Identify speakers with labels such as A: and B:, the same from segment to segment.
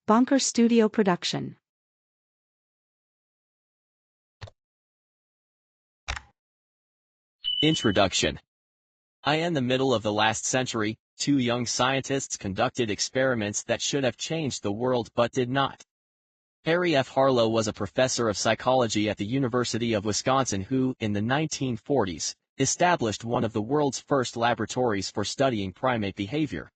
A: Bonker Studio Production.
B: Introduction. In the middle of the last century, two young scientists conducted experiments that should have changed the world but did not. Harry F. Harlow was a professor of psychology at the University of Wisconsin who, in the 1940s, established one of the world's first laboratories for studying primate behavior.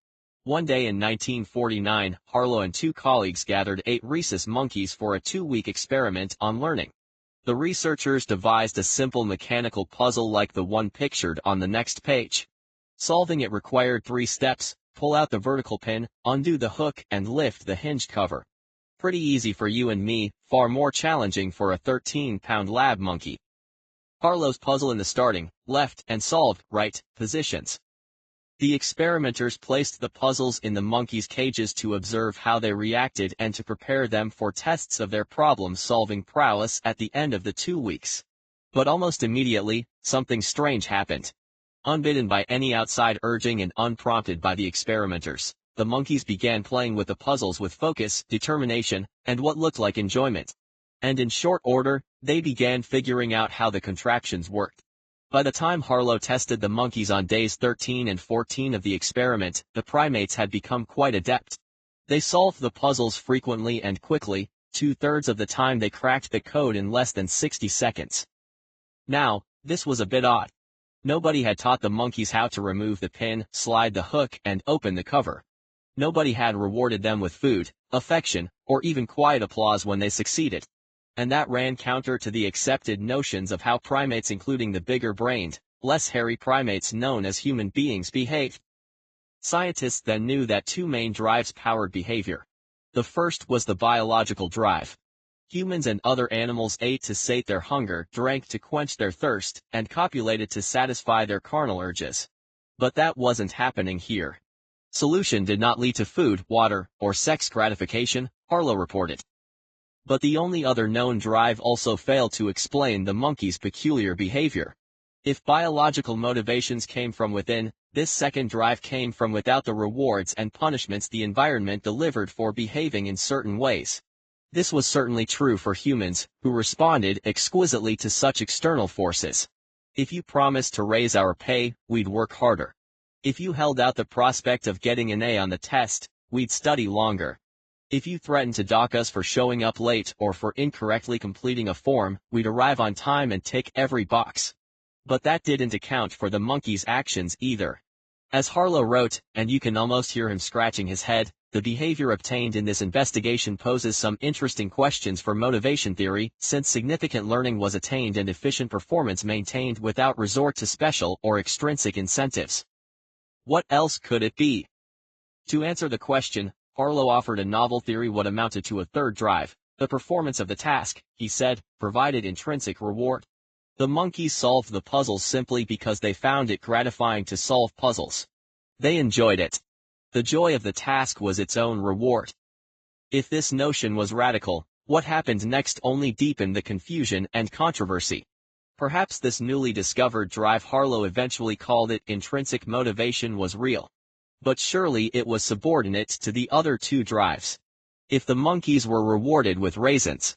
B: One day in 1949, Harlow and two colleagues gathered 8 rhesus monkeys for a 2-week experiment on learning. The researchers devised a simple mechanical puzzle like the one pictured on the next page. Solving it required 3 steps: pull out the vertical pin, undo the hook, and lift the hinge cover. Pretty easy for you and me, far more challenging for a 13-pound lab monkey. Harlow's puzzle in the starting, left, and solved, right, positions. The experimenters placed the puzzles in the monkeys' cages to observe how they reacted and to prepare them for tests of their problem-solving prowess at the end of the 2 weeks. But almost immediately, something strange happened. Unbidden by any outside urging and unprompted by the experimenters, the monkeys began playing with the puzzles with focus, determination, and what looked like enjoyment. And in short order, they began figuring out how the contraptions worked. By the time Harlow tested the monkeys on days 13 and 14 of the experiment, the primates had become quite adept. They solved the puzzles frequently and quickly. 2/3 of the time they cracked the code in less than 60 seconds. Now, this was a bit odd. Nobody had taught the monkeys how to remove the pin, slide the hook, and open the cover. Nobody had rewarded them with food, affection, or even quiet applause when they succeeded. And that ran counter to the accepted notions of how primates, including the bigger-brained, less hairy primates known as human beings, behaved. Scientists then knew that 2 main drives powered behavior. The first was the biological drive. Humans and other animals ate to sate their hunger, drank to quench their thirst, and copulated to satisfy their carnal urges. But that wasn't happening here. Solution did not lead to food, water, or sex gratification, Harlow reported. But the only other known drive also failed to explain the monkey's peculiar behavior. If biological motivations came from within, this second drive came from without: the rewards and punishments the environment delivered for behaving in certain ways. This was certainly true for humans, who responded exquisitely to such external forces. If you promised to raise our pay, we'd work harder. If you held out the prospect of getting an A on the test, we'd study longer. If you threatened to dock us for showing up late or for incorrectly completing a form, we'd arrive on time and tick every box. But that didn't account for the monkey's actions either. As Harlow wrote, and you can almost hear him scratching his head, the behavior obtained in this investigation poses some interesting questions for motivation theory, since significant learning was attained and efficient performance maintained without resort to special or extrinsic incentives. What else could it be? To answer the question, Harlow offered a novel theory: what amounted to a third drive. The performance of the task, he said, provided intrinsic reward. The monkeys solved the puzzles simply because they found it gratifying to solve puzzles. They enjoyed it. The joy of the task was its own reward. If this notion was radical, what happened next only deepened the confusion and controversy. Perhaps this newly discovered drive, Harlow eventually called it intrinsic motivation, was real. But surely it was subordinate to the other 2 drives. If the monkeys were rewarded with raisins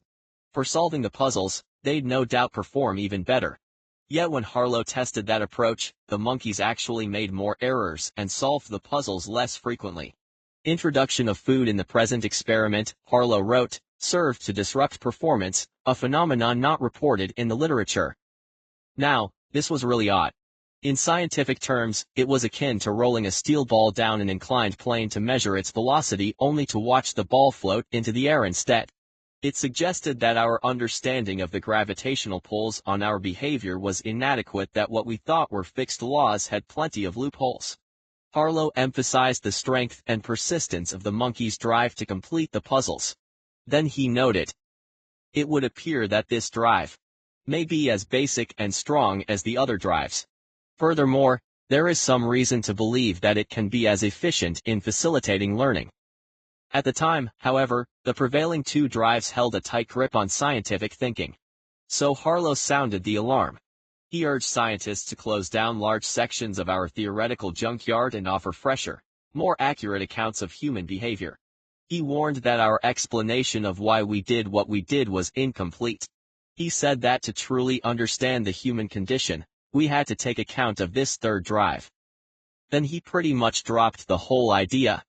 B: for solving the puzzles, they'd no doubt perform even better. Yet when Harlow tested that approach, the monkeys actually made more errors and solved the puzzles less frequently. Introduction of food in the present experiment, Harlow wrote, served to disrupt performance, a phenomenon not reported in the literature. Now, this was really odd. In scientific terms, it was akin to rolling a steel ball down an inclined plane to measure its velocity only to watch the ball float into the air instead. It suggested that our understanding of the gravitational pulls on our behavior was inadequate, that what we thought were fixed laws had plenty of loopholes. Harlow emphasized the strength and persistence of the monkey's drive to complete the puzzles. Then he noted, it would appear that this drive may be as basic and strong as the other drives. Furthermore, there is some reason to believe that it can be as efficient in facilitating learning. At the time, however, the prevailing 2 drives held a tight grip on scientific thinking. So Harlow sounded the alarm. He urged scientists to close down large sections of our theoretical junkyard and offer fresher, more accurate accounts of human behavior. He warned that our explanation of why we did what we did was incomplete. He said that to truly understand the human condition, we had to take account of this third drive. Then he pretty much dropped the whole idea.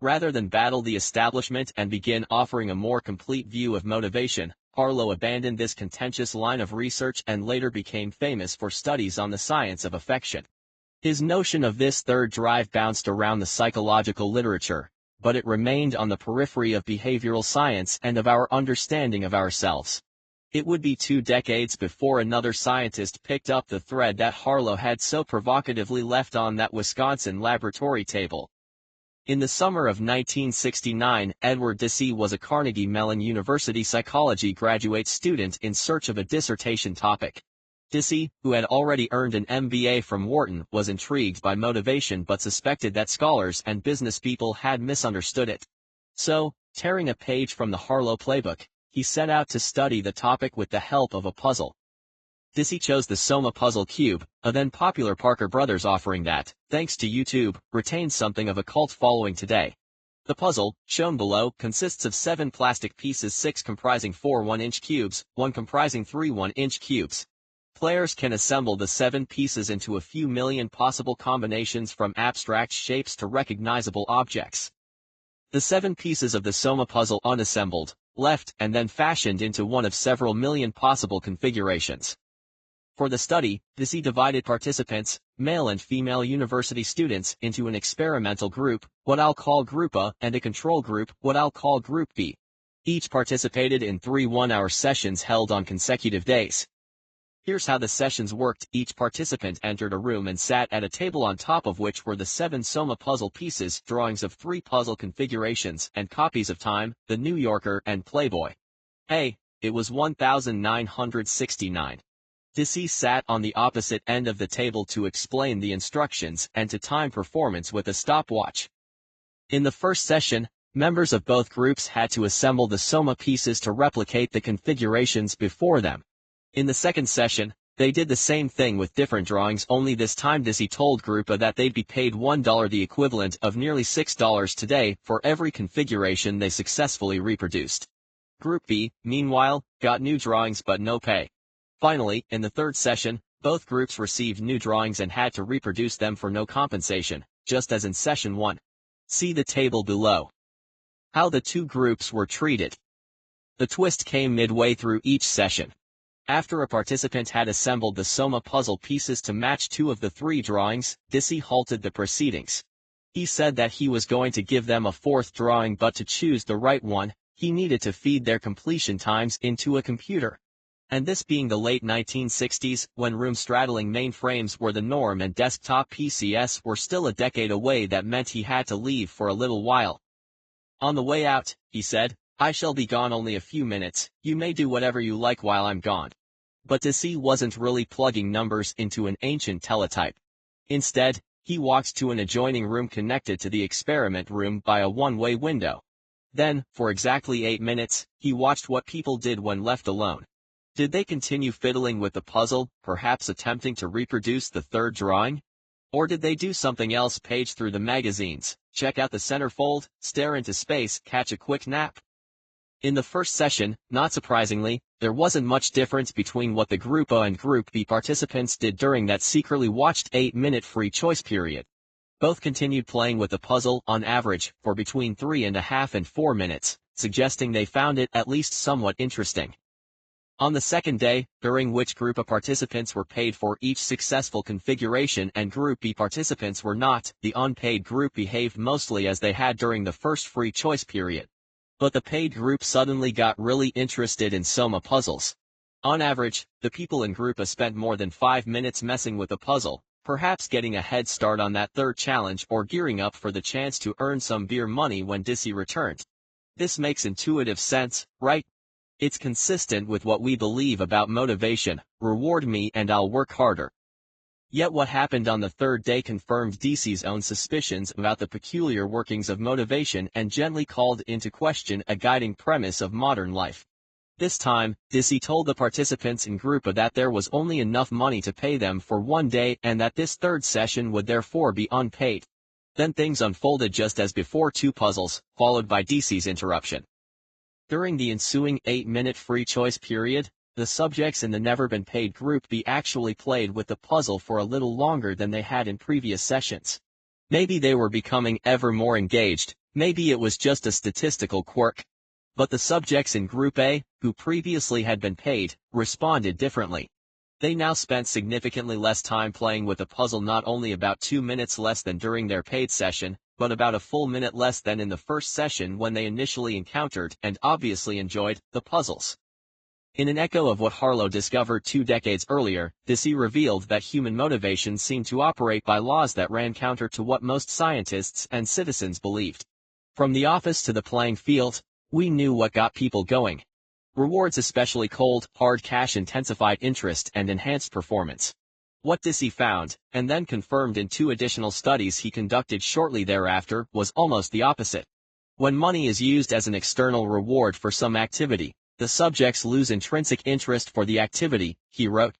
B: Rather than battle the establishment and begin offering a more complete view of motivation, Harlow abandoned this contentious line of research and later became famous for studies on the science of affection. His notion of this third drive bounced around the psychological literature, but it remained on the periphery of behavioral science and of our understanding of ourselves. It would be 2 decades before another scientist picked up the thread that Harlow had so provocatively left on that Wisconsin laboratory table. In the summer of 1969, Edward Deci was a Carnegie Mellon University psychology graduate student in search of a dissertation topic. Deci, who had already earned an MBA from Wharton, was intrigued by motivation but suspected that scholars and business people had misunderstood it. So, tearing a page from the Harlow playbook, he set out to study the topic with the help of a puzzle. Deci chose the Soma puzzle cube, a then popular Parker Brothers offering that, thanks to YouTube, retains something of a cult following today. The puzzle, shown below, consists of 7 plastic pieces, 6 comprising 4 1-inch cubes, 1 comprising 3 1-inch cubes. Players can assemble the 7 pieces into a few million possible combinations from abstract shapes to recognizable objects. The 7 pieces of the Soma puzzle unassembled, left, and then fashioned into one of several million possible configurations. For the study, Deci divided participants, male and female university students, into an experimental group, what I'll call Group A, and a control group, what I'll call Group B. Each participated in 3 one-hour sessions held on consecutive days. Here's how the sessions worked. Each participant entered a room and sat at a table on top of which were the 7 Soma puzzle pieces, drawings of 3 puzzle configurations, and copies of Time, The New Yorker, and Playboy. Hey, it was 1969. Deci sat on the opposite end of the table to explain the instructions and to time performance with a stopwatch. In the first session, members of both groups had to assemble the Soma pieces to replicate the configurations before them. In the second session, they did the same thing with different drawings, only this time Deci told Group A that they'd be paid $1, the equivalent of nearly $6 today, for every configuration they successfully reproduced. Group B, meanwhile, got new drawings but no pay. Finally, in the third session, both groups received new drawings and had to reproduce them for no compensation, just as in session 1. See the table below. How the 2 groups were treated. The twist came midway through each session. After a participant had assembled the Soma puzzle pieces to match 2 of the 3 drawings, Deci halted the proceedings. He said that he was going to give them a 4th drawing, but to choose the right one, he needed to feed their completion times into a computer. And this being the late 1960s, when room-straddling mainframes were the norm and desktop PCs were still a decade away, that meant he had to leave for a little while. On the way out, he said, "I shall be gone only a few minutes, you may do whatever you like while I'm gone." But Deci wasn't really plugging numbers into an ancient teletype. Instead, he walked to an adjoining room connected to the experiment room by a one-way window. Then, for exactly 8 minutes, he watched what people did when left alone. Did they continue fiddling with the puzzle, perhaps attempting to reproduce the 3rd drawing? Or did they do something else, page through the magazines, check out the centerfold, stare into space, catch a quick nap? In the first session, not surprisingly, there wasn't much difference between what the Group A and Group B participants did during that secretly watched 8-minute free choice period. Both continued playing with the puzzle, on average, for between 3.5 and 4 minutes, suggesting they found it at least somewhat interesting. On the second day, during which Group A participants were paid for each successful configuration and Group B participants were not, the unpaid group behaved mostly as they had during the first free choice period. But the paid group suddenly got really interested in Soma puzzles. On average, the people in Group A spent more than 5 minutes messing with the puzzle, perhaps getting a head start on that 3rd challenge or gearing up for the chance to earn some beer money when Deci returned. This makes intuitive sense, right? It's consistent with what we believe about motivation: reward me and I'll work harder. Yet what happened on the 3rd day confirmed Deci's own suspicions about the peculiar workings of motivation and gently called into question a guiding premise of modern life. This time, Deci told the participants in Group A that there was only enough money to pay them for 1 day and that this 3rd session would therefore be unpaid. Then things unfolded just as before: two puzzles, followed by DC's interruption. During the ensuing 8-minute free choice period, the subjects in the never-been-paid Group B actually played with the puzzle for a little longer than they had in previous sessions. Maybe they were becoming ever more engaged, maybe it was just a statistical quirk. But the subjects in Group A, who previously had been paid, responded differently. They now spent significantly less time playing with the puzzle, not only about 2 minutes less than during their paid session, but about a full minute less than in the first session when they initially encountered, and obviously enjoyed, the puzzles. In an echo of what Harlow discovered 2 decades earlier, DC revealed that human motivation seemed to operate by laws that ran counter to what most scientists and citizens believed. From the office to the playing field, we knew what got people going. Rewards, especially cold, hard cash, intensified interest and enhanced performance. What DC found, and then confirmed in 2 additional studies he conducted shortly thereafter, was almost the opposite. When money is used as an external reward for some activity, the subjects lose intrinsic interest for the activity, he wrote.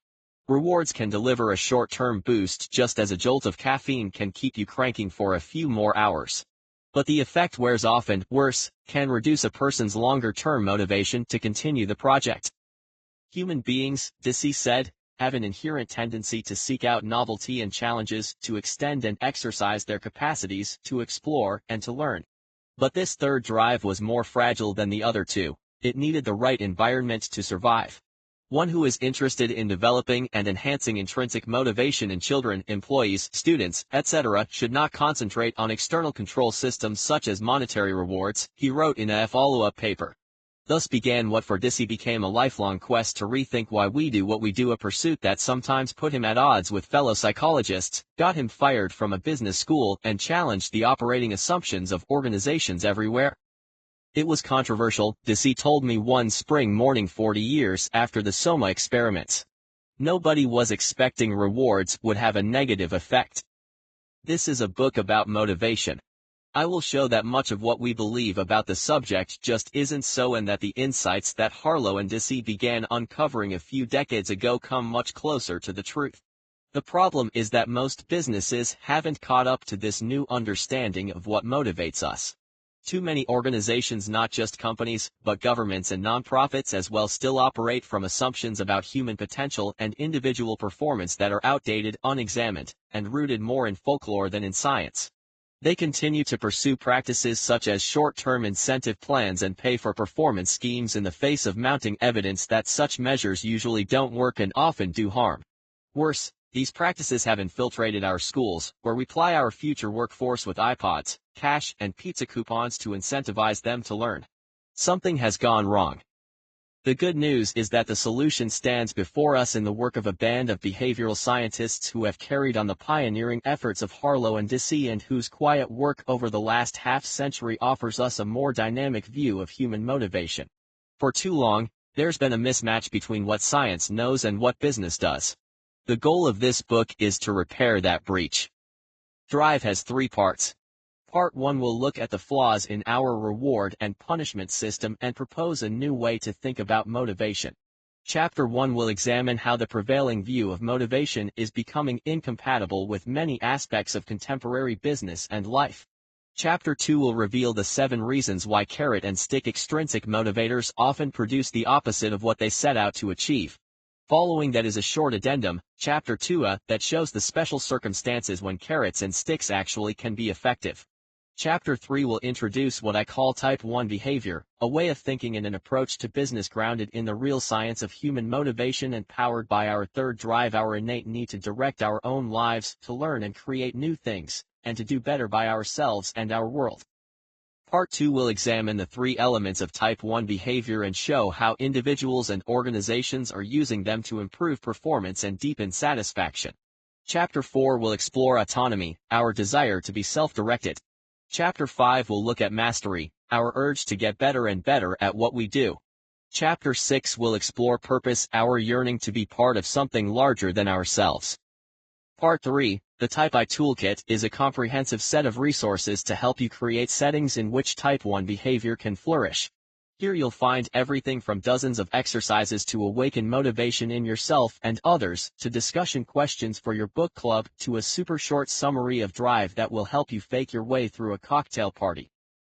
B: Rewards can deliver a short-term boost just as a jolt of caffeine can keep you cranking for a few more hours. But the effect wears off and, worse, can reduce a person's longer-term motivation to continue the project. Human beings, DC said, have an inherent tendency to seek out novelty and challenges, to extend and exercise their capacities, to explore and to learn. But this third drive was more fragile than the other two. It needed the right environment to survive. One who is interested in developing and enhancing intrinsic motivation in children, employees, students, etc., should not concentrate on external control systems such as monetary rewards, he wrote in a follow-up paper. Thus began what for DC became a lifelong quest to rethink why we do what we do, a pursuit that sometimes put him at odds with fellow psychologists, got him fired from a business school, and challenged the operating assumptions of organizations everywhere. It was controversial, DC told me one spring morning 40 years after the Soma experiments. Nobody was expecting rewards would have a negative effect. This is a book about motivation. I will show that much of what we believe about the subject just isn't so, and that the insights that Harlow and DC began uncovering a few decades ago come much closer to the truth. The problem is that most businesses haven't caught up to this new understanding of what motivates us. Too many organizations, not just companies, but governments and nonprofits as well, still operate from assumptions about human potential and individual performance that are outdated, unexamined, and rooted more in folklore than in science. They continue to pursue practices such as short-term incentive plans and pay-for-performance schemes in the face of mounting evidence that such measures usually don't work and often do harm. Worse, these practices have infiltrated our schools, where we ply our future workforce with iPods, cash, and pizza coupons to incentivize them to learn. Something has gone wrong. The good news is that the solution stands before us in the work of a band of behavioral scientists who have carried on the pioneering efforts of Harlow and DC, and whose quiet work over the last half-century offers us a more dynamic view of human motivation. For too long, there's been a mismatch between what science knows and what business does. The goal of this book is to repair that breach. Drive has 3 parts. Part 1 will look at the flaws in our reward and punishment system and propose a new way to think about motivation. Chapter 1 will examine how the prevailing view of motivation is becoming incompatible with many aspects of contemporary business and life. Chapter 2 will reveal the 7 reasons why carrot and stick extrinsic motivators often produce the opposite of what they set out to achieve. Following that is a short addendum, Chapter 2, that shows the special circumstances when carrots and sticks actually can be effective. Chapter 3 will introduce what I call Type 1 behavior, a way of thinking and an approach to business grounded in the real science of human motivation and powered by our third drive, our innate need to direct our own lives, to learn and create new things, and to do better by ourselves and our world. Part 2 will examine the 3 elements of Type 1 behavior and show how individuals and organizations are using them to improve performance and deepen satisfaction. Chapter 4 will explore autonomy, our desire to be self-directed. Chapter 5 will look at mastery, our urge to get better and better at what we do. Chapter 6 will explore purpose, our yearning to be part of something larger than ourselves. Part 3, the Type I Toolkit, is a comprehensive set of resources to help you create settings in which Type 1 behavior can flourish. Here you'll find everything from dozens of exercises to awaken motivation in yourself and others, to discussion questions for your book club, to a super short summary of drive that will help you fake your way through a cocktail party.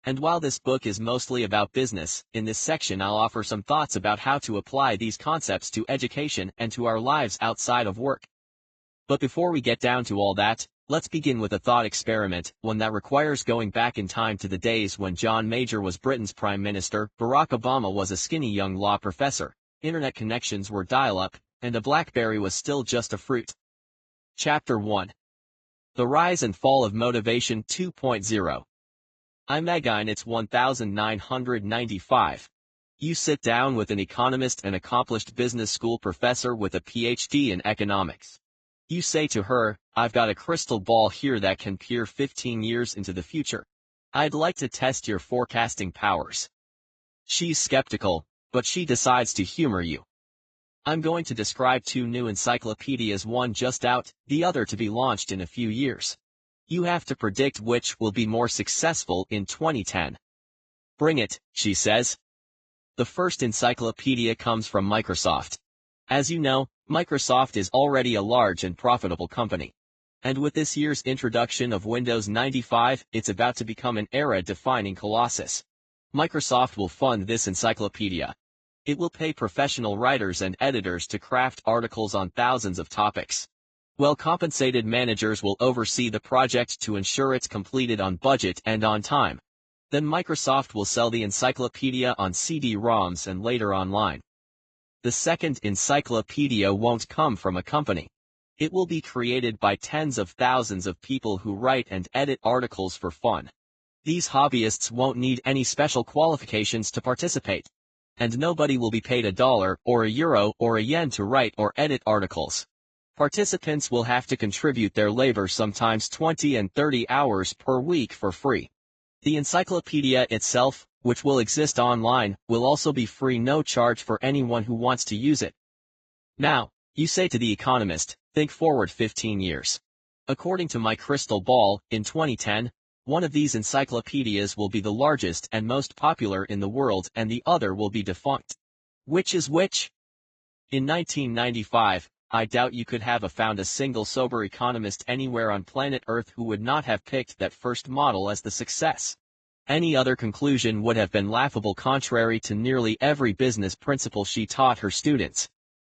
B: And while this book is mostly about business, in this section I'll offer some thoughts about how to apply these concepts to education and to our lives outside of work. But before we get down to all that, let's begin with a thought experiment, one that requires going back in time to the days when John Major was Britain's Prime Minister, Barack Obama was a skinny young law professor, internet connections were dial-up, and a BlackBerry was still just a fruit. Chapter 1. The Rise and Fall of Motivation 2.0. I'm Megine, it's 1995. You sit down with an economist, an accomplished business school professor with a PhD in economics. You say to her, I've got a crystal ball here that can peer 15 years into the future. I'd like to test your forecasting powers. She's skeptical, but she decides to humor you. I'm going to describe two new encyclopedias, one just out, the other to be launched in a few years. You have to predict which will be more successful in 2010. Bring it, she says. The first encyclopedia comes from Microsoft. As you know, Microsoft is already a large and profitable company. And with this year's introduction of Windows 95, it's about to become an era-defining colossus. Microsoft will fund this encyclopedia. It will pay professional writers and editors to craft articles on thousands of topics. Well-compensated managers will oversee the project to ensure it's completed on budget and on time. Then Microsoft will sell the encyclopedia on CD-ROMs and later online. The second encyclopedia won't come from a company. It will be created by tens of thousands of people who write and edit articles for fun. These hobbyists won't need any special qualifications to participate. And nobody will be paid $1 or €1 or yen to write or edit articles. Participants will have to contribute their labor, sometimes 20 and 30 hours per week, for free. The encyclopedia itself, which will exist online, will also be free, no charge for anyone who wants to use it. Now, you say to the economist, think forward 15 years. According to my crystal ball, in 2010, one of these encyclopedias will be the largest and most popular in the world, and the other will be defunct. Which is which? In 1995, I doubt you could have found a single sober economist anywhere on planet Earth who would not have picked that first model as the success. Any other conclusion would have been laughable, contrary to nearly every business principle she taught her students.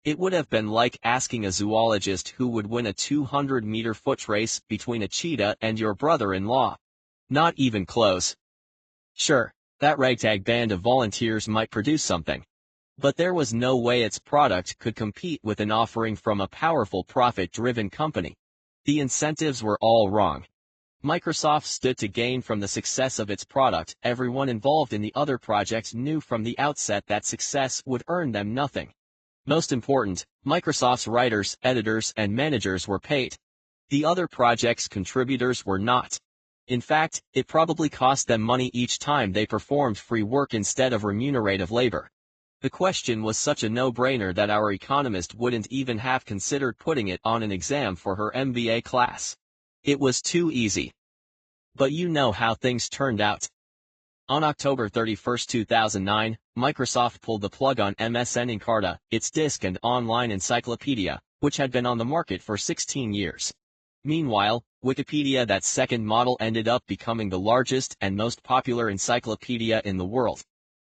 B: It would have been like asking a zoologist who would win a 200-meter foot race between a cheetah and your brother-in-law. Not even close. Sure, that ragtag band of volunteers might produce something. But there was no way its product could compete with an offering from a powerful profit-driven company. The incentives were all wrong. Microsoft stood to gain from the success of its product. Everyone involved in the other projects knew from the outset that success would earn them nothing. Most important, Microsoft's writers, editors, and managers were paid. The other projects' contributors were not. In fact, it probably cost them money each time they performed free work instead of remunerative labor. The question was such a no-brainer that our economist wouldn't even have considered putting it on an exam for her MBA class. It was too easy. But you know how things turned out. On October 31, 2009, Microsoft pulled the plug on MSN Encarta, its disk and online encyclopedia, which had been on the market for 16 years. Meanwhile, Wikipedia, that second model, ended up becoming the largest and most popular encyclopedia in the world.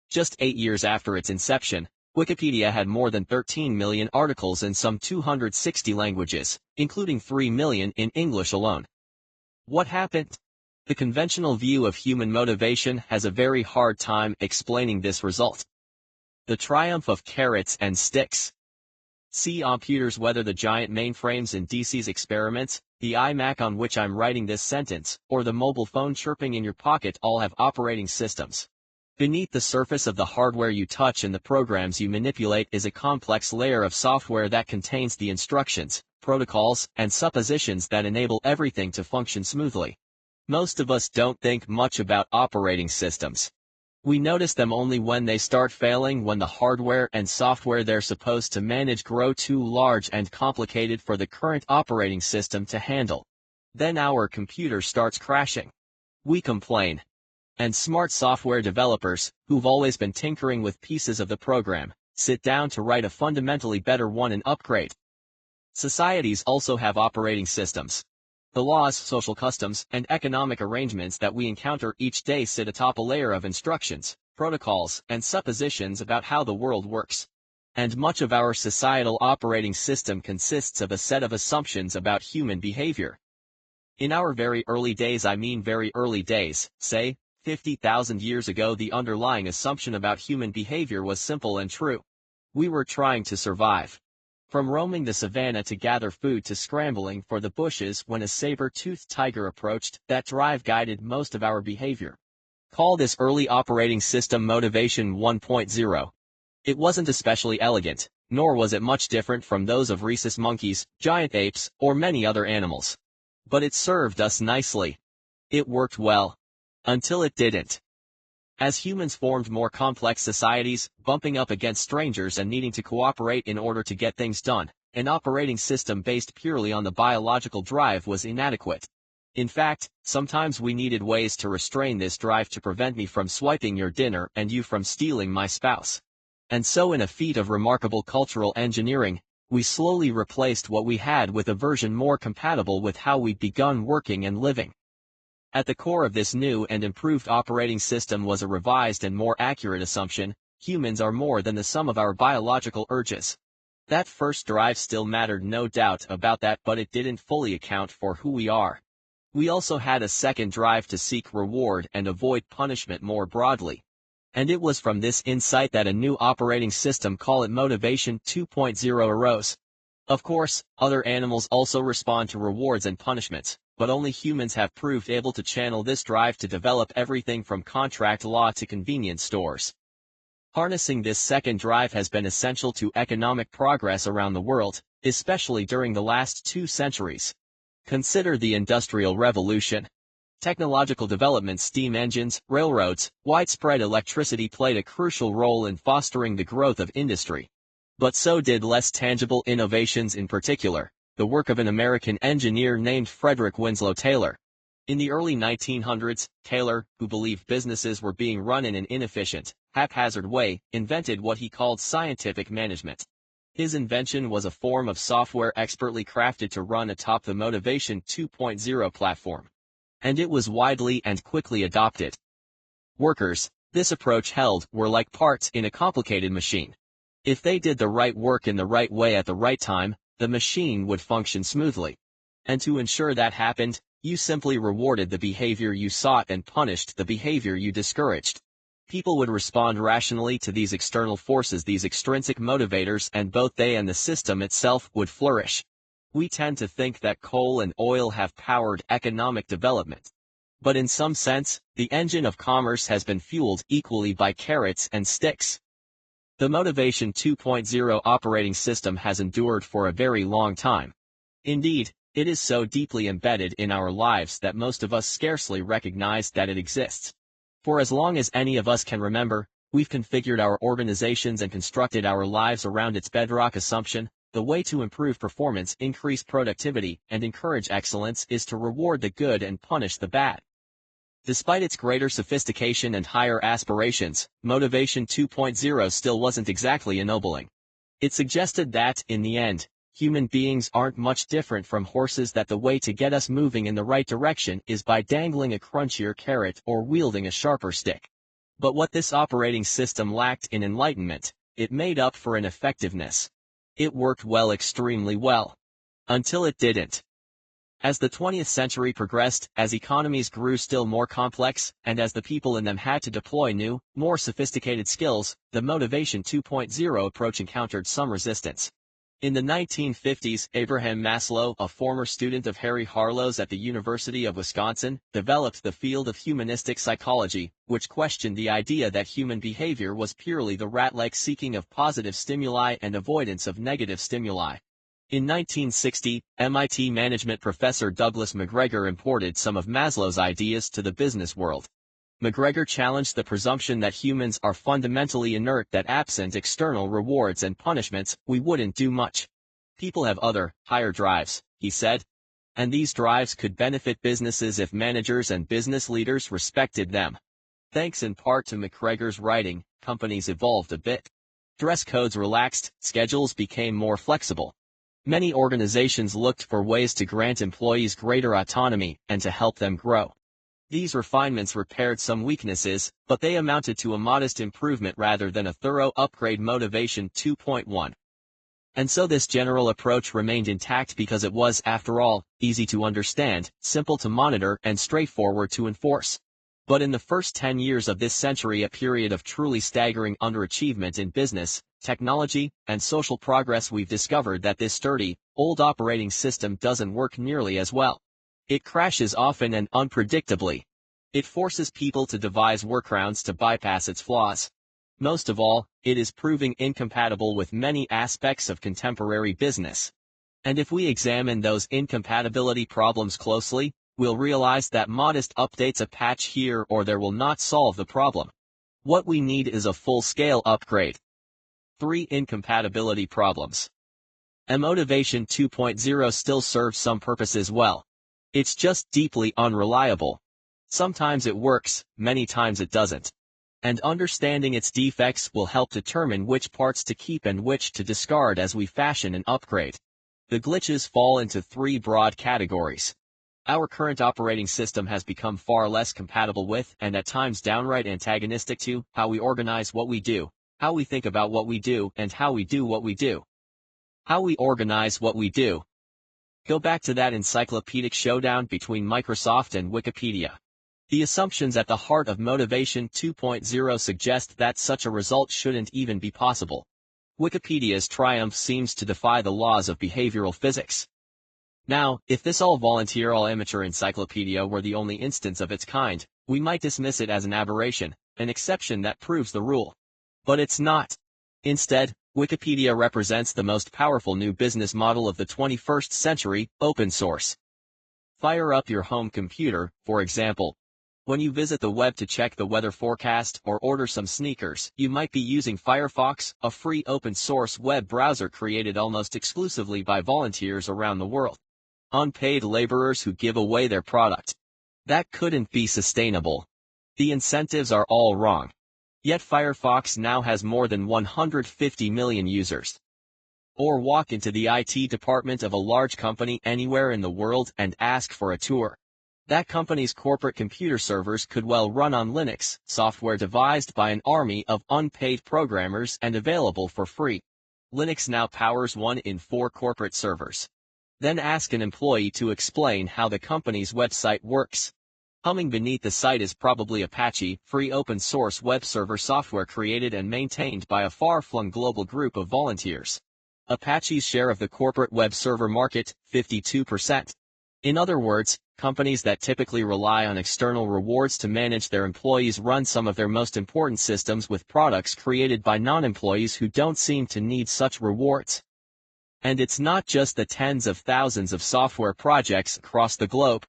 B: Just 8 years after its inception, Wikipedia had more than 13 million articles in some 260 languages, including 3 million in English alone. What happened? The conventional view of human motivation has a very hard time explaining this result. The triumph of carrots and sticks. See computers, whether the giant mainframes in DC's experiments, the iMac on which I'm writing this sentence, or the mobile phone chirping in your pocket, all have operating systems. Beneath the surface of the hardware you touch and the programs you manipulate is a complex layer of software that contains the instructions, protocols, and suppositions that enable everything to function smoothly. Most of us don't think much about operating systems. We notice them only when they start failing, when the hardware and software they're supposed to manage grow too large and complicated for the current operating system to handle. Then our computer starts crashing. We complain. And smart software developers, who've always been tinkering with pieces of the program, sit down to write a fundamentally better one and upgrade. Societies also have operating systems. The laws, social customs, and economic arrangements that we encounter each day sit atop a layer of instructions, protocols, and suppositions about how the world works. And much of our societal operating system consists of a set of assumptions about human behavior. In our very early days, I mean very early days, say, 50,000 years ago, the underlying assumption about human behavior was simple and true. We were trying to survive. From roaming the savannah to gather food to scrambling for the bushes when a saber-toothed tiger approached, that drive guided most of our behavior. Call this early operating system Motivation 1.0. It wasn't especially elegant, nor was it much different from those of rhesus monkeys, giant apes, or many other animals. But it served us nicely. It worked well. Until it didn't. As humans formed more complex societies, bumping up against strangers and needing to cooperate in order to get things done, an operating system based purely on the biological drive was inadequate. In fact, sometimes we needed ways to restrain this drive to prevent me from swiping your dinner and you from stealing my spouse. And so, in a feat of remarkable cultural engineering, we slowly replaced what we had with a version more compatible with how we'd begun working and living. At the core of this new and improved operating system was a revised and more accurate assumption: humans are more than the sum of our biological urges. That first drive still mattered, no doubt about that, but it didn't fully account for who we are. We also had a second drive to seek reward and avoid punishment more broadly. And it was from this insight that a new operating system, call it Motivation 2.0, arose. Of course, other animals also respond to rewards and punishments, but only humans have proved able to channel this drive to develop everything from contract law to convenience stores. Harnessing this second drive has been essential to economic progress around the world, especially during the last 2 centuries. Consider the Industrial Revolution. Technological developments, steam engines, railroads, widespread electricity played a crucial role in fostering the growth of industry. But so did less tangible innovations, in particular, the work of an American engineer named Frederick Winslow Taylor. In the early 1900s, Taylor, who believed businesses were being run in an inefficient, haphazard way, invented what he called scientific management. His invention was a form of software expertly crafted to run atop the Motivation 2.0 platform. And it was widely and quickly adopted. Workers, this approach held, were like parts in a complicated machine. If they did the right work in the right way at the right time, the machine would function smoothly. And to ensure that happened, you simply rewarded the behavior you sought and punished the behavior you discouraged. People would respond rationally to these external forces, these extrinsic motivators, and both they and the system itself would flourish. We tend to think that coal and oil have powered economic development. But in some sense, the engine of commerce has been fueled equally by carrots and sticks. The Motivation 2.0 operating system has endured for a very long time. Indeed, it is so deeply embedded in our lives that most of us scarcely recognize that it exists. For as long as any of us can remember, we've configured our organizations and constructed our lives around its bedrock assumption: the way to improve performance, increase productivity, and encourage excellence is to reward the good and punish the bad. Despite its greater sophistication and higher aspirations, Motivation 2.0 still wasn't exactly ennobling. It suggested that, in the end, human beings aren't much different from horses, that the way to get us moving in the right direction is by dangling a crunchier carrot or wielding a sharper stick. But what this operating system lacked in enlightenment, it made up for in effectiveness. It worked well, extremely well. Until it didn't. As the 20th century progressed, as economies grew still more complex, and as the people in them had to deploy new, more sophisticated skills, the Motivation 2.0 approach encountered some resistance. In the 1950s, Abraham Maslow, a former student of Harry Harlow's at the University of Wisconsin, developed the field of humanistic psychology, which questioned the idea that human behavior was purely the rat-like seeking of positive stimuli and avoidance of negative stimuli. In 1960, MIT management professor Douglas McGregor imported some of Maslow's ideas to the business world. McGregor challenged the presumption that humans are fundamentally inert, that absent external rewards and punishments, we wouldn't do much. People have other, higher drives, he said. And these drives could benefit businesses if managers and business leaders respected them. Thanks in part to McGregor's writing, companies evolved a bit. Dress codes relaxed, schedules became more flexible. Many organizations looked for ways to grant employees greater autonomy and to help them grow. These refinements repaired some weaknesses, but they amounted to a modest improvement rather than a thorough upgrade. Motivation 2.1. And so this general approach remained intact because it was, after all, easy to understand, simple to monitor, and straightforward to enforce. But in the first 10 years of this century, a period of truly staggering underachievement in business, technology, and social progress, we've discovered that this sturdy, old operating system doesn't work nearly as well. It crashes often and unpredictably. It forces people to devise workarounds to bypass its flaws. Most of all, it is proving incompatible with many aspects of contemporary business. And if we examine those incompatibility problems closely, we'll realize that modest updates, a patch here or there, will not solve the problem. What we need is a full-scale upgrade. 3. Incompatibility problems. Motivation 2.0 still serves some purposes well. It's just deeply unreliable. Sometimes it works, many times it doesn't. And understanding its defects will help determine which parts to keep and which to discard as we fashion an upgrade. The glitches fall into 3 broad categories. Our current operating system has become far less compatible with, and at times downright antagonistic to, how we organize what we do, how we think about what we do, and how we do what we do. How we organize what we do. Go back to that encyclopedic showdown between Microsoft and Wikipedia. The assumptions at the heart of Motivation 2.0 suggest that such a result shouldn't even be possible. Wikipedia's triumph seems to defy the laws of behavioral physics. Now, if this all-volunteer, all-amateur encyclopedia were the only instance of its kind, we might dismiss it as an aberration, an exception that proves the rule. But it's not. Instead, Wikipedia represents the most powerful new business model of the 21st century, open source. Fire up your home computer, for example. When you visit the web to check the weather forecast or order some sneakers, you might be using Firefox, a free open-source web browser created almost exclusively by volunteers around the world. Unpaid laborers who give away their product. That couldn't be sustainable. The incentives are all wrong. Yet Firefox now has more than 150 million users. Or walk into the IT department of a large company anywhere in the world and ask for a tour. That company's corporate computer servers could well run on Linux, software devised by an army of unpaid programmers and available for free. Linux now powers 1 in 4 corporate servers. Then ask an employee to explain how the company's website works. Humming beneath the site is probably Apache, free open-source web server software created and maintained by a far-flung global group of volunteers. Apache's share of the corporate web server market, 52%. In other words, companies that typically rely on external rewards to manage their employees run some of their most important systems with products created by non-employees who don't seem to need such rewards. And it's not just the tens of thousands of software projects across the globe.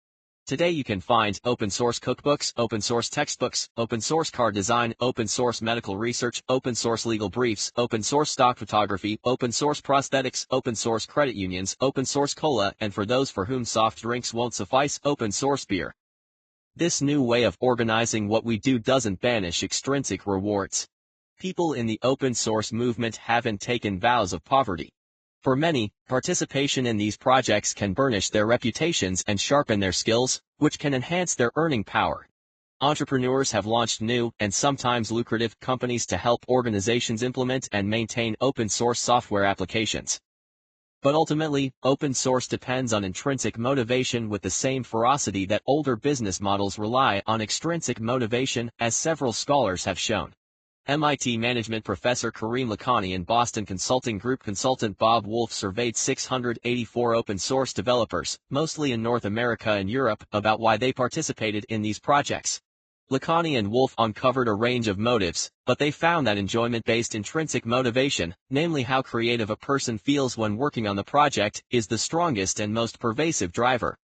B: Today you can find open-source cookbooks, open-source textbooks, open-source car design, open-source medical research, open-source legal briefs, open-source stock photography, open-source prosthetics, open-source credit unions, open-source cola, and for those for whom soft drinks won't suffice, open-source beer. This new way of organizing what we do doesn't banish extrinsic rewards. People in the open-source movement haven't taken vows of poverty. For many, participation in these projects can burnish their reputations and sharpen their skills, which can enhance their earning power. Entrepreneurs have launched new, and sometimes lucrative, companies to help organizations implement and maintain open-source software applications. But ultimately, open source depends on intrinsic motivation with the same ferocity that older business models rely on extrinsic motivation, as several scholars have shown. MIT management professor Karim Lakhani and Boston Consulting Group consultant Bob Wolf surveyed 684 open-source developers, mostly in North America and Europe, about why they participated in these projects. Lakhani and Wolf uncovered a range of motives, but they found that enjoyment-based intrinsic motivation, namely how creative a person feels when working on the project, is the strongest and most pervasive driver.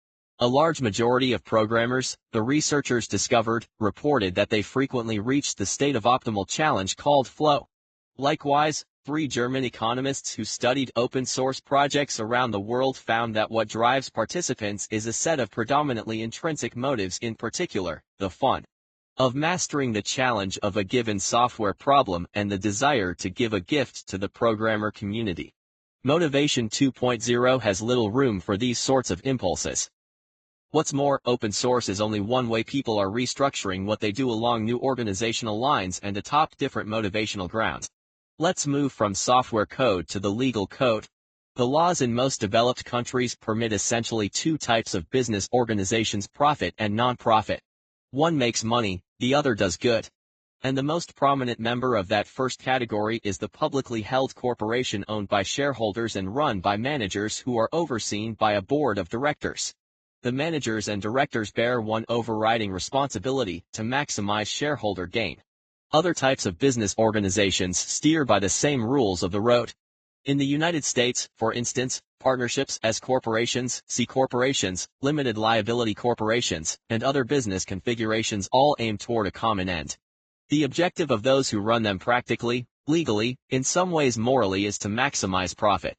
B: A large majority of programmers, the researchers discovered, reported that they frequently reached the state of optimal challenge called flow. Likewise, 3 German economists who studied open-source projects around the world found that what drives participants is a set of predominantly intrinsic motives, in particular, the fun. of mastering the challenge of a given software problem and the desire to give a gift to the programmer community. Motivation 2.0 has little room for these sorts of impulses. What's more, open source is only one way people are restructuring what they do along new organizational lines and atop different motivational grounds. Let's move from software code to the legal code. The laws in most developed countries permit essentially two types of business organizations: profit and non-profit. One makes money, the other does good. And the most prominent member of that first category is the publicly held corporation owned by shareholders and run by managers who are overseen by a board of directors. The managers and directors bear one overriding responsibility: to maximize shareholder gain. Other types of business organizations steer by the same rules of the road. In the United States, for instance, partnerships, S corporations, C corporations, limited liability corporations, and other business configurations all aim toward a common end. The objective of those who run them practically, legally, in some ways morally, is to maximize profit.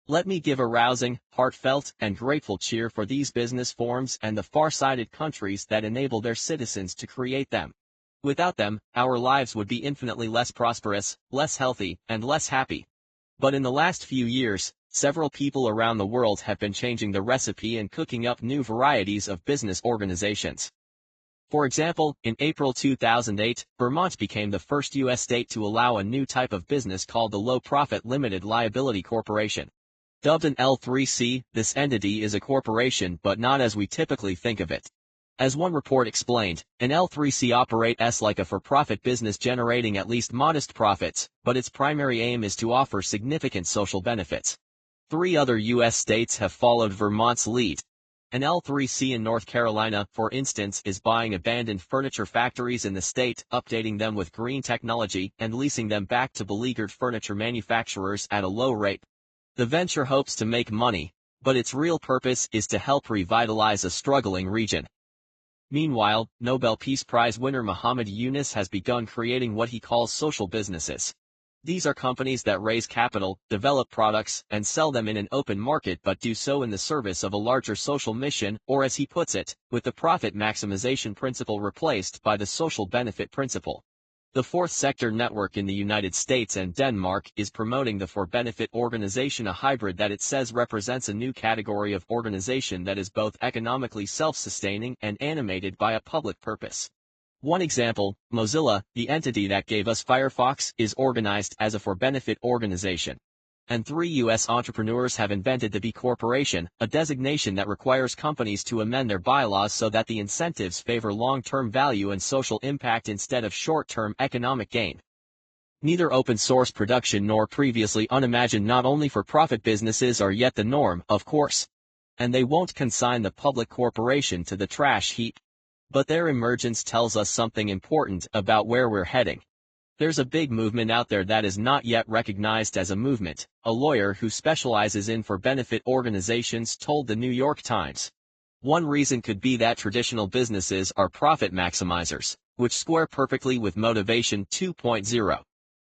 B: Let me give a rousing, heartfelt, and grateful cheer for these business forms and the far-sighted countries that enable their citizens to create them. Without them, our lives would be infinitely less prosperous, less healthy, and less happy. But in the last few years, several people around the world have been changing the recipe and cooking up new varieties of business organizations. For example, in April 2008, Vermont became the first U.S. state to allow a new type of business called the Low-Profit Limited Liability Corporation. Dubbed an L3C, this entity is a corporation but not as we typically think of it. As one report explained, an L3C operates like a for-profit business generating at least modest profits, but its primary aim is to offer significant social benefits. 3 other U.S. states have followed Vermont's lead. An L3C in North Carolina, for instance, is buying abandoned furniture factories in the state, updating them with green technology, and leasing them back to beleaguered furniture manufacturers at a low rate. The venture hopes to make money, but its real purpose is to help revitalize a struggling region. Meanwhile, Nobel Peace Prize winner Muhammad Yunus has begun creating what he calls social businesses. These are companies that raise capital, develop products, and sell them in an open market, but do so in the service of a larger social mission, or as he puts it, with the profit maximization principle replaced by the social benefit principle. The fourth sector network in the United States and Denmark is promoting the for-benefit organization, a hybrid that it says represents a new category of organization that is both economically self-sustaining and animated by a public purpose. One example, Mozilla, the entity that gave us Firefox, is organized as a for-benefit organization. And 3 U.S. entrepreneurs have invented the B Corporation, a designation that requires companies to amend their bylaws so that the incentives favor long-term value and social impact instead of short-term economic gain. Neither open-source production nor previously unimagined not-only-for-profit businesses are yet the norm, of course. And they won't consign the public corporation to the trash heap. But their emergence tells us something important about where we're heading. There's a big movement out there that is not yet recognized as a movement, a lawyer who specializes in for-benefit organizations told the New York Times. One reason could be that traditional businesses are profit maximizers, which square perfectly with Motivation 2.0.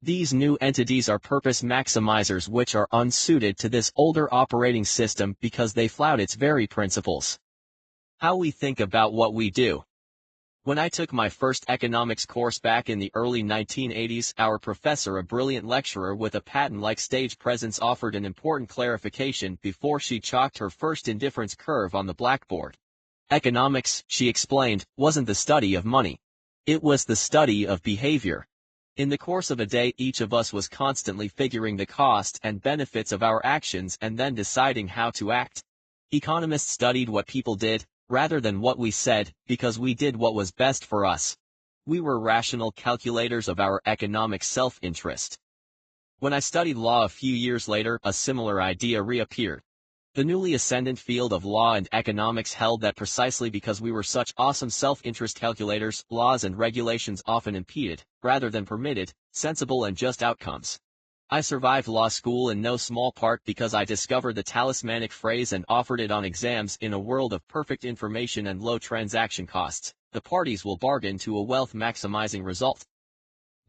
B: These new entities are purpose maximizers, which are unsuited to this older operating system because they flout its very principles. How we think about what we do. When I took my first economics course back in the early 1980s, our professor, a brilliant lecturer with a patent-like stage presence, offered an important clarification before she chalked her first indifference curve on the blackboard. Economics, she explained, wasn't the study of money. It was the study of behavior. In the course of a day, each of us was constantly figuring the cost and benefits of our actions and then deciding how to act. Economists studied what people did, rather than what we said, because we did what was best for us. We were rational calculators of our economic self-interest. When I studied law a few years later, a similar idea reappeared. The newly ascendant field of law and economics held that precisely because we were such awesome self-interest calculators, laws and regulations often impeded, rather than permitted, sensible and just outcomes. I survived law school in no small part because I discovered the talismanic phrase and offered it on exams. In a world of perfect information and low transaction costs, the parties will bargain to a wealth-maximizing result.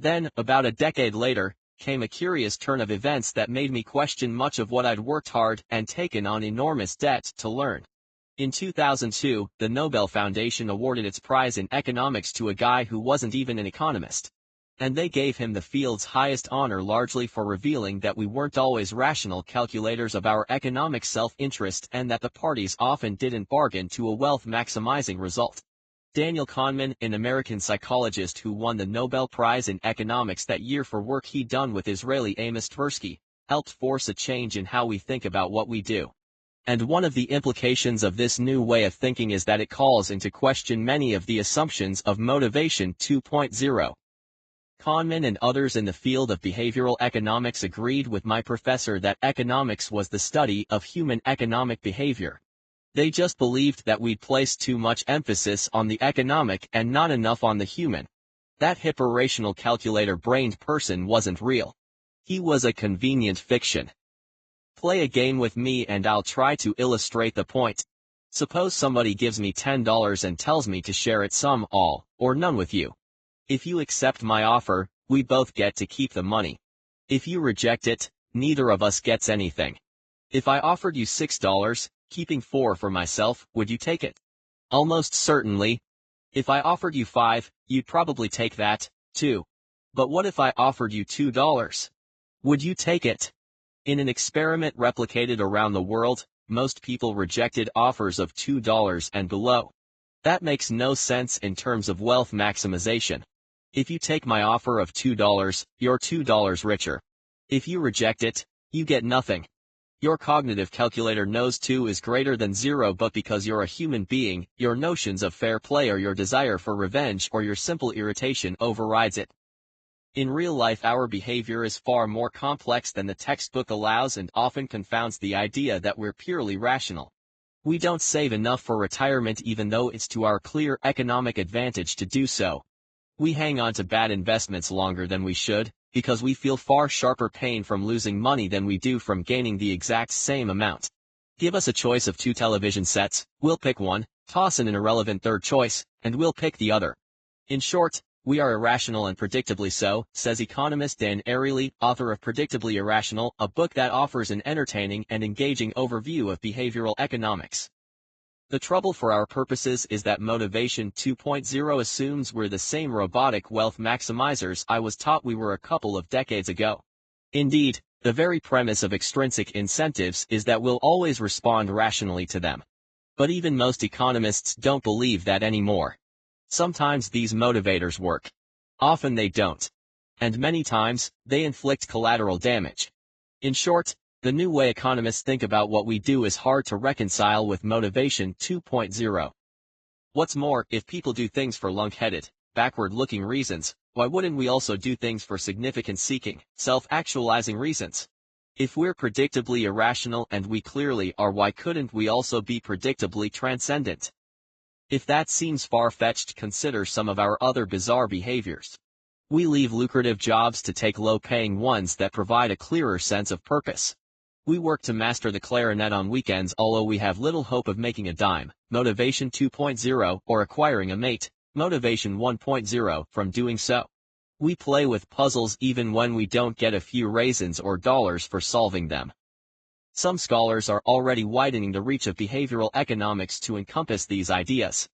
B: Then, about a decade later, came a curious turn of events that made me question much of what I'd worked hard and taken on enormous debt to learn. In 2002, the Nobel Foundation awarded its prize in economics to a guy who wasn't even an economist. And they gave him the field's highest honor largely for revealing that we weren't always rational calculators of our economic self-interest and that the parties often didn't bargain to a wealth-maximizing result. Daniel Kahneman, an American psychologist who won the Nobel Prize in economics that year for work he'd done with Israeli Amos Tversky, helped force a change in how we think about what we do. And one of the implications of this new way of thinking is that it calls into question many of the assumptions of Motivation 2.0. Kahneman and others in the field of behavioral economics agreed with my professor that economics was the study of human economic behavior. They just believed that we'd placed too much emphasis on the economic and not enough on the human. That hyper-rational calculator-brained person wasn't real. He was a convenient fiction. Play a game with me and I'll try to illustrate the point. Suppose somebody gives me $10 and tells me to share it some, all, or none with you. If you accept my offer, we both get to keep the money. If you reject it, neither of us gets anything. If I offered you $6, keeping $4 for myself, would you take it? Almost certainly. If I offered you $5, you'd probably take that, too. But what if I offered you $2? Would you take it? In an experiment replicated around the world, most people rejected offers of $2 and below. That makes no sense in terms of wealth maximization. If you take my offer of $2, you're $2 richer. If you reject it, you get nothing. Your cognitive calculator knows 2 is greater than 0, but because you're a human being, your notions of fair play or your desire for revenge or your simple irritation overrides it. In real life, our behavior is far more complex than the textbook allows and often confounds the idea that we're purely rational. We don't save enough for retirement even though it's to our clear economic advantage to do so. We hang on to bad investments longer than we should, because we feel far sharper pain from losing money than we do from gaining the exact same amount. Give us a choice of 2 television sets, we'll pick one, toss in an irrelevant third choice, and we'll pick the other. In short, we are irrational and predictably so, says economist Dan Ariely, author of Predictably Irrational, a book that offers an entertaining and engaging overview of behavioral economics. The trouble for our purposes is that Motivation 2.0 assumes we're the same robotic wealth maximizers I was taught we were a couple of decades ago. Indeed, the very premise of extrinsic incentives is that we'll always respond rationally to them. But even most economists don't believe that anymore. Sometimes these motivators work. Often they don't. And many times, they inflict collateral damage. In short, the new way economists think about what we do is hard to reconcile with Motivation 2.0. What's more, if people do things for lunk-headed, backward-looking reasons, why wouldn't we also do things for significance-seeking, self-actualizing reasons? If we're predictably irrational, and we clearly are, why couldn't we also be predictably transcendent? If that seems far-fetched, consider some of our other bizarre behaviors. We leave lucrative jobs to take low-paying ones that provide a clearer sense of purpose. We work to master the clarinet on weekends although we have little hope of making a dime, Motivation 2.0, or acquiring a mate, Motivation 1.0, from doing so. We play with puzzles even when we don't get a few raisins or dollars for solving them. Some scholars are already widening the reach of behavioral economics to encompass these ideas.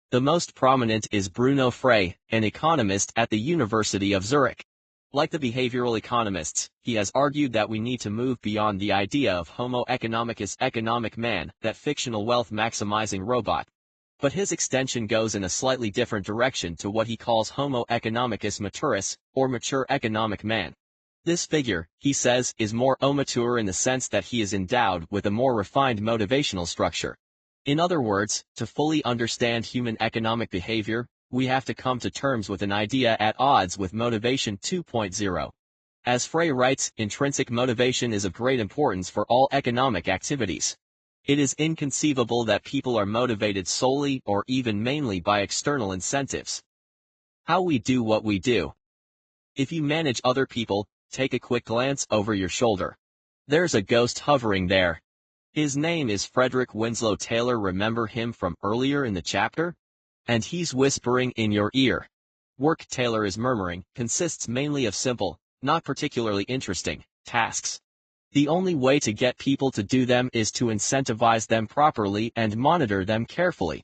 B: The most prominent is Bruno Frey, an economist at the University of Zurich. Like the behavioral economists, he has argued that we need to move beyond the idea of Homo economicus, economic man, that fictional wealth-maximizing robot. But his extension goes in a slightly different direction to what he calls Homo economicus maturus, or mature economic man. This figure, he says, is more mature in the sense that he is endowed with a more refined motivational structure. In other words, to fully understand human economic behavior, we have to come to terms with an idea at odds with Motivation 2.0. As Frey writes, intrinsic motivation is of great importance for all economic activities. It is inconceivable that people are motivated solely or even mainly by external incentives. How we do what we do. If you manage other people, take a quick glance over your shoulder. There's a ghost hovering there. His name is Frederick Winslow Taylor. Remember him from earlier in the chapter? And he's whispering in your ear. Work, Taylor is murmuring, consists mainly of simple, not particularly interesting, tasks. The only way to get people to do them is to incentivize them properly and monitor them carefully.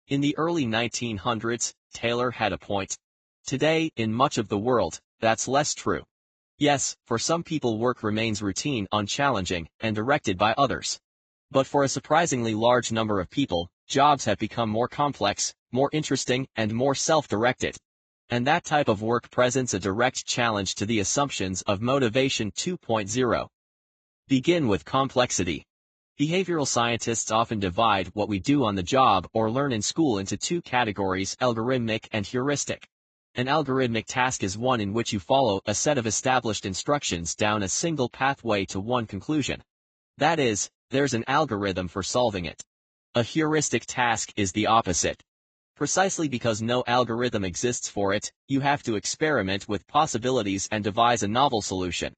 B: In the early 1900s, Taylor had a point. Today, in much of the world, that's less true. Yes, for some people work remains routine, unchallenging, and directed by others. But for a surprisingly large number of people, jobs have become more complex, more interesting, and more self-directed. And that type of work presents a direct challenge to the assumptions of Motivation 2.0. Begin with complexity. Behavioral scientists often divide what we do on the job or learn in school into two categories: algorithmic and heuristic. An algorithmic task is one in which you follow a set of established instructions down a single pathway to one conclusion. That is, there's an algorithm for solving it. A heuristic task is the opposite. Precisely because no algorithm exists for it, you have to experiment with possibilities and devise a novel solution.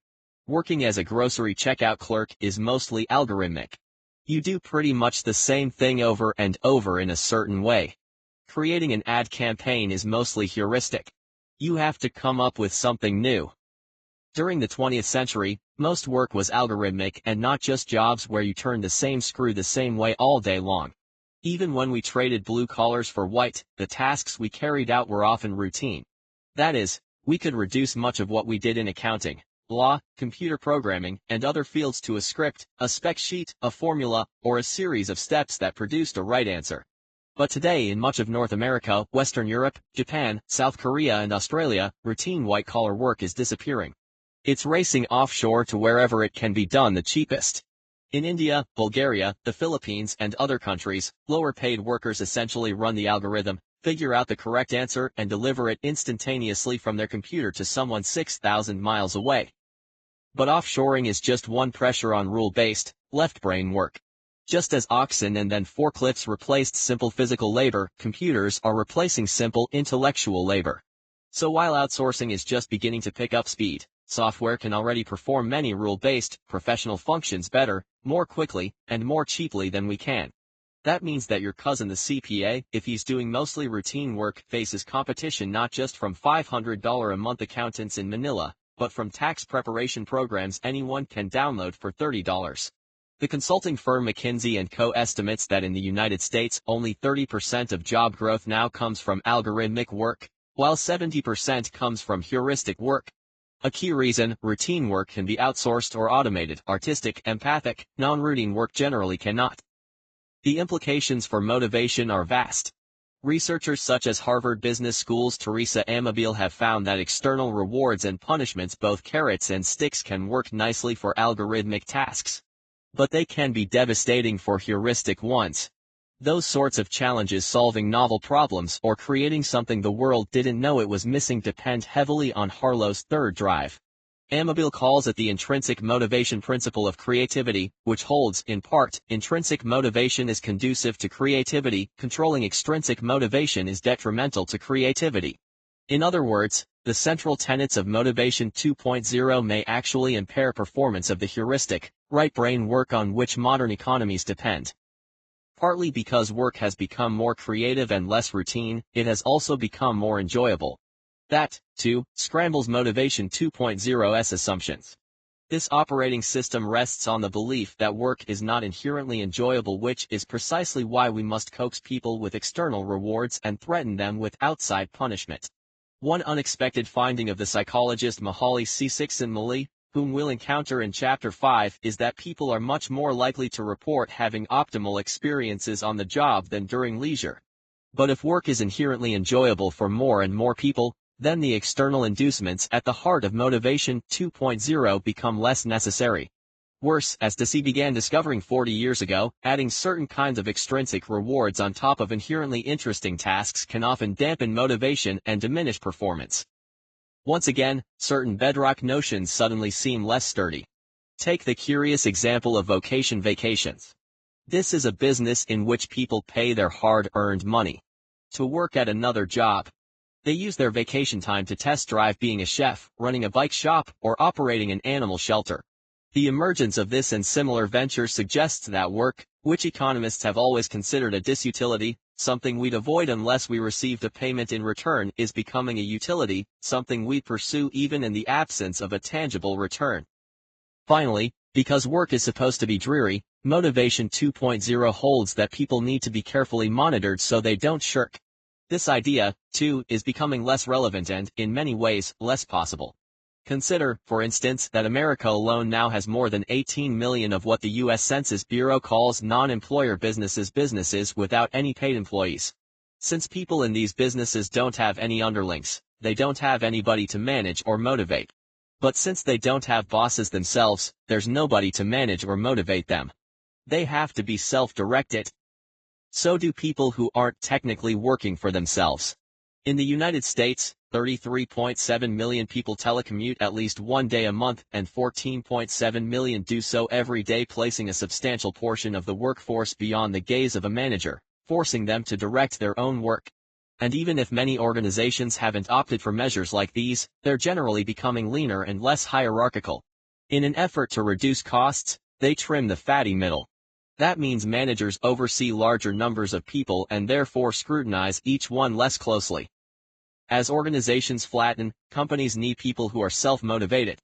B: Working as a grocery checkout clerk is mostly algorithmic. You do pretty much the same thing over and over in a certain way. Creating an ad campaign is mostly heuristic. You have to come up with something new. During the 20th century, most work was algorithmic, and not just jobs where you turn the same screw the same way all day long. Even when we traded blue collars for white, the tasks we carried out were often routine. That is, we could reduce much of what we did in accounting, law, computer programming, and other fields to a script, a spec sheet, a formula, or a series of steps that produced a right answer. But today in much of North America, Western Europe, Japan, South Korea and Australia, routine white-collar work is disappearing. It's racing offshore to wherever it can be done the cheapest. In India, Bulgaria, the Philippines and other countries, lower-paid workers essentially run the algorithm, figure out the correct answer and deliver it instantaneously from their computer to someone 6,000 miles away. But offshoring is just one pressure on rule-based, left-brain work. Just as oxen and then forklifts replaced simple physical labor, computers are replacing simple intellectual labor. So while outsourcing is just beginning to pick up speed, software can already perform many rule-based, professional functions better, more quickly, and more cheaply than we can. That means that your cousin the CPA, if he's doing mostly routine work, faces competition not just from $500 a month accountants in Manila, but from tax preparation programs anyone can download for $30. The consulting firm McKinsey & Co. estimates that in the United States only 30% of job growth now comes from algorithmic work, while 70% comes from heuristic work. A key reason: routine work can be outsourced or automated. Artistic, empathic, non-routine work generally cannot. The implications for motivation are vast. Researchers such as Harvard Business School's Teresa Amabile have found that external rewards and punishments, both carrots and sticks, can work nicely for algorithmic tasks. But they can be devastating for heuristic ones. Those sorts of challenges, solving novel problems or creating something the world didn't know it was missing, depend heavily on Harlow's third drive. Amabile calls it the intrinsic motivation principle of creativity, which holds, in part, intrinsic motivation is conducive to creativity, controlling extrinsic motivation is detrimental to creativity. In other words, the central tenets of Motivation 2.0 may actually impair performance of the heuristic, right-brain work on which modern economies depend. Partly because work has become more creative and less routine, it has also become more enjoyable. That, too, scrambles Motivation 2.0's assumptions. This operating system rests on the belief that work is not inherently enjoyable, which is precisely why we must coax people with external rewards and threaten them with outside punishment. One unexpected finding of the psychologist Mihaly Csikszentmihalyi, whom we'll encounter in Chapter 5, is that people are much more likely to report having optimal experiences on the job than during leisure. But if work is inherently enjoyable for more and more people, then the external inducements at the heart of Motivation 2.0 become less necessary. Worse, as Deci began discovering 40 years ago, adding certain kinds of extrinsic rewards on top of inherently interesting tasks can often dampen motivation and diminish performance. Once again, certain bedrock notions suddenly seem less sturdy. Take the curious example of vocation vacations. This is a business in which people pay their hard-earned money to work at another job. They use their vacation time to test drive being a chef, running a bike shop, or operating an animal shelter. The emergence of this and similar ventures suggests that work, which economists have always considered a disutility, something we'd avoid unless we received a payment in return, is becoming a utility, something we pursue even in the absence of a tangible return. Finally, Because work is supposed to be dreary, Motivation 2.0 holds that people need to be carefully monitored so they don't shirk. This idea, too, is becoming less relevant and, in many ways, less possible. Consider, for instance, that America alone now has more than 18 million of what the U.S. Census Bureau calls non-employer businesses without any paid employees. Since people in these businesses don't have any underlings, they don't have anybody to manage or motivate. But since they don't have bosses themselves, there's nobody to manage or motivate them. They have to be self-directed. So do people who aren't technically working for themselves. In the United States, 33.7 million people telecommute at least one day a month, and 14.7 million do so every day, placing a substantial portion of the workforce beyond the gaze of a manager, forcing them to direct their own work. And even if many organizations haven't opted for measures like these, they're generally becoming leaner and less hierarchical. In an effort to reduce costs, they trim the fatty middle. That means managers oversee larger numbers of people and therefore scrutinize each one less closely. As organizations flatten, companies need people who are self-motivated.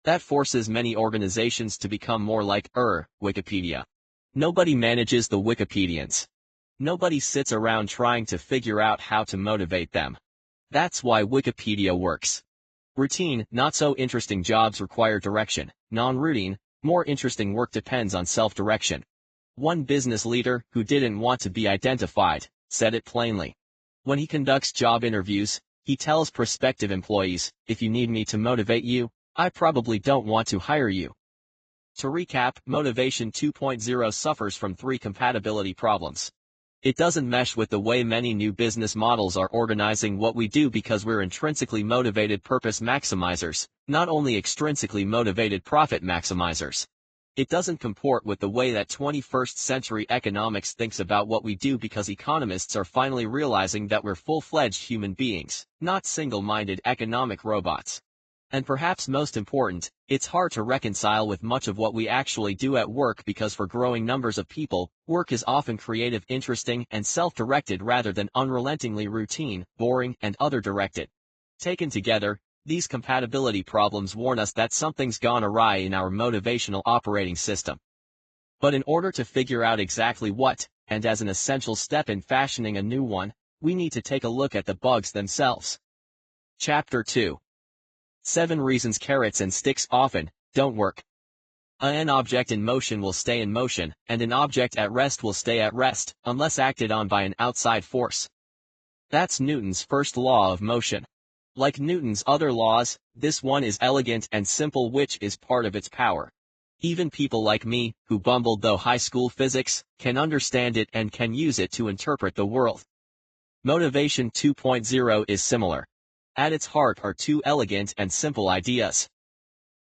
B: That forces many organizations to become more like Wikipedia. Nobody manages the Wikipedians. Nobody sits around trying to figure out how to motivate them. That's why Wikipedia works. Routine, not so interesting jobs require direction. Non-routine, more interesting work depends on self-direction. One business leader, who didn't want to be identified, said it plainly. When he conducts job interviews, he tells prospective employees, "If you need me to motivate you, I probably don't want to hire you." To recap, Motivation 2.0 suffers from three compatibility problems. It doesn't mesh with the way many new business models are organizing what we do because we're intrinsically motivated purpose maximizers, not only extrinsically motivated profit maximizers. It doesn't comport with the way that 21st century economics thinks about what we do because economists are finally realizing that we're full-fledged human beings, not single-minded economic robots. And perhaps most important, it's hard to reconcile with much of what we actually do at work because for growing numbers of people, work is often creative, interesting, and self-directed rather than unrelentingly routine, boring, and other-directed. Taken together, these compatibility problems warn us that something's gone awry in our motivational operating system. But in order to figure out exactly what, and as an essential step in fashioning a new one, we need to take a look at the bugs themselves. Chapter 2. 7 Reasons Carrots and Sticks Often Don't Work. An object in motion will stay in motion, and an object at rest will stay at rest, unless acted on by an outside force. That's Newton's first law of motion. Like Newton's other laws, this one is elegant and simple, which is part of its power. Even people like me, who bumbled through high school physics, can understand it and can use it to interpret the world. Motivation 2.0 is similar. At its heart are two elegant and simple ideas.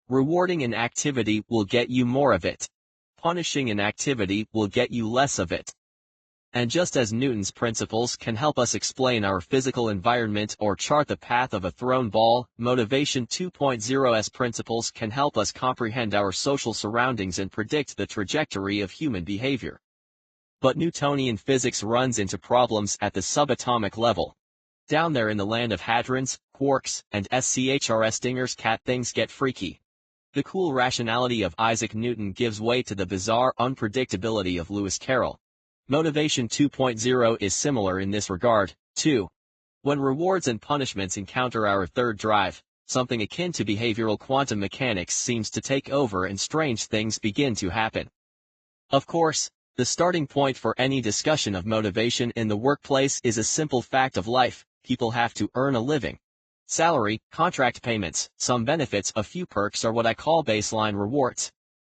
B: Rewarding an activity will get you more of it. Punishing an activity will get you less of it. And just as Newton's principles can help us explain our physical environment or chart the path of a thrown ball, Motivation 2.0's principles can help us comprehend our social surroundings and predict the trajectory of human behavior. But Newtonian physics runs into problems at the subatomic level. Down there in the land of hadrons, quarks, and SCHR stingers, things get freaky. The cool rationality of Isaac Newton gives way to the bizarre unpredictability of Lewis Carroll. Motivation 2.0 is similar in this regard, too. When rewards and punishments encounter our third drive, something akin to behavioral quantum mechanics seems to take over and strange things begin to happen. Of course, the starting point for any discussion of motivation in the workplace is a simple fact of life: people have to earn a living. Salary, contract payments, some benefits, a few perks are what I call baseline rewards.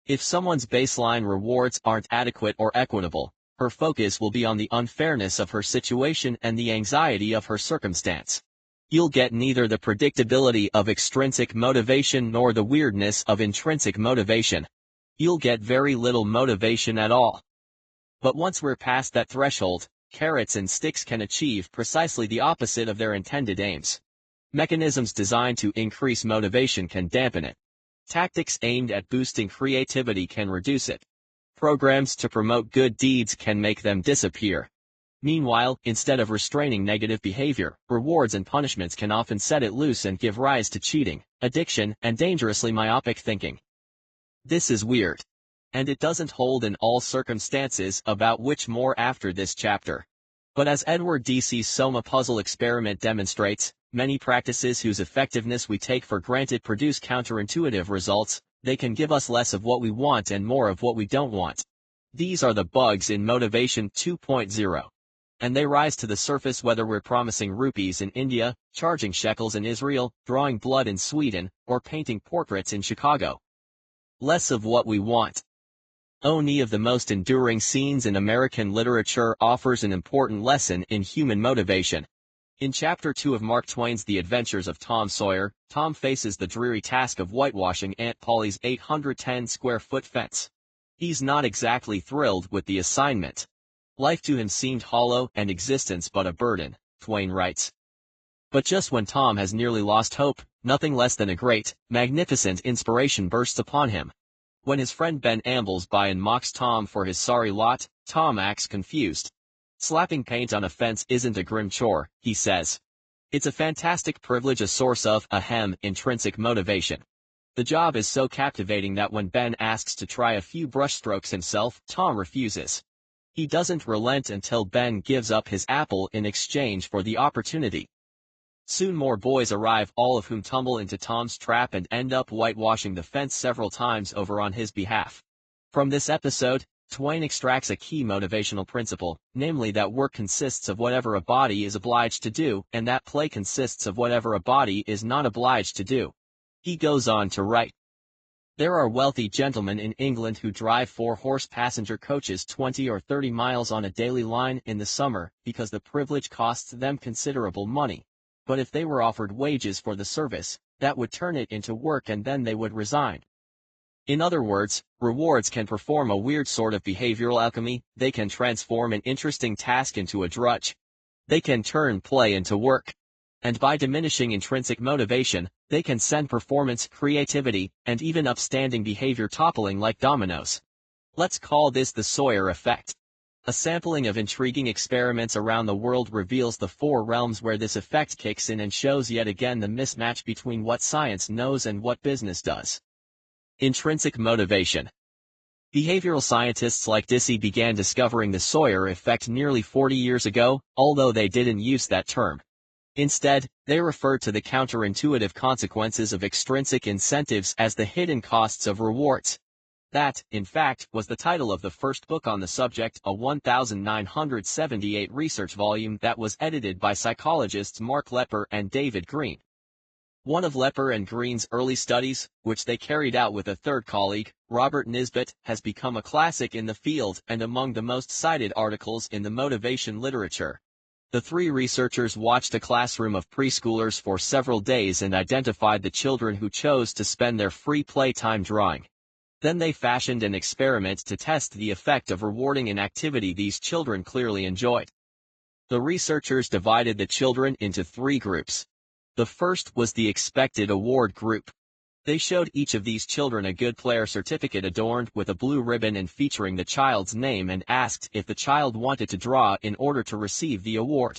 B: If someone's baseline rewards aren't adequate or equitable, her focus will be on the unfairness of her situation and the anxiety of her circumstance. You'll get neither the predictability of extrinsic motivation nor the weirdness of intrinsic motivation. You'll get very little motivation at all. But once we're past that threshold, carrots and sticks can achieve precisely the opposite of their intended aims. Mechanisms designed to increase motivation can dampen it. Tactics aimed at boosting creativity can reduce it. Programs to promote good deeds can make them disappear. Meanwhile, instead of restraining negative behavior, rewards and punishments can often set it loose and give rise to cheating, addiction, and dangerously myopic thinking. This is weird. And it doesn't hold in all circumstances, about which more after this chapter. But as Edward D.C.'s Soma puzzle experiment demonstrates, many practices whose effectiveness we take for granted produce counterintuitive results. They can give us less of what we want and more of what we don't want. These are the bugs in Motivation 2.0. And they rise to the surface whether we're promising rupees in India, charging shekels in Israel, drawing blood in Sweden, or painting portraits in Chicago. Less of what we want. One of the most enduring scenes in American literature offers an important lesson in human motivation. In Chapter 2 of Mark Twain's The Adventures of Tom Sawyer, Tom faces the dreary task of whitewashing Aunt Polly's 810-square-foot fence. He's not exactly thrilled with the assignment. Life to him seemed hollow and existence but a burden, Twain writes. But just when Tom has nearly lost hope, nothing less than a great, magnificent inspiration bursts upon him. When his friend Ben ambles by and mocks Tom for his sorry lot, Tom acts confused. Slapping paint on a fence isn't a grim chore, he says. It's a fantastic privilege, a source of, intrinsic motivation. The job is so captivating that when Ben asks to try a few brushstrokes himself, Tom refuses. He doesn't relent until Ben gives up his apple in exchange for the opportunity. Soon more boys arrive, all of whom tumble into Tom's trap and end up whitewashing the fence several times over on his behalf. From this episode, Twain extracts a key motivational principle, namely that work consists of whatever a body is obliged to do, and that play consists of whatever a body is not obliged to do. He goes on to write, "There are wealthy gentlemen in England who drive 4-horse passenger coaches 20 or 30 miles on a daily line in the summer, because the privilege costs them considerable money. But if they were offered wages for the service, that would turn it into work and then they would resign." In other words, rewards can perform a weird sort of behavioral alchemy. They can transform an interesting task into a drudge. They can turn play into work. And by diminishing intrinsic motivation, they can send performance, creativity, and even upstanding behavior toppling like dominoes. Let's call this the Sawyer effect. A sampling of intriguing experiments around the world reveals the 4 realms where this effect kicks in and shows yet again the mismatch between what science knows and what business does. Intrinsic motivation. Behavioral scientists like Dissey began discovering the Sawyer effect nearly 40 years ago, although they didn't use that term. Instead, they referred to the counterintuitive consequences of extrinsic incentives as the hidden costs of rewards. That, in fact, was the title of the first book on the subject, a 1978 research volume that was edited by psychologists Mark Lepper and David Green. One of Lepper and Green's early studies, which they carried out with a third colleague, Robert Nisbet, has become a classic in the field and among the most cited articles in the motivation literature. The 3 researchers watched a classroom of preschoolers for several days and identified the children who chose to spend their free playtime drawing. Then they fashioned an experiment to test the effect of rewarding an activity these children clearly enjoyed. The researchers divided the children into 3 groups. The first was the expected award group. They showed each of these children a good player certificate adorned with a blue ribbon and featuring the child's name and asked if the child wanted to draw in order to receive the award.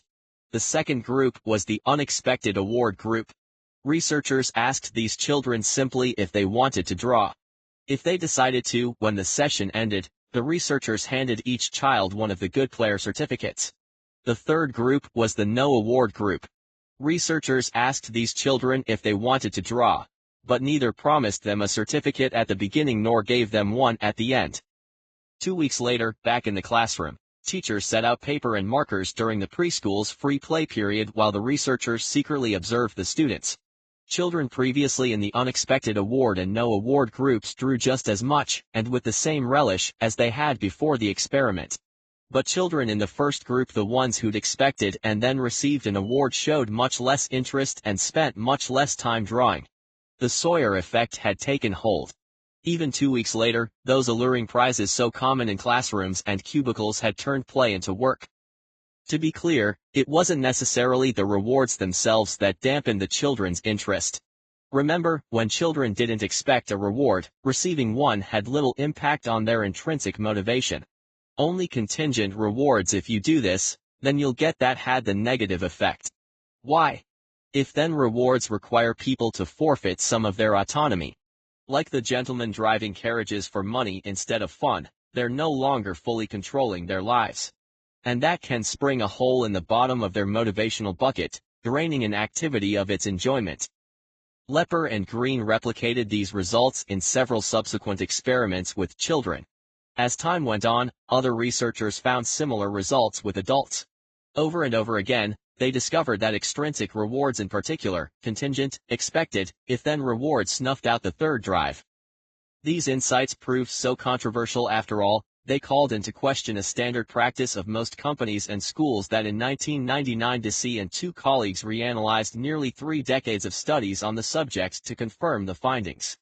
B: The second group was the unexpected award group. Researchers asked these children simply if they wanted to draw. If they decided to, when the session ended, the researchers handed each child one of the good player certificates. The third group was the no award group. Researchers asked these children if they wanted to draw, but neither promised them a certificate at the beginning nor gave them one at the end. 2 weeks later, back in the classroom, teachers set out paper and markers during the preschool's free play period while the researchers secretly observed the students. Children previously in the unexpected award and no award groups drew just as much, and with the same relish, as they had before the experiment. But children in the first group, the ones who'd expected and then received an award, showed much less interest and spent much less time drawing. The Sawyer effect had taken hold. Even 2 weeks later, those alluring prizes so common in classrooms and cubicles had turned play into work. To be clear, it wasn't necessarily the rewards themselves that dampened the children's interest. Remember, when children didn't expect a reward, receiving one had little impact on their intrinsic motivation. Only contingent rewards. If you do this, then you'll get that had the negative effect. Why? If then rewards require people to forfeit some of their autonomy. Like the gentlemen driving carriages for money instead of fun, they're no longer fully controlling their lives. And that can spring a hole in the bottom of their motivational bucket, draining an activity of its enjoyment. Lepper and Green replicated these results in several subsequent experiments with children. As time went on, other researchers found similar results with adults. Over and over again, they discovered that extrinsic rewards in particular, contingent, expected, if-then rewards snuffed out the third drive. These insights proved so controversial after all, they called into question a standard practice of most companies and schools that in 1999 Deci and two colleagues reanalyzed nearly 3 decades of studies on the subject to confirm the findings.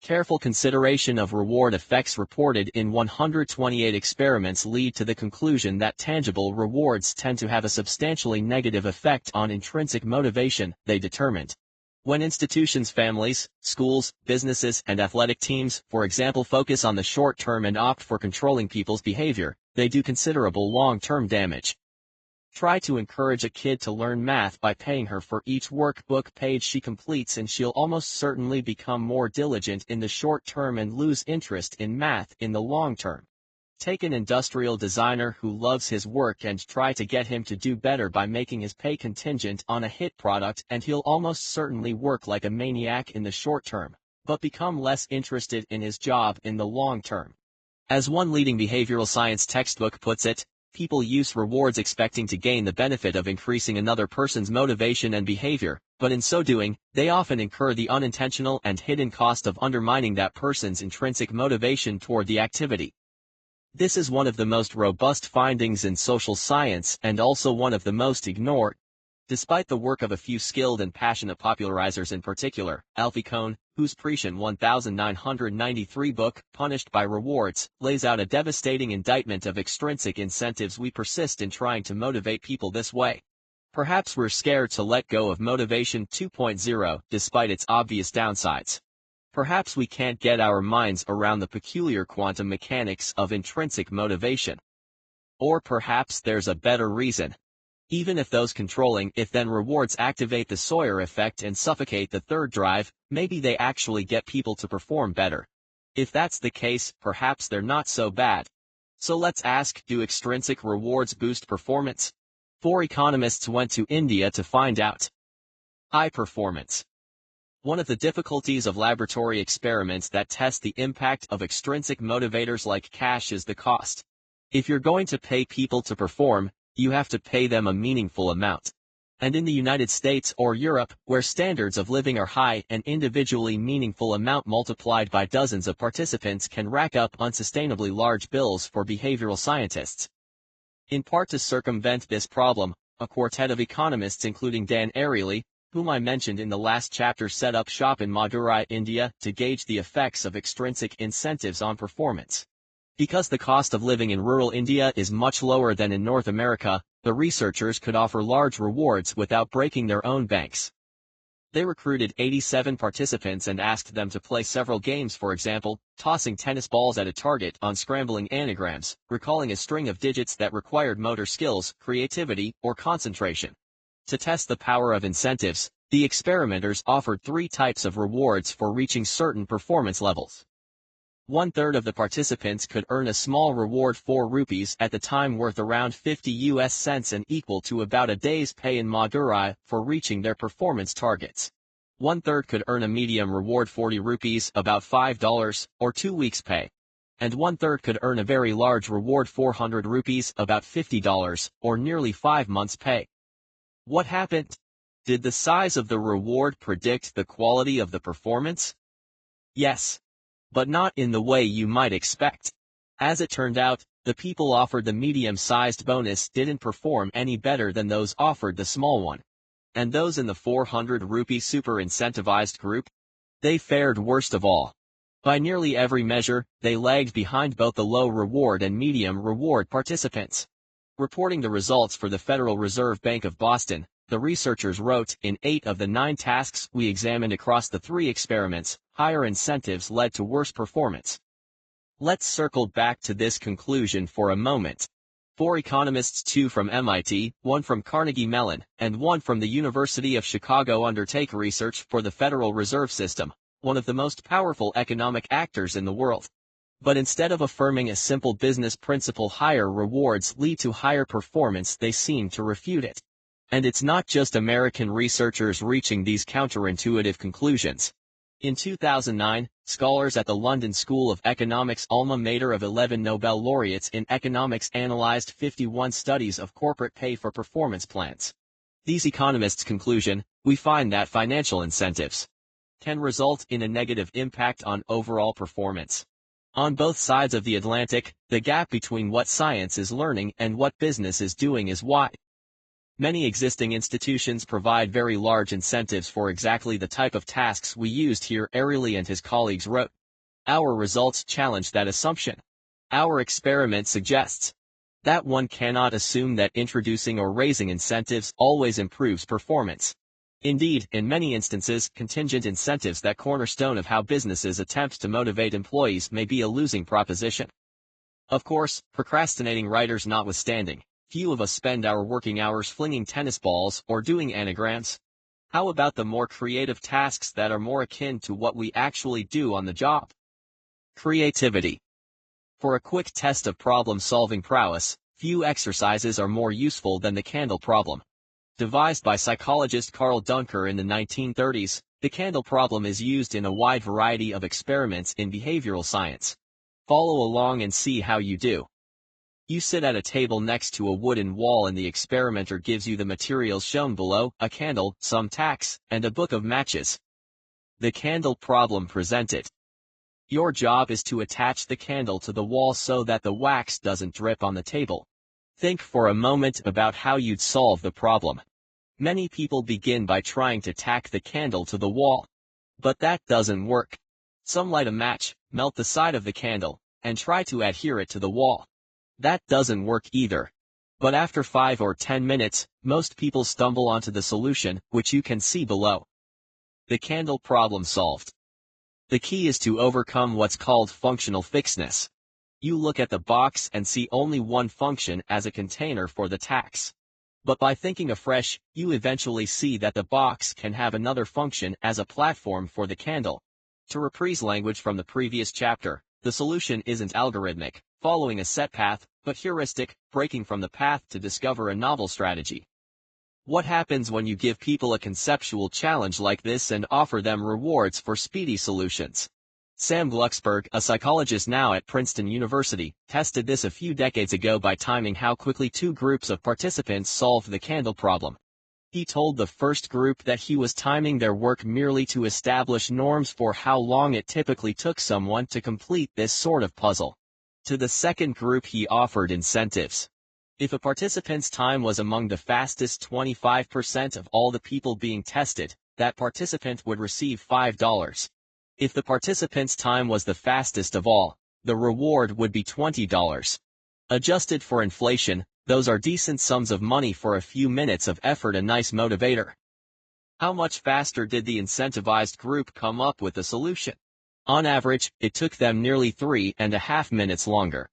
B: Careful consideration of reward effects reported in 128 experiments lead to the conclusion that tangible rewards tend to have a substantially negative effect on intrinsic motivation, they determined. When institutions, families, schools, businesses, and athletic teams, for example, focus on the short term and opt for controlling people's behavior, they do considerable long-term damage. Try to encourage a kid to learn math by paying her for each workbook page she completes and she'll almost certainly become more diligent in the short term and lose interest in math in the long term. Take an industrial designer who loves his work and try to get him to do better by making his pay contingent on a hit product and he'll almost certainly work like a maniac in the short term, but become less interested in his job in the long term. As one leading behavioral science textbook puts it, people use rewards expecting to gain the benefit of increasing another person's motivation and behavior, but in so doing, they often incur the unintentional and hidden cost of undermining that person's intrinsic motivation toward the activity. This is one of the most robust findings in social science and also one of the most ignored. Despite the work of a few skilled and passionate popularizers in particular, Alfie Kohn, whose prescient 1993 book, Punished by Rewards, lays out a devastating indictment of extrinsic incentives, we persist in trying to motivate people this way. Perhaps we're scared to let go of Motivation 2.0, despite its obvious downsides. Perhaps we can't get our minds around the peculiar quantum mechanics of intrinsic motivation. Or perhaps there's a better reason. Even if those controlling if-then rewards activate the Sawyer effect and suffocate the third drive, maybe they actually get people to perform better. If that's the case, perhaps they're not so bad. So let's ask, do extrinsic rewards boost performance? 4 economists went to India to find out. High performance. One of the difficulties of laboratory experiments that test the impact of extrinsic motivators like cash is the cost. If you're going to pay people to perform, you have to pay them a meaningful amount. And in the United States or Europe, where standards of living are high, an individually meaningful amount multiplied by dozens of participants can rack up unsustainably large bills for behavioral scientists. In part to circumvent this problem, a quartet of economists including Dan Ariely, whom I mentioned in the last chapter, set up shop in Madurai, India, to gauge the effects of extrinsic incentives on performance. Because the cost of living in rural India is much lower than in North America, the researchers could offer large rewards without breaking their own banks. They recruited 87 participants and asked them to play several games, for example, tossing tennis balls at a target, unscrambling anagrams, recalling a string of digits that required motor skills, creativity, or concentration. To test the power of incentives, the experimenters offered 3 types of rewards for reaching certain performance levels. 1/3 of the participants could earn a small reward, 4 rupees at the time, worth around 50 US cents and equal to about a day's pay in Madurai, for reaching their performance targets. 1/3 could earn a medium reward, 40 rupees, about $5, or 2 weeks' pay. And 1/3 could earn a very large reward, 400 rupees, about $50, or nearly 5 months' pay. What happened? Did the size of the reward predict the quality of the performance? Yes. But not in the way you might expect. As it turned out, the people offered the medium-sized bonus didn't perform any better than those offered the small one. And those in the 400 rupee super incentivized group? They fared worst of all. By nearly every measure, they lagged behind both the low reward and medium reward participants. Reporting the results for the Federal Reserve Bank of Boston, the researchers wrote, in 8 of the 9 tasks we examined across the 3 experiments, higher incentives led to worse performance. Let's circle back to this conclusion for a moment. 4 economists, 2 from MIT, 1 from Carnegie Mellon, and 1 from the University of Chicago undertake research for the Federal Reserve System. one of the most powerful economic actors in the world. But instead of affirming a simple business principle, higher rewards lead to higher performance, they seem to refute it. And it's not just American researchers reaching these counterintuitive conclusions. In 2009, scholars at the London School of Economics, alma mater of 11 Nobel laureates in economics, analyzed 51 studies of corporate pay for performance plans. These economists' conclusion: we find that financial incentives can result in a negative impact on overall performance. On both sides of the Atlantic, the gap between what science is learning and what business is doing is wide. Many existing institutions provide very large incentives for exactly the type of tasks we used here. Airely and his colleagues wrote. Our results challenge that assumption. Our experiment suggests that one cannot assume that introducing or raising incentives always improves performance. Indeed, in many instances, contingent incentives, that cornerstone of how businesses attempt to motivate employees, may be a losing proposition. Of course, procrastinating writers notwithstanding, few of us spend our working hours flinging tennis balls or doing anagrams. How about the more creative tasks that are more akin to what we actually do on the job? Creativity. For a quick test of problem-solving prowess, few exercises are more useful than the candle problem. Devised by psychologist Carl Bonker in the 1930s, the candle problem is used in a wide variety of experiments in behavioral science. Follow along and see how you do. You sit at a table next to a wooden wall and the experimenter gives you the materials shown below: a candle, some tacks, and a book of matches. The candle problem presented. Your job is to attach the candle to the wall so that the wax doesn't drip on the table. Think for a moment about how you'd solve the problem. Many people begin by trying to tack the candle to the wall. But that doesn't work. Some light a match, melt the side of the candle, and try to adhere it to the wall. That doesn't work either. But after 5 or 10 minutes, most people stumble onto the solution, which you can see below. The candle problem solved. The key is to overcome what's called functional fixedness. You look at the box and see only one function as a container for the tacks. But by thinking afresh, you eventually see that the box can have another function as a platform for the candle. To reprise language from the previous chapter, the solution isn't algorithmic, following a set path, but heuristic, breaking from the path to discover a novel strategy. What happens when you give people a conceptual challenge like this and offer them rewards for speedy solutions? Sam Glucksberg, a psychologist now at Princeton University, tested this a few decades ago by timing how quickly two groups of participants solved the candle problem. He told the first group that he was timing their work merely to establish norms for how long it typically took someone to complete this sort of puzzle. To the second group he offered incentives. If a participant's time was among the fastest 25% of all the people being tested, that participant would receive $5. If the participant's time was the fastest of all, the reward would be $20. Adjusted for inflation, those are decent sums of money for a few minutes of effort, a nice motivator. How much faster did the incentivized group come up with the solution? On average, it took them nearly 3.5 minutes longer.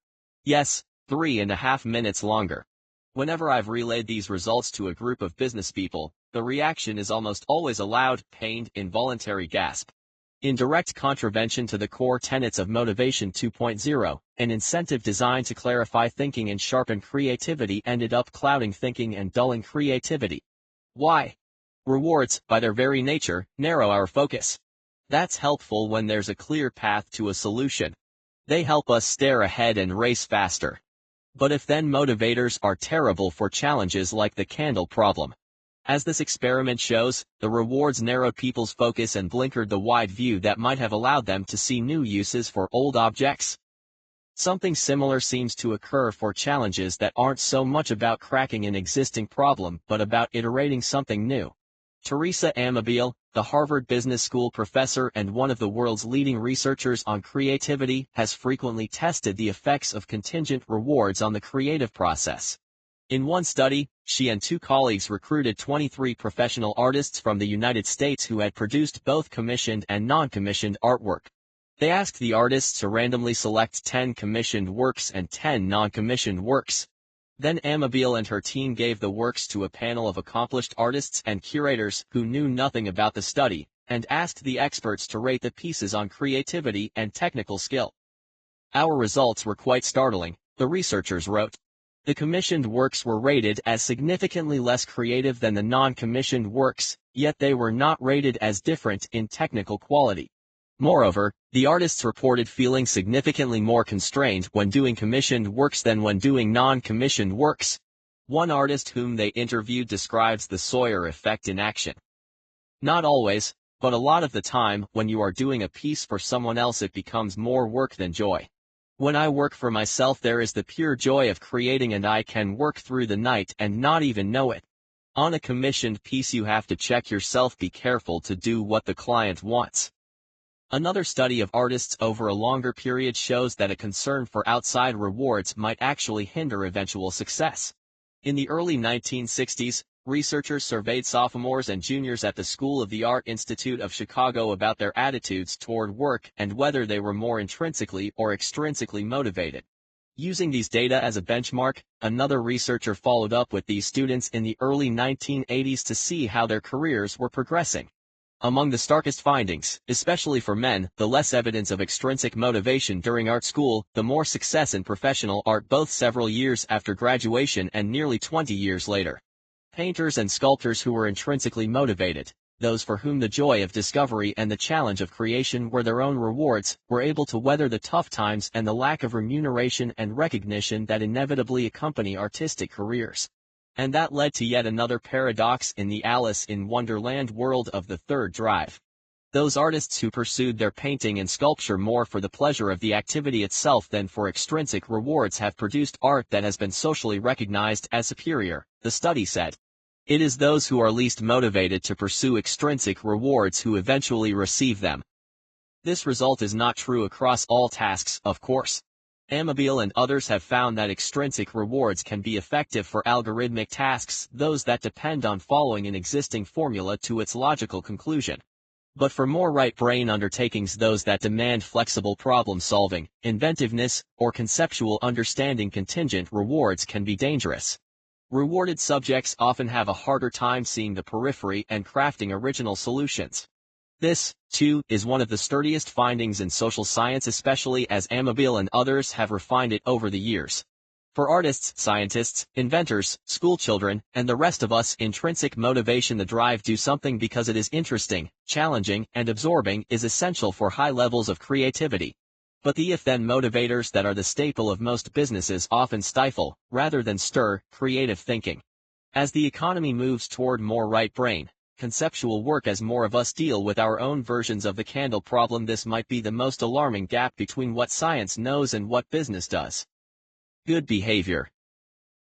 B: Yes, 3.5 minutes longer. Whenever I've relayed these results to a group of business people, the reaction is almost always a loud, pained, involuntary gasp. In direct contravention to the core tenets of Motivation 2.0, an incentive designed to clarify thinking and sharpen creativity ended up clouding thinking and dulling creativity. Why? Rewards, by their very nature, narrow our focus. That's helpful when there's a clear path to a solution. They help us stare ahead and race faster. But if then motivators are terrible for challenges like the candle problem. As this experiment shows, the rewards narrowed people's focus and blinkered the wide view that might have allowed them to see new uses for old objects. Something similar seems to occur for challenges that aren't so much about cracking an existing problem but about iterating something new. Teresa Amabile, the Harvard Business School professor and one of the world's leading researchers on creativity, has frequently tested the effects of contingent rewards on the creative process. In one study, she and two colleagues recruited 23 professional artists from the United States who had produced both commissioned and non-commissioned artwork. They asked the artists to randomly select 10 commissioned works and 10 non-commissioned works. Then Amabile and her team gave the works to a panel of accomplished artists and curators who knew nothing about the study, and asked the experts to rate the pieces on creativity and technical skill. Our results were quite startling, the researchers wrote. The commissioned works were rated as significantly less creative than the non-commissioned works, yet they were not rated as different in technical quality. Moreover, the artists reported feeling significantly more constrained when doing commissioned works than when doing non-commissioned works. One artist whom they interviewed describes the Sawyer effect in action. Not always, but a lot of the time, when you are doing a piece for someone else, it becomes more work than joy. When I work for myself, there is the pure joy of creating, and I can work through the night and not even know it. On a commissioned piece, you have to check yourself, be careful to do what the client wants. Another study of artists over a longer period shows that a concern for outside rewards might actually hinder eventual success. In the early 1960s, researchers surveyed sophomores and juniors at the School of the Art Institute of Chicago about their attitudes toward work and whether they were more intrinsically or extrinsically motivated. Using these data as a benchmark, another researcher followed up with these students in the early 1980s to see how their careers were progressing. Among the starkest findings, especially for men, the less evidence of extrinsic motivation during art school, the more success in professional art both several years after graduation and nearly 20 years later. Painters and sculptors who were intrinsically motivated, those for whom the joy of discovery and the challenge of creation were their own rewards, were able to weather the tough times and the lack of remuneration and recognition that inevitably accompany artistic careers. And that led to yet another paradox in the Alice in Wonderland world of the third drive. Those artists who pursued their painting and sculpture more for the pleasure of the activity itself than for extrinsic rewards have produced art that has been socially recognized as superior, the study said. It is those who are least motivated to pursue extrinsic rewards who eventually receive them. This result is not true across all tasks, of course. Amabile and others have found that extrinsic rewards can be effective for algorithmic tasks, those that depend on following an existing formula to its logical conclusion. But for more right-brain undertakings, those that demand flexible problem-solving, inventiveness, or conceptual understanding, contingent rewards can be dangerous. Rewarded subjects often have a harder time seeing the periphery and crafting original solutions. This, too, is one of the sturdiest findings in social science, especially as Amabile and others have refined it over the years. For artists, scientists, inventors, schoolchildren, and the rest of us, intrinsic motivation, the drive to do something because it is interesting, challenging, and absorbing, is essential for high levels of creativity. But the if-then motivators that are the staple of most businesses often stifle, rather than stir, creative thinking. As the economy moves toward more right-brain, conceptual work as more of us deal with our own versions of the candle problem, this might be the most alarming gap between what science knows and what business does. Good behavior.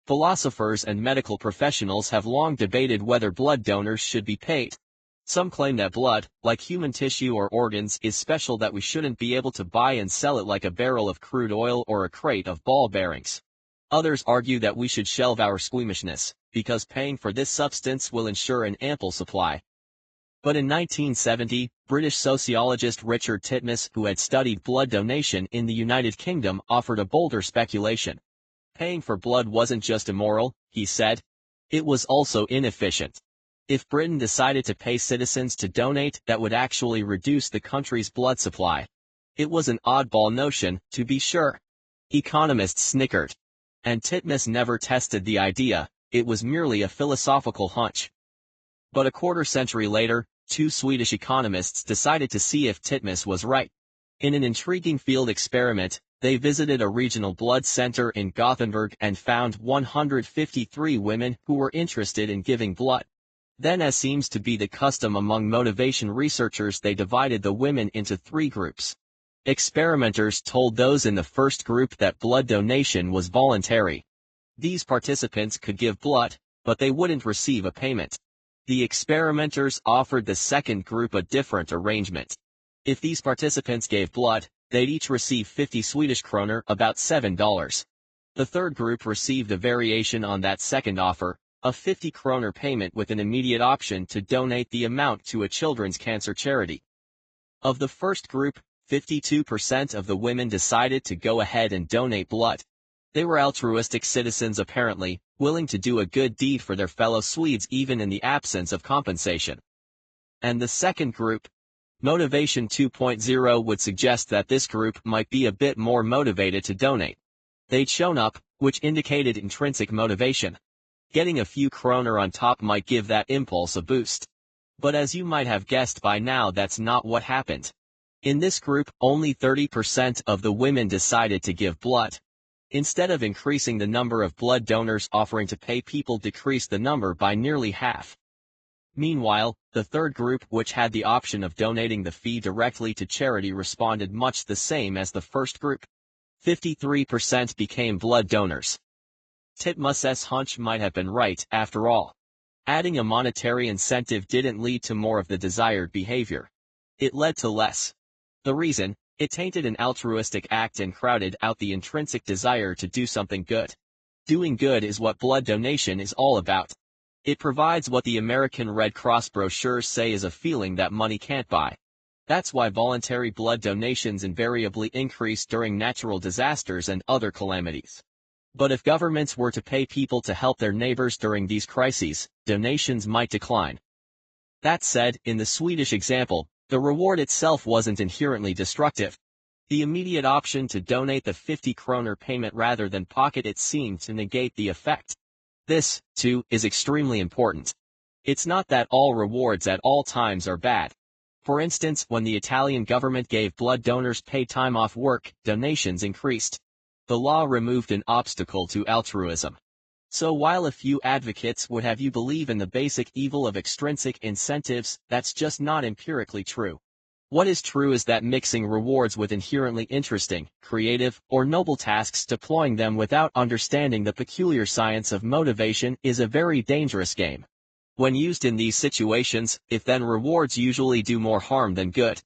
B: Philosophers and medical professionals have long debated whether blood donors should be paid. Some claim that blood, like human tissue or organs, is special, that we shouldn't be able to buy and sell it like a barrel of crude oil or a crate of ball bearings. Others argue that we should shelve our squeamishness, because paying for this substance will ensure an ample supply. But in 1970, British sociologist Richard Titmuss, who had studied blood donation in the United Kingdom, offered a bolder speculation. Paying for blood wasn't just immoral, he said. It was also inefficient. If Britain decided to pay citizens to donate, that would actually reduce the country's blood supply. It was an oddball notion, to be sure. Economists snickered. And Titmuss never tested the idea, it was merely a philosophical hunch. But a quarter-century later, two Swedish economists decided to see if Titmuss was right. In an intriguing field experiment, they visited a regional blood center in Gothenburg and found 153 women who were interested in giving blood. Then, as seems to be the custom among motivation researchers, they divided the women into three groups. Experimenters told those in the first group that blood donation was voluntary. These participants could give blood, but they wouldn't receive a payment. The experimenters offered the second group a different arrangement. If these participants gave blood, they'd each receive 50 Swedish kroner, about $7. The third group received a variation on that second offer, a 50 kroner payment with an immediate option to donate the amount to a children's cancer charity. Of the first group, 52% of the women decided to go ahead and donate blood. They were altruistic citizens apparently, willing to do a good deed for their fellow Swedes even in the absence of compensation. And the second group, Motivation 2.0 would suggest that this group might be a bit more motivated to donate. They'd shown up, which indicated intrinsic motivation. Getting a few kroner on top might give that impulse a boost. But as you might have guessed by now, that's not what happened. In this group, only 30% of the women decided to give blood. Instead of increasing the number of blood donors, offering to pay people decreased the number by nearly half. Meanwhile, the third group, which had the option of donating the fee directly to charity, responded much the same as the first group. 53% became blood donors. Titmus's hunch might have been right, after all. Adding a monetary incentive didn't lead to more of the desired behavior. It led to less. The reason? It tainted an altruistic act and crowded out the intrinsic desire to do something good. Doing good is what blood donation is all about. It provides what the American Red Cross brochures say is a feeling that money can't buy. That's why voluntary blood donations invariably increase during natural disasters and other calamities. But if governments were to pay people to help their neighbors during these crises, donations might decline. That said, in the Swedish example, the reward itself wasn't inherently destructive. The immediate option to donate the 50 kroner payment rather than pocket it seemed to negate the effect. This, too, is extremely important. It's not that all rewards at all times are bad. For instance, when the Italian government gave blood donors paid time off work, donations increased. The law removed an obstacle to altruism. So while a few advocates would have you believe in the basic evil of extrinsic incentives, that's just not empirically true. What is true is that mixing rewards with inherently interesting, creative, or noble tasks, deploying them without understanding the peculiar science of motivation, is a very dangerous game. When used in these situations, then rewards usually do more harm than good.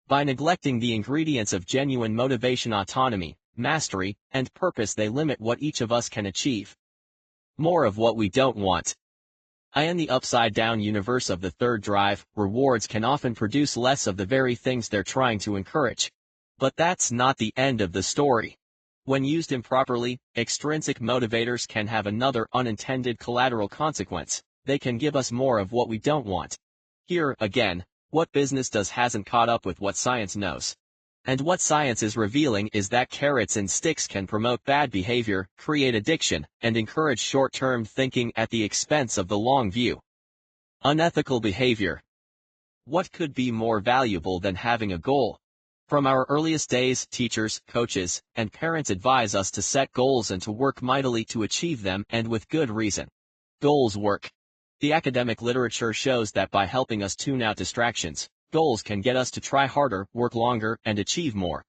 B: By neglecting the ingredients of genuine motivation, autonomy, mastery, and purpose, they limit what each of us can achieve. More of what we don't want. In the upside-down universe of the third drive, rewards can often produce less of the very things they're trying to encourage. But that's not the end of the story. When used improperly, extrinsic motivators can have another unintended collateral consequence. They can give us more of what we don't want. Here, again, what business does hasn't caught up with what science knows. And what science is revealing is that carrots and sticks can promote bad behavior, create addiction, and encourage short-term thinking at the expense of the long view. Unethical behavior. What could be more valuable than having a goal? From our earliest days, teachers, coaches, and parents advise us to set goals and to work mightily to achieve them, and with good reason. Goals work. The academic literature shows that by helping us tune out distractions, goals can get us to try harder, work longer, and achieve more.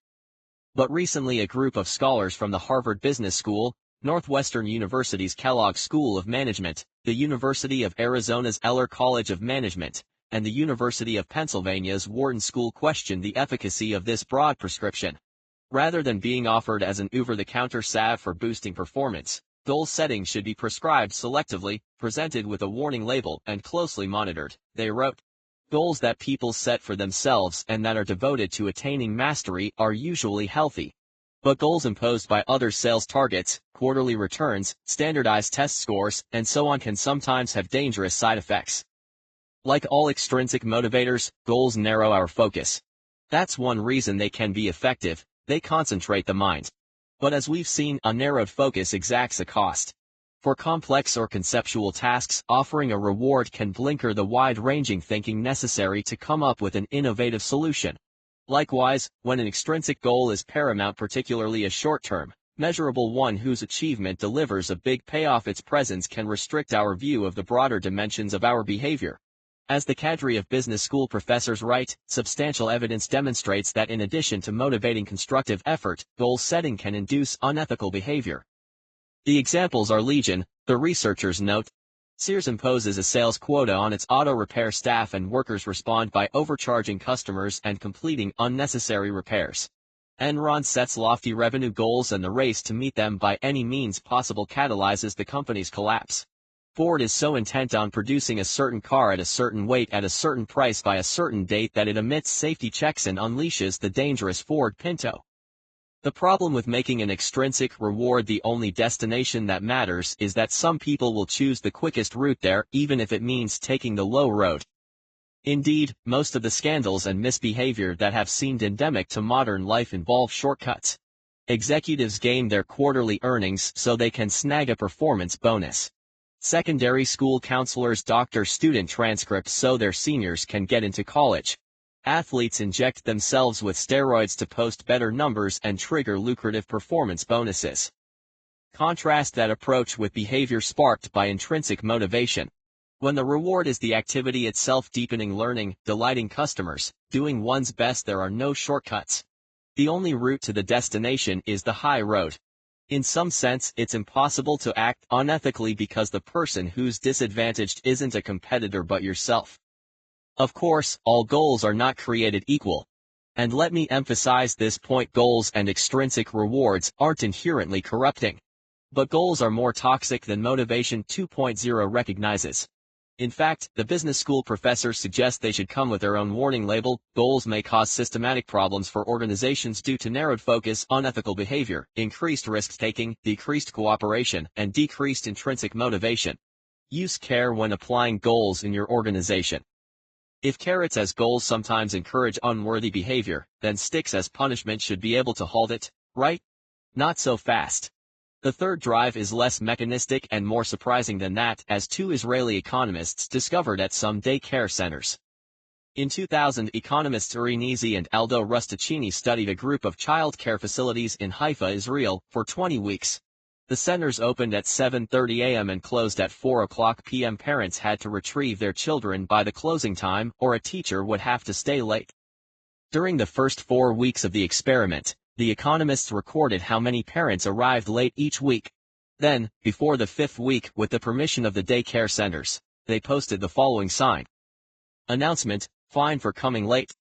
B: But recently, a group of scholars from the Harvard Business School, Northwestern University's Kellogg School of Management, the University of Arizona's Eller College of Management, and the University of Pennsylvania's Wharton School questioned the efficacy of this broad prescription. Rather than being offered as an over-the-counter salve for boosting performance, goal setting should be prescribed selectively, presented with a warning label, and closely monitored, they wrote. Goals that people set for themselves and that are devoted to attaining mastery are usually healthy. But goals imposed by others, sales targets, quarterly returns, standardized test scores, and so on, can sometimes have dangerous side effects. Like all extrinsic motivators, goals narrow our focus. That's one reason they can be effective. They concentrate the mind. But as we've seen, a narrowed focus exacts a cost. For complex or conceptual tasks, offering a reward can blinker the wide-ranging thinking necessary to come up with an innovative solution. Likewise, when an extrinsic goal is paramount, particularly a short-term, measurable one whose achievement delivers a big payoff, its presence can restrict our view of the broader dimensions of our behavior. As the cadre of business school professors write, substantial evidence demonstrates that in addition to motivating constructive effort, goal setting can induce unethical behavior. The examples are legion, the researchers note. Sears imposes a sales quota on its auto repair staff, and workers respond by overcharging customers and completing unnecessary repairs. Enron sets lofty revenue goals, and the race to meet them by any means possible catalyzes the company's collapse. Ford is so intent on producing a certain car at a certain weight at a certain price by a certain date that it omits safety checks and unleashes the dangerous Ford Pinto. The problem with making an extrinsic reward the only destination that matters is that some people will choose the quickest route there, even if it means taking the low road. Indeed, most of the scandals and misbehavior that have seemed endemic to modern life involve shortcuts. Executives game their quarterly earnings so they can snag a performance bonus. Secondary school counselors doctor student transcripts so their seniors can get into college. Athletes inject themselves with steroids to post better numbers and trigger lucrative performance bonuses. Contrast that approach with behavior sparked by intrinsic motivation. When the reward is the activity itself, deepening learning, delighting customers, doing one's best, there are no shortcuts. The only route to the destination is the high road. In some sense, it's impossible to act unethically because the person who's disadvantaged isn't a competitor but yourself. Of course, all goals are not created equal. And let me emphasize this point: goals and extrinsic rewards aren't inherently corrupting. But goals are more toxic than motivation 2.0 recognizes. In fact, the business school professors suggest they should come with their own warning label. Goals may cause systematic problems for organizations due to narrowed focus, unethical behavior, increased risk-taking, decreased cooperation, and decreased intrinsic motivation. Use care when applying goals in your organization. If carrots as goals sometimes encourage unworthy behavior, then sticks as punishment should be able to halt it, right? Not so fast. The third drive is less mechanistic and more surprising than that, as two Israeli economists discovered at some day-care centers. In 2000, economists Uri Nizi and Aldo Rustaccini studied a group of child care facilities in Haifa, Israel, for 20 weeks. The centers opened at 7:30 a.m. and closed at 4:00 p.m. Parents had to retrieve their children by the closing time, or a teacher would have to stay late. During the first 4 weeks of the experiment, the economists recorded how many parents arrived late each week. Then, before the 5th week, with the permission of the daycare centers, they posted the following sign. Announcement: fine for coming late.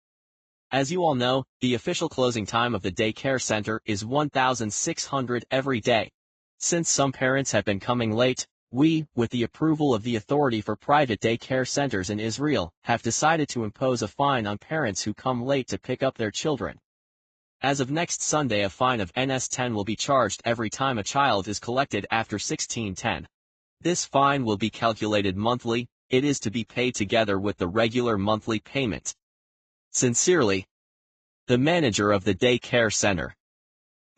B: As you all know, the official closing time of the daycare center is 1,600 every day. Since some parents have been coming late, we, with the approval of the Authority for Private Daycare Centers in Israel, have decided to impose a fine on parents who come late to pick up their children. As of next Sunday, a fine of Ns10 will be charged every time a child is collected after 16:10. This fine will be calculated monthly. It is to be paid together with the regular monthly payment. Sincerely, the manager of the daycare center.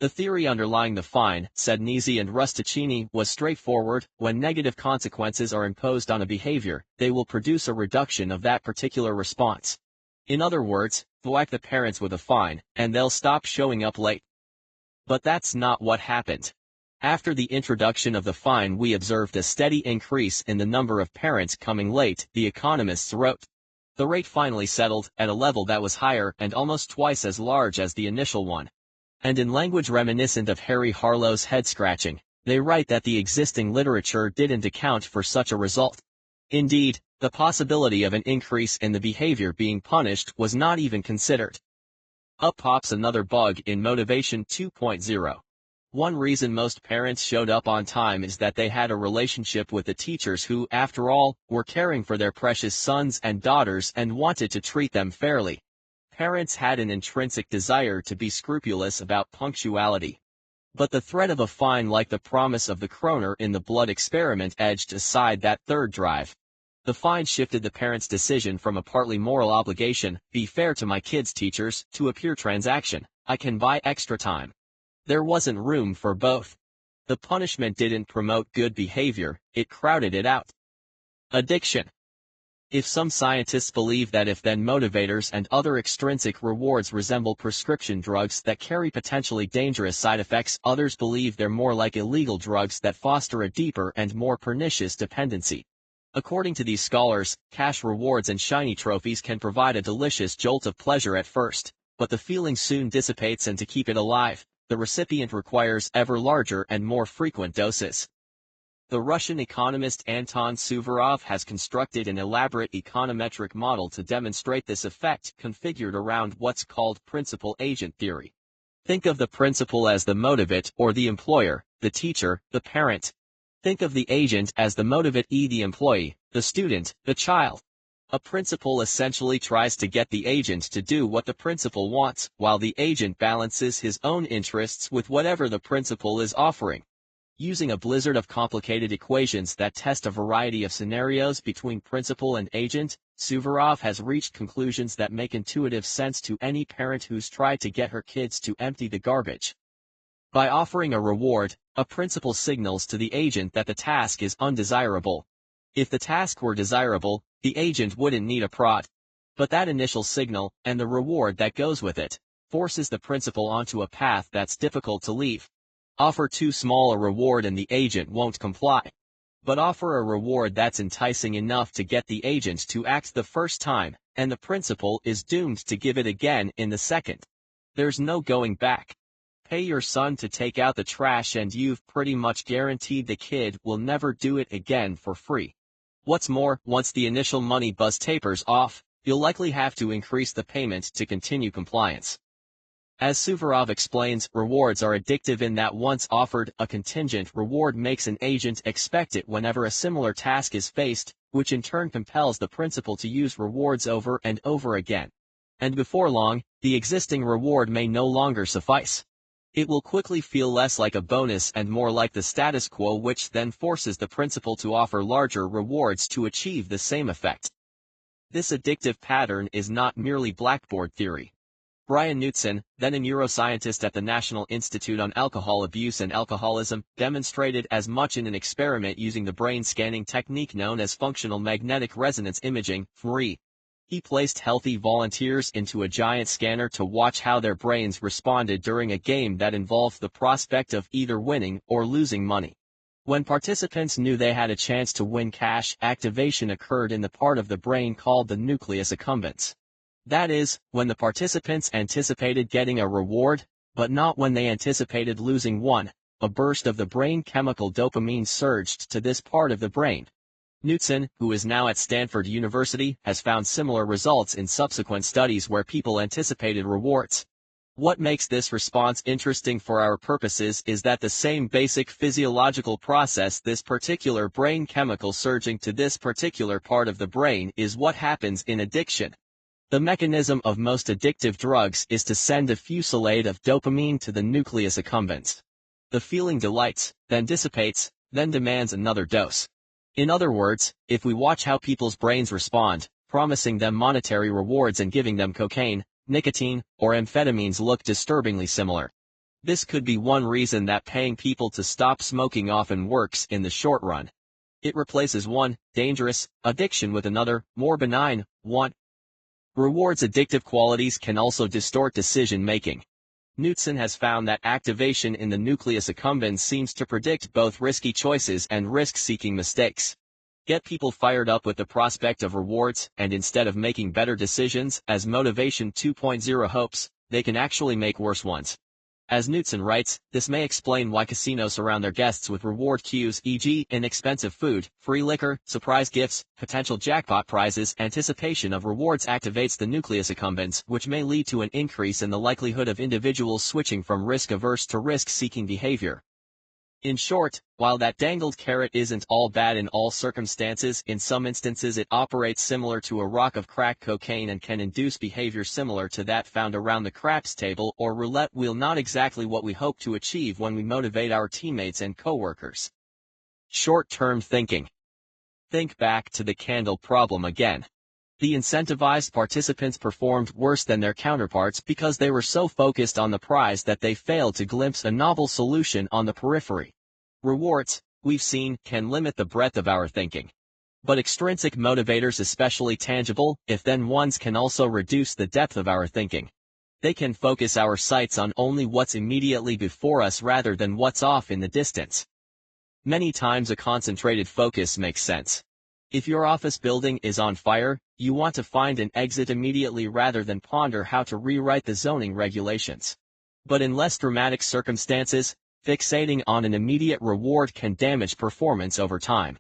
B: The theory underlying the fine, said Nizi and Rustaccini, was straightforward. When negative consequences are imposed on a behavior, they will produce a reduction of that particular response. In other words, whack the parents with a fine, and they'll stop showing up late. But that's not what happened. After the introduction of the fine, we observed a steady increase in the number of parents coming late, the economists wrote. The rate finally settled at a level that was higher and almost twice as large as the initial one. And in language reminiscent of Harry Harlow's head-scratching, they write that the existing literature didn't account for such a result. Indeed, the possibility of an increase in the behavior being punished was not even considered. Up pops another bug in Motivation 2.0. One reason most parents showed up on time is that they had a relationship with the teachers who, after all, were caring for their precious sons and daughters and wanted to treat them fairly. Parents had an intrinsic desire to be scrupulous about punctuality. But the threat of a fine, like the promise of the kroner in the blood experiment, edged aside that third drive. The fine shifted the parent's decision from a partly moral obligation, be fair to my kids' teachers, to a pure transaction, I can buy extra time. There wasn't room for both. The punishment didn't promote good behavior, it crowded it out. Addiction. If some scientists believe that if-then motivators and other extrinsic rewards resemble prescription drugs that carry potentially dangerous side effects, others believe they're more like illegal drugs that foster a deeper and more pernicious dependency. According to these scholars, cash rewards and shiny trophies can provide a delicious jolt of pleasure at first, but the feeling soon dissipates, and to keep it alive, the recipient requires ever larger and more frequent doses. The Russian economist Anton Suvorov has constructed an elaborate econometric model to demonstrate this effect, configured around what's called principal-agent theory. Think of the principal as the motivate, or the employer, the teacher, the parent. Think of the agent as the motivate, the employee, the student, the child. A principal essentially tries to get the agent to do what the principal wants, while the agent balances his own interests with whatever the principal is offering. Using a blizzard of complicated equations that test a variety of scenarios between principal and agent, Suvorov has reached conclusions that make intuitive sense to any parent who's tried to get her kids to empty the garbage. By offering a reward, a principal signals to the agent that the task is undesirable. If the task were desirable, the agent wouldn't need a prod. But that initial signal, and the reward that goes with it, forces the principal onto a path that's difficult to leave. Offer too small a reward and the agent won't comply. But offer a reward that's enticing enough to get the agent to act the first time, and the principal is doomed to give it again in the second. There's no going back. Pay your son to take out the trash and you've pretty much guaranteed the kid will never do it again for free. What's more, once the initial money buzz tapers off, you'll likely have to increase the payment to continue compliance. As Suvorov explains, rewards are addictive in that once offered, a contingent reward makes an agent expect it whenever a similar task is faced, which in turn compels the principal to use rewards over and over again. And before long, the existing reward may no longer suffice. It will quickly feel less like a bonus and more like the status quo, which then forces the principal to offer larger rewards to achieve the same effect. This addictive pattern is not merely blackboard theory. Brian Knutson, then a neuroscientist at the National Institute on Alcohol Abuse and Alcoholism, demonstrated as much in an experiment using the brain scanning technique known as functional magnetic resonance imaging, fMRI. He placed healthy volunteers into a giant scanner to watch how their brains responded during a game that involved the prospect of either winning or losing money. When participants knew they had a chance to win cash, activation occurred in the part of the brain called the nucleus accumbens. That is, when the participants anticipated getting a reward, but not when they anticipated losing one, a burst of the brain chemical dopamine surged to this part of the brain. Knutson, who is now at Stanford University, has found similar results in subsequent studies where people anticipated rewards. What makes this response interesting for our purposes is that the same basic physiological process, this particular brain chemical surging to this particular part of the brain, is what happens in addiction. The mechanism of most addictive drugs is to send a fusillade of dopamine to the nucleus accumbens. The feeling delights, then dissipates, then demands another dose. In other words, if we watch how people's brains respond, promising them monetary rewards and giving them cocaine, nicotine, or amphetamines look disturbingly similar. This could be one reason that paying people to stop smoking often works in the short run. It replaces one dangerous addiction with another, more benign one. Rewards' addictive qualities can also distort decision-making. Knutson has found that activation in the nucleus accumbens seems to predict both risky choices and risk-seeking mistakes. Get people fired up with the prospect of rewards, and instead of making better decisions, as Motivation 2.0 hopes, they can actually make worse ones. As Knutson writes, this may explain why casinos surround their guests with reward cues, e.g., inexpensive food, free liquor, surprise gifts, potential jackpot prizes. Anticipation of rewards activates the nucleus accumbens, which may lead to an increase in the likelihood of individuals switching from risk-averse to risk-seeking behavior. In short, while that dangled carrot isn't all bad in all circumstances, in some instances it operates similar to a rock of crack cocaine and can induce behavior similar to that found around the craps table or roulette wheel, not exactly what we hope to achieve when we motivate our teammates and coworkers. Short-term thinking. Think back to the candle problem again. The incentivized participants performed worse than their counterparts because they were so focused on the prize that they failed to glimpse a novel solution on the periphery. Rewards, we've seen, can limit the breadth of our thinking. But extrinsic motivators, especially tangible, if-then ones, can also reduce the depth of our thinking. They can focus our sights on only what's immediately before us rather than what's off in the distance. Many times a concentrated focus makes sense. If your office building is on fire, you want to find an exit immediately rather than ponder how to rewrite the zoning regulations. But in less dramatic circumstances, fixating on an immediate reward can damage performance over time.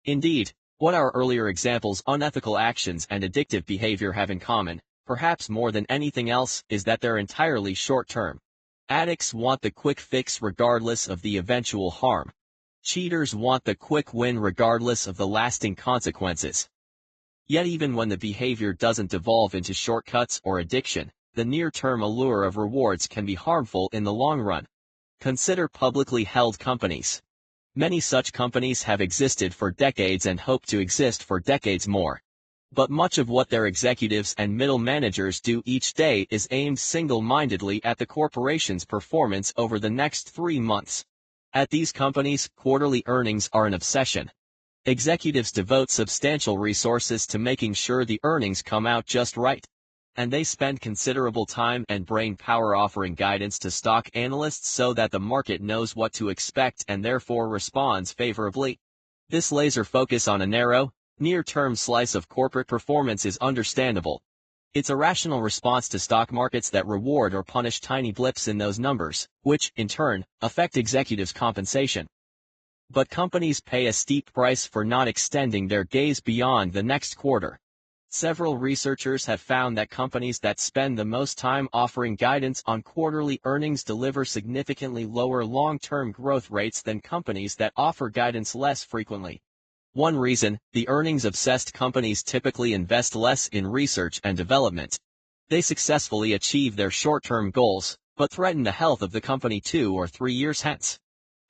B: Indeed, what our earlier examples, unethical actions and addictive behavior, have in common, perhaps more than anything else, is that they're entirely short-term. Addicts want the quick fix regardless of the eventual harm. Cheaters want the quick win regardless of the lasting consequences. Yet even when the behavior doesn't devolve into shortcuts or addiction, the near-term allure of rewards can be harmful in the long run. Consider publicly held companies. Many such companies have existed for decades and hope to exist for decades more. But much of what their executives and middle managers do each day is aimed single-mindedly at the corporation's performance over the next 3 months. At these companies, quarterly earnings are an obsession. Executives devote substantial resources to making sure the earnings come out just right. And they spend considerable time and brain power offering guidance to stock analysts so that the market knows what to expect and therefore responds favorably. This laser focus on a narrow, near-term slice of corporate performance is understandable. It's a rational response to stock markets that reward or punish tiny blips in those numbers, which, in turn, affect executives' compensation. But companies pay a steep price for not extending their gaze beyond the next quarter. Several researchers have found that companies that spend the most time offering guidance on quarterly earnings deliver significantly lower long-term growth rates than companies that offer guidance less frequently. One reason, the earnings-obsessed companies typically invest less in research and development. They successfully achieve their short-term goals, but threaten the health of the company 2 or 3 years hence.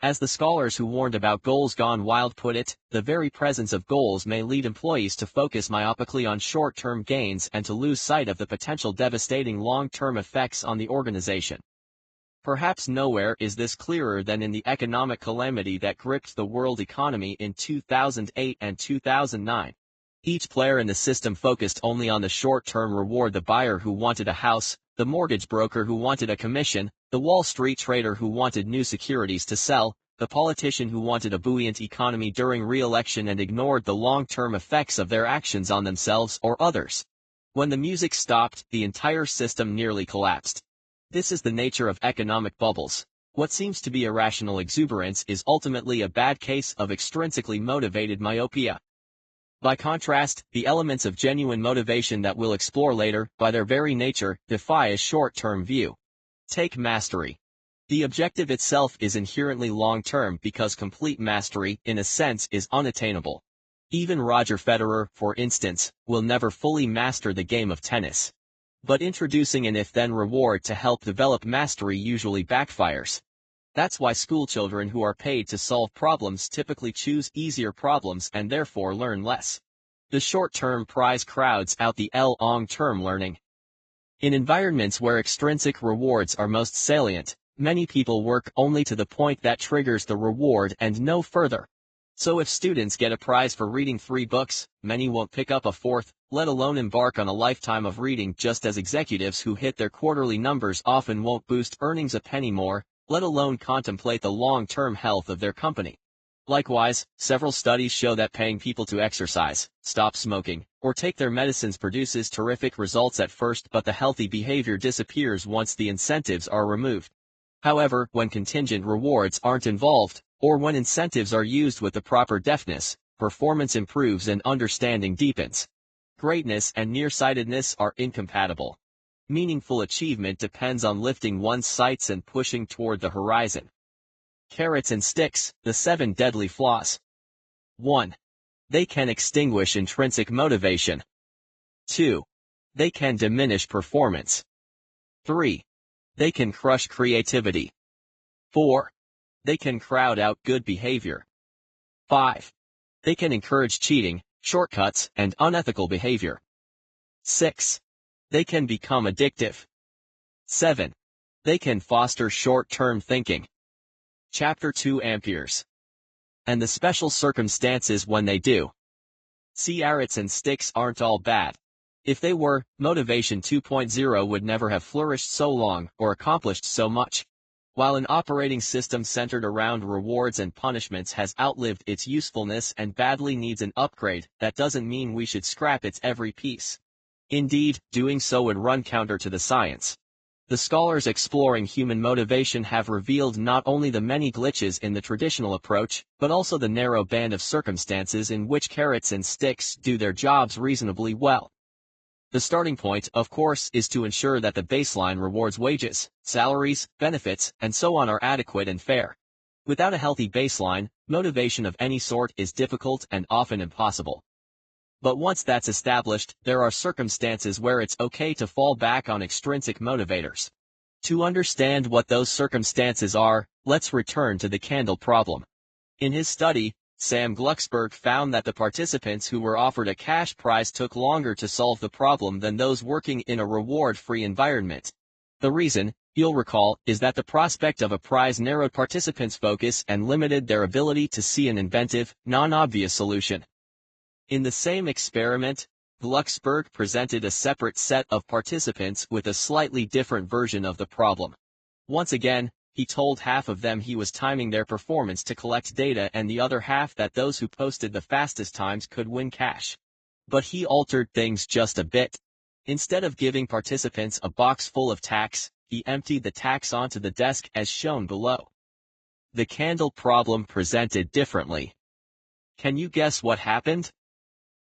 B: As the scholars who warned about goals gone wild put it, the very presence of goals may lead employees to focus myopically on short-term gains and to lose sight of the potential devastating long-term effects on the organization. Perhaps nowhere is this clearer than in the economic calamity that gripped the world economy in 2008 and 2009. Each player in the system focused only on the short-term reward: the buyer who wanted a house, the mortgage broker who wanted a commission, the Wall Street trader who wanted new securities to sell, the politician who wanted a buoyant economy during re-election and ignored the long-term effects of their actions on themselves or others. When the music stopped, the entire system nearly collapsed. This is the nature of economic bubbles. What seems to be irrational exuberance is ultimately a bad case of extrinsically motivated myopia. By contrast, the elements of genuine motivation that we'll explore later, by their very nature, defy a short-term view. Take mastery. The objective itself is inherently long-term because complete mastery, in a sense, is unattainable. Even Roger Federer, for instance, will never fully master the game of tennis. But introducing an if-then reward to help develop mastery usually backfires. That's why schoolchildren who are paid to solve problems typically choose easier problems and therefore learn less. The short-term prize crowds out the long-term learning. In environments where extrinsic rewards are most salient, many people work only to the point that triggers the reward and no further. So if students get a prize for reading 3 books, many won't pick up a 4th, let alone embark on a lifetime of reading, just as executives who hit their quarterly numbers often won't boost earnings a penny more, let alone contemplate the long-term health of their company. Likewise, several studies show that paying people to exercise, stop smoking, or take their medicines produces terrific results at first, but the healthy behavior disappears once the incentives are removed. However, when contingent rewards aren't involved, or when incentives are used with the proper deftness, performance improves and understanding deepens. Greatness and nearsightedness are incompatible. Meaningful achievement depends on lifting one's sights and pushing toward the horizon. Carrots and sticks, the 7 deadly flaws. 1. They can extinguish intrinsic motivation. 2. They can diminish performance. 3. They can crush creativity. 4. They can crowd out good behavior. 5. They can encourage cheating, shortcuts, and unethical behavior. 6. They can become addictive. 7. They can foster short-term thinking. Chapter 2 Amperes. And the special circumstances when they do. Carrots and sticks aren't all bad. If they were, Motivation 2.0 would never have flourished so long or accomplished so much. While an operating system centered around rewards and punishments has outlived its usefulness and badly needs an upgrade, that doesn't mean we should scrap its every piece. Indeed, doing so would run counter to the science. The scholars exploring human motivation have revealed not only the many glitches in the traditional approach, but also the narrow band of circumstances in which carrots and sticks do their jobs reasonably well. The starting point, of course, is to ensure that the baseline rewards, wages, salaries, benefits, and so on are adequate and fair. Without a healthy baseline, motivation of any sort is difficult and often impossible. But once that's established, there are circumstances where it's okay to fall back on extrinsic motivators. To understand what those circumstances are, let's return to the candle problem. In his study, Sam Glucksberg found that the participants who were offered a cash prize took longer to solve the problem than those working in a reward-free environment. The reason, you'll recall, is that the prospect of a prize narrowed participants' focus and limited their ability to see an inventive, non-obvious solution. In the same experiment, Glucksberg presented a separate set of participants with a slightly different version of the problem. Once again, he told half of them he was timing their performance to collect data and the other half that those who posted the fastest times could win cash. But he altered things just a bit. Instead of giving participants a box full of tacks, he emptied the tacks onto the desk as shown below. The candle problem presented differently. Can you guess what happened?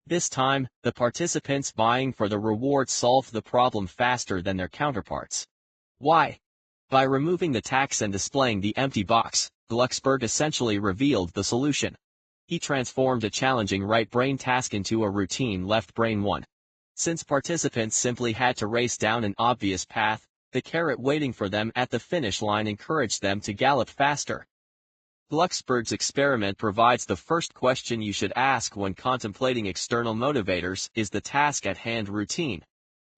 B: This time, the participants vying for the reward solved the problem faster than their counterparts. Why? By removing the tacks and displaying the empty box, Glucksberg essentially revealed the solution. He transformed a challenging right brain task into a routine left brain one. Since participants simply had to race down an obvious path, the carrot waiting for them at the finish line encouraged them to gallop faster. Glucksberg's experiment provides the first question you should ask when contemplating external motivators: is the task at hand routine?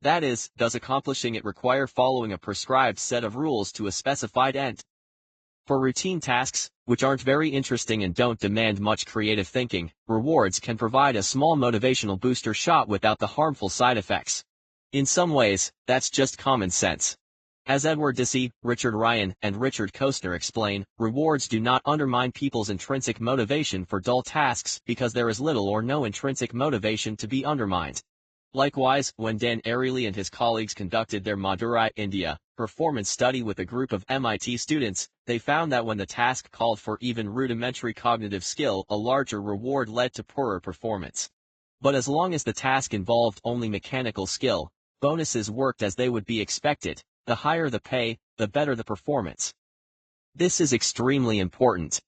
B: That is, does accomplishing it require following a prescribed set of rules to a specified end? For routine tasks, which aren't very interesting and don't demand much creative thinking, rewards can provide a small motivational booster shot without the harmful side effects. In some ways, that's just common sense. As Edward Deci, Richard Ryan, and Richard Kostner explain, rewards do not undermine people's intrinsic motivation for dull tasks because there is little or no intrinsic motivation to be undermined. Likewise, when Dan Ariely and his colleagues conducted their Madurai, India, performance study with a group of MIT students, they found that when the task called for even rudimentary cognitive skill, a larger reward led to poorer performance. But as long as the task involved only mechanical skill, bonuses worked as they would be expected. The higher the pay, the better the performance. This is extremely important.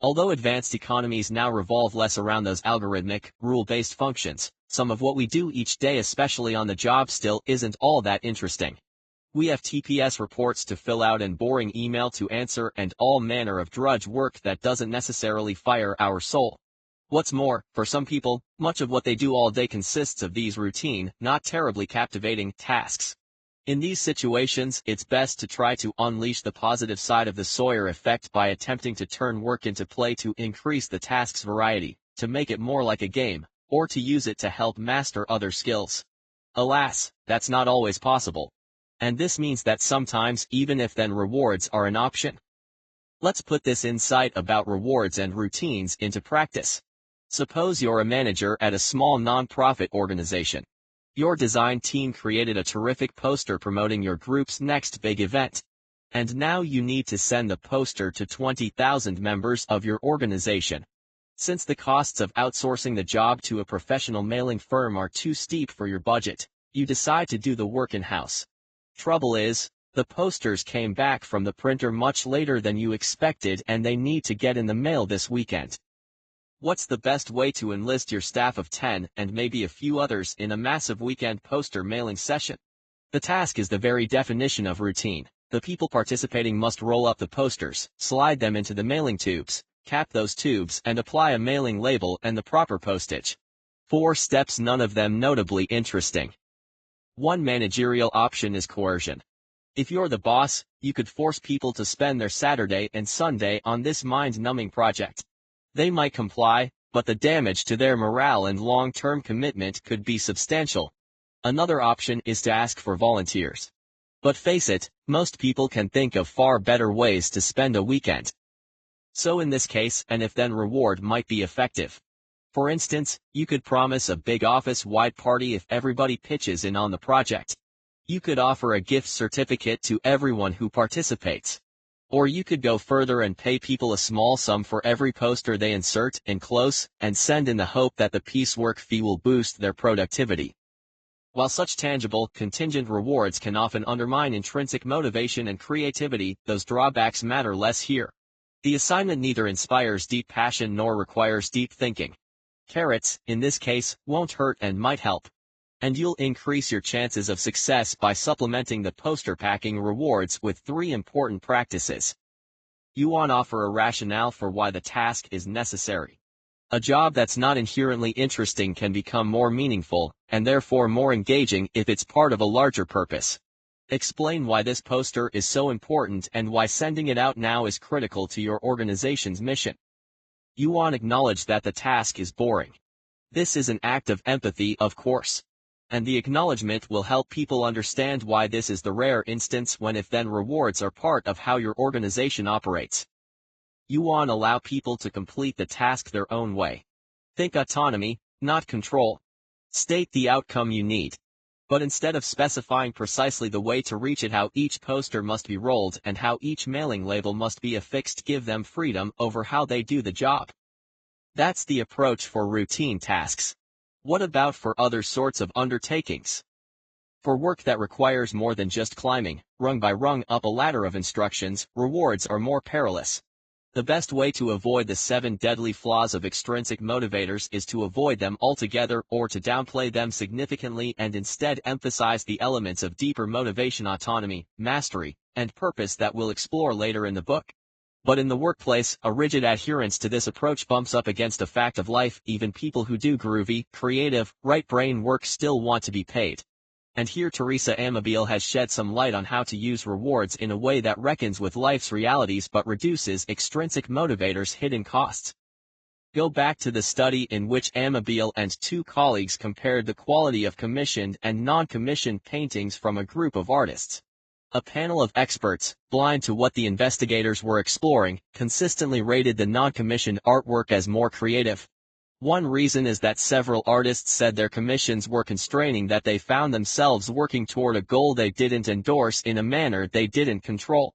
B: Although advanced economies now revolve less around those algorithmic, rule-based functions, some of what we do each day, especially on the job, still isn't all that interesting. We have TPS reports to fill out and boring email to answer and all manner of drudge work that doesn't necessarily fire our soul. What's more, for some people, much of what they do all day consists of these routine, not terribly captivating, tasks. In these situations, it's best to try to unleash the positive side of the Sawyer effect by attempting to turn work into play, to increase the task's variety, to make it more like a game, or to use it to help master other skills. Alas, that's not always possible. And this means that sometimes even if then rewards are an option. Let's put this insight about rewards and routines into practice. Suppose you're a manager at a small non-profit organization. Your design team created a terrific poster promoting your group's next big event. And now you need to send the poster to 20,000 members of your organization. Since the costs of outsourcing the job to a professional mailing firm are too steep for your budget, you decide to do the work in-house. Trouble is, the posters came back from the printer much later than you expected and they need to get in the mail this weekend. What's the best way to enlist your staff of 10 and maybe a few others in a massive weekend poster mailing session? The task is the very definition of routine. The people participating must roll up the posters, slide them into the mailing tubes, cap those tubes, and apply a mailing label and the proper postage. 4 steps, none of them notably interesting. One managerial option is coercion. If you're the boss, you could force people to spend their Saturday and Sunday on this mind-numbing project. They might comply, but the damage to their morale and long-term commitment could be substantial. Another option is to ask for volunteers. But face it, most people can think of far better ways to spend a weekend. So in this case, an if-then reward might be effective. For instance, you could promise a big office-wide party if everybody pitches in on the project. You could offer a gift certificate to everyone who participates. Or you could go further and pay people a small sum for every poster they insert, enclose, and send in the hope that the piecework fee will boost their productivity. While such tangible, contingent rewards can often undermine intrinsic motivation and creativity, those drawbacks matter less here. The assignment neither inspires deep passion nor requires deep thinking. Carrots, in this case, won't hurt and might help. And you'll increase your chances of success by supplementing the poster packing rewards with 3 important practices. want to offer a rationale for why the task is necessary. A job that's not inherently interesting can become more meaningful, and therefore more engaging if it's part of a larger purpose. Explain why this poster is so important and why sending it out now is critical to your organization's mission. You want to acknowledge that the task is boring. This is an act of empathy, of course. And the acknowledgement will help people understand why this is the rare instance when if-then rewards are part of how your organization operates. You want to allow people to complete the task their own way. Think autonomy, not control. State the outcome you need. But instead of specifying precisely the way to reach it, how each poster must be rolled and how each mailing label must be affixed, give them freedom over how they do the job. That's the approach for routine tasks. What about for other sorts of undertakings? For work that requires more than just climbing, rung by rung, up a ladder of instructions, rewards are more perilous. The best way to avoid the 7 deadly flaws of extrinsic motivators is to avoid them altogether or to downplay them significantly and instead emphasize the elements of deeper motivation, autonomy, mastery, and purpose that we'll explore later in the book. But in the workplace, a rigid adherence to this approach bumps up against a fact of life. Even people who do groovy, creative, right-brain work still want to be paid. And here Teresa Amabile has shed some light on how to use rewards in a way that reckons with life's realities but reduces extrinsic motivators' hidden costs. Go back to the study in which Amabile and 2 colleagues compared the quality of commissioned and non-commissioned paintings from a group of artists. A panel of experts, blind to what the investigators were exploring, consistently rated the non-commissioned artwork as more creative. One reason is that several artists said their commissions were constraining, that they found themselves working toward a goal they didn't endorse in a manner they didn't control.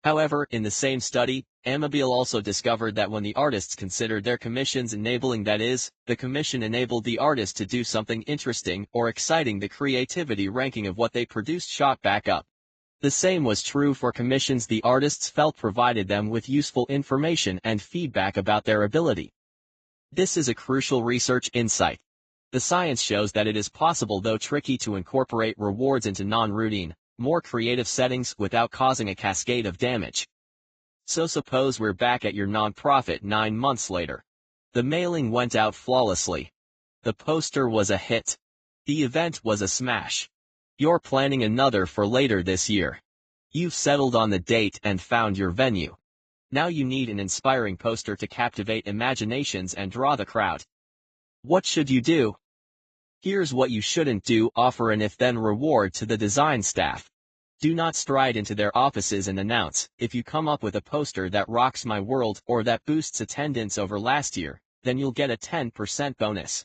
B: However, in the same study, Amabile also discovered that when the artists considered their commissions enabling, that is, the commission enabled the artist to do something interesting or exciting, the creativity ranking of what they produced shot back up. The same was true for commissions the artists felt provided them with useful information and feedback about their ability. This is a crucial research insight. The science shows that it is possible, though tricky, to incorporate rewards into non-routine, more creative settings without causing a cascade of damage. So suppose we're back at your nonprofit 9 months later. The mailing went out flawlessly. The poster was a hit. The event was a smash. You're planning another for later this year. You've settled on the date and found your venue. Now you need an inspiring poster to captivate imaginations and draw the crowd. What should you do? Here's what you shouldn't do: offer an if-then reward to the design staff. Do not stride into their offices and announce, "If you come up with a poster that rocks my world or that boosts attendance over last year, then you'll get a 10% bonus."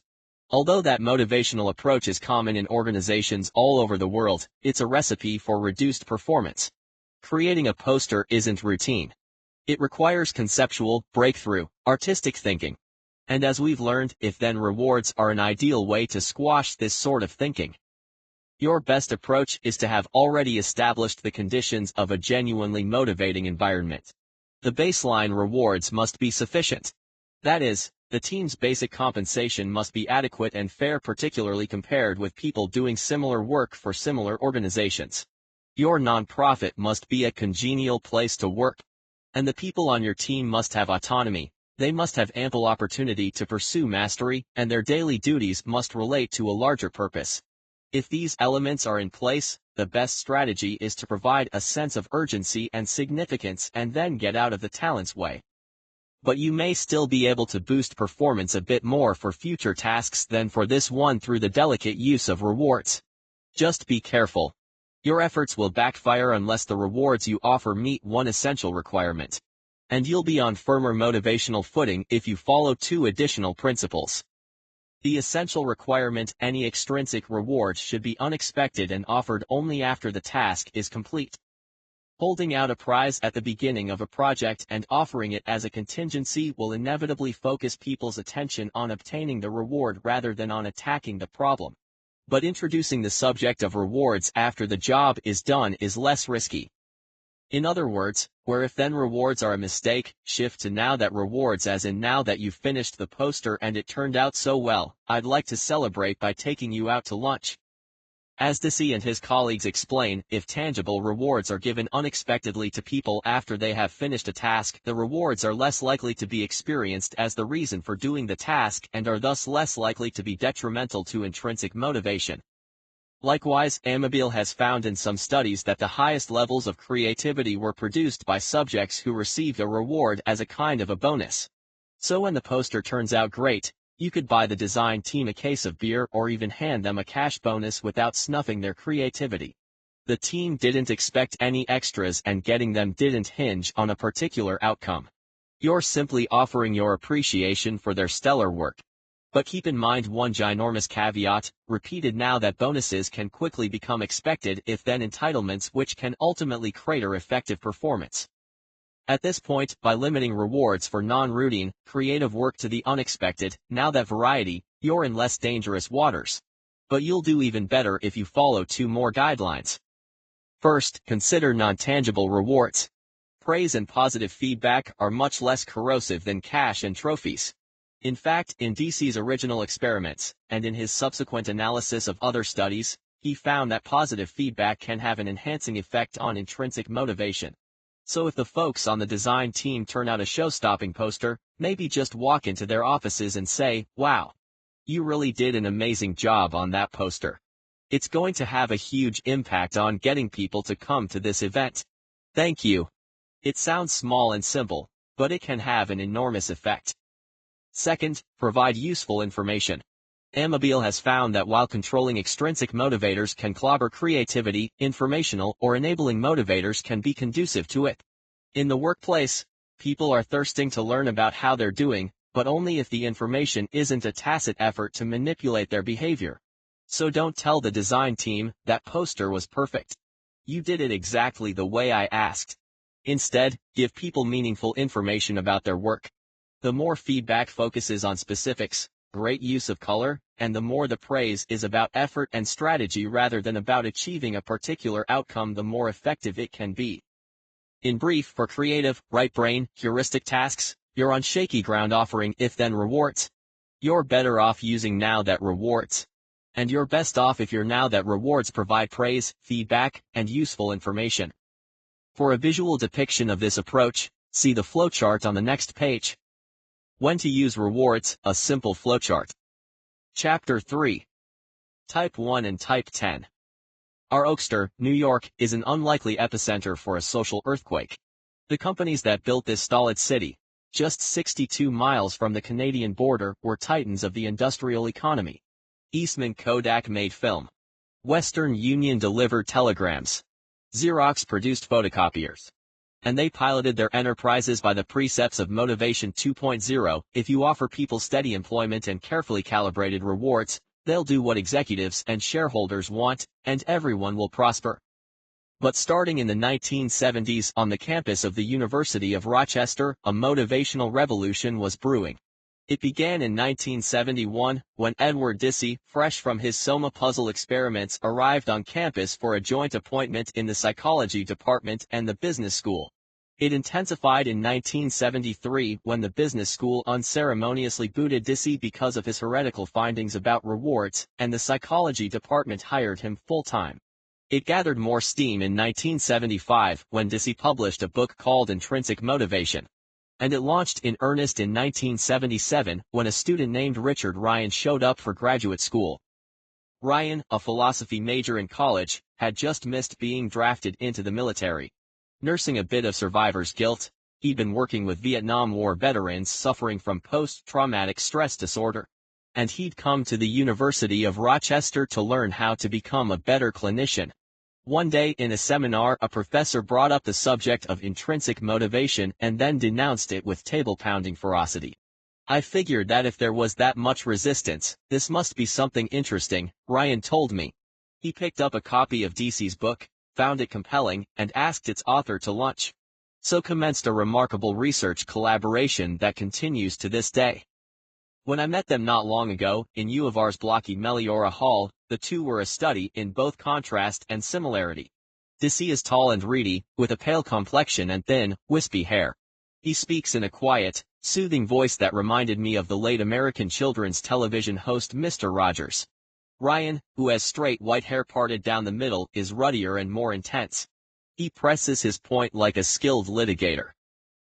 B: Although that motivational approach is common in organizations all over the world, it's a recipe for reduced performance. Creating a poster isn't routine. It requires conceptual, breakthrough, artistic thinking. And as we've learned, if-then rewards are an ideal way to squash this sort of thinking. Your best approach is to have already established the conditions of a genuinely motivating environment. The baseline rewards must be sufficient. That is, the team's basic compensation must be adequate and fair, particularly compared with people doing similar work for similar organizations. Your nonprofit must be a congenial place to work. And the people on your team must have autonomy. They must have ample opportunity to pursue mastery, and their daily duties must relate to a larger purpose. If these elements are in place, the best strategy is to provide a sense of urgency and significance and then get out of the talent's way. But you may still be able to boost performance a bit more for future tasks than for this one through the delicate use of rewards. Just be careful. Your efforts will backfire unless the rewards you offer meet one essential requirement. And you'll be on firmer motivational footing if you follow 2 additional principles. The essential requirement: any extrinsic reward should be unexpected and offered only after the task is complete. Holding out a prize at the beginning of a project and offering it as a contingency will inevitably focus people's attention on obtaining the reward rather than on attacking the problem. But introducing the subject of rewards after the job is done is less risky. In other words, where if-then rewards are a mistake, shift to now that rewards, as in now that you've finished the poster and it turned out so well, I'd like to celebrate by taking you out to lunch. As Deci and his colleagues explain, if tangible rewards are given unexpectedly to people after they have finished a task, the rewards are less likely to be experienced as the reason for doing the task and are thus less likely to be detrimental to intrinsic motivation. Likewise, Amabile has found in some studies that the highest levels of creativity were produced by subjects who received a reward as a kind of a bonus. So when the poster turns out great, you could buy the design team a case of beer or even hand them a cash bonus without snuffing their creativity. The team didn't expect any extras and getting them didn't hinge on a particular outcome. You're simply offering your appreciation for their stellar work. But keep in mind one ginormous caveat, repeated now that bonuses can quickly become expected if-then entitlements which can ultimately crater effective performance. At this point, by limiting rewards for non-routine, creative work to the unexpected, now that variety, you're in less dangerous waters. But you'll do even better if you follow two more guidelines. First, consider non-tangible rewards. Praise and positive feedback are much less corrosive than cash and trophies. In fact, in Deci's original experiments, and in his subsequent analysis of other studies, he found that positive feedback can have an enhancing effect on intrinsic motivation. So if the folks on the design team turn out a show-stopping poster, maybe just walk into their offices and say, "Wow, you really did an amazing job on that poster. It's going to have a huge impact on getting people to come to this event. Thank you." It sounds small and simple, but it can have an enormous effect. Second, provide useful information. Amabile has found that while controlling extrinsic motivators can clobber creativity, informational or enabling motivators can be conducive to it. In the workplace, people are thirsting to learn about how they're doing, but only if the information isn't a tacit effort to manipulate their behavior. So don't tell the design team, "That poster was perfect. You did it exactly the way I asked." Instead, give people meaningful information about their work. The more feedback focuses on specifics, great use of color, and the more the praise is about effort and strategy rather than about achieving a particular outcome, the more effective it can be. In brief, for creative, right-brain, heuristic tasks, you're on shaky ground offering if-then rewards. You're better off using now that rewards. And you're best off if your now that rewards provide praise, feedback, and useful information. For a visual depiction of this approach, see the flowchart on the next page. When to use rewards, a simple flowchart. Chapter 3. Type 1 and Type 10. Our Oakster, New York, is an unlikely epicenter for a social earthquake. The companies that built this stolid city, just 62 miles from the Canadian border, were titans of the industrial economy. Eastman Kodak made film. Western Union delivered telegrams. Xerox produced photocopiers. And they piloted their enterprises by the precepts of Motivation 2.0, if you offer people steady employment and carefully calibrated rewards, they'll do what executives and shareholders want, and everyone will prosper. But starting in the 1970s, on the campus of the University of Rochester, a motivational revolution was brewing. It began in 1971, when Edward Deci, fresh from his Soma puzzle experiments, arrived on campus for a joint appointment in the psychology department and the business school. It intensified in 1973 when the business school unceremoniously booted Deci because of his heretical findings about rewards, and the psychology department hired him full-time. It gathered more steam in 1975 when Deci published a book called Intrinsic Motivation. And it launched in earnest in 1977 when a student named Richard Ryan showed up for graduate school. Ryan, a philosophy major in college, had just missed being drafted into the military. Nursing a bit of survivor's guilt, he'd been working with Vietnam War veterans suffering from post-traumatic stress disorder. And he'd come to the University of Rochester to learn how to become a better clinician. One day in a seminar, a professor brought up the subject of intrinsic motivation and then denounced it with table-pounding ferocity. "I figured that if there was that much resistance, this must be something interesting," Ryan told me. He picked up a copy of Deci's book, found it compelling, and asked its author to lunch. So commenced a remarkable research collaboration that continues to this day. When I met them not long ago, in U of R's blocky Meliora Hall, the two were a study in both contrast and similarity. Deci is tall and reedy, with a pale complexion and thin, wispy hair. He speaks in a quiet, soothing voice that reminded me of the late American children's television host Mr. Rogers. Ryan, who has straight white hair parted down the middle, is ruddier and more intense. He presses his point like a skilled litigator.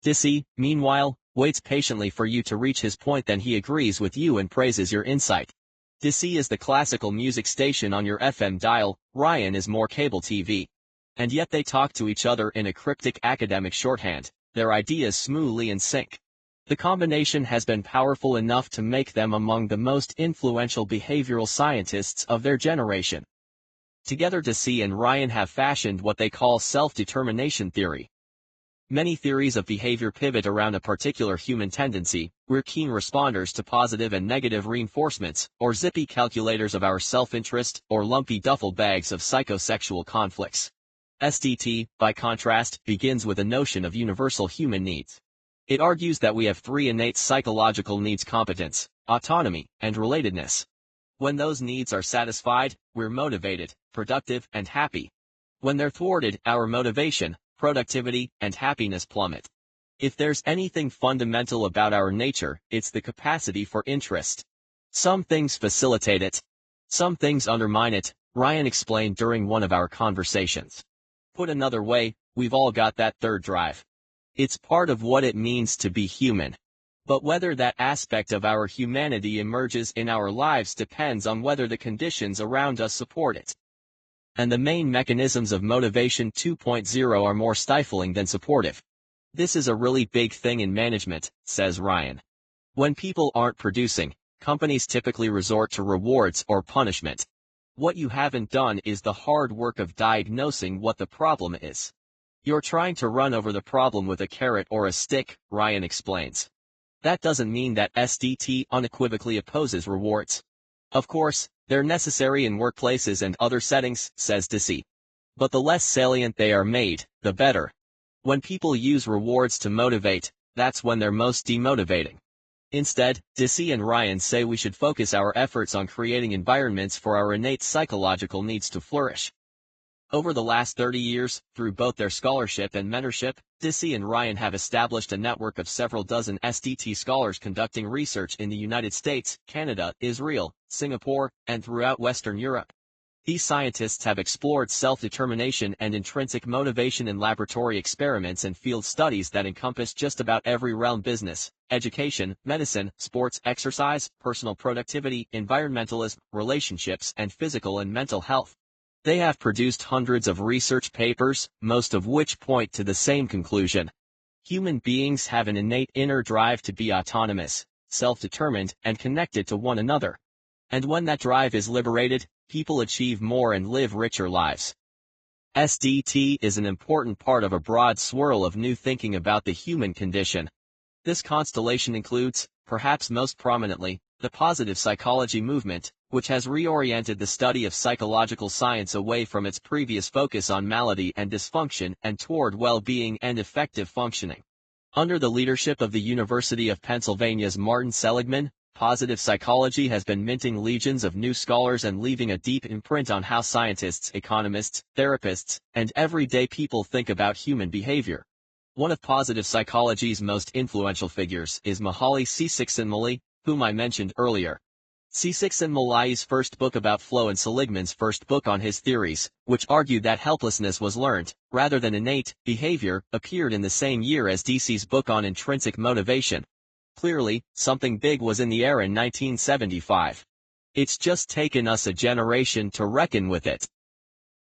B: Dissy, meanwhile, waits patiently for you to reach his point, then he agrees with you and praises your insight. Dissy is the classical music station on your FM dial, Ryan is more cable TV. And yet they talk to each other in a cryptic academic shorthand, their ideas smoothly in sync. The combination has been powerful enough to make them among the most influential behavioral scientists of their generation. Together Dissy and Ryan have fashioned what they call self-determination theory. Many theories of behavior pivot around a particular human tendency. We're keen responders to positive and negative reinforcements, or zippy calculators of our self-interest, or lumpy duffel bags of psychosexual conflicts. SDT, by contrast, begins with a notion of universal human needs. It argues that we have three innate psychological needs: competence, autonomy, and relatedness. When those needs are satisfied, we're motivated, productive, and happy. When they're thwarted, our motivation, productivity, and happiness plummet. If there's anything fundamental about our nature, it's the capacity for interest. Some things facilitate it. Some things undermine it, Ryan explained during one of our conversations. Put another way, we've all got that third drive. It's part of what it means to be human. But whether that aspect of our humanity emerges in our lives depends on whether the conditions around us support it. And the main mechanisms of motivation 2.0 are more stifling than supportive. This is a really big thing in management, says Ryan. When people aren't producing, companies typically resort to rewards or punishment. What you haven't done is the hard work of diagnosing what the problem is. You're trying to run over the problem with a carrot or a stick, Ryan explains. That doesn't mean that SDT unequivocally opposes rewards. Of course, they're necessary in workplaces and other settings, says Dissy. But the less salient they are made, the better. When people use rewards to motivate, that's when they're most demotivating. Instead, Dissy and Ryan say we should focus our efforts on creating environments for our innate psychological needs to flourish. Over the last 30 years, through both their scholarship and mentorship, Dissy and Ryan have established a network of several dozen SDT scholars conducting research in the United States, Canada, Israel, Singapore, and throughout Western Europe. These scientists have explored self-determination and intrinsic motivation in laboratory experiments and field studies that encompass just about every realm: business, education, medicine, sports, exercise, personal productivity, environmentalism, relationships, and physical and mental health. They have produced hundreds of research papers, most of which point to the same conclusion. Human beings have an innate inner drive to be autonomous, self-determined, and connected to one another. And when that drive is liberated, people achieve more and live richer lives. SDT is an important part of a broad swirl of new thinking about the human condition. This constellation includes, perhaps most prominently, the positive psychology movement, which has reoriented the study of psychological science away from its previous focus on malady and dysfunction and toward well-being and effective functioning. Under the leadership of the University of Pennsylvania's Martin Seligman, positive psychology has been minting legions of new scholars and leaving a deep imprint on how scientists, economists, therapists, and everyday people think about human behavior. One of positive psychology's most influential figures is Mihaly Csikszentmihalyi, whom I mentioned earlier. Csikszentmihalyi's first book about flow and Seligman's first book on his theories, which argued that helplessness was learned, rather than innate, behavior, appeared in the same year as Dissy's book on intrinsic motivation. Clearly, something big was in the air in 1975. It's just taken us a generation to reckon with it.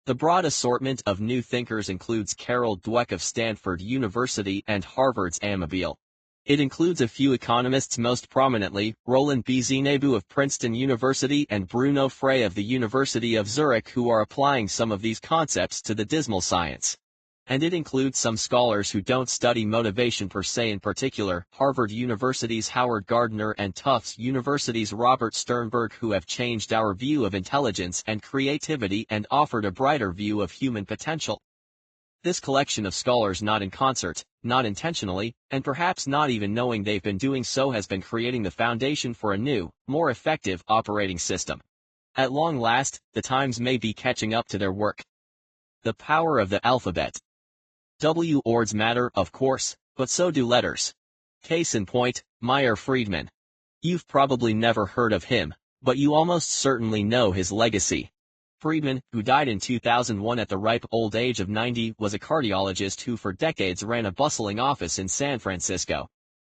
B: The broad assortment of new thinkers includes Carol Dweck of Stanford University and Harvard's Amabile. It includes a few economists, most prominently, Roland B. Zinebu of Princeton University and Bruno Frey of the University of Zurich, who are applying some of these concepts to the dismal science. And it includes some scholars who don't study motivation per se, in particular, Harvard University's Howard Gardner and Tufts University's Robert Sternberg, who have changed our view of intelligence and creativity and offered a brighter view of human potential. This collection of scholars, not in concert, not intentionally, and perhaps not even knowing they've been doing so, has been creating the foundation for a new, more effective operating system. At long last, the times may be catching up to their work. The power of the alphabet. Words matter, of course, but so do letters. Case in point, Meyer Friedman. You've probably never heard of him, But you almost certainly know his legacy. Friedman, who died in 2001 at the ripe old age of 90, was a cardiologist who for decades ran a bustling office in San Francisco.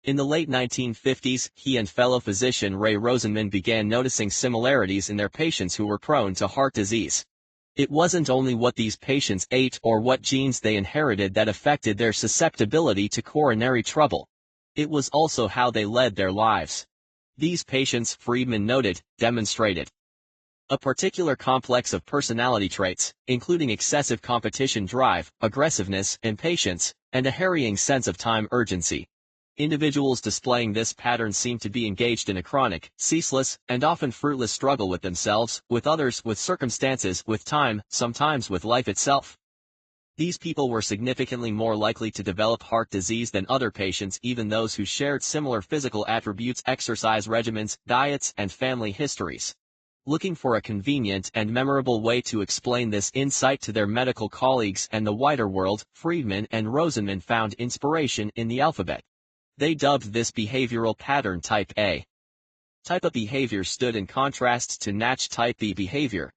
B: In the late 1950s, he and fellow physician Ray Rosenman began noticing similarities in their patients who were prone to heart disease. It wasn't only what these patients ate or what genes they inherited that affected their susceptibility to coronary trouble. It was also how they led their lives. These patients, Friedman noted, demonstrated a particular complex of personality traits, including excessive competition drive, aggressiveness, impatience, and a harrying sense of time urgency. Individuals displaying this pattern seem to be engaged in a chronic, ceaseless, and often fruitless struggle with themselves, with others, with circumstances, with time, sometimes with life itself. These people were significantly more likely to develop heart disease than other patients, even those who shared similar physical attributes, exercise regimens, diets, and family histories. Looking for a convenient and memorable way to explain this insight to their medical colleagues and the wider world, Friedman and Rosenman found inspiration in the alphabet. They dubbed this behavioral pattern Type A. Type A behavior stood in contrast to Natch Type B behavior.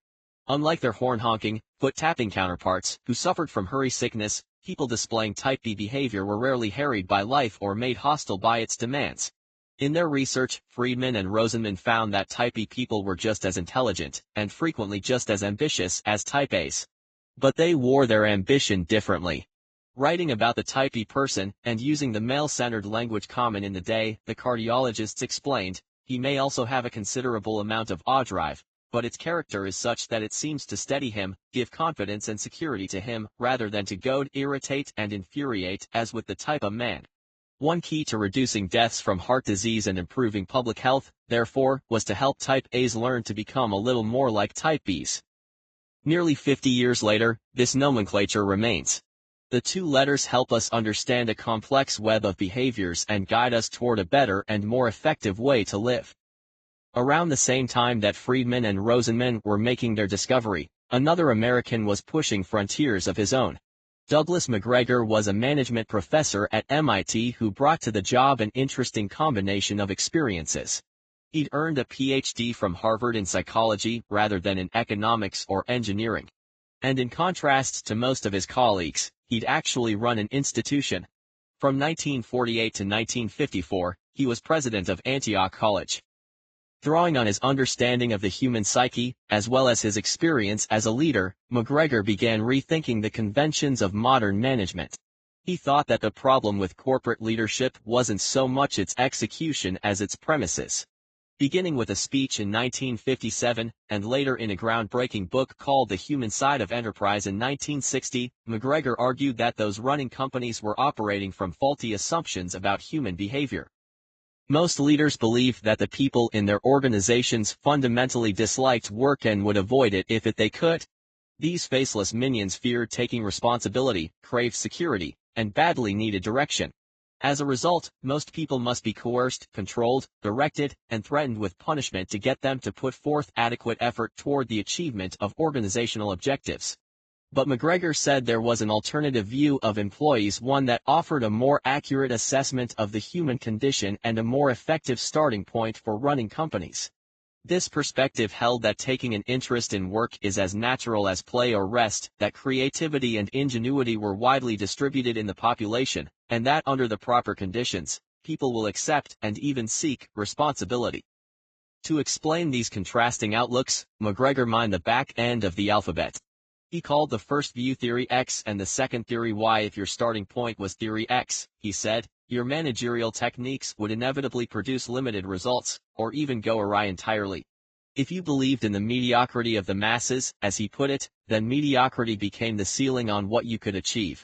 B: Unlike their horn-honking, foot-tapping counterparts, who suffered from hurry sickness, people displaying Type B behavior were rarely harried by life or made hostile by its demands. In their research, Friedman and Rosenman found that Type B people were just as intelligent, and frequently just as ambitious, as Type As. But they wore their ambition differently. Writing about the Type B person, and using the male-centered language common in the day, the cardiologists explained, he may also have a considerable amount of awe drive, but its character is such that it seems to steady him, give confidence and security to him, rather than to goad, irritate, and infuriate, as with the Type A man. One key to reducing deaths from heart disease and improving public health, therefore, was to help Type As learn to become a little more like Type Bs. Nearly 50 years later, this nomenclature remains. The two letters help us understand a complex web of behaviors and guide us toward a better and more effective way to live. Around the same time that Friedman and Rosenman were making their discovery, another American was pushing frontiers of his own. Douglas McGregor was a management professor at MIT who brought to the job an interesting combination of experiences. He'd earned a PhD from Harvard in psychology rather than in economics or engineering. And in contrast to most of his colleagues, he'd actually run an institution. From 1948 to 1954, he was president of Antioch College. Drawing on his understanding of the human psyche, as well as his experience as a leader, McGregor began rethinking the conventions of modern management. He thought that the problem with corporate leadership wasn't so much its execution as its premises. Beginning with a speech in 1957, and later in a groundbreaking book called The Human Side of Enterprise in 1960, McGregor argued that those running companies were operating from faulty assumptions about human behavior. Most leaders believed that the people in their organizations fundamentally disliked work and would avoid it if they could. These faceless minions feared taking responsibility, craved security, and badly needed direction. As a result, most people must be coerced, controlled, directed, and threatened with punishment to get them to put forth adequate effort toward the achievement of organizational objectives. But McGregor said there was an alternative view of employees, one that offered a more accurate assessment of the human condition and a more effective starting point for running companies. This perspective held that taking an interest in work is as natural as play or rest, that creativity and ingenuity were widely distributed in the population, and that under the proper conditions, people will accept and even seek responsibility. To explain these contrasting outlooks, McGregor mined the back end of the alphabet. He called the first view Theory X and the second Theory Y. If your starting point was Theory X, he said, your managerial techniques would inevitably produce limited results, or even go awry entirely. If you believed in the mediocrity of the masses, as he put it, then mediocrity became the ceiling on what you could achieve.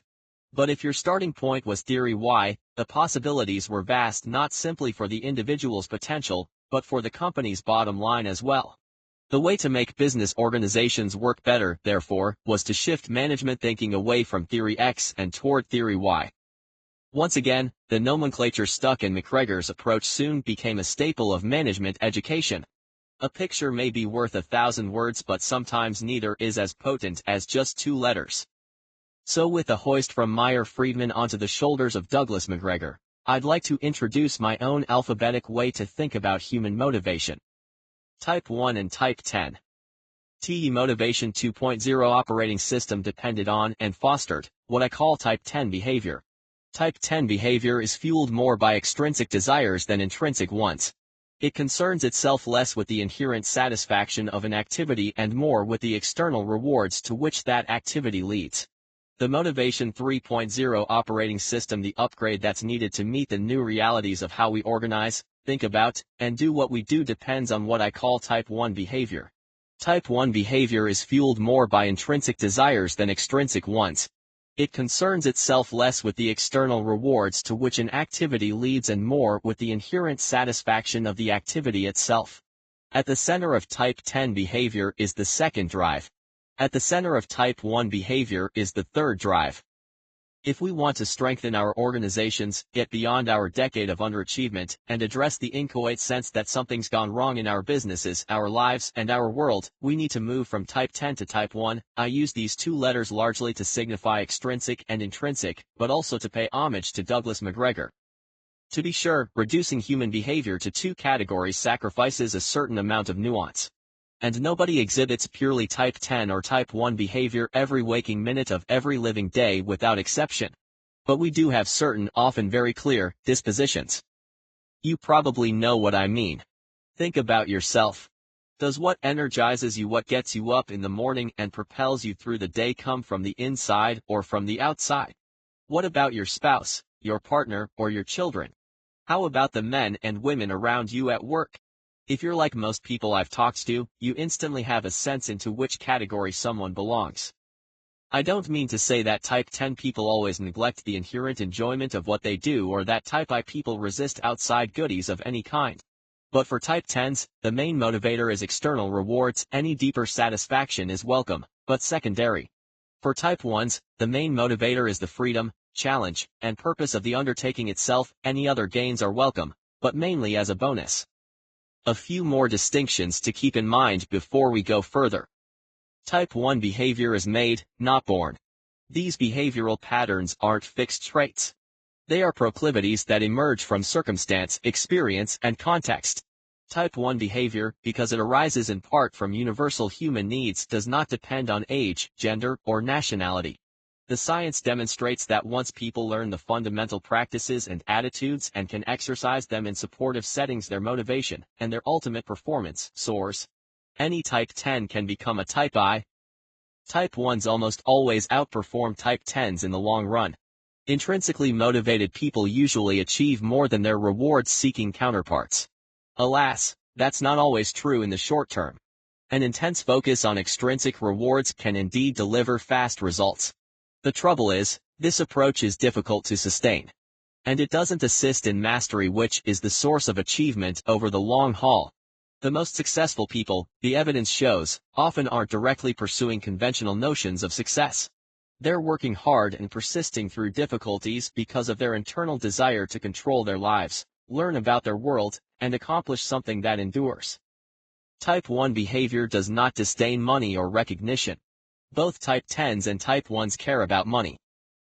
B: But if your starting point was Theory Y, the possibilities were vast, not simply for the individual's potential, but for the company's bottom line as well. The way to make business organizations work better, therefore, was to shift management thinking away from Theory X and toward Theory Y. Once again, the nomenclature stuck, and McGregor's approach soon became a staple of management education. A picture may be worth 1,000 words, but sometimes neither is as potent as just two letters. So with the hoist from Meyer Friedman onto the shoulders of Douglas McGregor, I'd like to introduce my own alphabetic way to think about human motivation. Type 1 and Type 10. TE Motivation 2.0 operating system depended on and fostered what I call Type 10 behavior. Type 10 behavior is fueled more by extrinsic desires than intrinsic ones. It concerns itself less with the inherent satisfaction of an activity and more with the external rewards to which that activity leads. The Motivation 3.0 operating system, the upgrade that's needed to meet the new realities of how we organize, think about, and do what we do, depends on what I call Type 1 behavior. Type 1 behavior is fueled more by intrinsic desires than extrinsic ones. It concerns itself less with the external rewards to which an activity leads and more with the inherent satisfaction of the activity itself. At the center of Type 10 behavior is the second drive. At the center of Type 1 behavior is the third drive. If we want to strengthen our organizations, get beyond our decade of underachievement, and address the inchoate sense that something's gone wrong in our businesses, our lives, and our world, we need to move from Type 10 to Type 1. I use these two letters largely to signify extrinsic and intrinsic, but also to pay homage to Douglas McGregor. To be sure, reducing human behavior to two categories sacrifices a certain amount of nuance. And nobody exhibits purely Type 10 or Type 1 behavior every waking minute of every living day without exception. But we do have certain, often very clear, dispositions. You probably know what I mean. Think about yourself. Does what energizes you, what gets you up in the morning and propels you through the day, come from the inside or from the outside? What about your spouse, your partner, or your children? How about the men and women around you at work? If you're like most people I've talked to, you instantly have a sense into which category someone belongs. I don't mean to say that Type 10 people always neglect the inherent enjoyment of what they do, or that Type I people resist outside goodies of any kind. But for Type 10s, the main motivator is external rewards. Any deeper satisfaction is welcome, but secondary. For Type 1s, the main motivator is the freedom, challenge, and purpose of the undertaking itself. Any other gains are welcome, but mainly as a bonus. A few more distinctions to keep in mind before we go further. Type 1 behavior is made, not born. These behavioral patterns aren't fixed traits. They are proclivities that emerge from circumstance, experience, and context. Type 1 behavior, because it arises in part from universal human needs, does not depend on age, gender, or nationality. The science demonstrates that once people learn the fundamental practices and attitudes and can exercise them in supportive settings, their motivation and their ultimate performance soars. Any Type 10 can become a Type I. Type 1s almost always outperform Type 10s in the long run. Intrinsically motivated people usually achieve more than their reward-seeking counterparts. Alas, that's not always true in the short term. An intense focus on extrinsic rewards can indeed deliver fast results. The trouble is, this approach is difficult to sustain. And it doesn't assist in mastery, which is the source of achievement over the long haul. The most successful people, the evidence shows, often aren't directly pursuing conventional notions of success. They're working hard and persisting through difficulties because of their internal desire to control their lives, learn about their world, and accomplish something that endures. Type 1 behavior does not disdain money or recognition. Both Type 10s and Type 1s care about money.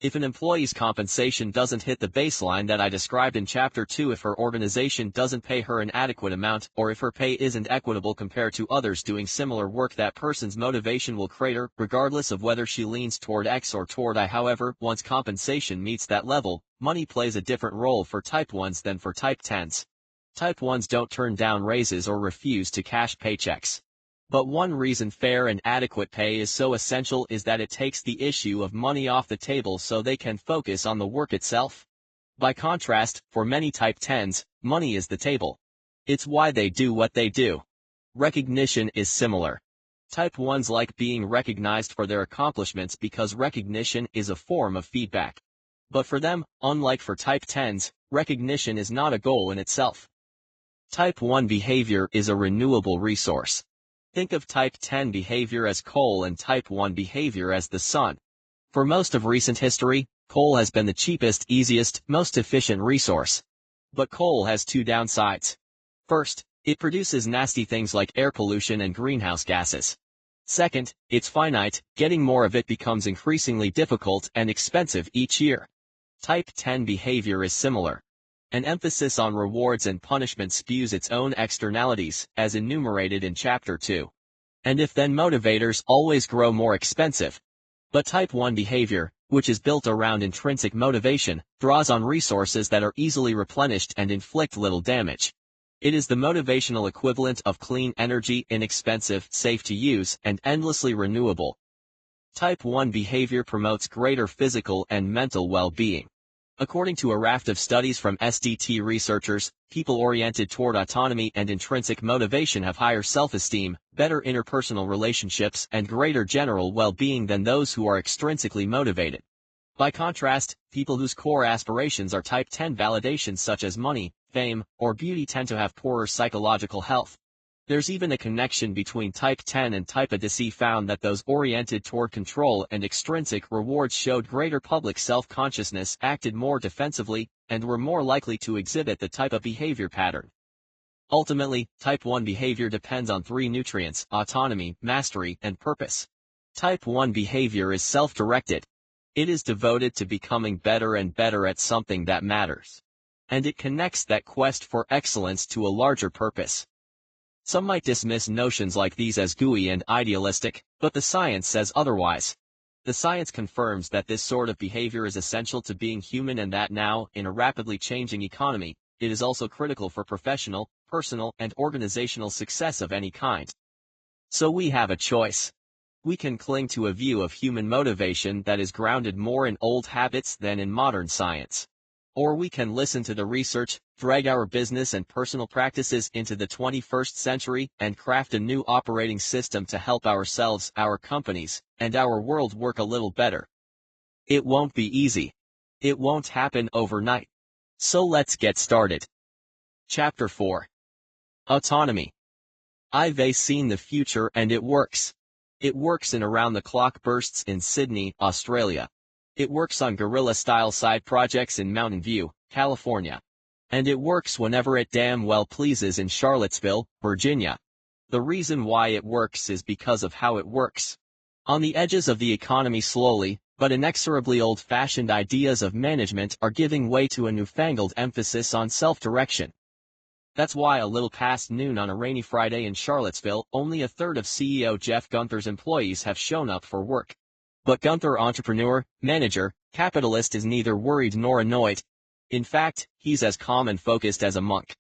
B: If an employee's compensation doesn't hit the baseline that I described in Chapter 2, if her organization doesn't pay her an adequate amount, or if her pay isn't equitable compared to others doing similar work, that person's motivation will crater, regardless of whether she leans toward X or toward Y. However, once compensation meets that level, money plays a different role for Type 1s than for Type 10s. Type 1s don't turn down raises or refuse to cash paychecks. But one reason fair and adequate pay is so essential is that it takes the issue of money off the table so they can focus on the work itself. By contrast, for many Type 10s, money is the table. It's why they do what they do. Recognition is similar. Type 1s like being recognized for their accomplishments because recognition is a form of feedback. But for them, unlike for Type 10s, recognition is not a goal in itself. Type 1 behavior is a renewable resource. Think of Type 10 behavior as coal and Type 1 behavior as the sun. For most of recent history, coal has been the cheapest, easiest, most efficient resource. But coal has two downsides. First, it produces nasty things like air pollution and greenhouse gases. Second, it's finite. Getting more of it becomes increasingly difficult and expensive each year. Type 10 behavior is similar. An emphasis on rewards and punishment spews its own externalities, as enumerated in Chapter 2. And if then motivators always grow more expensive. But Type 1 behavior, which is built around intrinsic motivation, draws on resources that are easily replenished and inflict little damage. It is the motivational equivalent of clean energy, inexpensive, safe to use, and endlessly renewable. Type 1 behavior promotes greater physical and mental well-being. According to a raft of studies from SDT researchers, people oriented toward autonomy and intrinsic motivation have higher self-esteem, better interpersonal relationships, and greater general well-being than those who are extrinsically motivated. By contrast, people whose core aspirations are Type 10 validations such as money, fame, or beauty tend to have poorer psychological health. There's even a connection between Type 10 and Type A. Found that those oriented toward control and extrinsic rewards showed greater public self-consciousness, acted more defensively, and were more likely to exhibit the Type A behavior pattern. Ultimately, Type 1 behavior depends on three nutrients: autonomy, mastery, and purpose. Type 1 behavior is self-directed. It is devoted to becoming better and better at something that matters. And it connects that quest for excellence to a larger purpose. Some might dismiss notions like these as gooey and idealistic, but the science says otherwise. The science confirms that this sort of behavior is essential to being human and that now, in a rapidly changing economy, it is also critical for professional, personal, and organizational success of any kind. So we have a choice. We can cling to a view of human motivation that is grounded more in old habits than in modern science. Or we can listen to the research, drag our business and personal practices into the 21st century, and craft a new operating system to help ourselves, our companies, and our world work a little better. It won't be easy. It won't happen overnight. So let's get started. Chapter 4. Autonomy. I've seen the future and it works. It works in around-the-clock bursts in Sydney, Australia. It works on guerrilla-style side projects in Mountain View, California. And it works whenever it damn well pleases in Charlottesville, Virginia. The reason why it works is because of how it works. On the edges of the economy, slowly, but inexorably, old-fashioned ideas of management are giving way to a newfangled emphasis on self-direction. That's why a little past noon on a rainy Friday in Charlottesville, only a third of CEO Jeff Gunther's employees have shown up for work. But Gunther, entrepreneur, manager, capitalist, is neither worried nor annoyed. In fact, he's as calm and focused as a monk.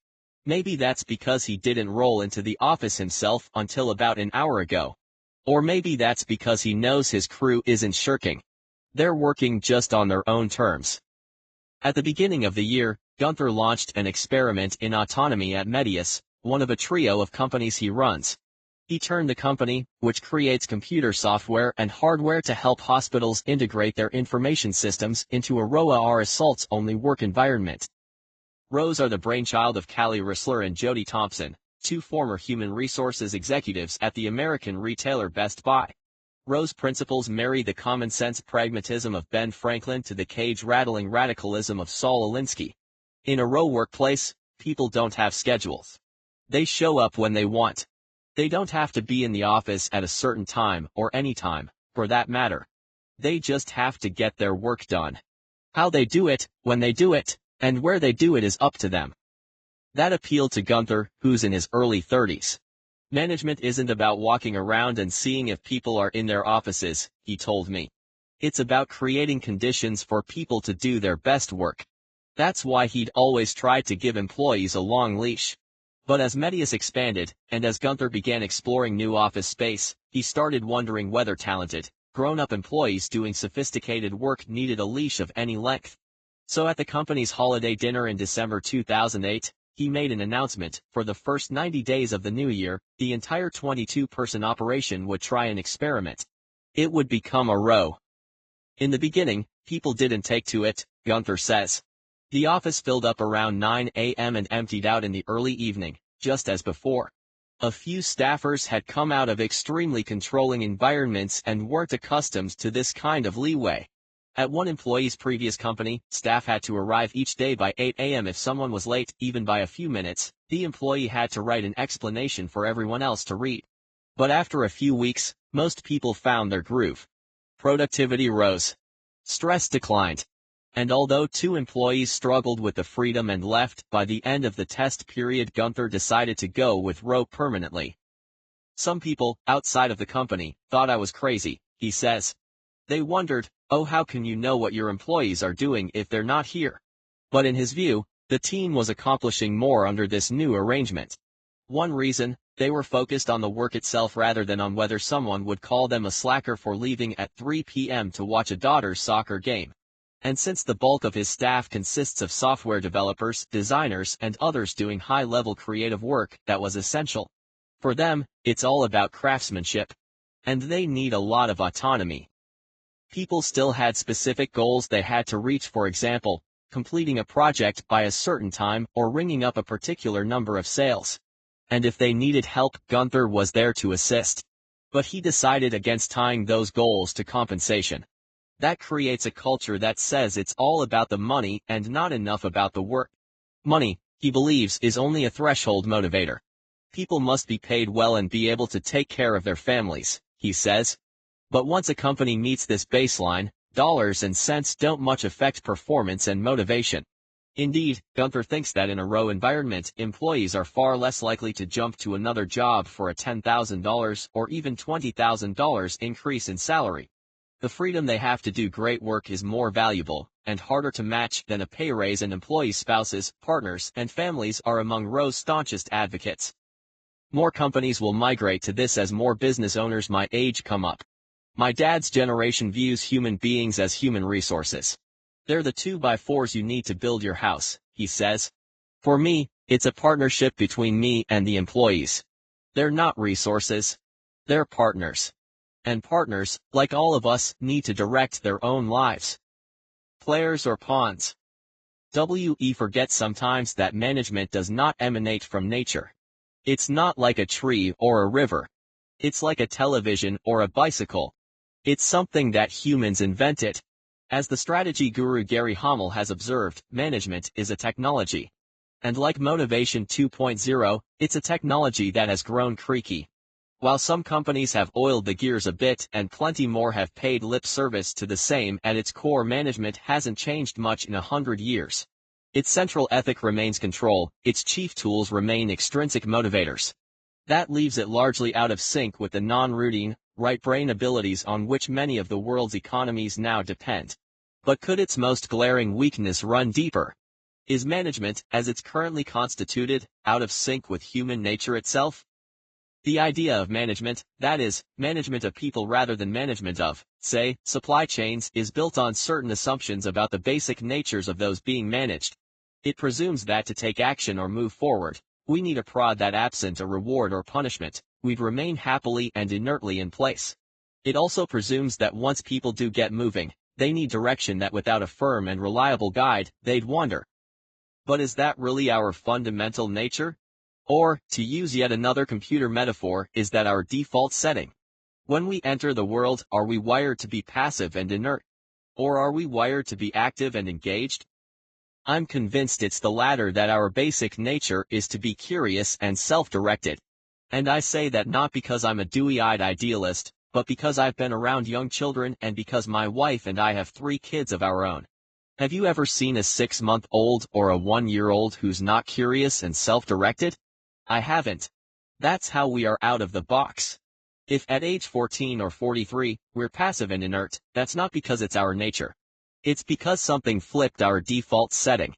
B: Maybe that's because he didn't roll into the office himself until about an hour ago. Or maybe that's because he knows his crew isn't shirking. They're working just on their own terms. At the beginning of the year, Gunther launched an experiment in autonomy at Medius, one of a trio of companies he runs. He turned the company, which creates computer software and hardware to help hospitals integrate their information systems, into a ROA assaults-only work environment. ROAs are the brainchild of Callie Rissler and Jody Thompson, two former human resources executives at the American retailer Best Buy. ROA's principles marry the common-sense pragmatism of Ben Franklin to the cage-rattling radicalism of Saul Alinsky. In a ROA workplace, people don't have schedules. They show up when they want. They don't have to be in the office at a certain time, or any time, for that matter. They just have to get their work done. How they do it, when they do it, and where they do it is up to them. That appealed to Gunther, who's in his early 30s. Management isn't about walking around and seeing if people are in their offices, he told me. It's about creating conditions for people to do their best work. That's why he'd always tried to give employees a long leash. But as Medius expanded, and as Gunther began exploring new office space, he started wondering whether talented, grown-up employees doing sophisticated work needed a leash of any length. So at the company's holiday dinner in December 2008, he made an announcement. For the first 90 days of the new year, the entire 22-person operation would try an experiment. It would become a ROA. In the beginning, people didn't take to it, Gunther says. The office filled up around 9 a.m. and emptied out in the early evening, just as before. A few staffers had come out of extremely controlling environments and weren't accustomed to this kind of leeway. At one employee's previous company, staff had to arrive each day by 8 a.m. If someone was late, even by a few minutes, the employee had to write an explanation for everyone else to read. But after a few weeks, most people found their groove. Productivity rose. Stress declined. And although 2 employees struggled with the freedom and left, by the end of the test period Gunther decided to go with Roe permanently. Some people, outside of the company, thought I was crazy, he says. They wondered, oh, how can you know what your employees are doing if they're not here? But in his view, the team was accomplishing more under this new arrangement. One reason, they were focused on the work itself rather than on whether someone would call them a slacker for leaving at 3 p.m. to watch a daughter's soccer game. And since the bulk of his staff consists of software developers, designers, and others doing high-level creative work, that was essential. For them, it's all about craftsmanship. And they need a lot of autonomy. People still had specific goals they had to reach, for example, completing a project by a certain time or ringing up a particular number of sales. And if they needed help, Gunther was there to assist. But he decided against tying those goals to compensation. That creates a culture that says it's all about the money and not enough about the work. Money, he believes, is only a threshold motivator. People must be paid well and be able to take care of their families, he says. But once a company meets this baseline, dollars and cents don't much affect performance and motivation. Indeed, Gunther thinks that in a Roe environment, employees are far less likely to jump to another job for a $10,000 or even $20,000 increase in salary. The freedom they have to do great work is more valuable and harder to match than a pay raise, and employees' spouses, partners, and families are among Roe's staunchest advocates. More companies will migrate to this as more business owners my age come up. My dad's generation views human beings as human resources. They're the 2x4s you need to build your house, he says. For me, it's a partnership between me and the employees. They're not resources. They're partners. And partners, like all of us, need to direct their own lives. Players or pawns? We forget sometimes that management does not emanate from nature. It's not like a tree or a river. It's like a television or a bicycle. It's something that humans invented. As the strategy guru Gary Hamel has observed, management is a technology. And like Motivation 2.0, it's a technology that has grown creaky. While some companies have oiled the gears a bit and plenty more have paid lip service to the same, at its core management hasn't changed much in 100 years. Its central ethic remains control, its chief tools remain extrinsic motivators. That leaves it largely out of sync with the non-routine, right-brain abilities on which many of the world's economies now depend. But could its most glaring weakness run deeper? Is management, as it's currently constituted, out of sync with human nature itself? The idea of management, that is, management of people rather than management of, say, supply chains, is built on certain assumptions about the basic natures of those being managed. It presumes that to take action or move forward, we need a prod that absent a reward or punishment, we'd remain happily and inertly in place. It also presumes that once people do get moving, they need direction, that without a firm and reliable guide, they'd wander. But is that really our fundamental nature? Or, to use yet another computer metaphor, is that our default setting? When we enter the world, are we wired to be passive and inert? Or are we wired to be active and engaged? I'm convinced it's the latter, that our basic nature is to be curious and self-directed. And I say that not because I'm a dewy-eyed idealist, but because I've been around young children and because my wife and I have 3 kids of our own. Have you ever seen a 6-month-old or a 1-year-old who's not curious and self-directed? I haven't. That's how we are out of the box. If at age 14 or 43, we're passive and inert, that's not because it's our nature. It's because something flipped our default setting.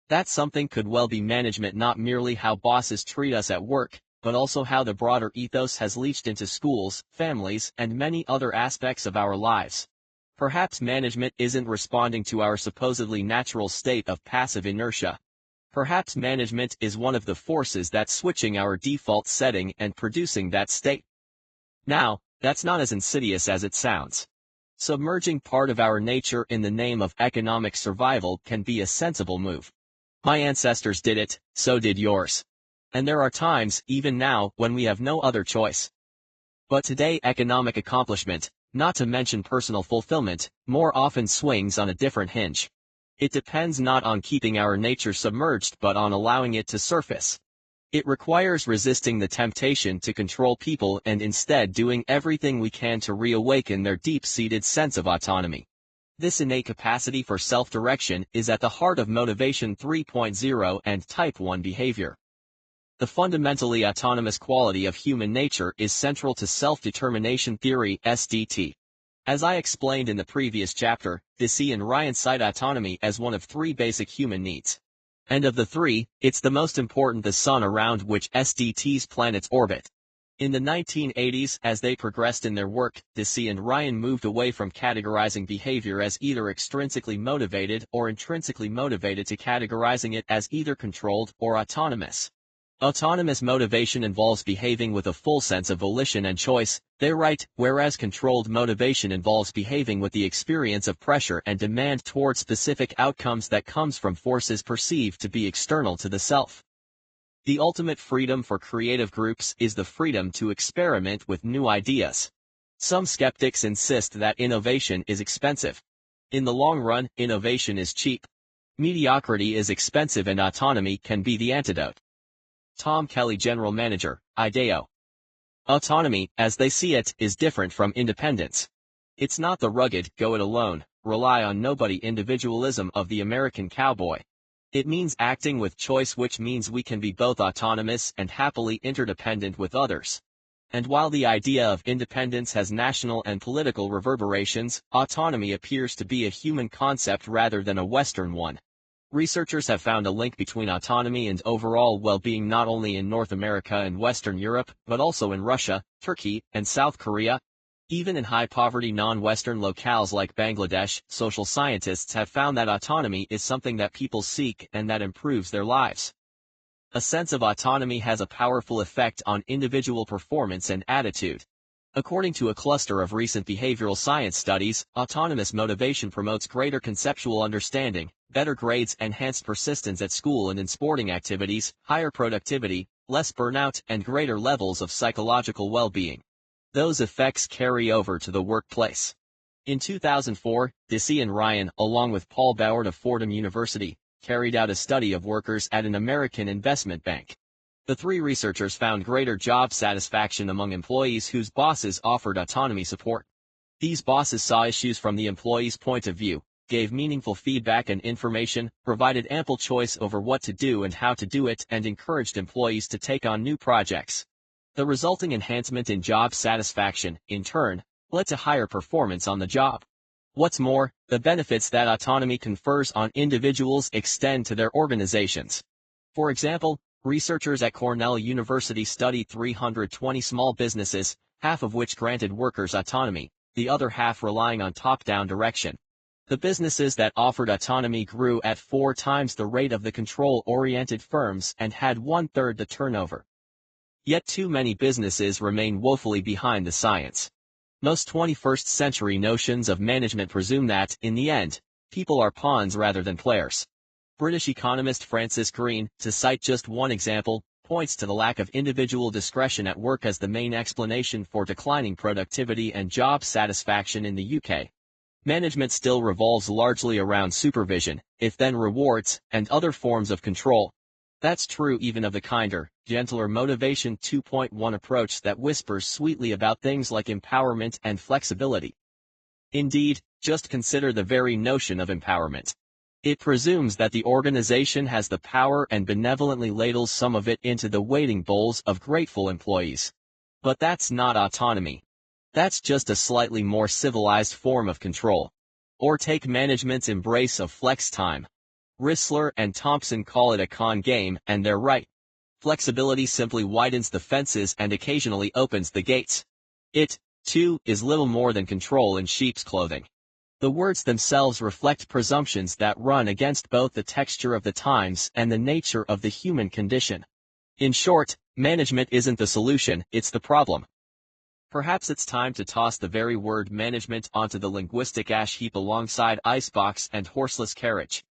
B: That something could well be management, not merely how bosses treat us at work, but also how the broader ethos has leached into schools, families, and many other aspects of our lives. Perhaps management isn't responding to our supposedly natural state of passive inertia. Perhaps management is one of the forces that's switching our default setting and producing that state. Now, that's not as insidious as it sounds. Submerging part of our nature in the name of economic survival can be a sensible move. My ancestors did it, so did yours. And there are times, even now, when we have no other choice. But today economic accomplishment, not to mention personal fulfillment, more often swings on a different hinge. It depends not on keeping our nature submerged but on allowing it to surface. It requires resisting the temptation to control people and instead doing everything we can to reawaken their deep-seated sense of autonomy. This innate capacity for self-direction is at the heart of Motivation 3.0 and Type 1 behavior. The fundamentally autonomous quality of human nature is central to self-determination theory (SDT). As I explained in the previous chapter, Deci and Ryan cite autonomy as one of three basic human needs. And of the three, it's the most important: the sun around which SDT's planets orbit. In the 1980s, as they progressed in their work, Deci and Ryan moved away from categorizing behavior as either extrinsically motivated or intrinsically motivated to categorizing it as either controlled or autonomous. Autonomous motivation involves behaving with a full sense of volition and choice, they write, whereas controlled motivation involves behaving with the experience of pressure and demand toward specific outcomes that comes from forces perceived to be external to the self. The ultimate freedom for creative groups is the freedom to experiment with new ideas. Some skeptics insist that innovation is expensive. In the long run, innovation is cheap. Mediocrity is expensive and autonomy can be the antidote. Tom Kelly, General Manager, IDEO. Autonomy, as they see it, is different from independence. It's not the rugged, go-it-alone, rely-on-nobody individualism of the American cowboy. It means acting with choice, which means we can be both autonomous and happily interdependent with others. And while the idea of independence has national and political reverberations, autonomy appears to be a human concept rather than a Western one. Researchers have found a link between autonomy and overall well-being not only in North America and Western Europe, but also in Russia, Turkey, and South Korea. Even in high-poverty non-Western locales like Bangladesh, social scientists have found that autonomy is something that people seek and that improves their lives. A sense of autonomy has a powerful effect on individual performance and attitude. According to a cluster of recent behavioral science studies, autonomous motivation promotes greater conceptual understanding, better grades, enhanced persistence at school and in sporting activities, higher productivity, less burnout, and greater levels of psychological well-being. Those effects carry over to the workplace. In 2004, Deci and Ryan, along with Paul Bauer of Fordham University, carried out a study of workers at an American investment bank. The three researchers found greater job satisfaction among employees whose bosses offered autonomy support. These bosses saw issues from the employee's point of view, gave meaningful feedback and information, provided ample choice over what to do and how to do it, and encouraged employees to take on new projects. The resulting enhancement in job satisfaction, in turn, led to higher performance on the job. What's more, the benefits that autonomy confers on individuals extend to their organizations. For example, researchers at Cornell University studied 320 small businesses, half of which granted workers autonomy, the other half relying on top-down direction. The businesses that offered autonomy grew at 4 times the rate of the control-oriented firms and had 1/3 the turnover. Yet too many businesses remain woefully behind the science. Most 21st-century notions of management presume that, in the end, people are pawns rather than players. British economist Francis Green, to cite just one example, points to the lack of individual discretion at work as the main explanation for declining productivity and job satisfaction in the UK. Management still revolves largely around supervision, if-then rewards, and other forms of control. That's true even of the kinder, gentler Motivation 2.1 approach that whispers sweetly about things like empowerment and flexibility. Indeed, just consider the very notion of empowerment. It presumes that the organization has the power and benevolently ladles some of it into the waiting bowls of grateful employees. But that's not autonomy. That's just a slightly more civilized form of control. Or take management's embrace of flex time. Rissler and Thompson call it a con game, and they're right. Flexibility simply widens the fences and occasionally opens the gates. It, too, is little more than control in sheep's clothing. The words themselves reflect presumptions that run against both the texture of the times and the nature of the human condition. In short, management isn't the solution, it's the problem. Perhaps it's time to toss the very word management onto the linguistic ash heap alongside icebox and horseless carriage.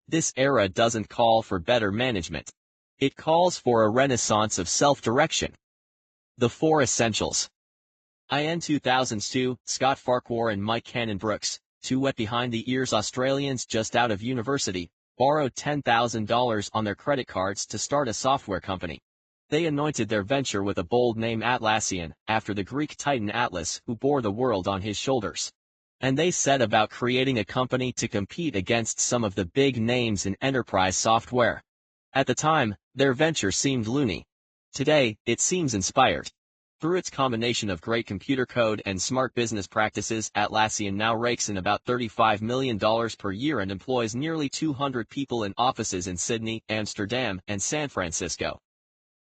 B: This era doesn't call for better management. It calls for a renaissance of self-direction. The 4 Essentials. In 2002, Scott Farquhar and Mike Cannon-Brookes, 2 wet-behind-the-ears Australians just out of university, borrowed $10,000 on their credit cards to start a software company. They anointed their venture with a bold name, Atlassian, after the Greek titan Atlas, who bore the world on his shoulders. And they set about creating a company to compete against some of the big names in enterprise software. At the time, their venture seemed loony. Today, it seems inspired. Through its combination of great computer code and smart business practices, Atlassian now rakes in about $35 million per year and employs nearly 200 people in offices in Sydney, Amsterdam, and San Francisco.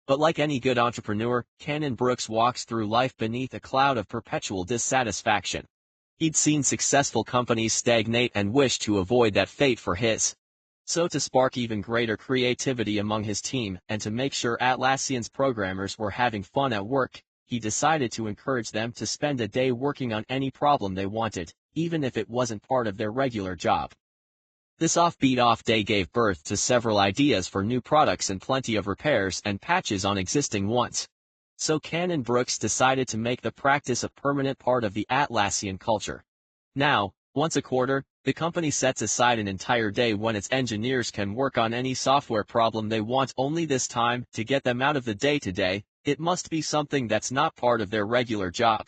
B: But like any good entrepreneur, Cannon-Brookes walks through life beneath a cloud of perpetual dissatisfaction. He'd seen successful companies stagnate and wished to avoid that fate for his. So to spark even greater creativity among his team, and to make sure Atlassian's programmers were having fun at work, he decided to encourage them to spend a day working on any problem they wanted, even if it wasn't part of their regular job. This offbeat off-day gave birth to several ideas for new products and plenty of repairs and patches on existing ones. So Cannon-Brookes decided to make the practice a permanent part of the Atlassian culture. Now, once a quarter, the company sets aside an entire day when its engineers can work on any software problem they want. Only this time, to get them out of the day-to-day, it must be something that's not part of their regular job.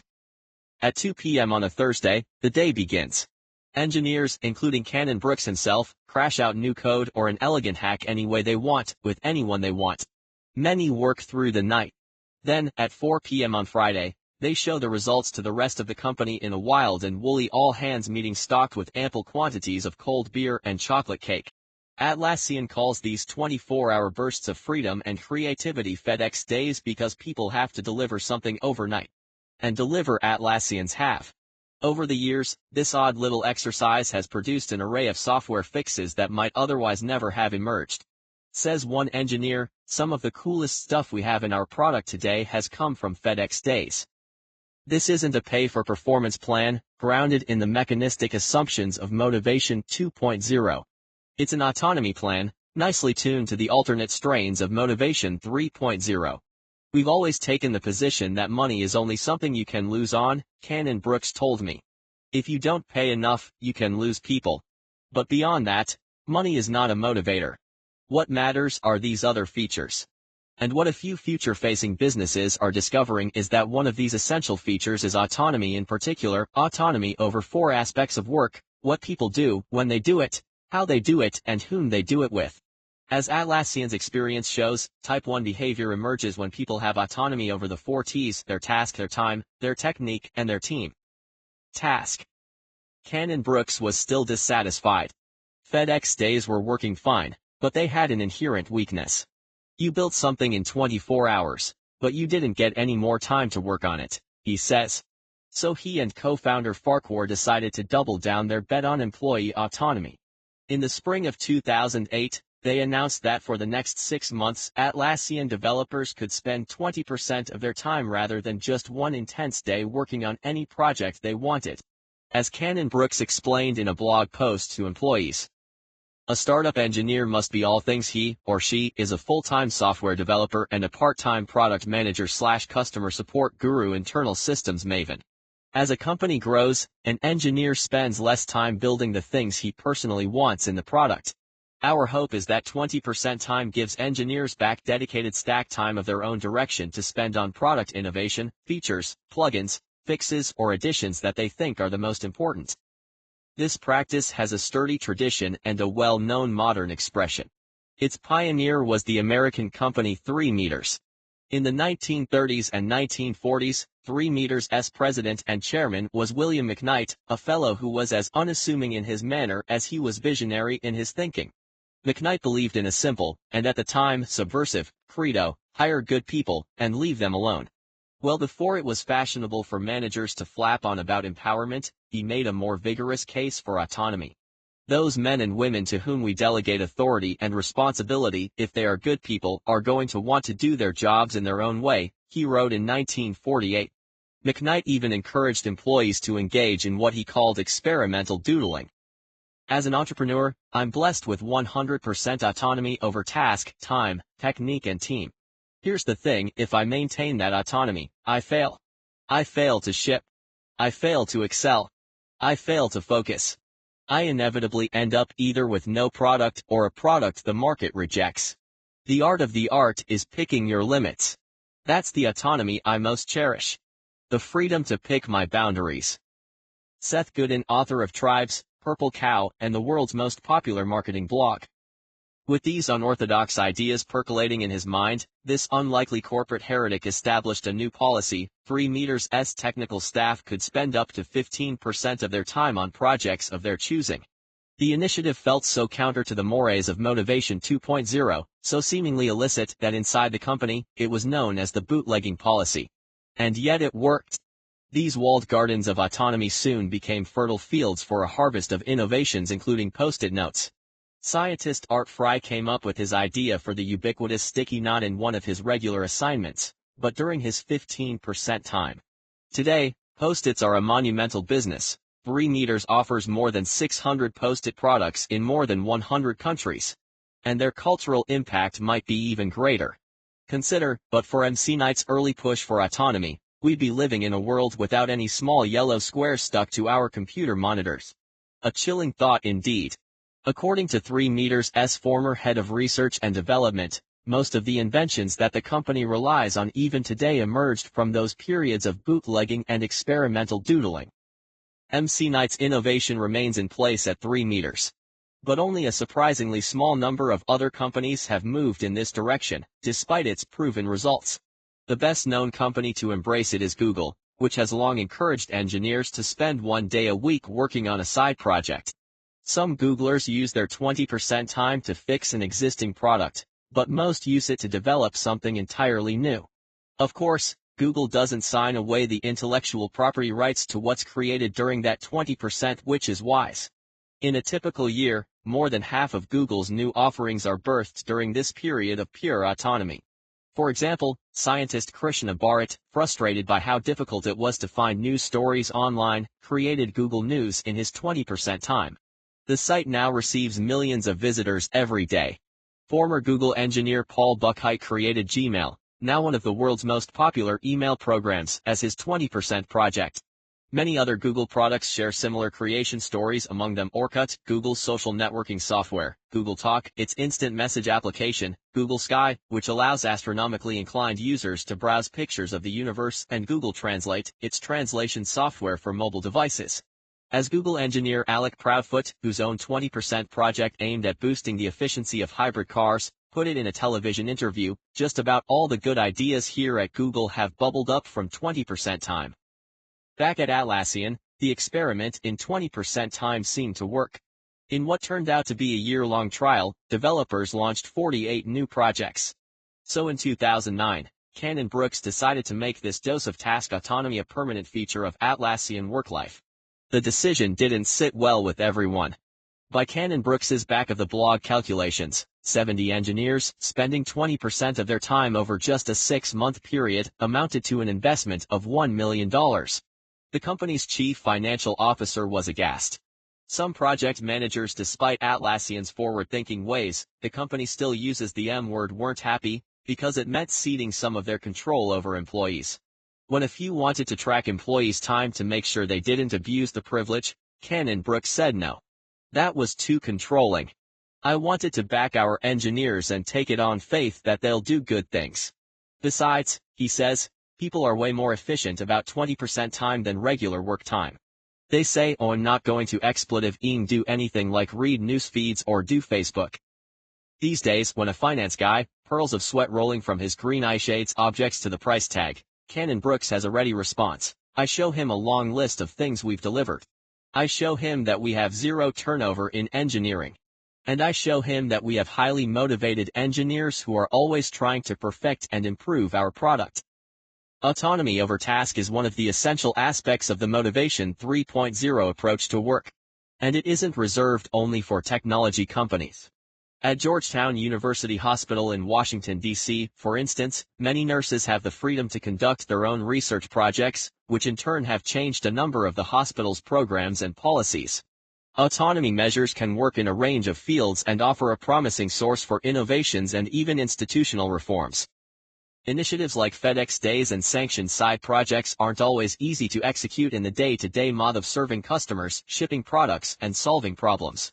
B: At 2 p.m. on a Thursday, the day begins. Engineers, including Cannon-Brookes himself, crash out new code or an elegant hack any way they want, with anyone they want. Many work through the night. Then, at 4 p.m. on Friday, they show the results to the rest of the company in a wild and woolly all-hands meeting stocked with ample quantities of cold beer and chocolate cake. Atlassian calls these 24-hour bursts of freedom and creativity FedEx days because people have to deliver something overnight. And deliver Atlassians have. Over the years, this odd little exercise has produced an array of software fixes that might otherwise never have emerged. Says one engineer, some of the coolest stuff we have in our product today has come from FedEx days. This isn't a pay-for-performance plan, grounded in the mechanistic assumptions of Motivation 2.0. It's an autonomy plan, nicely tuned to the alternate strains of Motivation 3.0. We've always taken the position that money is only something you can lose on, Cannon-Brookes told me. If you don't pay enough, you can lose people. But beyond that, money is not a motivator. What matters are these other features. And what a few future-facing businesses are discovering is that one of these essential features is autonomy, in particular, autonomy over 4 aspects of work: what people do, when they do it, how they do it, and whom they do it with. As Atlassian's experience shows, Type 1 behavior emerges when people have autonomy over the 4 T's: their task, their time, their technique, and their team. Task. Cannon-Brookes was still dissatisfied. FedEx days were working fine, but they had an inherent weakness. You built something in 24 hours, but you didn't get any more time to work on it, he says. So he and co-founder Farquhar decided to double down their bet on employee autonomy. In the spring of 2008, they announced that for the next 6 months, Atlassian developers could spend 20% of their time rather than just one intense day working on any project they wanted. As Cannon-Brookes explained in a blog post to employees, a startup engineer must be all things. He or she is a full-time software developer and a part-time product manager/customer support guru, internal systems maven. As a company grows, an engineer spends less time building the things he personally wants in the product. Our hope is that 20% time gives engineers back dedicated stack time of their own direction to spend on product innovation, features, plugins, fixes, or additions that they think are the most important. This practice has a sturdy tradition and a well-known modern expression. Its pioneer was the American company 3 Meters. In the 1930s and 1940s, 3 Meters' president and chairman was William McKnight, a fellow who was as unassuming in his manner as he was visionary in his thinking. McKnight believed in a simple, and at the time subversive, credo: hire good people, and leave them alone. Well before it was fashionable for managers to flap on about empowerment, he made a more vigorous case for autonomy. Those men and women to whom we delegate authority and responsibility, if they are good people, are going to want to do their jobs in their own way, he wrote in 1948. McKnight even encouraged employees to engage in what he called experimental doodling. As an entrepreneur, I'm blessed with 100% autonomy over task, time, technique, and team. Here's the thing: if I maintain that autonomy, I fail. I fail to ship. I fail to excel. I fail to focus. I inevitably end up either with no product or a product the market rejects. The art of the art is picking your limits. That's the autonomy I most cherish. The freedom to pick my boundaries. Seth Godin, author of Tribes, Purple Cow, and the world's most popular marketing blog. With these unorthodox ideas percolating in his mind, this unlikely corporate heretic established a new policy: 3Meter's technical staff could spend up to 15% of their time on projects of their choosing. The initiative felt so counter to the mores of Motivation 2.0, so seemingly illicit, that inside the company, it was known as the bootlegging policy. And yet it worked. These walled gardens of autonomy soon became fertile fields for a harvest of innovations, including post-it notes. Scientist Art Fry came up with his idea for the ubiquitous sticky knot in one of his regular assignments, but during his 15% time. Today, post-its are a monumental business. 3Meters offers more than 600 post-it products in more than 100 countries. And their cultural impact might be even greater. Consider, but for MC Knight's early push for autonomy, we'd be living in a world without any small yellow squares stuck to our computer monitors. A chilling thought indeed. According to 3Meter's former head of research and development, most of the inventions that the company relies on even today emerged from those periods of bootlegging and experimental doodling. MC Knight's innovation remains in place at 3Meters. But only a surprisingly small number of other companies have moved in this direction, despite its proven results. The best-known company to embrace it is Google, which has long encouraged engineers to spend one day a week working on a side project. Some Googlers use their 20% time to fix an existing product, but most use it to develop something entirely new. Of course, Google doesn't sign away the intellectual property rights to what's created during that 20%, which is wise. In a typical year, more than half of Google's new offerings are birthed during this period of pure autonomy. For example, scientist Krishna Bharat, frustrated by how difficult it was to find news stories online, created Google News in his 20% time. The site now receives millions of visitors every day. Former Google engineer Paul Buchheit created Gmail, now one of the world's most popular email programs, as his 20% project. Many other Google products share similar creation stories, among them Orkut, Google's social networking software, Google Talk, its instant message application, Google Sky, which allows astronomically inclined users to browse pictures of the universe, and Google Translate, its translation software for mobile devices. As Google engineer Alec Proudfoot, whose own 20% project aimed at boosting the efficiency of hybrid cars, put it in a television interview, just about all the good ideas here at Google have bubbled up from 20% time. Back at Atlassian, the experiment in 20% time seemed to work. In what turned out to be a year-long trial, developers launched 48 new projects. So in 2009, Cannon Brooks decided to make this dose of task autonomy a permanent feature of Atlassian work life. The decision didn't sit well with everyone. By Cannon Brooks's back-of-the-blog calculations, 70 engineers, spending 20% of their time over just a 6-month period, amounted to an investment of $1 million. The company's chief financial officer was aghast. Some project managers, despite Atlassian's forward-thinking ways, the company still uses the M word, weren't happy, because it meant ceding some of their control over employees. When a few wanted to track employees' time to make sure they didn't abuse the privilege, Cannon Brooks said no. That was too controlling. I wanted to back our engineers and take it on faith that they'll do good things. Besides, he says, people are way more efficient about 20% time than regular work time. They say, oh, I'm not going to do anything like read news feeds or do Facebook. These days, when a finance guy, pearls of sweat rolling from his green eye shades, objects to the price tag, Cannon Brooks has a ready response. I show him a long list of things we've delivered. I show him that we have zero turnover in engineering. And I show him that we have highly motivated engineers who are always trying to perfect and improve our product. Autonomy over task is one of the essential aspects of the Motivation 3.0 approach to work. And it isn't reserved only for technology companies. At Georgetown University Hospital in Washington, D.C., for instance, many nurses have the freedom to conduct their own research projects, which in turn have changed a number of the hospital's programs and policies. Autonomy measures can work in a range of fields and offer a promising source for innovations and even institutional reforms. Initiatives like FedEx Days and sanctioned side projects aren't always easy to execute in the day-to-day mod of serving customers, shipping products, and solving problems.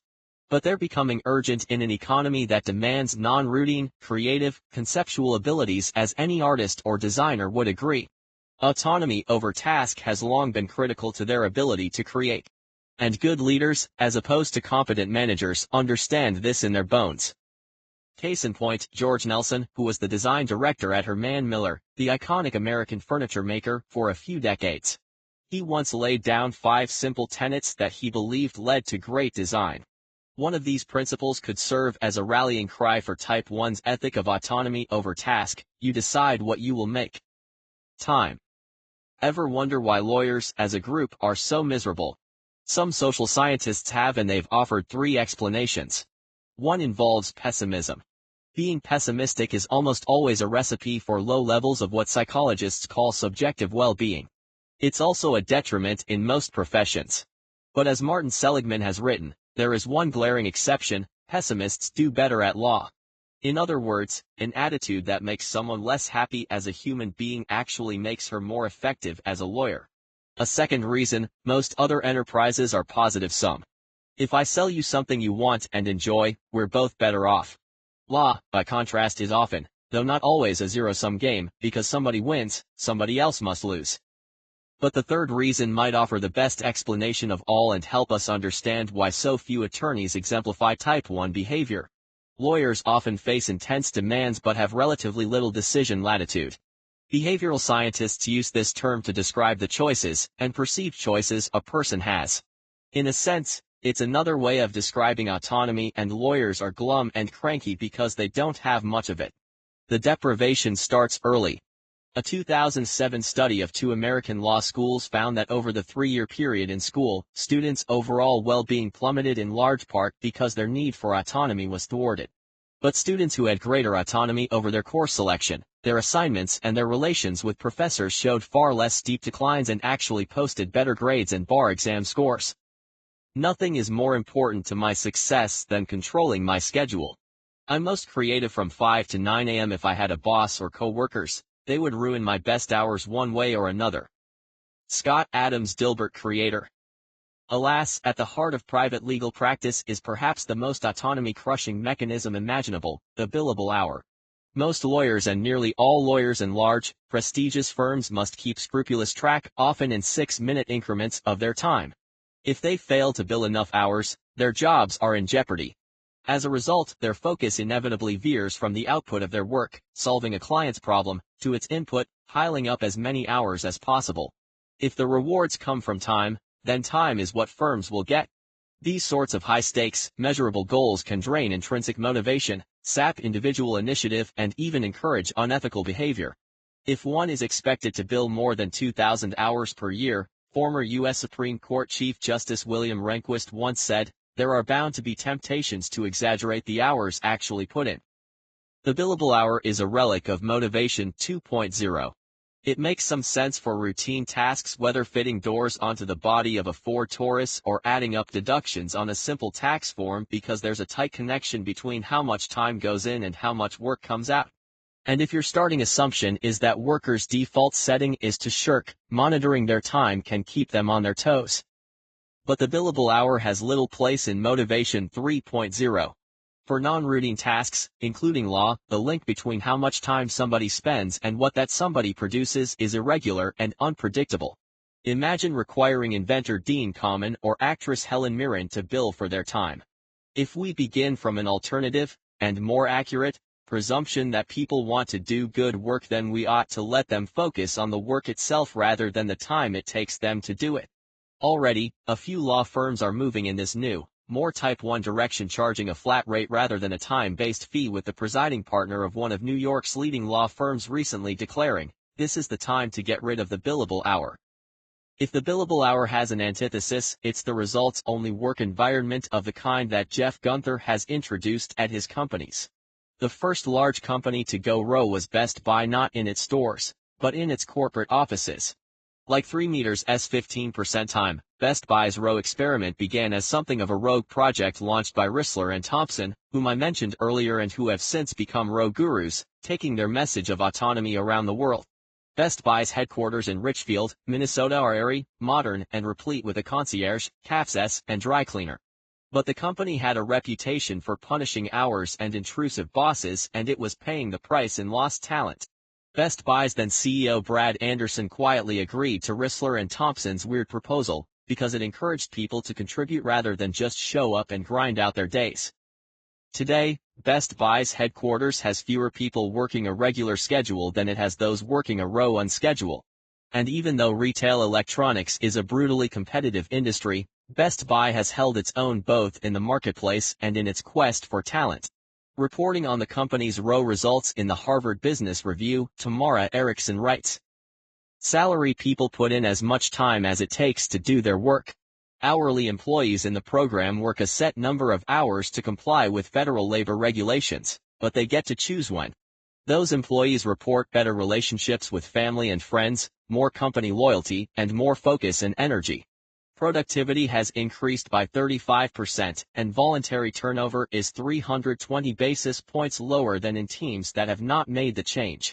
B: But they're becoming urgent in an economy that demands non-routine, creative, conceptual abilities, as any artist or designer would agree. Autonomy over task has long been critical to their ability to create. And good leaders, as opposed to competent managers, understand this in their bones. Case in point, George Nelson, who was the design director at Herman Miller, the iconic American furniture maker, for a few decades. He once laid down 5 simple tenets that he believed led to great design. One of these principles could serve as a rallying cry for Type 1's ethic of autonomy over task: you decide what you will make. Time. Ever wonder why lawyers, as a group, are so miserable? Some social scientists have, and they've offered 3 explanations. One involves pessimism. Being pessimistic is almost always a recipe for low levels of what psychologists call subjective well-being. It's also a detriment in most professions. But as Martin Seligman has written, there is one glaring exception: pessimists do better at law. In other words, an attitude that makes someone less happy as a human being actually makes her more effective as a lawyer. A second reason: most other enterprises are positive-sum. If I sell you something you want and enjoy, we're both better off. Law, by contrast, is often, though not always, a zero-sum game, because somebody wins, somebody else must lose. But the third reason might offer the best explanation of all and help us understand why so few attorneys exemplify Type 1 behavior. Lawyers often face intense demands but have relatively little decision latitude. Behavioral scientists use this term to describe the choices, and perceived choices, a person has. In a sense, it's another way of describing autonomy, and lawyers are glum and cranky because they don't have much of it. The deprivation starts early. A 2007 study of 2 American law schools found that over the 3-year period in school, students' overall well-being plummeted in large part because their need for autonomy was thwarted. But students who had greater autonomy over their course selection, their assignments, and their relations with professors showed far less steep declines and actually posted better grades and bar exam scores. Nothing is more important to my success than controlling my schedule. I'm most creative from 5 to 9 a.m. If I had a boss or co-workers, they would ruin my best hours one way or another. Scott Adams Dilbert, creator. Alas, at the heart of private legal practice is perhaps the most autonomy-crushing mechanism imaginable: the billable hour. Most lawyers, and nearly all lawyers in large, prestigious firms, must keep scrupulous track, often in 6-minute increments, of their time. If they fail to bill enough hours, their jobs are in jeopardy. As a result, their focus inevitably veers from the output of their work, solving a client's problem, to its input, piling up as many hours as possible. If the rewards come from time, then time is what firms will get. These sorts of high-stakes, measurable goals can drain intrinsic motivation, sap individual initiative, and even encourage unethical behavior. If one is expected to bill more than 2,000 hours per year, former U.S. Supreme Court Chief Justice William Rehnquist once said, there are bound to be temptations to exaggerate the hours actually put in. The billable hour is a relic of Motivation 2.0. It makes some sense for routine tasks, whether fitting doors onto the body of a Ford Taurus or adding up deductions on a simple tax form, because there's a tight connection between how much time goes in and how much work comes out. And if your starting assumption is that workers' default setting is to shirk, monitoring their time can keep them on their toes. But the billable hour has little place in Motivation 3.0. For non-routine tasks, including law, the link between how much time somebody spends and what that somebody produces is irregular and unpredictable. Imagine requiring inventor Dean Kamen or actress Helen Mirren to bill for their time. If we begin from an alternative, and more accurate, presumption that people want to do good work, then we ought to let them focus on the work itself rather than the time it takes them to do it. Already, a few law firms are moving in this new, more Type 1 direction, charging a flat rate rather than a time-based fee, with the presiding partner of one of New York's leading law firms recently declaring, "This is the time to get rid of the billable hour." If the billable hour has an antithesis, it's the results-only work environment of the kind that Jeff Gunther has introduced at his companies. The first large company to go rogue was Best Buy, not in its stores, but in its corporate offices. Like 3Meters' 15% time, Best Buy's Row experiment began as something of a rogue project launched by Rissler and Thompson, whom I mentioned earlier and who have since become Row gurus, taking their message of autonomy around the world. Best Buy's headquarters in Richfield, Minnesota are airy, modern, and replete with a concierge, cafes, and dry cleaner. But the company had a reputation for punishing hours and intrusive bosses, and it was paying the price in lost talent. Best Buy's then CEO Brad Anderson quietly agreed to Rissler and Thompson's weird proposal, because it encouraged people to contribute rather than just show up and grind out their days. Today, Best Buy's headquarters has fewer people working a regular schedule than it has those working a row unschedule. And even though retail electronics is a brutally competitive industry, Best Buy has held its own both in the marketplace and in its quest for talent. Reporting on the company's row results in the Harvard Business Review, Tamara Erickson writes, "Salary people put in as much time as it takes to do their work. Hourly employees in the program work a set number of hours to comply with federal labor regulations, but they get to choose when. Those employees report better relationships with family and friends, more company loyalty, and more focus and energy. Productivity has increased by 35%, and voluntary turnover is 320 basis points lower than in teams that have not made the change.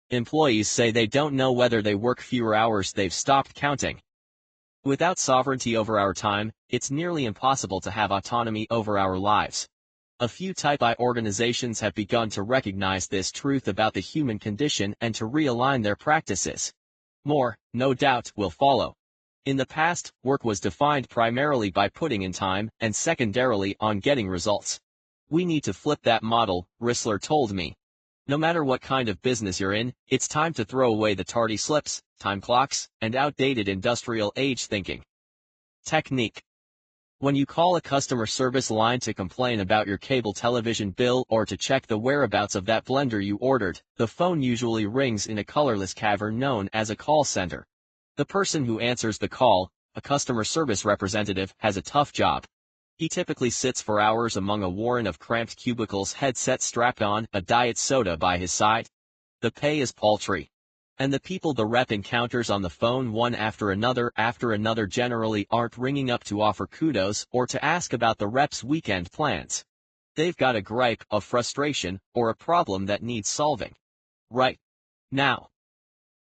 B: Employees say they don't know whether they work fewer hours, they've stopped counting. Without sovereignty over our time, it's nearly impossible to have autonomy over our lives. A few Type I organizations have begun to recognize this truth about the human condition and to realign their practices. More, no doubt, will follow. In the past, work was defined primarily by putting in time and secondarily on getting results. We need to flip that model, Rissler told me. No matter what kind of business you're in, it's time to throw away the tardy slips, time clocks, and outdated industrial age thinking. Technique. When you call a customer service line to complain about your cable television bill or to check the whereabouts of that blender you ordered, the phone usually rings in a colorless cavern known as a call center. The person who answers the call, a customer service representative, has a tough job. He typically sits for hours among a warren of cramped cubicles, headset strapped on, a diet soda by his side. The pay is paltry. And the people the rep encounters on the phone one after another generally aren't ringing up to offer kudos or to ask about the rep's weekend plans. They've got a gripe, a frustration, or a problem that needs solving. Right now.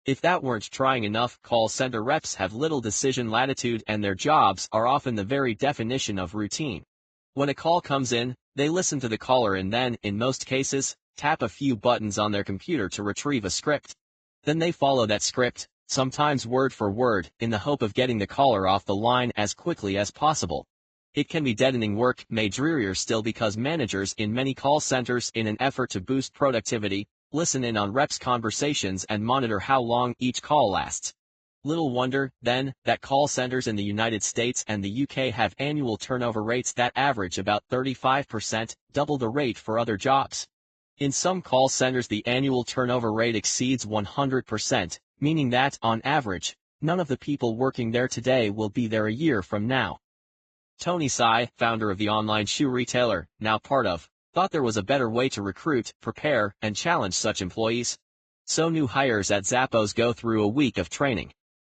B: If that weren't trying enough, call center reps have little decision latitude and their jobs are often the very definition of routine. When a call comes in, they listen to the caller and then, in most cases, tap a few buttons on their computer to retrieve a script. Then they follow that script, sometimes word for word, in the hope of getting the caller off the line as quickly as possible. It can be deadening work, made drearier still because managers in many call centers, in an effort to boost productivity, listen in on reps' conversations and monitor how long each call lasts. Little wonder, then, that call centers in the United States and the UK have annual turnover rates that average about 35%, double the rate for other jobs. In some call centers the annual turnover rate exceeds 100%, meaning that, on average, none of the people working there today will be there a year from now. Tony Tsai, founder of the online shoe retailer, now part of, thought there was a better way to recruit, prepare, and challenge such employees. So new hires at Zappos go through a week of training.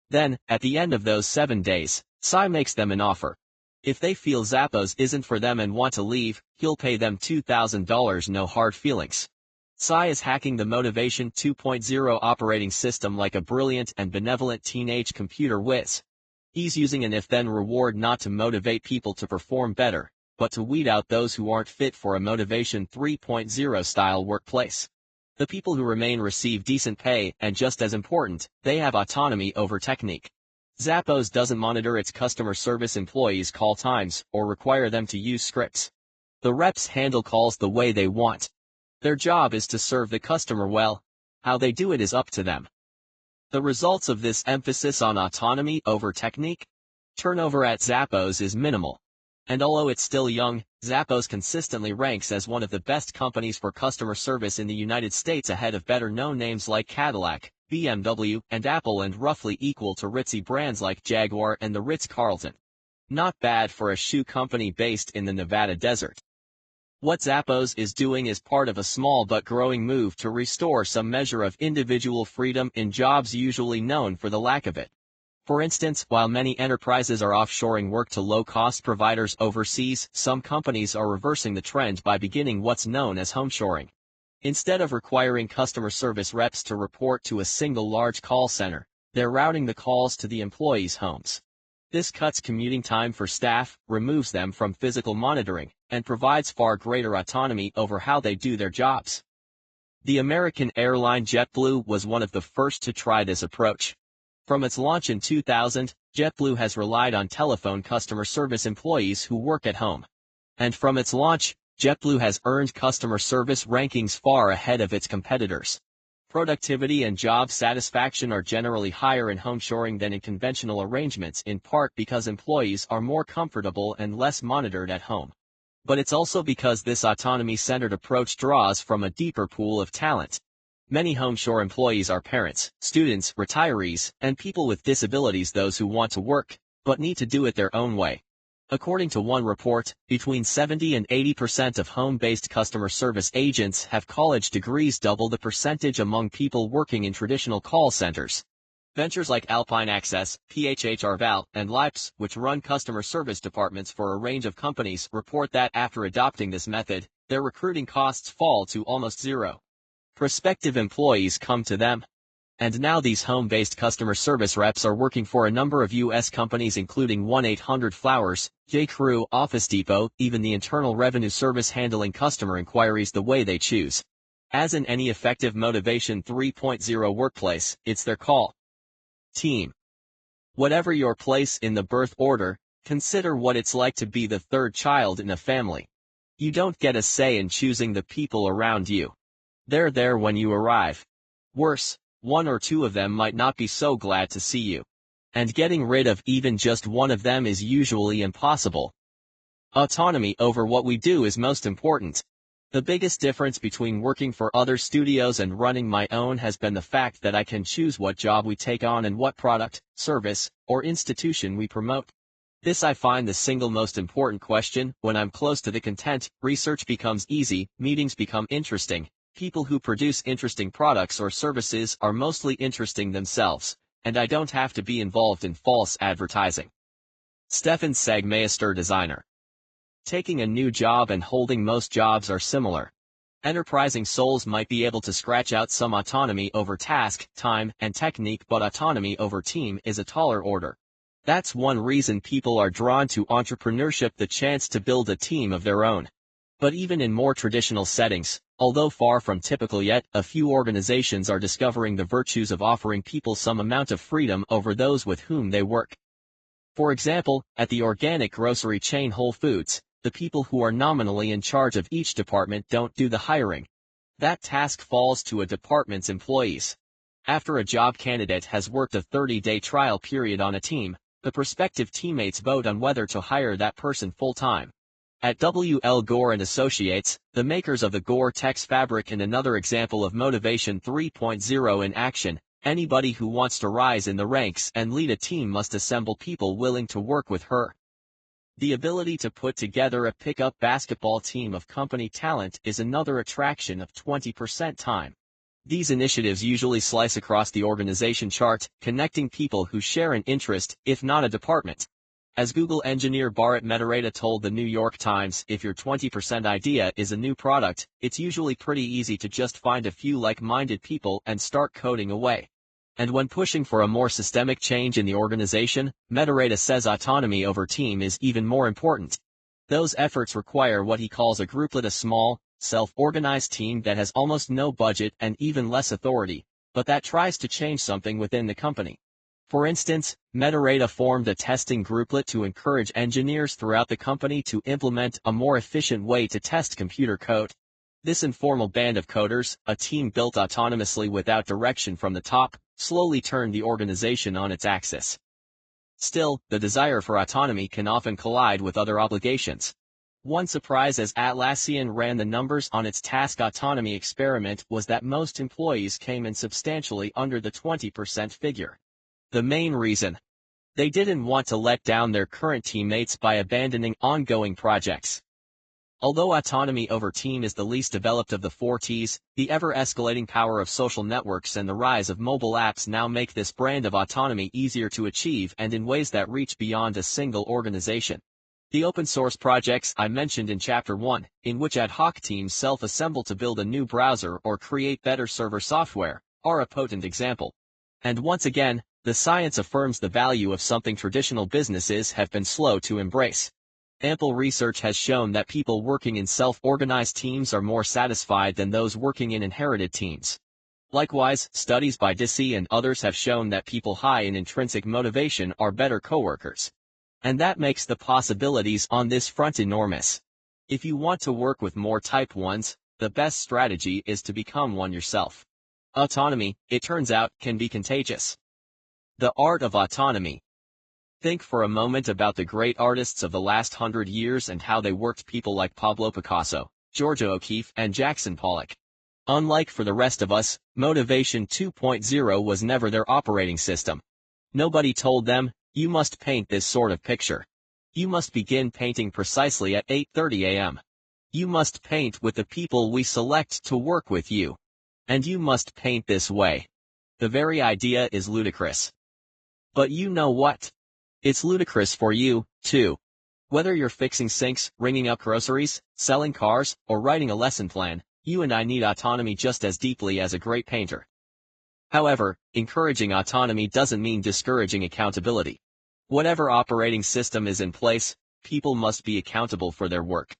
B: Then, at the end of those 7 days, Tsai makes them an offer. If they feel Zappos isn't for them and want to leave, he'll pay them $2,000, no hard feelings. Tsai is hacking the Motivation 2.0 operating system like a brilliant and benevolent teenage computer whiz. He's using an if-then reward not to motivate people to perform better, but to weed out those who aren't fit for a Motivation 3.0 style workplace. The people who remain receive decent pay, and just as important, they have autonomy over technique. Zappos doesn't monitor its customer service employees' call times, or require them to use scripts. The reps handle calls the way they want. Their job is to serve the customer well. How they do it is up to them. The results of this emphasis on autonomy over technique? Turnover at Zappos is minimal. And although it's still young, Zappos consistently ranks as one of the best companies for customer service in the United States, ahead of better-known names like Cadillac, BMW, and Apple, and roughly equal to ritzy brands like Jaguar and the Ritz-Carlton. Not bad for a shoe company based in the Nevada desert. What Zappos is doing is part of a small but growing move to restore some measure of individual freedom in jobs usually known for the lack of it. For instance, while many enterprises are offshoring work to low-cost providers overseas, some companies are reversing the trend by beginning what's known as homeshoring. Instead of requiring customer service reps to report to a single large call center, they're routing the calls to the employees' homes. This cuts commuting time for staff, removes them from physical monitoring, and provides far greater autonomy over how they do their jobs. The American airline JetBlue was one of the first to try this approach. From its launch in 2000, JetBlue has relied on telephone customer service employees who work at home. And from its launch, JetBlue has earned customer service rankings far ahead of its competitors. Productivity and job satisfaction are generally higher in home shoring than in conventional arrangements, in part because employees are more comfortable and less monitored at home. But it's also because this autonomy-centered approach draws from a deeper pool of talent. Many homeshore employees are parents, students, retirees, and people with disabilities, those who want to work, but need to do it their own way. According to one report, between 70 and 80% of home-based customer service agents have college degrees, double the percentage among people working in traditional call centers. Ventures like Alpine Access, PHHR-Val, and Lips, which run customer service departments for a range of companies, report that after adopting this method, their recruiting costs fall to almost zero. Prospective employees come to them. And now these home-based customer service reps are working for a number of U.S. companies, including 1-800-Flowers, J.Crew, Office Depot, even the Internal Revenue Service, handling customer inquiries the way they choose. As in any effective Motivation 3.0 workplace, it's their call. Team. Whatever your place in the birth order, consider what it's like to be the third child in a family. You don't get a say in choosing the people around you. They're there when you arrive. Worse, one or two of them might not be so glad to see you. And getting rid of even just one of them is usually impossible. Autonomy over what we do is most important. The biggest difference between working for other studios and running my own has been the fact that I can choose what job we take on and what product, service, or institution we promote. This I find the single most important question. When I'm close to the content, research becomes easy, meetings become interesting. People who produce interesting products or services are mostly interesting themselves, and I don't have to be involved in false advertising. Stefan Sagmeister, designer. Taking a new job and holding most jobs are similar. Enterprising souls might be able to scratch out some autonomy over task, time, and technique, but autonomy over team is a taller order. That's one reason people are drawn to entrepreneurship, the chance to build a team of their own. But even in more traditional settings, although far from typical yet, a few organizations are discovering the virtues of offering people some amount of freedom over those with whom they work. For example, at the organic grocery chain Whole Foods, the people who are nominally in charge of each department don't do the hiring. That task falls to a department's employees. After a job candidate has worked a 30-day trial period on a team, the prospective teammates vote on whether to hire that person full-time. At W. L. Gore & Associates, the makers of the Gore-Tex fabric, and another example of Motivation 3.0 in action, anybody who wants to rise in the ranks and lead a team must assemble people willing to work with her. The ability to put together a pickup basketball team of company talent is another attraction of 20% time. These initiatives usually slice across the organization chart, connecting people who share an interest, if not a department. As Google engineer Bharat Mediratta told the New York Times, if your 20% idea is a new product, it's usually pretty easy to just find a few like-minded people and start coding away. And when pushing for a more systemic change in the organization, Mediratta says autonomy over team is even more important. Those efforts require what he calls a grouplet, a small, self-organized team that has almost no budget and even less authority, but that tries to change something within the company. For instance, Mediratta formed a testing grouplet to encourage engineers throughout the company to implement a more efficient way to test computer code. This informal band of coders, a team built autonomously without direction from the top, slowly turned the organization on its axis. Still, the desire for autonomy can often collide with other obligations. One surprise as Atlassian ran the numbers on its task autonomy experiment was that most employees came in substantially under the 20% figure. The main reason? They didn't want to let down their current teammates by abandoning ongoing projects. Although autonomy over team is the least developed of the 4 Ts, the ever-escalating power of social networks and the rise of mobile apps now make this brand of autonomy easier to achieve, and in ways that reach beyond a single organization. The open-source projects I mentioned in Chapter 1, in which ad hoc teams self-assemble to build a new browser or create better server software, are a potent example. And once again, the science affirms the value of something traditional businesses have been slow to embrace. Ample research has shown that people working in self-organized teams are more satisfied than those working in inherited teams. Likewise, studies by Dicey and others have shown that people high in intrinsic motivation are better coworkers. And that makes the possibilities on this front enormous. If you want to work with more Type 1s, the best strategy is to become one yourself. Autonomy, it turns out, can be contagious. The art of autonomy. Think for a moment about the great artists of the last 100 years and how they worked people like Pablo Picasso, Georgia O'Keeffe, and Jackson Pollock. Unlike for the rest of us, Motivation 2.0 was never their operating system. Nobody told them, you must paint this sort of picture. You must begin painting precisely at 8:30 a.m. You must paint with the people we select to work with you. And you must paint this way. The very idea is ludicrous. But you know what? It's ludicrous for you, too. Whether you're fixing sinks, ringing up groceries, selling cars, or writing a lesson plan, you and I need autonomy just as deeply as a great painter. However, encouraging autonomy doesn't mean discouraging accountability. Whatever operating system is in place, people must be accountable for their work.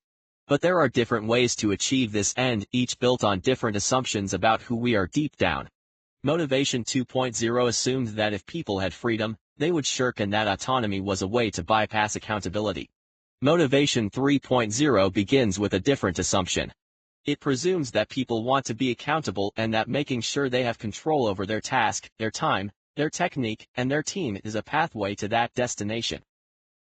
B: But there are different ways to achieve this end, each built on different assumptions about who we are deep down. Motivation 2.0 assumed that if people had freedom, they would shirk, and that autonomy was a way to bypass accountability. Motivation 3.0 begins with a different assumption. It presumes that people want to be accountable and that making sure they have control over their task, their time, their technique, and their team is a pathway to that destination.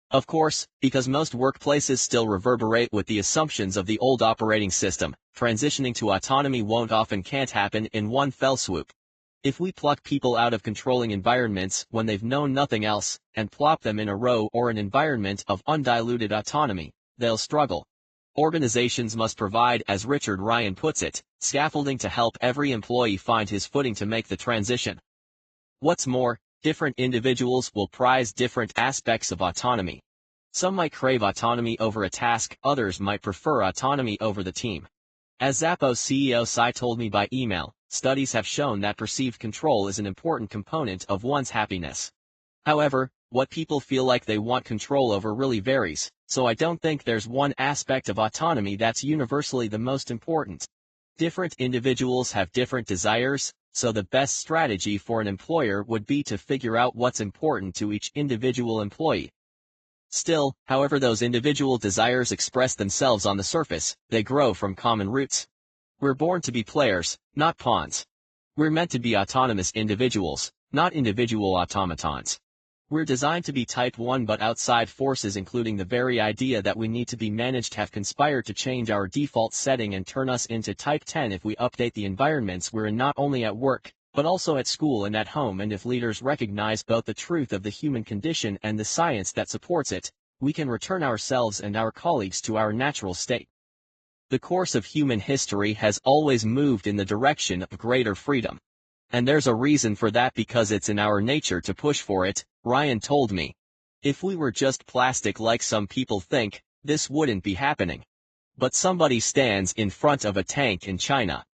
B: Of course, because most workplaces still reverberate with the assumptions of the old operating system, transitioning to autonomy can't happen in one fell swoop. If we pluck people out of controlling environments when they've known nothing else, and plop them in a row or an environment of undiluted autonomy, they'll struggle. Organizations must provide, as Richard Ryan puts it, scaffolding to help every employee find his footing to make the transition. What's more, different individuals will prize different aspects of autonomy. Some might crave autonomy over a task, others might prefer autonomy over the team. As Zappos CEO Sai told me by email, studies have shown that perceived control is an important component of one's happiness. However, what people feel like they want control over really varies, so I don't think there's one aspect of autonomy that's universally the most important. Different individuals have different desires, so the best strategy for an employer would be to figure out what's important to each individual employee. Still, however those individual desires express themselves on the surface, they grow from common roots. We're born to be players, not pawns. We're meant to be autonomous individuals, not individual automatons. We're designed to be Type 1, but outside forces, including the very idea that we need to be managed, have conspired to change our default setting and turn us into Type 10 if we update the environments we're in, not only at work, but also at school and at home. And if leaders recognize both the truth of the human condition and the science that supports it, we can return ourselves and our colleagues to our natural state. The course of human history has always moved in the direction of greater freedom. And there's a reason for that, because it's in our nature to push for it, Ryan told me. If we were just plastic like some people think, this wouldn't be happening. But somebody stands in front of a tank in China.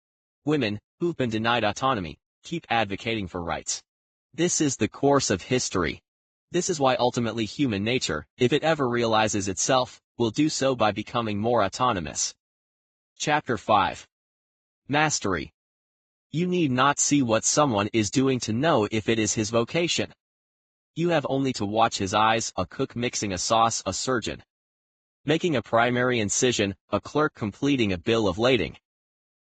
B: Women, who've been denied autonomy, keep advocating for rights. This is the course of history. This is why ultimately human nature, if it ever realizes itself, will do so by becoming more autonomous. Chapter 5. Mastery. You need not see what someone is doing to know if it is his vocation. You have only to watch his eyes: a cook mixing a sauce, a surgeon making a primary incision, a clerk completing a bill of lading.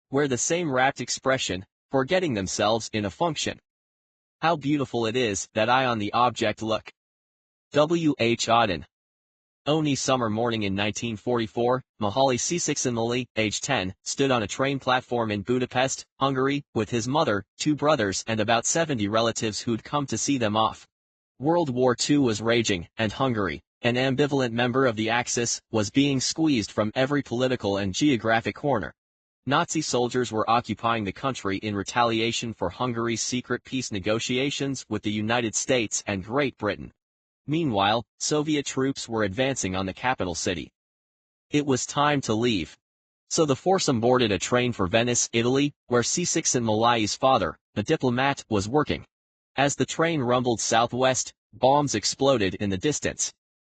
B: Wear the same rapt expression, forgetting themselves in a function. How beautiful it is that eye on the object look. W. H. Auden. Only summer morning in 1944, Mihaly Csikszentmihalyi, age 10, stood on a train platform in Budapest, Hungary, with his mother, 2 brothers, and about 70 relatives who'd come to see them off. World War II was raging, and Hungary, an ambivalent member of the Axis, was being squeezed from every political and geographic corner. Nazi soldiers were occupying the country in retaliation for Hungary's secret peace negotiations with the United States and Great Britain. Meanwhile, Soviet troops were advancing on the capital city. It was time to leave. So the foursome boarded a train for Venice, Italy, where Csikszentmihalyi's father, a diplomat, was working. As the train rumbled southwest, bombs exploded in the distance.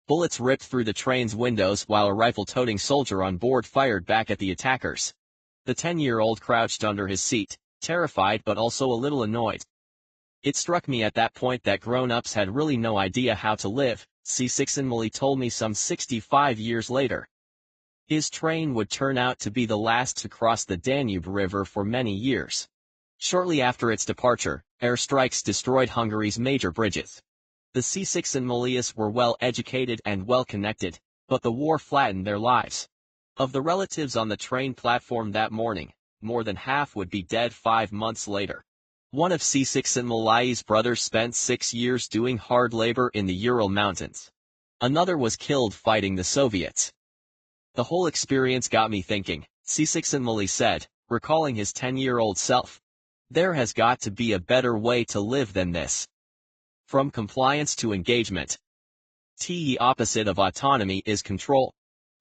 B: Bullets ripped through the train's windows while a rifle-toting soldier on board fired back at the attackers. The 10-year-old crouched under his seat, terrified but also a little annoyed. It struck me at that point that grown-ups had really no idea how to live, Csikszentmihalyi told me some 65 years later. His train would turn out to be the last to cross the Danube River for many years. Shortly after its departure, airstrikes destroyed Hungary's major bridges. The Csikszentmihalyis were well-educated and well-connected, but the war flattened their lives. Of the relatives on the train platform that morning, more than half would be dead 5 months later. One of Csikszentmihalyi's brothers spent 6 years doing hard labor in the Ural Mountains. Another was killed fighting the Soviets. The whole experience got me thinking, Csikszentmihalyi said, recalling his 10-year-old self. There has got to be a better way to live than this. From compliance to engagement. The opposite of autonomy is control.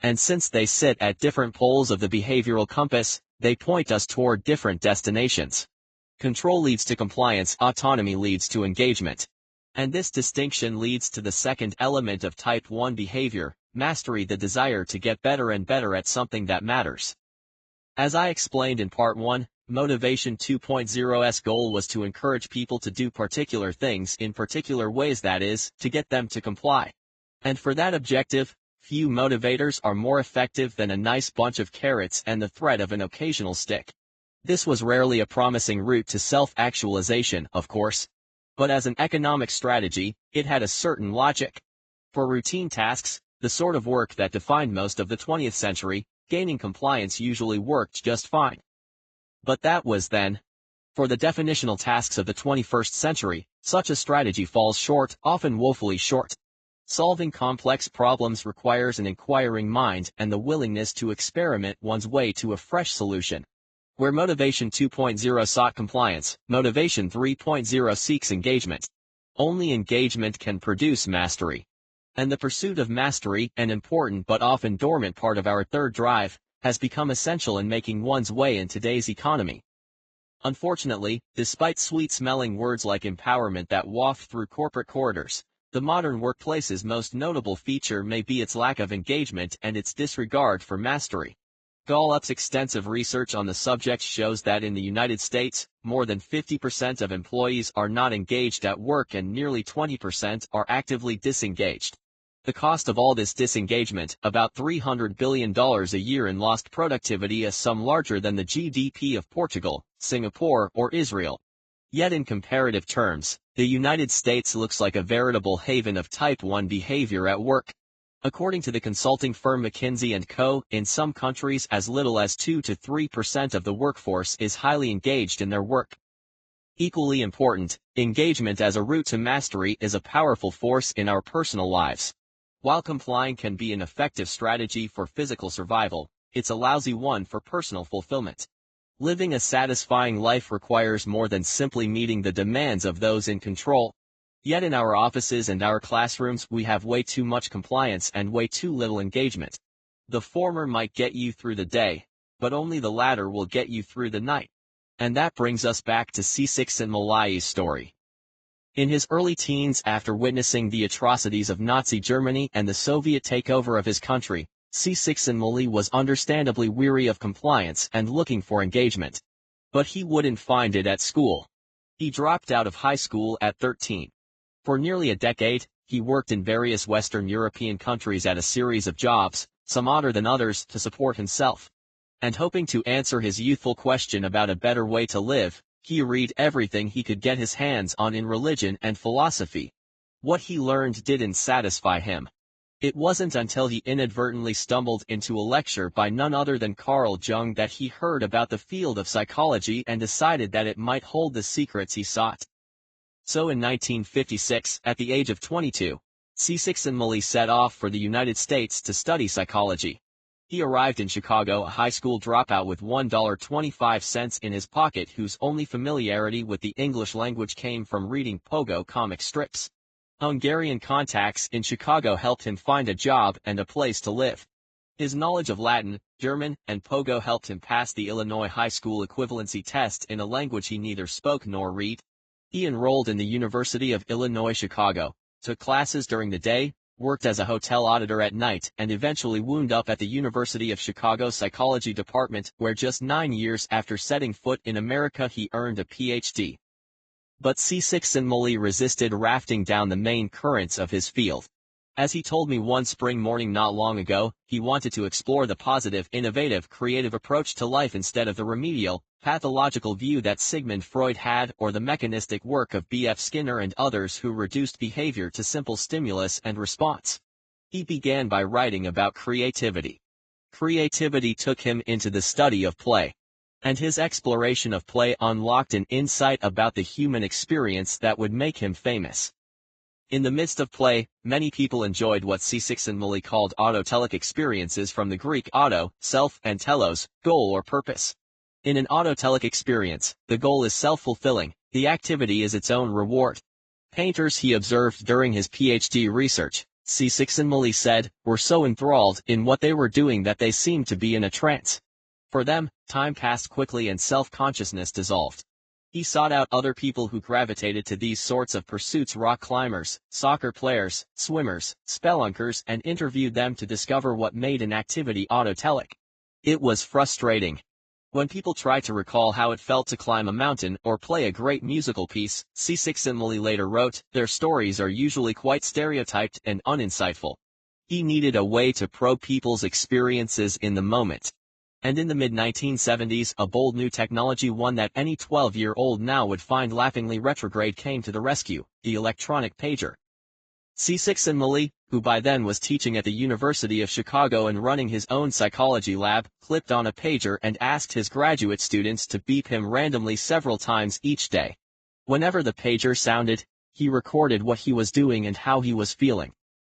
B: And since they sit at different poles of the behavioral compass, they point us toward different destinations. Control leads to compliance, autonomy leads to engagement. And this distinction leads to the second element of Type 1 behavior, mastery, the desire to get better and better at something that matters. As I explained in Part 1, Motivation 2.0's goal was to encourage people to do particular things in particular ways, that is, to get them to comply. And for that objective, few motivators are more effective than a nice bunch of carrots and the threat of an occasional stick. This was rarely a promising route to self-actualization, of course. But as an economic strategy, it had a certain logic. For routine tasks, the sort of work that defined most of the 20th century, gaining compliance usually worked just fine. But that was then. For the definitional tasks of the 21st century, such a strategy falls short, often woefully short. Solving complex problems requires an inquiring mind and the willingness to experiment one's way to a fresh solution. Where Motivation 2.0 sought compliance, Motivation 3.0 seeks engagement. Only engagement can produce mastery. And the pursuit of mastery, an important but often dormant part of our third drive, has become essential in making one's way in today's economy. Unfortunately, despite sweet-smelling words like empowerment that waft through corporate corridors, the modern workplace's most notable feature may be its lack of engagement and its disregard for mastery. Gallup's extensive research on the subject shows that in the United States, more than 50% of employees are not engaged at work and nearly 20% are actively disengaged. The cost of all this disengagement, about $300 billion a year in lost productivity, is some larger than the GDP of Portugal, Singapore, or Israel. Yet in comparative terms, the United States looks like a veritable haven of Type 1 behavior at work. According to the consulting firm McKinsey & Co., in some countries as little as 2 to 3% of the workforce is highly engaged in their work. Equally important, engagement as a route to mastery is a powerful force in our personal lives. While complying can be an effective strategy for physical survival, it's a lousy one for personal fulfillment. Living a satisfying life requires more than simply meeting the demands of those in control. Yet in our offices and our classrooms we have way too much compliance and way too little engagement. The former might get you through the day, but only the latter will get you through the night. And that brings us back to Csikszentmihalyi's story. In his early teens, after witnessing the atrocities of Nazi Germany and the Soviet takeover of his country, Csikszentmihalyi was understandably weary of compliance and looking for engagement. But he wouldn't find it at school. He dropped out of high school at 13. For nearly a decade, he worked in various Western European countries at a series of jobs, some odder than others, to support himself. And hoping to answer his youthful question about a better way to live, he read everything he could get his hands on in religion and philosophy. What he learned didn't satisfy him. It wasn't until he inadvertently stumbled into a lecture by none other than Carl Jung that he heard about the field of psychology and decided that it might hold the secrets he sought. So in 1956, at the age of 22, Csikszentmihalyi set off for the United States to study psychology. He arrived in Chicago, a high school dropout with $1.25 in his pocket, whose only familiarity with the English language came from reading Pogo comic strips. Hungarian contacts in Chicago helped him find a job and a place to live. His knowledge of Latin, German, and Pogo helped him pass the Illinois high school equivalency test in a language he neither spoke nor read. He enrolled in the University of Illinois Chicago, took classes during the day, worked as a hotel auditor at night, and eventually wound up at the University of Chicago Psychology Department, where just 9 years after setting foot in America he earned a Ph.D. But Csikszentmihalyi resisted rafting down the main currents of his field. As he told me one spring morning not long ago, he wanted to explore the positive, innovative, creative approach to life instead of the remedial, pathological view that Sigmund Freud had, or the mechanistic work of B.F. Skinner and others who reduced behavior to simple stimulus and response. He began by writing about creativity. Creativity took him into the study of play. And his exploration of play unlocked an insight about the human experience that would make him famous. In the midst of play, many people enjoyed what Csikszentmihalyi called autotelic experiences, from the Greek auto, self, and telos, goal or purpose. In an autotelic experience, the goal is self-fulfilling, the activity is its own reward. Painters he observed during his Ph.D. research, Csikszentmihalyi said, were so enthralled in what they were doing that they seemed to be in a trance. For them, time passed quickly and self-consciousness dissolved. He sought out other people who gravitated to these sorts of pursuits: rock climbers, soccer players, swimmers, spelunkers, and interviewed them to discover what made an activity autotelic. It was frustrating. When people tried to recall how it felt to climb a mountain or play a great musical piece, Csikszentmihalyi later wrote, their stories are usually quite stereotyped and uninsightful. He needed a way to probe people's experiences in the moment. And in the mid-1970s, a bold new technology, one that any 12-year-old now would find laughingly retrograde, came to the rescue: the electronic pager. Csikszentmihalyi, who by then was teaching at the University of Chicago and running his own psychology lab, clipped on a pager and asked his graduate students to beep him randomly several times each day. Whenever the pager sounded, he recorded what he was doing and how he was feeling.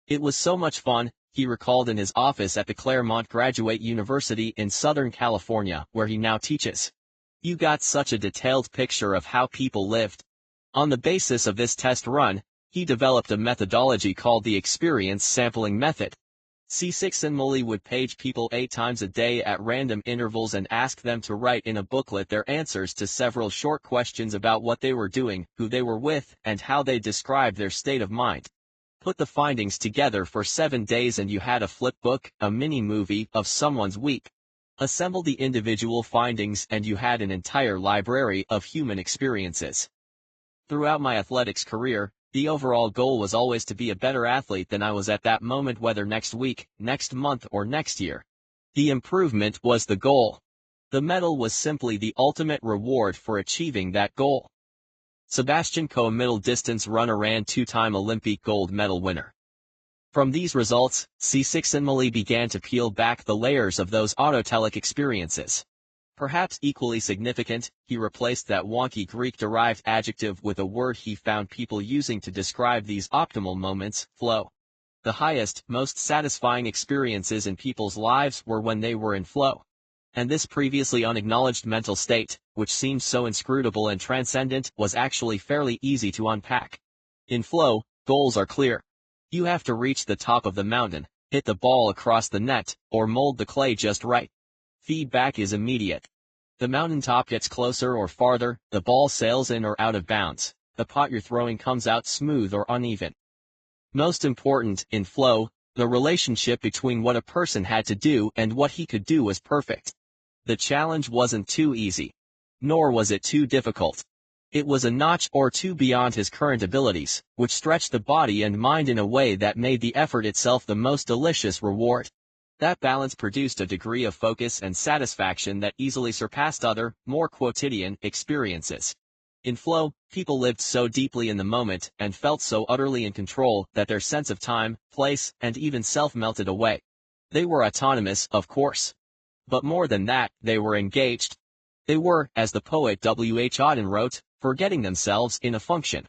B: It was so much fun, he recalled, in his office at the Claremont Graduate University in Southern California, where he now teaches. You got such a detailed picture of how people lived. On the basis of this test run, he developed a methodology called the experience sampling method. Csikszentmihalyi would page people 8 times a day at random intervals and ask them to write in a booklet their answers to several short questions about what they were doing, who they were with, and how they described their state of mind. Put the findings together for 7 days and you had a flip book, a mini-movie, of someone's week. Assemble the individual findings and you had an entire library of human experiences. Throughout my athletics career, the overall goal was always to be a better athlete than I was at that moment, whether next week, next month, or next year. The improvement was the goal. The medal was simply the ultimate reward for achieving that goal. Sebastian Coe, middle distance runner and 2-time Olympic gold medal winner. From these results, Csikszentmihalyi began to peel back the layers of those autotelic experiences. Perhaps equally significant, he replaced that wonky Greek-derived adjective with a word he found people using to describe these optimal moments: flow. The highest, most satisfying experiences in people's lives were when they were in flow. And this previously unacknowledged mental state, which seemed so inscrutable and transcendent, was actually fairly easy to unpack. In flow, goals are clear. You have to reach the top of the mountain, hit the ball across the net, or mold the clay just right. Feedback is immediate. The mountaintop gets closer or farther, the ball sails in or out of bounds, the pot you're throwing comes out smooth or uneven. Most important, in flow, the relationship between what a person had to do and what he could do was perfect. The challenge wasn't too easy. Nor was it too difficult. It was a notch or two beyond his current abilities, which stretched the body and mind in a way that made the effort itself the most delicious reward. That balance produced a degree of focus and satisfaction that easily surpassed other, more quotidian, experiences. In flow, people lived so deeply in the moment and felt so utterly in control that their sense of time, place, and even self melted away. They were autonomous, of course. But more than that, they were engaged. They were, as the poet W. H. Auden wrote, forgetting themselves in a function.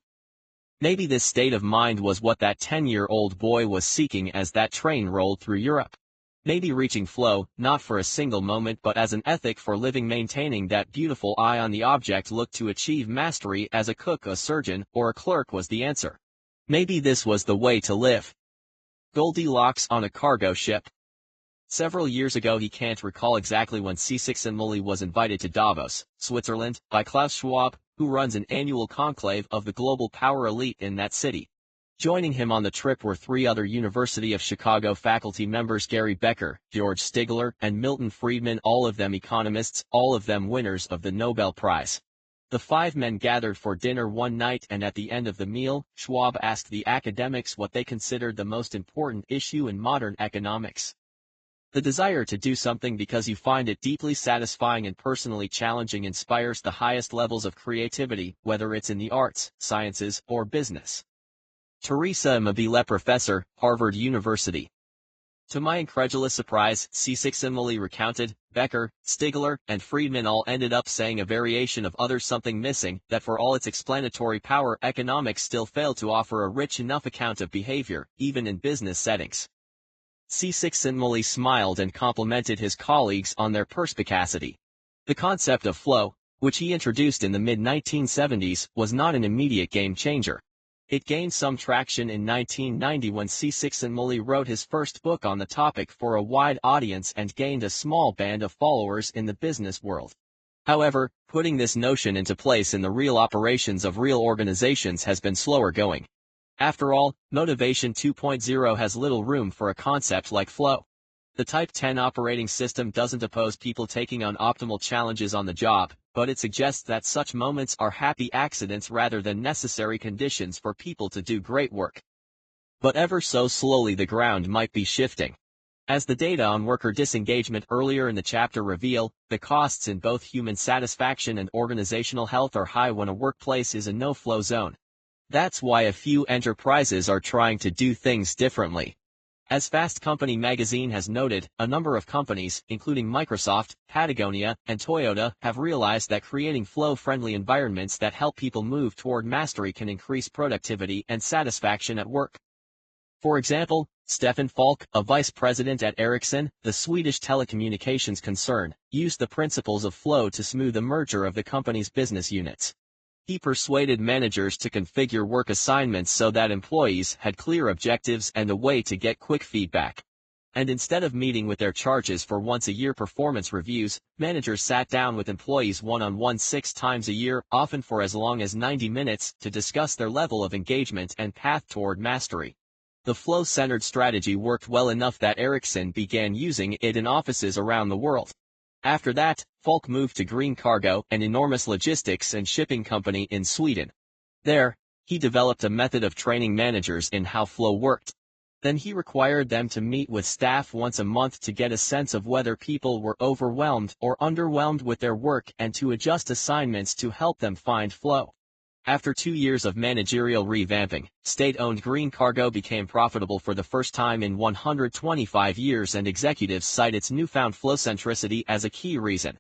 B: Maybe this state of mind was what that 10-year-old boy was seeking as that train rolled through Europe. Maybe reaching flow, not for a single moment but as an ethic for living, maintaining that beautiful eye on the object, looked to achieve mastery as a cook, a surgeon, or a clerk, was the answer. Maybe this was the way to live. Goldilocks on a cargo ship. Several years ago, he can't recall exactly when, Csikszentmihalyi was invited to Davos, Switzerland, by Klaus Schwab, who runs an annual conclave of the global power elite in that city. Joining him on the trip were three other University of Chicago faculty members: Gary Becker, George Stigler, and Milton Friedman, all of them economists, all of them winners of the Nobel Prize. The five men gathered for dinner one night, and at the end of the meal, Schwab asked the academics what they considered the most important issue in modern economics. The desire to do something because you find it deeply satisfying and personally challenging inspires the highest levels of creativity, whether it's in the arts, sciences, or business. Teresa Mabile, professor, Harvard University. To my incredulous surprise, C6 recounted, Becker, Stigler, and Friedman all ended up saying a variation of other something missing, that for all its explanatory power, economics still failed to offer a rich enough account of behavior, even in business settings. C6 smiled and complimented his colleagues on their perspicacity. The concept of flow, which he introduced in the mid-1970s, was not an immediate game changer. It gained some traction in 1990 when C6 wrote his first book on the topic for a wide audience and gained a small band of followers in the business world. However, putting this notion into place in the real operations of real organizations has been slower going. After all, Motivation 2.0 has little room for a concept like flow. The Type 10 operating system doesn't oppose people taking on optimal challenges on the job, but it suggests that such moments are happy accidents rather than necessary conditions for people to do great work. But ever so slowly the ground might be shifting. As the data on worker disengagement earlier in the chapter reveal, the costs in both human satisfaction and organizational health are high when a workplace is a no-flow zone. That's why a few enterprises are trying to do things differently. As Fast Company magazine has noted, a number of companies, including Microsoft, Patagonia, and Toyota, have realized that creating flow-friendly environments that help people move toward mastery can increase productivity and satisfaction at work. For example, Stefan Falk, a vice president at Ericsson, the Swedish telecommunications concern, used the principles of flow to smooth the merger of the company's business units. He persuaded managers to configure work assignments so that employees had clear objectives and a way to get quick feedback. And instead of meeting with their charges for once-a-year performance reviews, managers sat down with employees one-on-one 6 times a year, often for as long as 90 minutes, to discuss their level of engagement and path toward mastery. The flow-centered strategy worked well enough that Ericsson began using it in offices around the world. After that, Falk moved to Green Cargo, an enormous logistics and shipping company in Sweden. There, he developed a method of training managers in how flow worked. Then he required them to meet with staff once a month to get a sense of whether people were overwhelmed or underwhelmed with their work and to adjust assignments to help them find flow. After 2 years of managerial revamping, state-owned Green Cargo became profitable for the first time in 125 years, and executives cite its newfound flow-centricity as a key reason.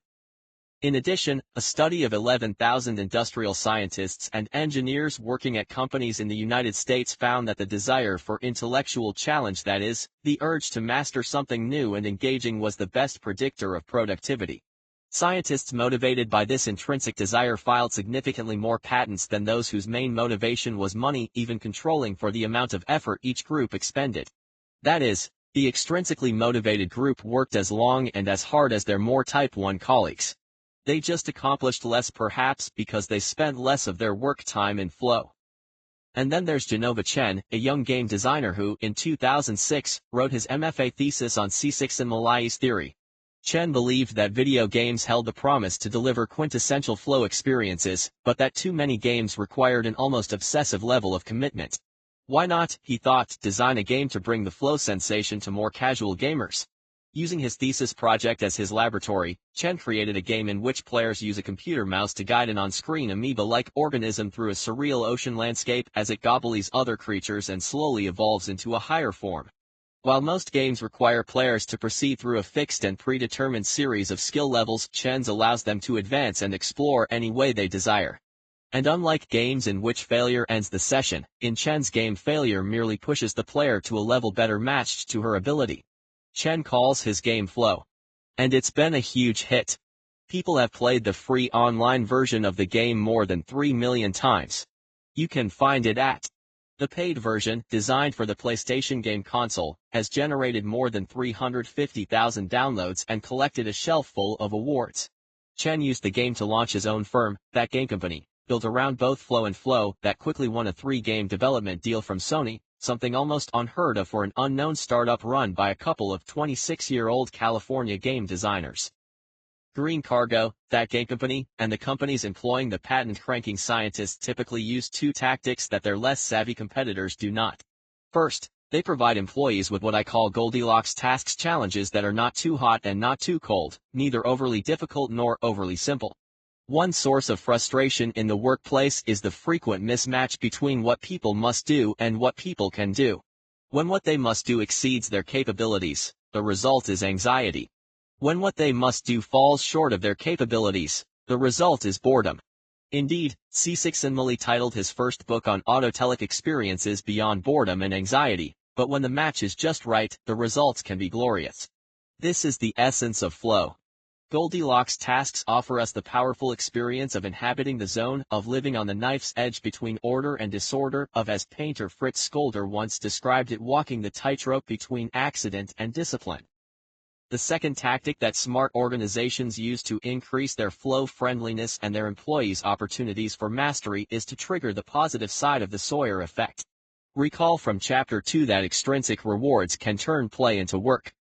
B: In addition, a study of 11,000 industrial scientists and engineers working at companies in the United States found that the desire for intellectual challenge, that is, the urge to master something new and engaging, was the best predictor of productivity. Scientists motivated by this intrinsic desire filed significantly more patents than those whose main motivation was money, even controlling for the amount of effort each group expended. That is, the extrinsically motivated group worked as long and as hard as their more Type 1 colleagues. They just accomplished less, perhaps because they spent less of their work time in flow. And then there's Genova Chen, a young game designer who, in 2006, wrote his MFA thesis on C6 theory. Chen believed that video games held the promise to deliver quintessential flow experiences, but that too many games required an almost obsessive level of commitment. Why not, he thought, design a game to bring the flow sensation to more casual gamers? Using his thesis project as his laboratory, Chen created a game in which players use a computer mouse to guide an on-screen amoeba-like organism through a surreal ocean landscape as it gobbles other creatures and slowly evolves into a higher form. While most games require players to proceed through a fixed and predetermined series of skill levels, Chen's allows them to advance and explore any way they desire. And unlike games in which failure ends the session, in Chen's game failure merely pushes the player to a level better matched to her ability. Chen calls his game Flow. And it's been a huge hit. People have played the free online version of the game more than 3 million times. You can find it at. The paid version, designed for the PlayStation game console, has generated more than 350,000 downloads and collected a shelf full of awards. Chen used the game to launch his own firm, That Game Company, built around both flow and flow, that quickly won a 3-game development deal from Sony, something almost unheard of for an unknown startup run by a couple of 26-year-old California game designers. Green Cargo, that game company, and the companies employing the patent-cranking scientists typically use two tactics that their less savvy competitors do not. First, they provide employees with what I call Goldilocks tasks, challenges that are not too hot and not too cold, neither overly difficult nor overly simple. One source of frustration in the workplace is the frequent mismatch between what people must do and what people can do. When what they must do exceeds their capabilities, the result is anxiety. When what they must do falls short of their capabilities, the result is boredom. Indeed, Csikszentmihalyi titled his first book on autotelic experiences Beyond Boredom and Anxiety, but when the match is just right, the results can be glorious. This is the essence of flow. Goldilocks tasks offer us the powerful experience of inhabiting the zone, of living on the knife's edge between order and disorder, of, as painter Fritz Skolder once described it, walking the tightrope between accident and discipline. The second tactic that smart organizations use to increase their flow friendliness and their employees' opportunities for mastery is to trigger the positive side of the Sawyer effect. Recall from Chapter 2 that extrinsic rewards can turn play into work.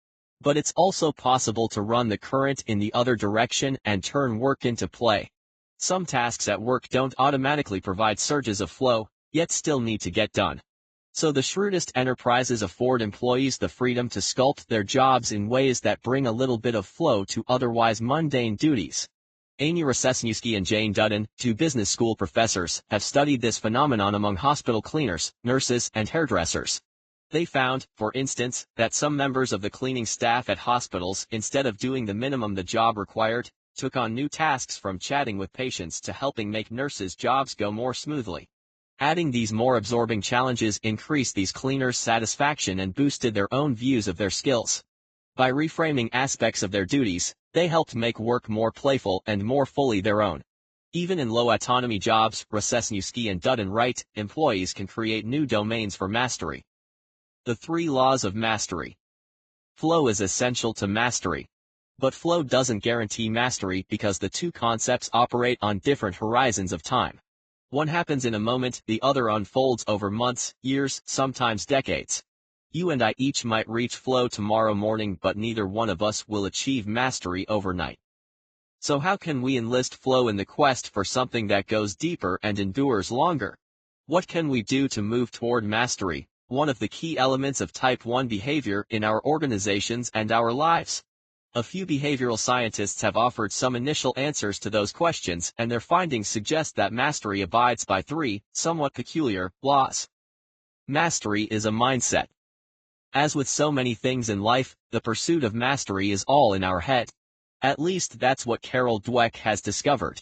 B: But it's also possible to run the current in the other direction and turn work into play. Some tasks at work don't automatically provide surges of flow, yet still need to get done. So the shrewdest enterprises afford employees the freedom to sculpt their jobs in ways that bring a little bit of flow to otherwise mundane duties. Amy Rosesniewski and Jane Dudden, two business school professors, have studied this phenomenon among hospital cleaners, nurses, and hairdressers. They found, for instance, that some members of the cleaning staff at hospitals, instead of doing the minimum the job required, took on new tasks, from chatting with patients to helping make nurses' jobs go more smoothly. Adding these more absorbing challenges increased these cleaners' satisfaction and boosted their own views of their skills. By reframing aspects of their duties, they helped make work more playful and more fully their own. Even in low-autonomy jobs, Rosesniewski and Dudden write, employees can create new domains for mastery. The 3 laws of mastery. Flow is essential to mastery. But flow doesn't guarantee mastery because the two concepts operate on different horizons of time. One happens in a moment, the other unfolds over months, years, sometimes decades. You and I each might reach flow tomorrow morning, but neither one of us will achieve mastery overnight. So how can we enlist flow in the quest for something that goes deeper and endures longer? What can we do to move toward mastery, one of the key elements of Type 1 behavior in our organizations and our lives? A few behavioral scientists have offered some initial answers to those questions, and their findings suggest that mastery abides by 3, somewhat peculiar, laws. Mastery is a mindset. As with so many things in life, the pursuit of mastery is all in our head. At least that's what Carol Dweck has discovered.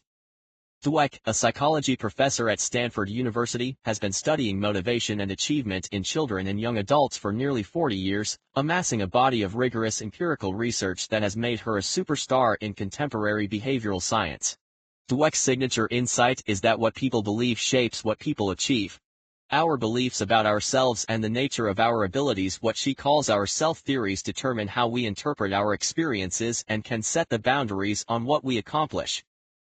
B: Dweck, a psychology professor at Stanford University, has been studying motivation and achievement in children and young adults for nearly 40 years, amassing a body of rigorous empirical research that has made her a superstar in contemporary behavioral science. Dweck's signature insight is that what people believe shapes what people achieve. Our beliefs about ourselves and the nature of our abilities, what she calls our self-theories, determine how we interpret our experiences and can set the boundaries on what we accomplish.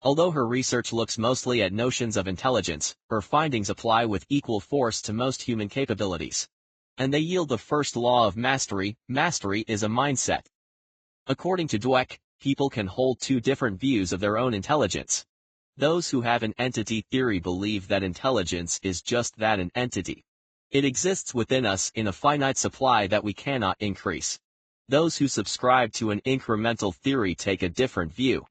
B: Although her research looks mostly at notions of intelligence, her findings apply with equal force to most human capabilities. And they yield the first law of mastery: mastery is a mindset. According to Dweck, people can hold 2 different views of their own intelligence. Those who have an entity theory believe that intelligence is just that, an entity. It exists within us in a finite supply that we cannot increase. Those who subscribe to an incremental theory take a different view.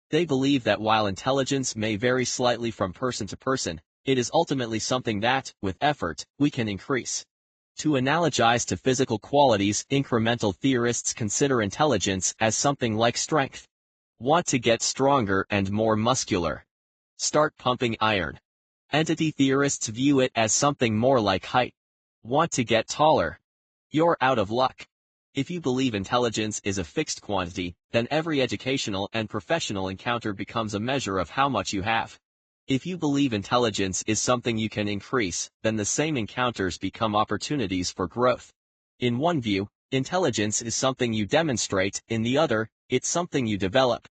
B: They believe that while intelligence may vary slightly from person to person, it is ultimately something that, with effort, we can increase. To analogize to physical qualities, incremental theorists consider intelligence as something like strength. Want to get stronger and more muscular? Start pumping iron. Entity theorists view it as something more like height. Want to get taller? You're out of luck. If you believe intelligence is a fixed quantity, then every educational and professional encounter becomes a measure of how much you have. If you believe intelligence is something you can increase, then the same encounters become opportunities for growth. In one view, intelligence is something you demonstrate; in the other, it's something you develop.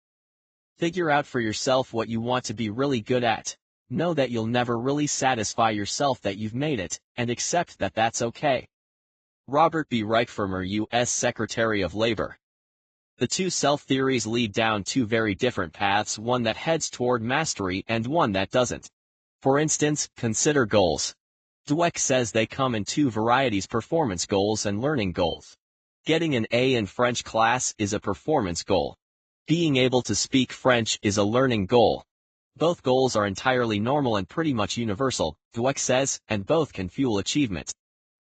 B: Figure out for yourself what you want to be really good at. know that you'll never really satisfy yourself that you've made it, and accept that that's okay. Robert B. Reich, former U.S. Secretary of Labor. The two self-theories lead down two very different paths, one that heads toward mastery and one that doesn't. For instance, consider goals. Dweck says they come in two varieties: performance goals and learning goals. Getting an A in French class is a performance goal. Being able to speak French is a learning goal. Both goals are entirely normal and pretty much universal, Dweck says, and both can fuel achievement.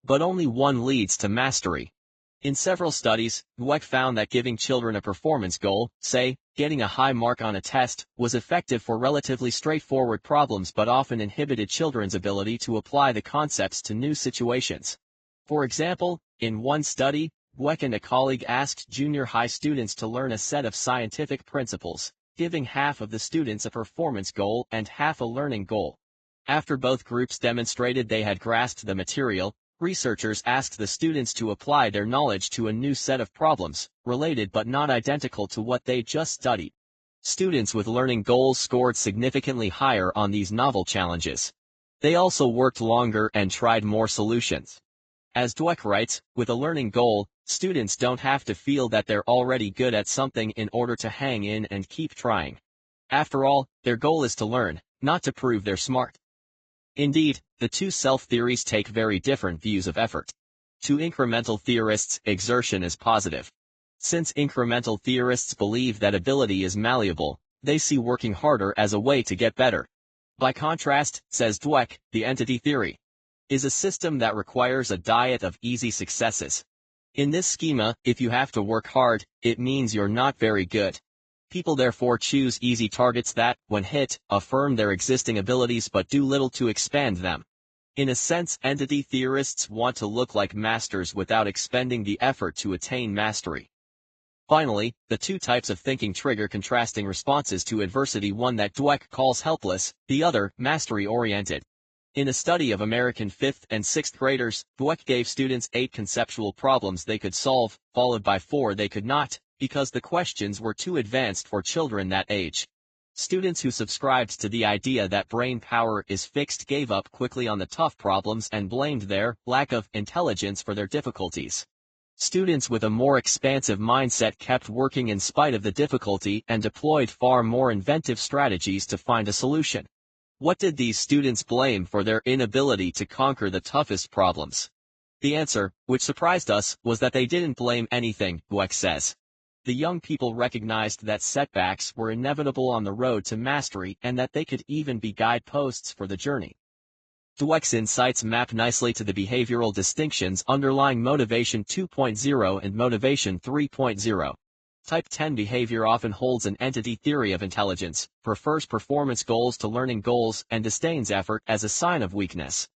B: But only one leads to mastery. In several studies, Dweck found that giving children a performance goal, say, getting a high mark on a test, was effective for relatively straightforward problems but often inhibited children's ability to apply the concepts to new situations. For example, in one study, Dweck and a colleague asked junior high students to learn a set of scientific principles, giving half of the students a performance goal and half a learning goal. After both groups demonstrated they had grasped the material, researchers asked the students to apply their knowledge to a new set of problems, related but not identical to what they just studied. Students with learning goals scored significantly higher on these novel challenges. They also worked longer and tried more solutions. As Dweck writes, with a learning goal, students don't have to feel that they're already good at something in order to hang in and keep trying. After all, their goal is to learn, not to prove they're smart. Indeed, the two self-theories take very different views of effort. To incremental theorists, exertion is positive. Since incremental theorists believe that ability is malleable, they see working harder as a way to get better. By contrast, says Dweck, the entity theory is a system that requires a diet of easy successes. In this schema, if you have to work hard, it means you're not very good. People therefore choose easy targets that, when hit, affirm their existing abilities but do little to expand them. In a sense, entity theorists want to look like masters without expending the effort to attain mastery. Finally, the two types of thinking trigger contrasting responses to adversity, one that Dweck calls helpless, the other, mastery-oriented. In a study of American 5th and 6th graders, Dweck gave students 8 conceptual problems they could solve, followed by 4 they could not, because the questions were too advanced for children that age. Students who subscribed to the idea that brain power is fixed gave up quickly on the tough problems and blamed their lack of intelligence for their difficulties. Students with a more expansive mindset kept working in spite of the difficulty and deployed far more inventive strategies to find a solution. What did these students blame for their inability to conquer the toughest problems? The answer, which surprised us, was that they didn't blame anything, Dweck says. The young people recognized that setbacks were inevitable on the road to mastery and that they could even be guideposts for the journey. Dweck's insights map nicely to the behavioral distinctions underlying Motivation 2.0 and Motivation 3.0. Type 10 behavior often holds an entity theory of intelligence, prefers performance goals to learning goals, and disdains effort as a sign of weakness.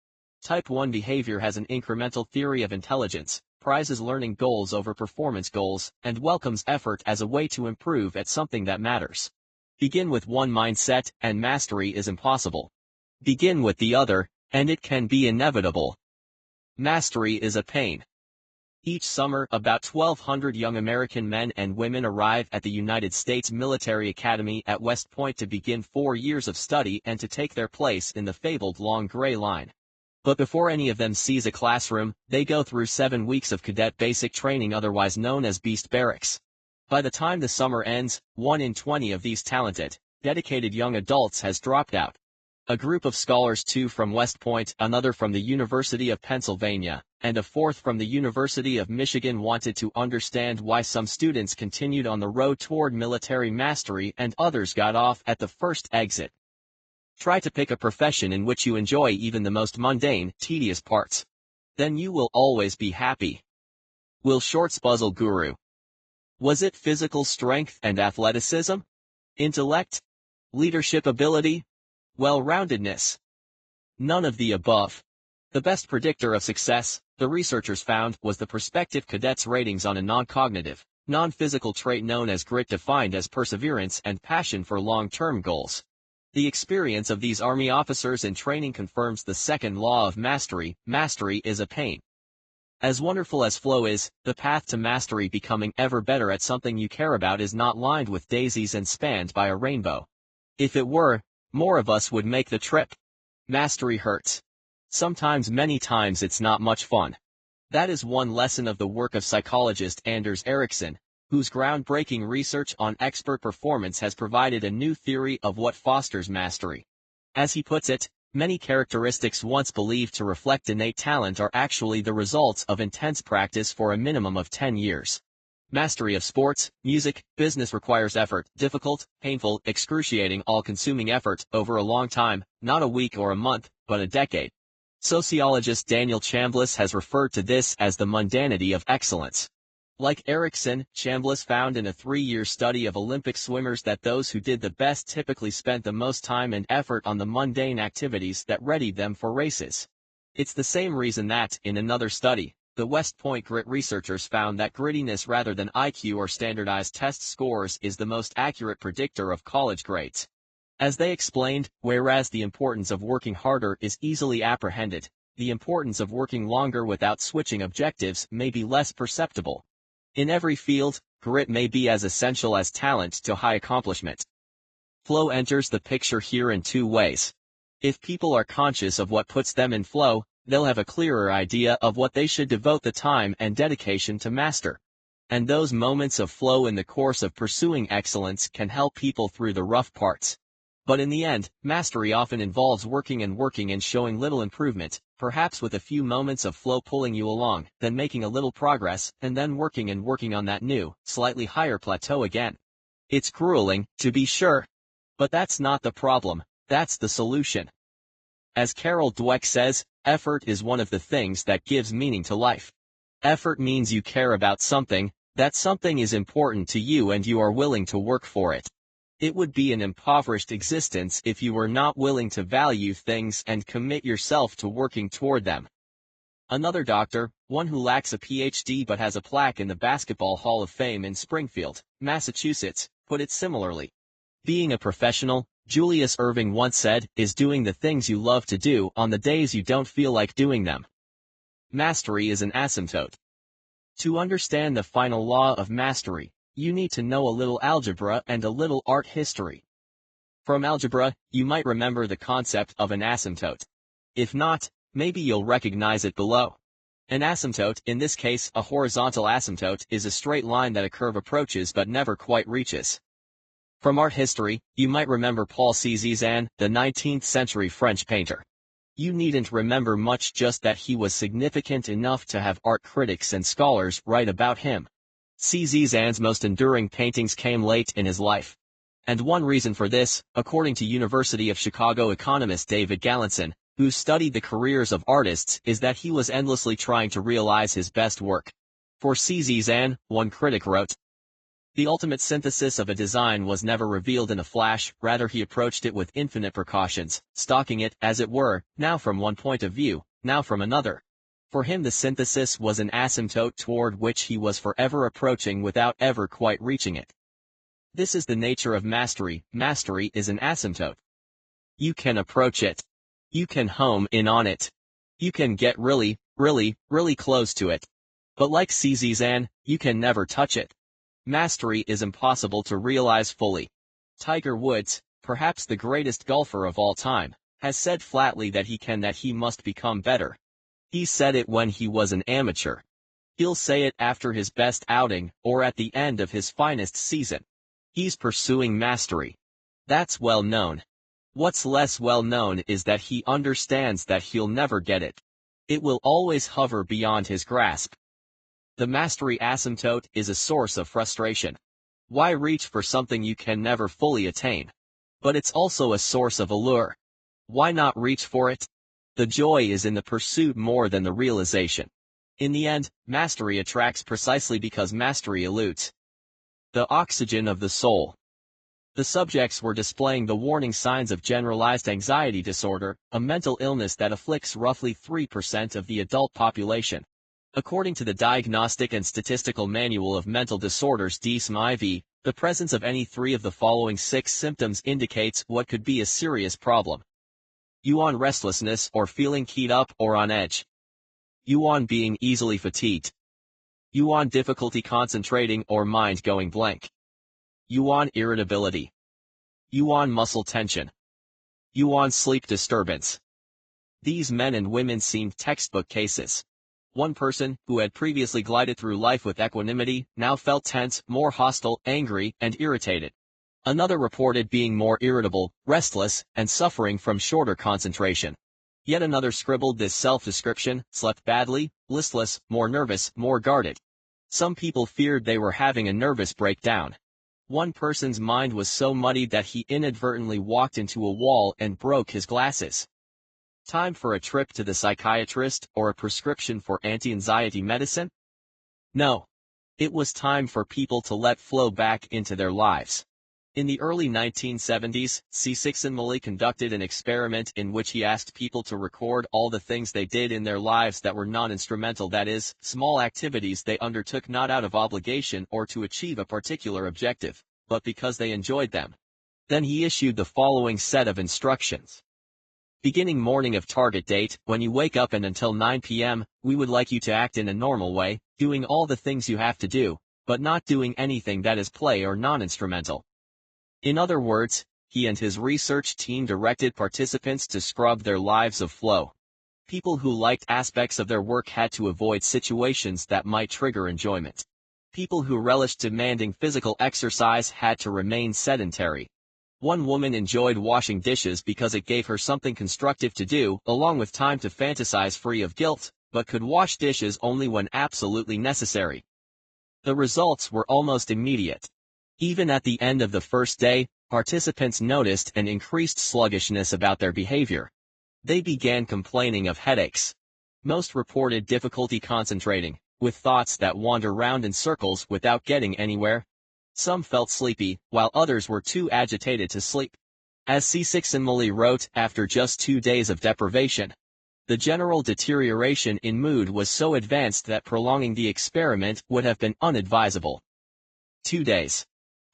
B: Type 1 behavior has an incremental theory of intelligence, prizes learning goals over performance goals, and welcomes effort as a way to improve at something that matters. Begin with one mindset, and mastery is impossible. Begin with the other, and it can be inevitable. Mastery is a pain. Each summer, about 1,200 young American men and women arrive at the United States Military Academy at West Point to begin 4 years of study and to take their place in the fabled long gray line. But before any of them sees a classroom, they go through 7 weeks of cadet basic training, otherwise known as Beast Barracks. By the time the summer ends, 1 in 20 of these talented, dedicated young adults has dropped out. A group of scholars, 2 from West Point, another from the University of Pennsylvania, and a 4th from the University of Michigan, wanted to understand why some students continued on the road toward military mastery and others got off at the first exit. Try to pick a profession in which you enjoy even the most mundane, tedious parts. Then you will always be happy. Will Short's puzzle guru. Was it physical strength and athleticism? Intellect? Leadership ability? Well-roundedness? None of the above. The best predictor of success, the researchers found, was the prospective cadets' ratings on a non-cognitive, non-physical trait known as grit, defined as perseverance and passion for long-term goals. The experience of these Army officers in training confirms the second law of mastery: mastery is a pain. As wonderful as flow is, the path to mastery, becoming ever better at something you care about, is not lined with daisies and spanned by a rainbow. If it were, more of us would make the trip. Mastery hurts. Sometimes, many times, it's not much fun. That is one lesson of the work of psychologist Anders Ericsson, whose groundbreaking research on expert performance has provided a new theory of what fosters mastery. As he puts it, many characteristics once believed to reflect innate talent are actually the results of intense practice for a minimum of 10 years. Mastery of sports, music, business requires effort, difficult, painful, excruciating, all-consuming effort, over a long time, not a week or a month, but a decade. Sociologist Daniel Chambliss has referred to this as the mundanity of excellence. Like Ericsson, Chambliss found in a 3-year study of Olympic swimmers that those who did the best typically spent the most time and effort on the mundane activities that readied them for races. It's the same reason that, in another study, the West Point grit researchers found that grittiness rather than IQ or standardized test scores is the most accurate predictor of college grades. As they explained, whereas the importance of working harder is easily apprehended, the importance of working longer without switching objectives may be less perceptible. In every field, grit may be as essential as talent to high accomplishment. Flow enters the picture here in 2 ways. If people are conscious of what puts them in flow, they'll have a clearer idea of what they should devote the time and dedication to master. And those moments of flow in the course of pursuing excellence can help people through the rough parts. But in the end, mastery often involves working and showing little improvement, perhaps with a few moments of flow pulling you along, then making a little progress, and then working on that new, slightly higher plateau again. It's grueling, to be sure. But that's not the problem, that's the solution. As Carol Dweck says, effort is one of the things that gives meaning to life. Effort means you care about something, that something is important to you and you are willing to work for it. It would be an impoverished existence if you were not willing to value things and commit yourself to working toward them. Another doctor, one who lacks a PhD but has a plaque in the Basketball Hall of Fame in Springfield, Massachusetts, put it similarly. Being a professional, Julius Erving once said, is doing the things you love to do on the days you don't feel like doing them. Mastery is an asymptote. To understand the final law of mastery, you need to know a little algebra and a little art history. From algebra, you might remember the concept of an asymptote. If not, maybe you'll recognize it below. An asymptote, in this case a horizontal asymptote, is a straight line that a curve approaches but never quite reaches. From art history, you might remember Paul Cézanne, the 19th century French painter. You needn't remember much, just that he was significant enough to have art critics and scholars write about him. Cézanne's most enduring paintings came late in his life. And one reason for this, according to University of Chicago economist David Galenson, who studied the careers of artists, is that he was endlessly trying to realize his best work. For Cézanne, one critic wrote, "The ultimate synthesis of a design was never revealed in a flash, rather he approached it with infinite precautions, stalking it, as it were, now from one point of view, now from another. For him the synthesis was an asymptote toward which he was forever approaching without ever quite reaching it." This is the nature of mastery. Mastery is an asymptote. You can approach it. You can home in on it. You can get really, really, really close to it. But like Cézanne, you can never touch it. Mastery is impossible to realize fully. Tiger Woods, perhaps the greatest golfer of all time, has said flatly that he must become better. He said it when he was an amateur. He'll say it after his best outing, or at the end of his finest season. He's pursuing mastery. That's well known. What's less well known is that he understands that he'll never get it. It will always hover beyond his grasp. The mastery asymptote is a source of frustration. Why reach for something you can never fully attain? But it's also a source of allure. Why not reach for it? The joy is in the pursuit more than the realization. In the end, mastery attracts precisely because mastery eludes. The oxygen of the soul. The subjects were displaying the warning signs of generalized anxiety disorder, a mental illness that afflicts roughly 3% of the adult population. According to the Diagnostic and Statistical Manual of Mental Disorders DSM-IV, the presence of any 3 of the following 6 symptoms indicates what could be a serious problem. You on restlessness or feeling keyed up or on edge. You on being easily fatigued. You on difficulty concentrating or mind going blank. You on irritability. You on muscle tension. Yuan sleep disturbance. These men and women seemed textbook cases. One person, who had previously glided through life with equanimity, now felt tense, more hostile, angry, and irritated. Another reported being more irritable, restless, and suffering from shorter concentration. Yet another scribbled this self-description: slept badly, listless, more nervous, more guarded. Some people feared they were having a nervous breakdown. One person's mind was so muddied that he inadvertently walked into a wall and broke his glasses. Time for a trip to the psychiatrist or a prescription for anti-anxiety medicine? No. It was time for people to let flow back into their lives. In the early 1970s, Csikszentmihalyi conducted an experiment in which he asked people to record all the things they did in their lives that were non-instrumental, that is, small activities they undertook not out of obligation or to achieve a particular objective, but because they enjoyed them. Then he issued the following set of instructions. Beginning morning of target date, when you wake up and until 9 p.m., we would like you to act in a normal way, doing all the things you have to do, but not doing anything that is play or non-instrumental. In other words, he and his research team directed participants to scrub their lives of flow. People who liked aspects of their work had to avoid situations that might trigger enjoyment. People who relished demanding physical exercise had to remain sedentary. One woman enjoyed washing dishes because it gave her something constructive to do, along with time to fantasize free of guilt, but could wash dishes only when absolutely necessary. The results were almost immediate. Even at the end of the first day, participants noticed an increased sluggishness about their behavior. They began complaining of headaches. Most reported difficulty concentrating, with thoughts that wander round in circles without getting anywhere. Some felt sleepy, while others were too agitated to sleep. As Csikszentmihalyi wrote, after just 2 days of deprivation, the general deterioration in mood was so advanced that prolonging the experiment would have been unadvisable. 2 days.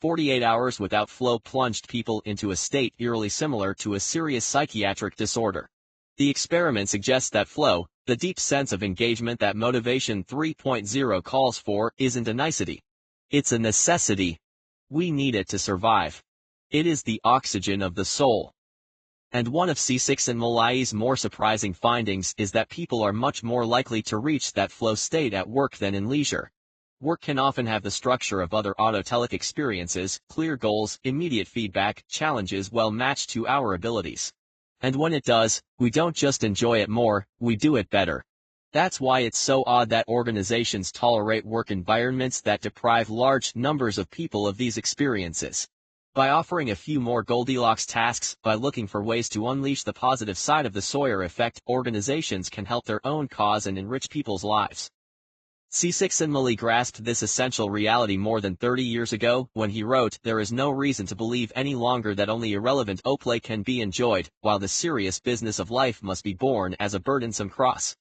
B: 48 hours without flow plunged people into a state eerily similar to a serious psychiatric disorder. The experiment suggests that flow, the deep sense of engagement that Motivation 3.0 calls for, isn't a nicety. It's a necessity. We need it to survive. It is the oxygen of the soul. And one of Csikszentmihalyi's more surprising findings is that people are much more likely to reach that flow state at work than in leisure. Work can often have the structure of other autotelic experiences, clear goals, immediate feedback, challenges well matched to our abilities. And when it does, we don't just enjoy it more, we do it better. That's why it's so odd that organizations tolerate work environments that deprive large numbers of people of these experiences. By offering a few more Goldilocks tasks, by looking for ways to unleash the positive side of the Sawyer effect, organizations can help their own cause and enrich people's lives. Csikszentmihalyi grasped this essential reality more than 30 years ago, when he wrote, "There is no reason to believe any longer that only irrelevant play can be enjoyed, while the serious business of life must be borne as a burdensome cross."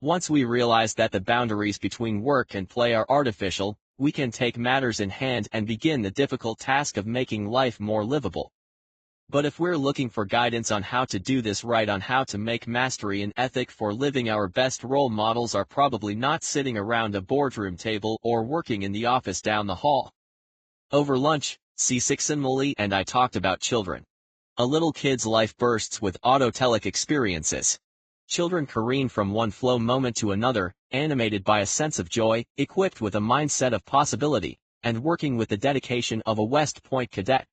B: Once we realize that the boundaries between work and play are artificial, we can take matters in hand and begin the difficult task of making life more livable. But if we're looking for guidance on how to do this right, on how to make mastery an ethic for living, our best role models are probably not sitting around a boardroom table or working in the office down the hall. Over lunch, Csikszentmihalyi and I talked about children. A little kid's life bursts with autotelic experiences. Children careen from one flow moment to another, animated by a sense of joy, equipped with a mindset of possibility, and working with the dedication of a West Point cadet.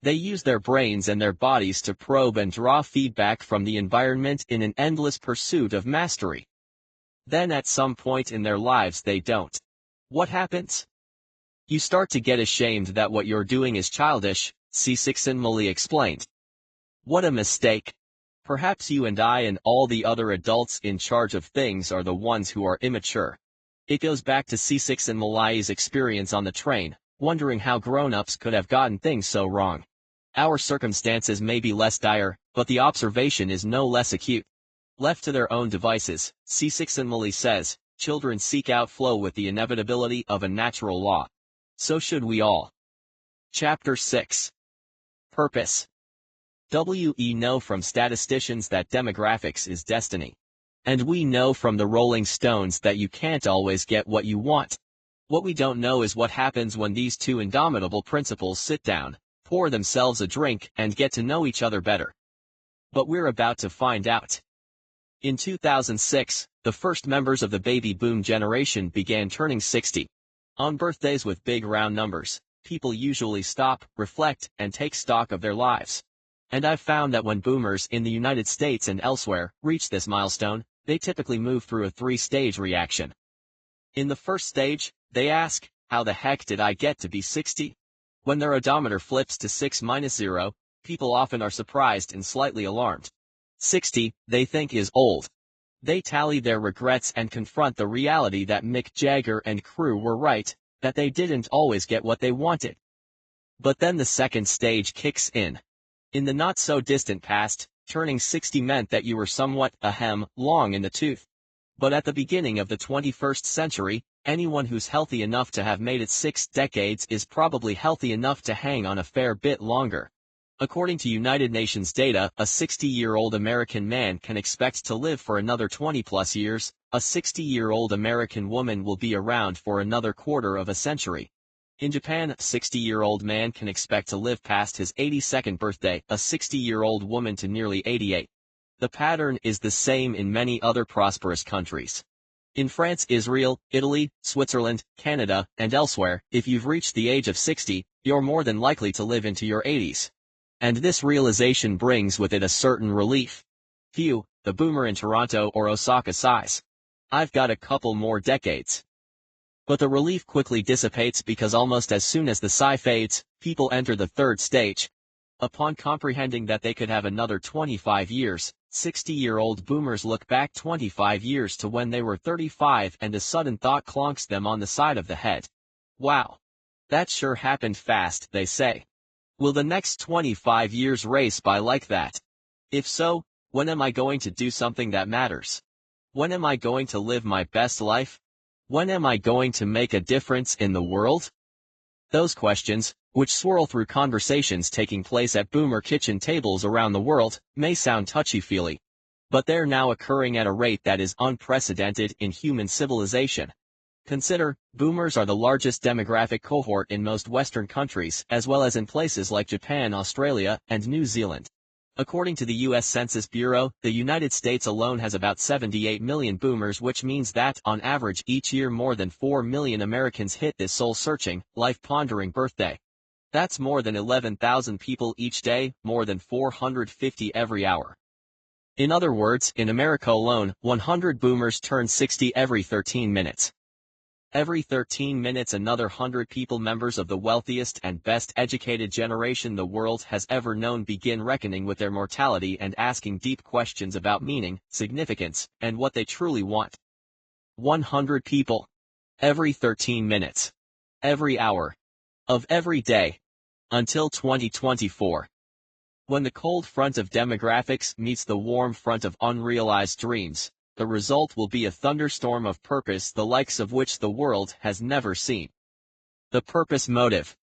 B: They use their brains and their bodies to probe and draw feedback from the environment in an endless pursuit of mastery. Then at some point in their lives they don't. What happens? You start to get ashamed that what you're doing is childish, Csikszentmihalyi explained. What a mistake. Perhaps you and I and all the other adults in charge of things are the ones who are immature. It goes back to Csikszentmihalyi's experience on the train, wondering how grown-ups could have gotten things so wrong. Our circumstances may be less dire, but the observation is no less acute. Left to their own devices, Csikszentmihalyi says, children seek out flow with the inevitability of a natural law. So should we all. Chapter 6. Purpose. We know from statisticians that demographics is destiny. And we know from the Rolling Stones that you can't always get what you want. What we don't know is what happens when these two indomitable principles sit down, pour themselves a drink, and get to know each other better. But we're about to find out. In 2006, the first members of the baby boom generation began turning 60. On birthdays with big round numbers, people usually stop, reflect, and take stock of their lives. And I've found that when boomers in the United States and elsewhere reach this milestone, they typically move through a three-stage reaction. In the first stage, they ask, how the heck did I get to be 60? When their odometer flips to 6-0, people often are surprised and slightly alarmed. 60, they think, is old. They tally their regrets and confront the reality that Mick Jagger and crew were right, that they didn't always get what they wanted. But then the second stage kicks in. In the not-so-distant past, turning 60 meant that you were somewhat, long in the tooth. But at the beginning of the 21st century, anyone who's healthy enough to have made it 6 decades is probably healthy enough to hang on a fair bit longer. According to United Nations data, a 60-year-old American man can expect to live for another 20-plus years. A 60-year-old American woman will be around for another quarter of a century. In Japan, a 60-year-old man can expect to live past his 82nd birthday, a 60-year-old woman to nearly 88. The pattern is the same in many other prosperous countries. In France, Israel, Italy, Switzerland, Canada, and elsewhere, if you've reached the age of 60, you're more than likely to live into your 80s. And this realization brings with it a certain relief. Phew, the boomer in Toronto or Osaka sighs. I've got a couple more decades. But the relief quickly dissipates because almost as soon as the sigh fades, people enter the third stage. Upon comprehending that they could have another 25 years, 60-year-old boomers look back 25 years to when they were 35 and a sudden thought clonks them on the side of the head. Wow. That sure happened fast, they say. Will the next 25 years race by like that? If so, when am I going to do something that matters? When am I going to live my best life? When am I going to make a difference in the world? Those questions, which swirl through conversations taking place at boomer kitchen tables around the world, may sound touchy-feely. But they're now occurring at a rate that is unprecedented in human civilization. Consider, boomers are the largest demographic cohort in most Western countries, as well as in places like Japan, Australia, and New Zealand. According to the U.S. Census Bureau, the United States alone has about 78 million boomers, which means that, on average, each year more than 4 million Americans hit this soul-searching, life-pondering birthday. That's more than 11,000 people each day, more than 450 every hour. In other words, in America alone, 100 boomers turn 60 every 13 minutes. Every 13 minutes another 100 people, members of the wealthiest and best educated generation the world has ever known, begin reckoning with their mortality and asking deep questions about meaning, significance, and what they truly want. 100 people. Every 13 minutes. Every hour. Of every day. Until 2024. When the cold front of demographics meets the warm front of unrealized dreams, the result will be a thunderstorm of purpose the likes of which the world has never seen. The purpose motive.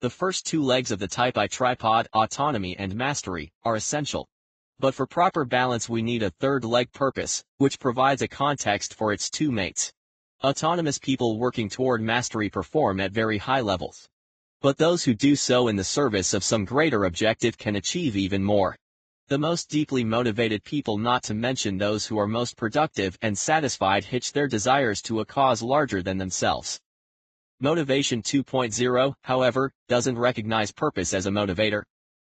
B: The first two legs of the Type I tripod, autonomy and mastery, are essential. But for proper balance we need a third leg, purpose, which provides a context for its two mates. Autonomous people working toward mastery perform at very high levels. But those who do so in the service of some greater objective can achieve even more. The most deeply motivated people, not to mention those who are most productive and satisfied, hitch their desires to a cause larger than themselves. Motivation 2.0, however, doesn't recognize purpose as a motivator.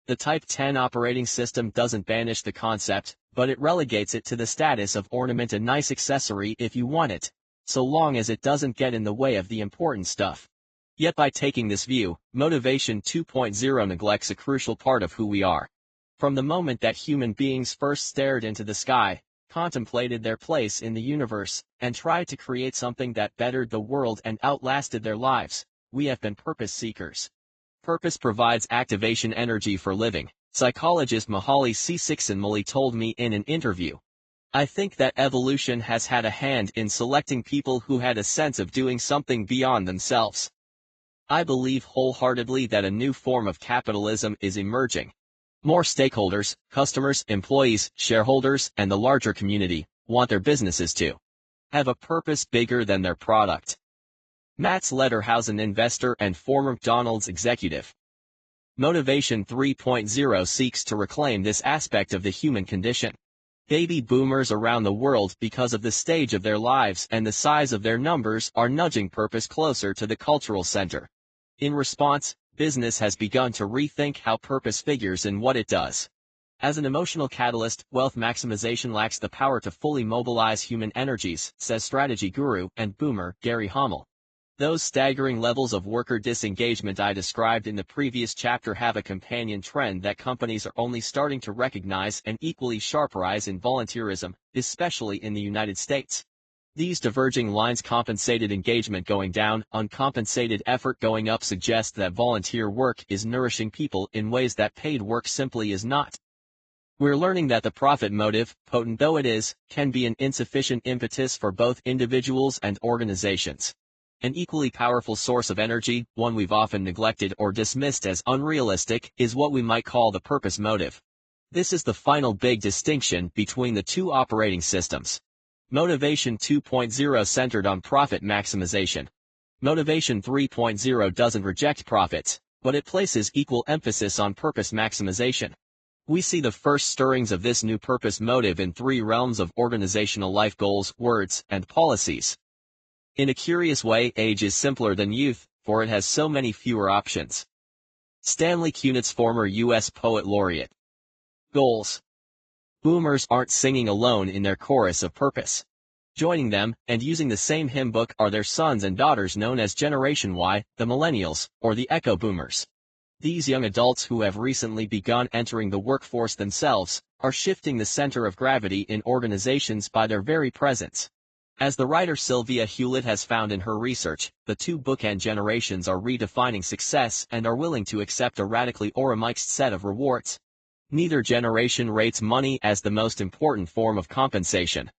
B: The Type 10 operating system doesn't banish the concept, but it relegates it to the status of ornament, a nice accessory if you want it, so long as it doesn't get in the way of the important stuff. Yet by taking this view, Motivation 2.0 neglects a crucial part of who we are. From the moment that human beings first stared into the sky, contemplated their place in the universe, and tried to create something that bettered the world and outlasted their lives, we have been purpose seekers. Purpose provides activation energy for living, psychologist Mihaly Csikszentmihalyi told me in an interview. I think that evolution has had a hand in selecting people who had a sense of doing something beyond themselves. I believe wholeheartedly that a new form of capitalism is emerging. More stakeholders, customers, employees, shareholders, and the larger community want their businesses to have a purpose bigger than their product. Mats Lederhausen, investor and former McDonald's executive. Motivation 3.0 seeks to reclaim this aspect of the human condition. Baby boomers around the world, because of the stage of their lives and the size of their numbers, are nudging purpose closer to the cultural center. In response, business has begun to rethink how purpose figures in what it does. As an emotional catalyst, wealth maximization lacks the power to fully mobilize human energies, says strategy guru and boomer Gary Hamel. Those staggering levels of worker disengagement I described in the previous chapter have a companion trend that companies are only starting to recognize: an equally sharp rise in volunteerism, especially in the United States. These diverging lines, compensated engagement going down, uncompensated effort going up, suggest that volunteer work is nourishing people in ways that paid work simply is not. We're learning that the profit motive, potent though it is, can be an insufficient impetus for both individuals and organizations. An equally powerful source of energy, one we've often neglected or dismissed as unrealistic, is what we might call the purpose motive. This is the final big distinction between the two operating systems. Motivation 2.0 centered on profit maximization. Motivation 3.0 doesn't reject profits, but it places equal emphasis on purpose maximization. We see the first stirrings of this new purpose motive in three realms of organizational life: goals, words, and policies. In a curious way, age is simpler than youth, for it has so many fewer options. Stanley Kunitz, former U.S. Poet Laureate. Goals. Boomers aren't singing alone in their chorus of purpose. Joining them, and using the same hymn book, are their sons and daughters known as Generation Y, the Millennials, or the Echo Boomers. These young adults, who have recently begun entering the workforce themselves, are shifting the center of gravity in organizations by their very presence. As the writer Sylvia Hewlett has found in her research, the two bookend generations are redefining success and are willing to accept a radically mixed set of rewards. Neither generation rates money as the most important form of compensation.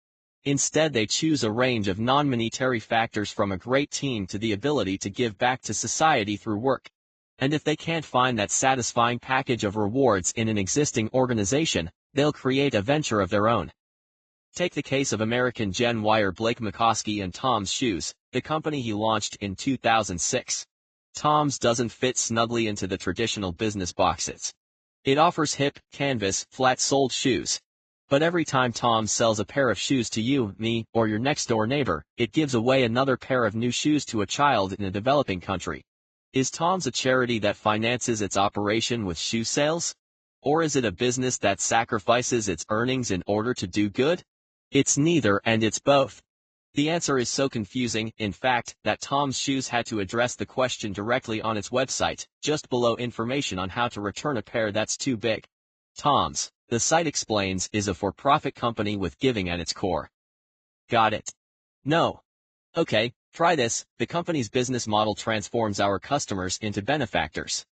B: Instead, they choose a range of non-monetary factors, from a great team to the ability to give back to society through work. And if they can't find that satisfying package of rewards in an existing organization, they'll create a venture of their own. Take the case of American Gen Yer Blake McCoskey and Tom's Shoes, the company he launched in 2006. Tom's doesn't fit snugly into the traditional business boxes. It offers hip, canvas, flat-soled shoes. But every time Tom's sells a pair of shoes to you, me, or your next-door neighbor, it gives away another pair of new shoes to a child in a developing country. Is Tom's a charity that finances its operation with shoe sales? Or is it a business that sacrifices its earnings in order to do good? It's neither, and it's both. The answer is so confusing, in fact, that Tom's Shoes had to address the question directly on its website, just below information on how to return a pair that's too big. Tom's, the site explains, is a for-profit company with giving at its core. Got it? No. Okay, try this. The company's business model transforms our customers into benefactors.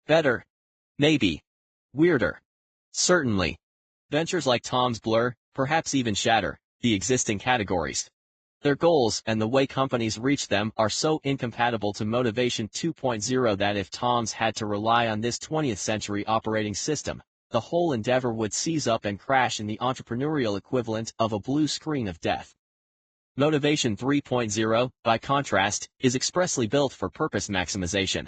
B: Better? Maybe. Weirder? Certainly. Ventures like Tom's blur, perhaps even shatter, the existing categories. Their goals and the way companies reach them are so incompatible to Motivation 2.0 that if Tom's had to rely on this 20th century operating system, the whole endeavor would seize up and crash in the entrepreneurial equivalent of a blue screen of death. Motivation 3.0, by contrast, is expressly built for purpose maximization.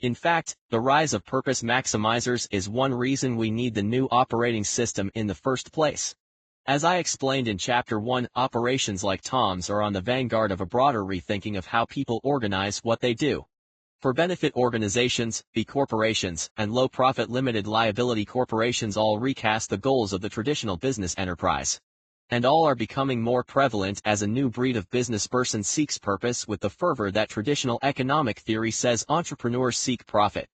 B: In fact, the rise of purpose maximizers is one reason we need the new operating system in the first place. As I explained in Chapter 1, operations like Tom's are on the vanguard of a broader rethinking of how people organize what they do. For-benefit organizations, B corporations, and low-profit limited liability corporations all recast the goals of the traditional business enterprise. And all are becoming more prevalent as a new breed of businessperson seeks purpose with the fervor that traditional economic theory says entrepreneurs seek profit.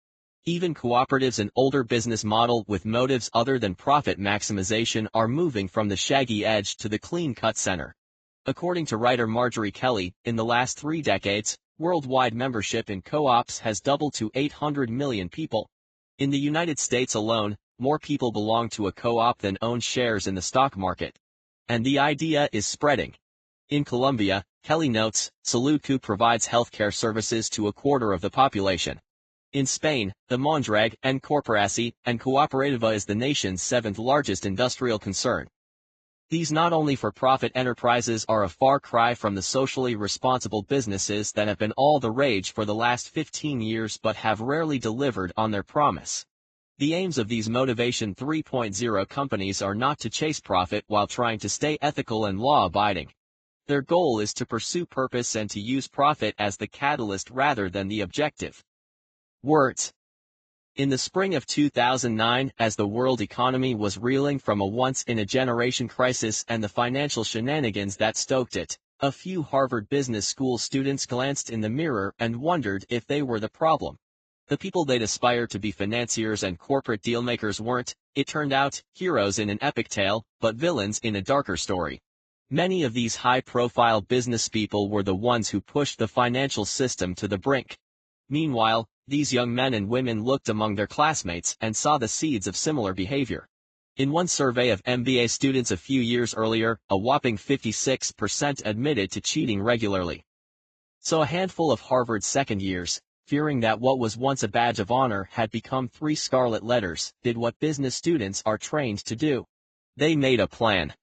B: Even cooperatives, an older business model with motives other than profit maximization, are moving from the shaggy edge to the clean-cut center. According to writer Marjorie Kelly, in the last 3 decades, worldwide membership in co-ops has doubled to 800 million people. In the United States alone, more people belong to a co-op than own shares in the stock market. And the idea is spreading. In Colombia, Kelly notes, Salud provides healthcare services to 1/4 of the population. In Spain, the Mondrag and Corporaci and Cooperativa is the nation's 7th largest industrial concern. These not only for-profit enterprises are a far cry from the socially responsible businesses that have been all the rage for the last 15 years but have rarely delivered on their promise. The aims of these Motivation 3.0 companies are not to chase profit while trying to stay ethical and law-abiding. Their goal is to pursue purpose and to use profit as the catalyst rather than the objective. Words. In the spring of 2009, as the world economy was reeling from a once-in-a-generation crisis and the financial shenanigans that stoked it, a few Harvard Business School students glanced in the mirror and wondered if they were the problem. The people they'd aspire to be financiers and corporate dealmakers weren't, it turned out, heroes in an epic tale, but villains in a darker story. Many of these high-profile business people were the ones who pushed the financial system to the brink. Meanwhile, these young men and women looked among their classmates and saw the seeds of similar behavior. In one survey of MBA students a few years earlier, a whopping 56% admitted to cheating regularly. So a handful of Harvard's second years, fearing that what was once a badge of honor had become 3 scarlet letters, did what business students are trained to do. They made a plan.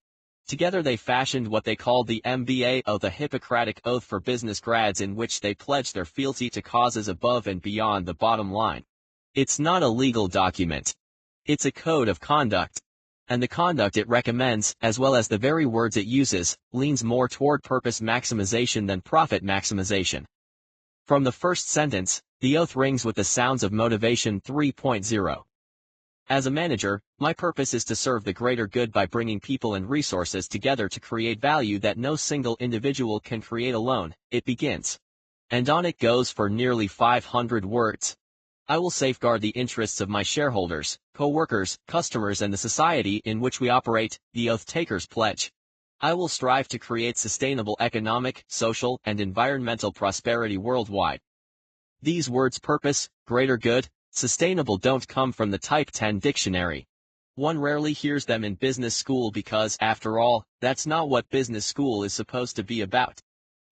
B: Together they fashioned what they called the MBA, the Hippocratic Oath for business grads, in which they pledged their fealty to causes above and beyond the bottom line. It's not a legal document. It's a code of conduct. And the conduct it recommends, as well as the very words it uses, leans more toward purpose maximization than profit maximization. From the first sentence, the oath rings with the sounds of Motivation 3.0. As a manager, my purpose is to serve the greater good by bringing people and resources together to create value that no single individual can create alone, it begins. And on it goes for nearly 500 words. I will safeguard the interests of my shareholders, co-workers, customers and the society in which we operate, the oath-takers pledge. I will strive to create sustainable economic, social, and environmental prosperity worldwide. These words purpose, greater good, sustainable don't come from the Type 10 dictionary. One rarely hears them in business school because, after all, that's not what business school is supposed to be about.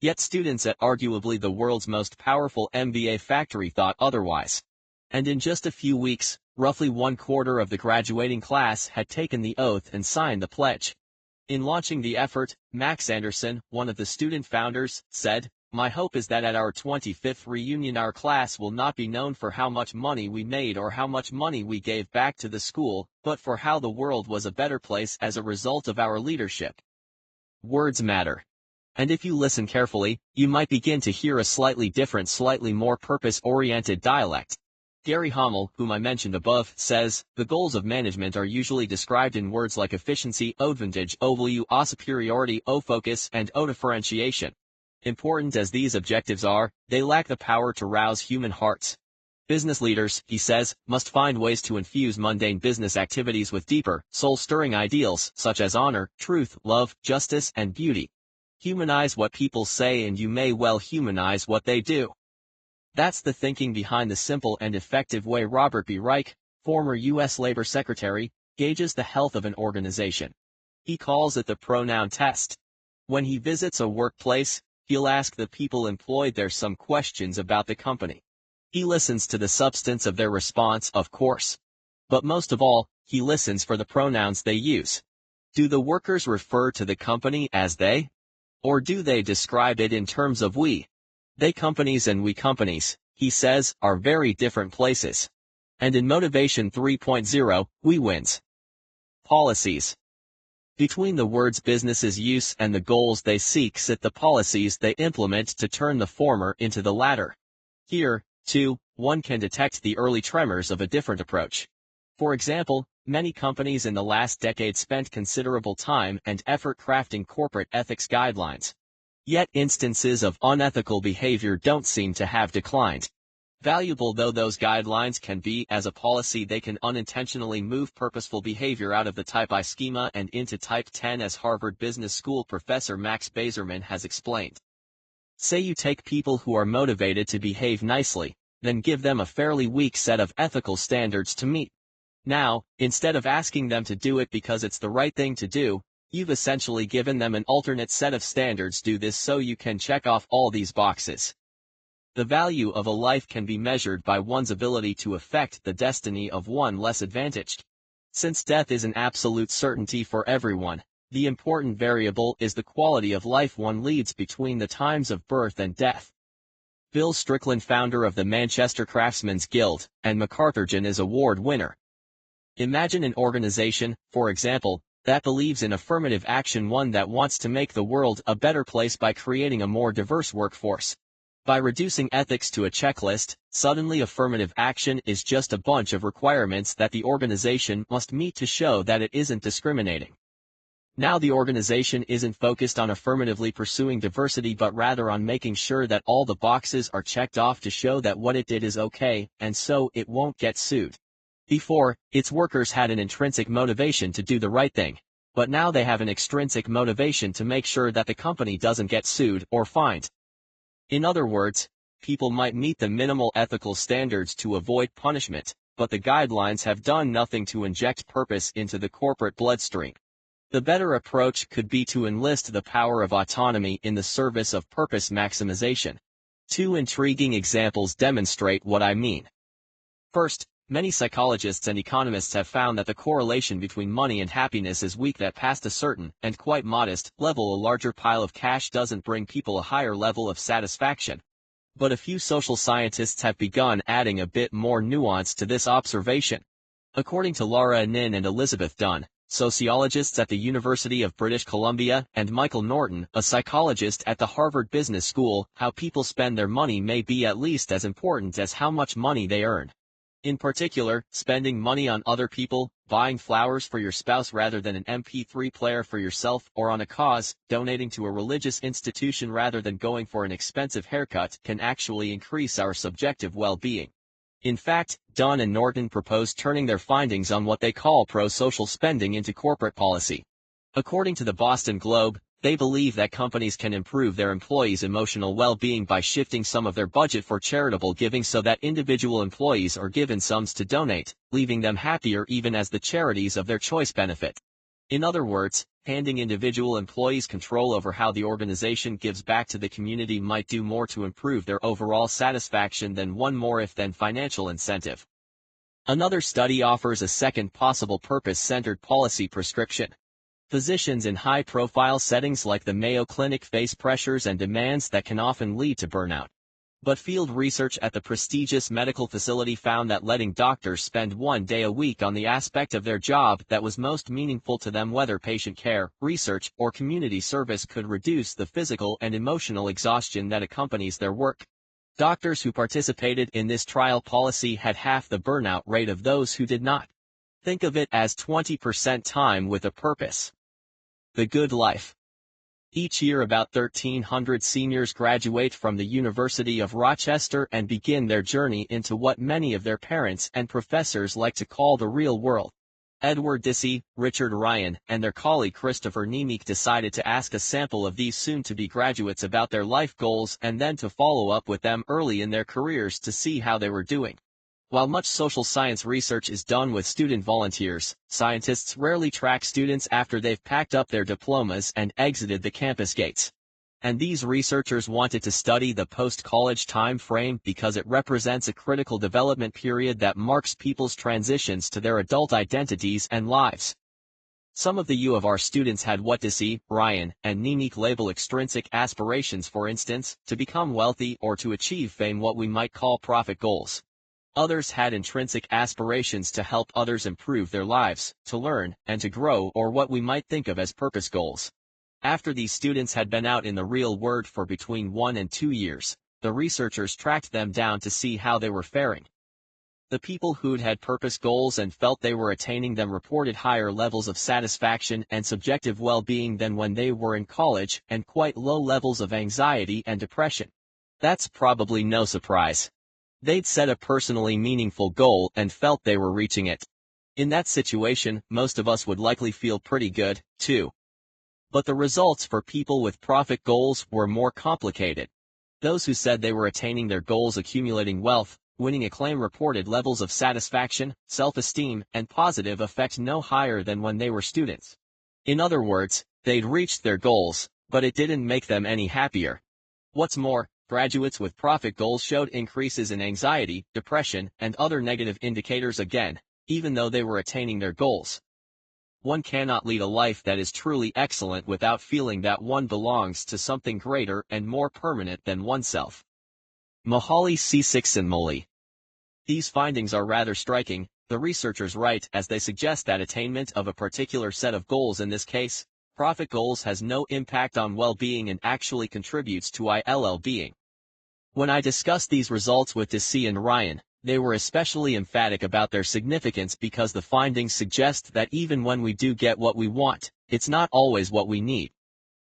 B: Yet students at arguably the world's most powerful MBA factory thought otherwise. And in just a few weeks, roughly 1/4 of the graduating class had taken the oath and signed the pledge. In launching the effort, Max Anderson, one of the student founders, said, "My hope is that at our 25th reunion our class will not be known for how much money we made or how much money we gave back to the school, but for how the world was a better place as a result of our leadership." Words matter. And if you listen carefully, you might begin to hear a slightly different, slightly more purpose-oriented dialect. Gary Hamel, whom I mentioned above, says, "The goals of management are usually described in words like efficiency, advantage, value, superiority, focus, and differentiation. Important as these objectives are, they lack the power to rouse human hearts. Business leaders, he says, must find ways to infuse mundane business activities with deeper, soul-stirring ideals, such as honor, truth, love, justice, and beauty. Humanize what people say and you may well humanize what they do." That's the thinking behind the simple and effective way Robert B. Reich, former U.S. Labor Secretary, gauges the health of an organization. He calls it the pronoun test. When he visits a workplace, he'll ask the people employed there some questions about the company. He listens to the substance of their response, of course. But most of all, he listens for the pronouns they use. Do the workers refer to the company as they? Or do they describe it in terms of we? They companies and we companies, he says, are very different places. And in Motivation 3.0, we wins. Policies. Between the words businesses use and the goals they seek sit the policies they implement to turn the former into the latter. Here, too, one can detect the early tremors of a different approach. For example, many companies in the last decade spent considerable time and effort crafting corporate ethics guidelines. Yet instances of unethical behavior don't seem to have declined. Valuable though those guidelines can be as a policy, they can unintentionally move purposeful behavior out of the Type I schema and into Type 10, as Harvard Business School professor Max Bazerman has explained. Say you take people who are motivated to behave nicely, then give them a fairly weak set of ethical standards to meet. Now, instead of asking them to do it because it's the right thing to do, you've essentially given them an alternate set of standards. Do this so you can check off all these boxes. The value of a life can be measured by one's ability to affect the destiny of one less advantaged. Since death is an absolute certainty for everyone, The important variable is the quality of life one leads between the times of birth and death. Bill Strickland, founder of the Manchester Craftsmen's Guild, and MacArthurGen Award winner. Imagine an organization, for example, that believes in affirmative action, one that wants to make the world a better place by creating a more diverse workforce. By reducing ethics to a checklist, suddenly affirmative action is just a bunch of requirements that the organization must meet to show that it isn't discriminating. Now the organization isn't focused on affirmatively pursuing diversity but rather on making sure that all the boxes are checked off to show that what it did is okay, and so it won't get sued. Before, its workers had an intrinsic motivation to do the right thing, but now they have an extrinsic motivation to make sure that the company doesn't get sued or fined. In other words, people might meet the minimal ethical standards to avoid punishment, but the guidelines have done nothing to inject purpose into the corporate bloodstream. The better approach could be to enlist the power of autonomy in the service of purpose maximization. Two intriguing examples demonstrate what I mean. First, many psychologists and economists have found that the correlation between money and happiness is weak, that past a certain, and quite modest, level a larger pile of cash doesn't bring people a higher level of satisfaction. But a few social scientists have begun adding a bit more nuance to this observation. According to Laura Nin and Elizabeth Dunn, sociologists at the University of British Columbia, and Michael Norton, a psychologist at the Harvard Business School, how people spend their money may be at least as important as how much money they earn. In particular, spending money on other people, buying flowers for your spouse rather than an MP3 player for yourself, or on a cause, donating to a religious institution rather than going for an expensive haircut, can actually increase our subjective well-being. In fact, Dunn and Norton propose turning their findings on what they call pro-social spending into corporate policy. According to the Boston Globe, they believe that companies can improve their employees' emotional well-being by shifting some of their budget for charitable giving so that individual employees are given sums to donate, leaving them happier even as the charities of their choice benefit. In other words, handing individual employees control over how the organization gives back to the community might do more to improve their overall satisfaction than one more if-then financial incentive. Another study offers a second possible purpose-centered policy prescription. Physicians in high-profile settings like the Mayo Clinic face pressures and demands that can often lead to burnout. But field research at the prestigious medical facility found that letting doctors spend 1 day a week on the aspect of their job that was most meaningful to them, whether patient care, research, or community service, could reduce the physical and emotional exhaustion that accompanies their work. Doctors who participated in this trial policy had half the burnout rate of those who did not. Think of it as 20% time with a purpose. The good life. Each year about 1,300 seniors graduate from the University of Rochester and begin their journey into what many of their parents and professors like to call the real world. Edward Dissey, Richard Ryan, and their colleague Christopher Nemec decided to ask a sample of these soon-to-be graduates about their life goals and then to follow up with them early in their careers to see how they were doing. While much social science research is done with student volunteers, scientists rarely track students after they've packed up their diplomas and exited the campus gates. And these researchers wanted to study the post-college time frame because it represents a critical development period that marks people's transitions to their adult identities and lives. Some of the U of R students had what Dissey, Ryan, and Nemec label extrinsic aspirations, for instance, to become wealthy or to achieve fame, what we might call profit goals. Others had intrinsic aspirations to help others improve their lives, to learn, and to grow, or what we might think of as purpose goals. After these students had been out in the real world for between 1 and 2 years, the researchers tracked them down to see how they were faring. The people who'd had purpose goals and felt they were attaining them reported higher levels of satisfaction and subjective well-being than when they were in college, and quite low levels of anxiety and depression. That's probably no surprise. They'd set a personally meaningful goal and felt they were reaching it. In that situation, most of us would likely feel pretty good, too. But the results for people with profit goals were more complicated. Those who said they were attaining their goals, accumulating wealth, winning acclaim, reported levels of satisfaction, self-esteem, and positive affect no higher than when they were students. In other words, they'd reached their goals, but it didn't make them any happier. What's more, graduates with profit goals showed increases in anxiety, depression, and other negative indicators again, even though they were attaining their goals. One cannot lead a life that is truly excellent without feeling that one belongs to something greater and more permanent than oneself. Mihaly Csikszentmihalyi. These findings are rather striking, the researchers write, as they suggest that attainment of a particular set of goals, in this case, profit goals, has no impact on well-being and actually contributes to ill-being. When I discussed these results with DC and Ryan, they were especially emphatic about their significance because the findings suggest that even when we do get what we want, it's not always what we need.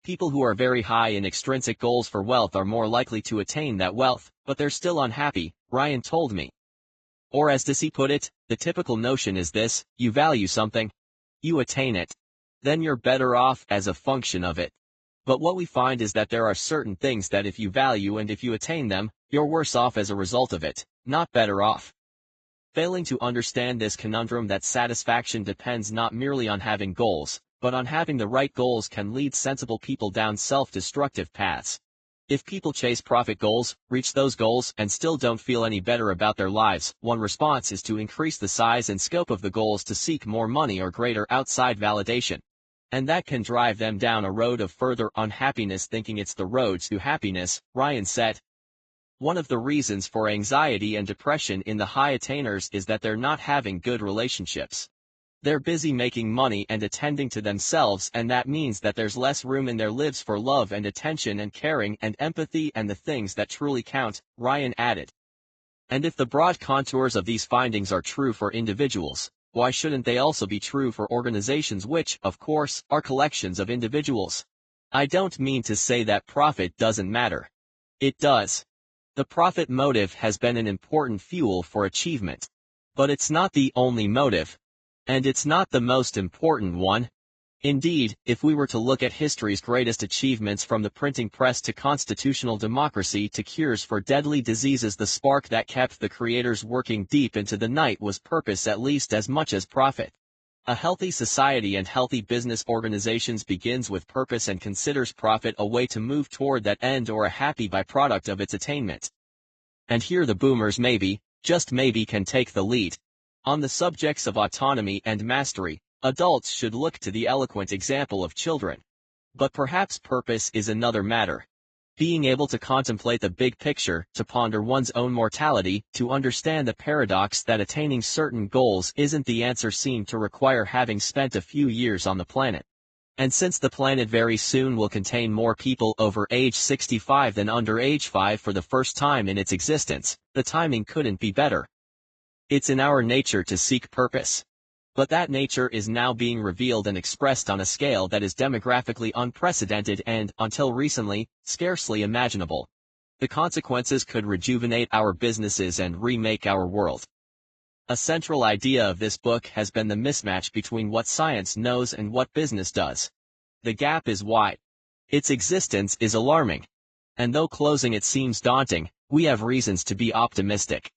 B: People who are very high in extrinsic goals for wealth are more likely to attain that wealth, but they're still unhappy, Ryan told me. Or as DC put it, the typical notion is this: you value something, you attain it, then you're better off as a function of it. But what we find is that there are certain things that if you value and if you attain them, you're worse off as a result of it, not better off. Failing to understand this conundrum that satisfaction depends not merely on having goals, but on having the right goals, can lead sensible people down self-destructive paths. If people chase profit goals, reach those goals, and still don't feel any better about their lives, one response is to increase the size and scope of the goals to seek more money or greater outside validation. And that can drive them down a road of further unhappiness, thinking it's the road to happiness, Ryan said. One of the reasons for anxiety and depression in the high attainers is that they're not having good relationships. They're busy making money and attending to themselves, and that means that there's less room in their lives for love and attention and caring and empathy and the things that truly count, Ryan added. And if the broad contours of these findings are true for individuals, why shouldn't they also be true for organizations, which, of course, are collections of individuals? I don't mean to say that profit doesn't matter. It does. The profit motive has been an important fuel for achievement. But it's not the only motive. And it's not the most important one. Indeed, if we were to look at history's greatest achievements, from the printing press to constitutional democracy to cures for deadly diseases, the spark that kept the creators working deep into the night was purpose at least as much as profit. A healthy society and healthy business organizations begins with purpose and considers profit a way to move toward that end, or a happy byproduct of its attainment. And here the boomers maybe, just maybe, can take the lead. On the subjects of autonomy and mastery, adults should look to the eloquent example of children. But perhaps purpose is another matter. Being able to contemplate the big picture, to ponder one's own mortality, to understand the paradox that attaining certain goals isn't the answer, seem to require having spent a few years on the planet. And since the planet very soon will contain more people over age 65 than under age 5 for the first time in its existence, the timing couldn't be better. It's in our nature to seek purpose. But that nature is now being revealed and expressed on a scale that is demographically unprecedented and, until recently, scarcely imaginable. The consequences could rejuvenate our businesses and remake our world. A central idea of this book has been the mismatch between what science knows and what business does. The gap is wide. Its existence is alarming. And though closing it seems daunting, we have reasons to be optimistic.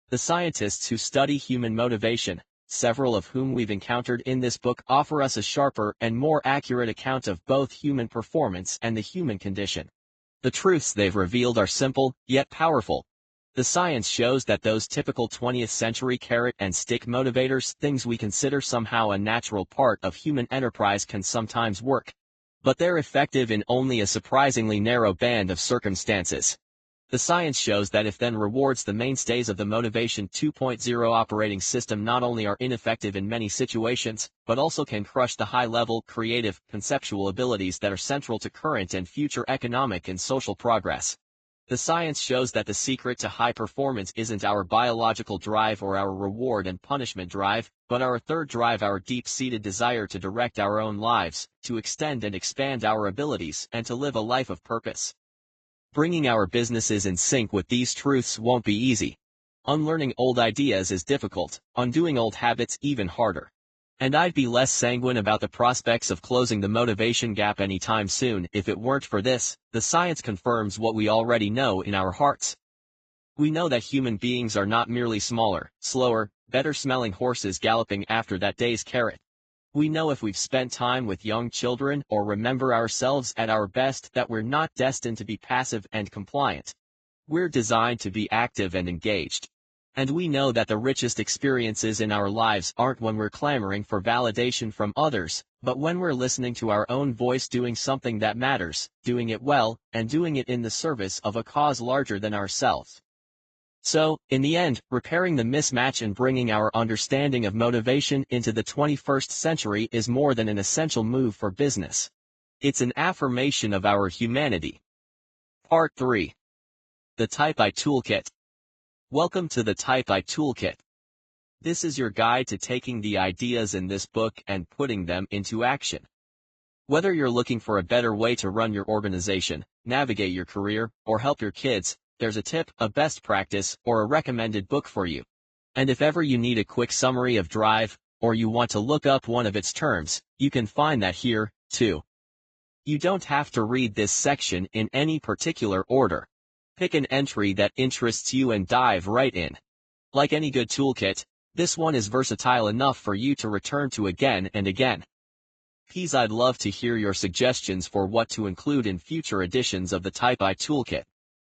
B: The scientists who study human motivation, several of whom we've encountered in this book, offer us a sharper and more accurate account of both human performance and the human condition. The truths they've revealed are simple, yet powerful. The science shows that those typical 20th century carrot and stick motivators, things we consider somehow a natural part of human enterprise, can sometimes work. But they're effective in only a surprisingly narrow band of circumstances. The science shows that if then rewards, the mainstays of the Motivation 2.0 operating system not only are ineffective in many situations, but also can crush the high-level, creative, conceptual abilities that are central to current and future economic and social progress. The science shows that the secret to high performance isn't our biological drive or our reward and punishment drive, but our third drive, our deep-seated desire to direct our own lives, to extend and expand our abilities, and to live a life of purpose. Bringing our businesses in sync with these truths won't be easy. Unlearning old ideas is difficult, undoing old habits even harder. And I'd be less sanguine about the prospects of closing the motivation gap anytime soon if it weren't for this. The science confirms what we already know in our hearts. We know that human beings are not merely smaller, slower, better-smelling horses galloping after that day's carrot. We know, if we've spent time with young children or remember ourselves at our best, that we're not destined to be passive and compliant. We're designed to be active and engaged. And we know that the richest experiences in our lives aren't when we're clamoring for validation from others, but when we're listening to our own voice doing something that matters, doing it well, and doing it in the service of a cause larger than ourselves. So, in the end, repairing the mismatch and bringing our understanding of motivation into the 21st century is more than an essential move for business. It's an affirmation of our humanity. Part 3. The Type I Toolkit. Welcome to the Type I Toolkit. This is your guide to taking the ideas in this book and putting them into action. Whether you're looking for a better way to run your organization, navigate your career, or help your kids, there's a tip, a best practice, or a recommended book for you. And if ever you need a quick summary of Drive, or you want to look up one of its terms, you can find that here, too. You don't have to read this section in any particular order. Pick an entry that interests you and dive right in. Like any good toolkit, this one is versatile enough for you to return to again and again. Please, I'd love to hear your suggestions for what to include in future editions of the Type I Toolkit.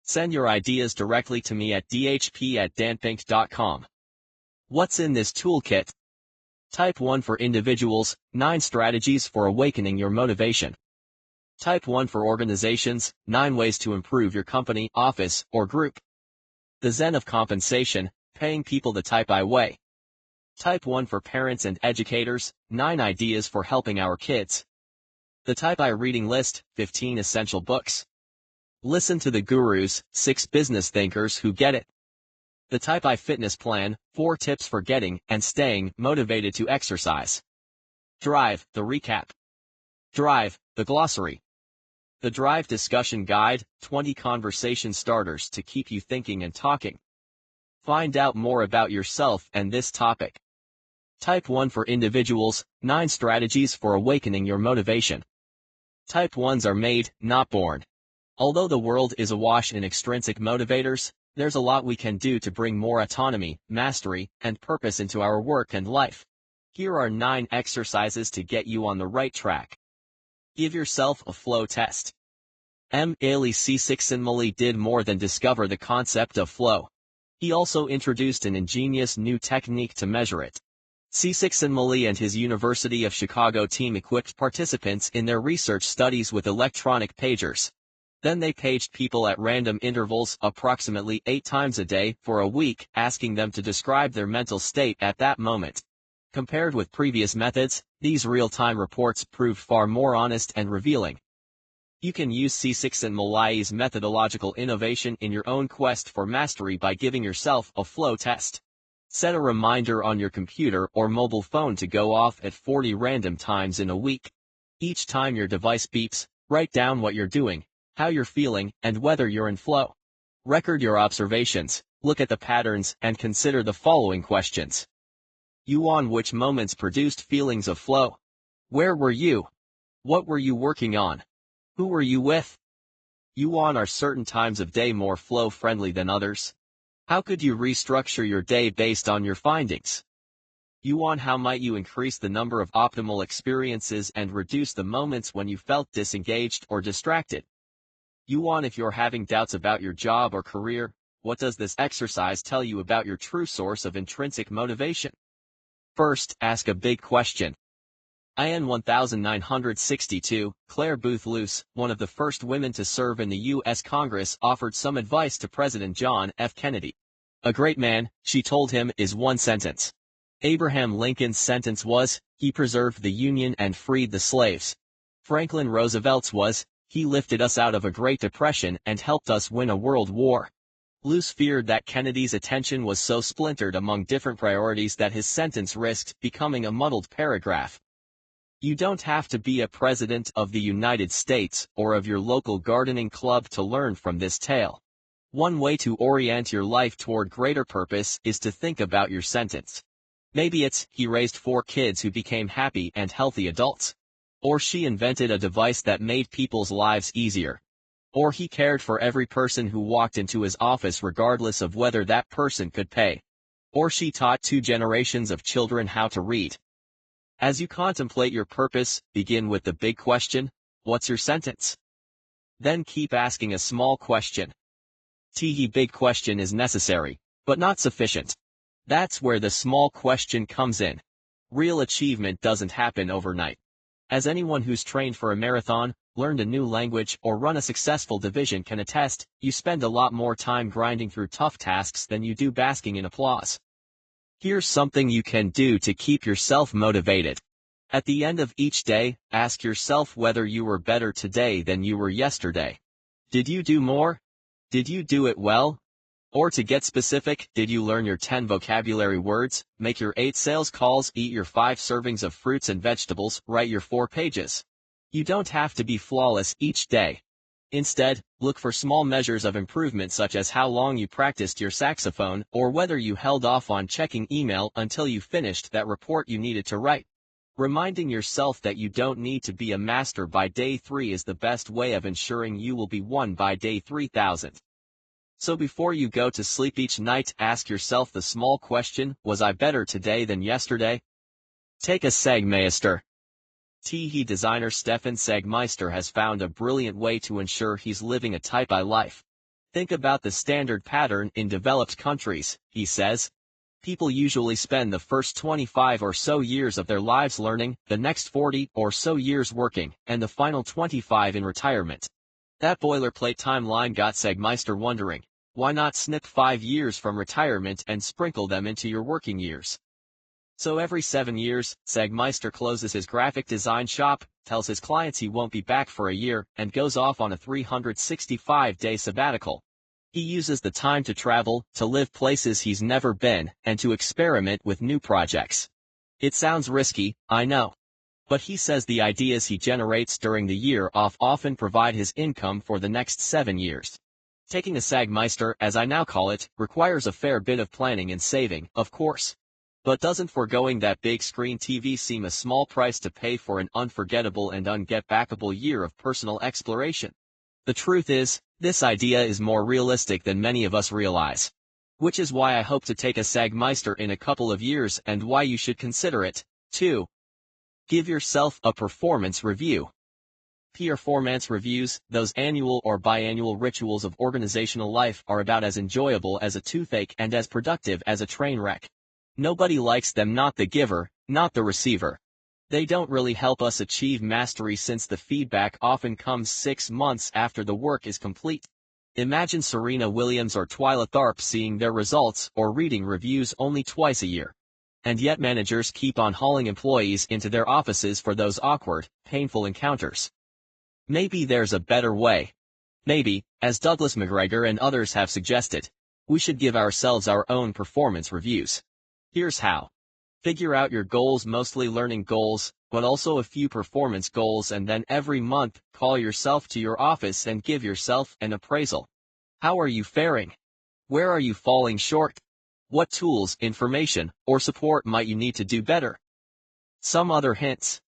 B: Send your ideas directly to me at dhp@danpink.com. What's in this toolkit? Type 1 for individuals, 9 strategies for awakening your motivation. Type 1 for organizations, 9 ways to improve your company, office, or group. The Zen of Compensation, paying people the Type I way. Type 1 for parents and educators, 9 ideas for helping our kids. The Type I reading list, 15 essential books. Listen to the gurus, 6 business thinkers who get it. The Type I fitness plan, 4 tips for getting and staying motivated to exercise. Drive, the recap. Drive, the glossary. The Drive discussion guide, 20 conversation starters to keep you thinking and talking. Find out more about yourself and this topic. Type 1 for individuals, 9 strategies for awakening your motivation. Type 1s are made, not born. Although the world is awash in extrinsic motivators, there's a lot we can do to bring more autonomy, mastery, and purpose into our work and life. Here are 9 exercises to get you on the right track. Give yourself a flow test. Csikszentmihalyi did more than discover the concept of flow. He also introduced an ingenious new technique to measure it. Csikszentmihalyi and his University of Chicago team equipped participants in their research studies with electronic pagers. Then they paged people at random intervals approximately 8 times a day for a week, asking them to describe their mental state at that moment. Compared with previous methods, these real-time reports proved far more honest and revealing. You can use Csikszentmihalyi's methodological innovation in your own quest for mastery by giving yourself a flow test. Set a reminder on your computer or mobile phone to go off at 40 random times in a week. Each time your device beeps, write down what you're doing, how you're feeling, and whether you're in flow. Record your observations, look at the patterns, and consider the following questions. On which moments produced feelings of flow? Where were you? What were you working on? Who were you with? Are certain times of day more flow-friendly than others? How could you restructure your day based on your findings? How might you increase the number of optimal experiences and reduce the moments when you felt disengaged or distracted? If you're having doubts about your job or career, what does this exercise tell you about your true source of intrinsic motivation? First, ask a big question. In 1962, Claire Booth Luce, one of the first women to serve in the U.S. Congress, offered some advice to President John F. Kennedy. A great man, she told him, is one sentence. Abraham Lincoln's sentence was, he preserved the Union and freed the slaves. Franklin Roosevelt's was, he lifted us out of a Great Depression and helped us win a world war. Luce feared that Kennedy's attention was so splintered among different priorities that his sentence risked becoming a muddled paragraph. You don't have to be a president of the United States or of your local gardening club to learn from this tale. One way to orient your life toward greater purpose is to think about your sentence. Maybe it's, he raised 4 kids who became happy and healthy adults. Or she invented a device that made people's lives easier. Or he cared for every person who walked into his office regardless of whether that person could pay. Or she taught 2 generations of children how to read. As you contemplate your purpose, begin with the big question, what's your sentence? Then keep asking a small question. The big question is necessary, but not sufficient. That's where the small question comes in. Real achievement doesn't happen overnight. As anyone who's trained for a marathon, learned a new language, or run a successful division can attest, you spend a lot more time grinding through tough tasks than you do basking in applause. Here's something you can do to keep yourself motivated. At the end of each day, ask yourself whether you were better today than you were yesterday. Did you do more? Did you do it well? Or to get specific, did you learn your 10 vocabulary words, make your 8 sales calls, eat your 5 servings of fruits and vegetables, write your 4 pages? You don't have to be flawless each day. Instead, look for small measures of improvement such as how long you practiced your saxophone, or whether you held off on checking email until you finished that report you needed to write. Reminding yourself that you don't need to be a master by day 3 is the best way of ensuring you will be one by day 3000. So before you go to sleep each night, ask yourself the small question, was I better today than yesterday? Take a Segmeister. Tea designer Stefan Segmeister has found a brilliant way to ensure he's living a type I life. Think about the standard pattern in developed countries, he says. People usually spend the first 25 or so years of their lives learning, the next 40 or so years working, and the final 25 in retirement. That boilerplate timeline got Segmeister wondering, why not snip 5 years from retirement and sprinkle them into your working years? So every 7 years, Segmeister closes his graphic design shop, tells his clients he won't be back for a year, and goes off on a 365-day sabbatical. He uses the time to travel, to live places he's never been, and to experiment with new projects. It sounds risky, I know. But he says the ideas he generates during the year off often provide his income for the next 7 years. Taking a Segmeister, as I now call it, requires a fair bit of planning and saving, of course. But doesn't foregoing that big screen TV seem a small price to pay for an unforgettable and unget-backable year of personal exploration? The truth is, this idea is more realistic than many of us realize. Which is why I hope to take a Segmeister in a couple of years and why you should consider it, too. Give yourself a performance review. Performance reviews, those annual or biannual rituals of organizational life, are about as enjoyable as a toothache and as productive as a train wreck. Nobody likes them, not the giver, not the receiver. They don't really help us achieve mastery since the feedback often comes 6 months after the work is complete. Imagine Serena Williams or Twyla Tharp seeing their results or reading reviews only twice a year. And yet managers keep on hauling employees into their offices for those awkward, painful encounters. Maybe there's a better way. Maybe, as Douglas McGregor and others have suggested, we should give ourselves our own performance reviews. Here's how. Figure out your goals, mostly learning goals, but also a few performance goals, and then every month, call yourself to your office and give yourself an appraisal. How are you faring? Where are you falling short? What tools, information, or support might you need to do better? Some other hints.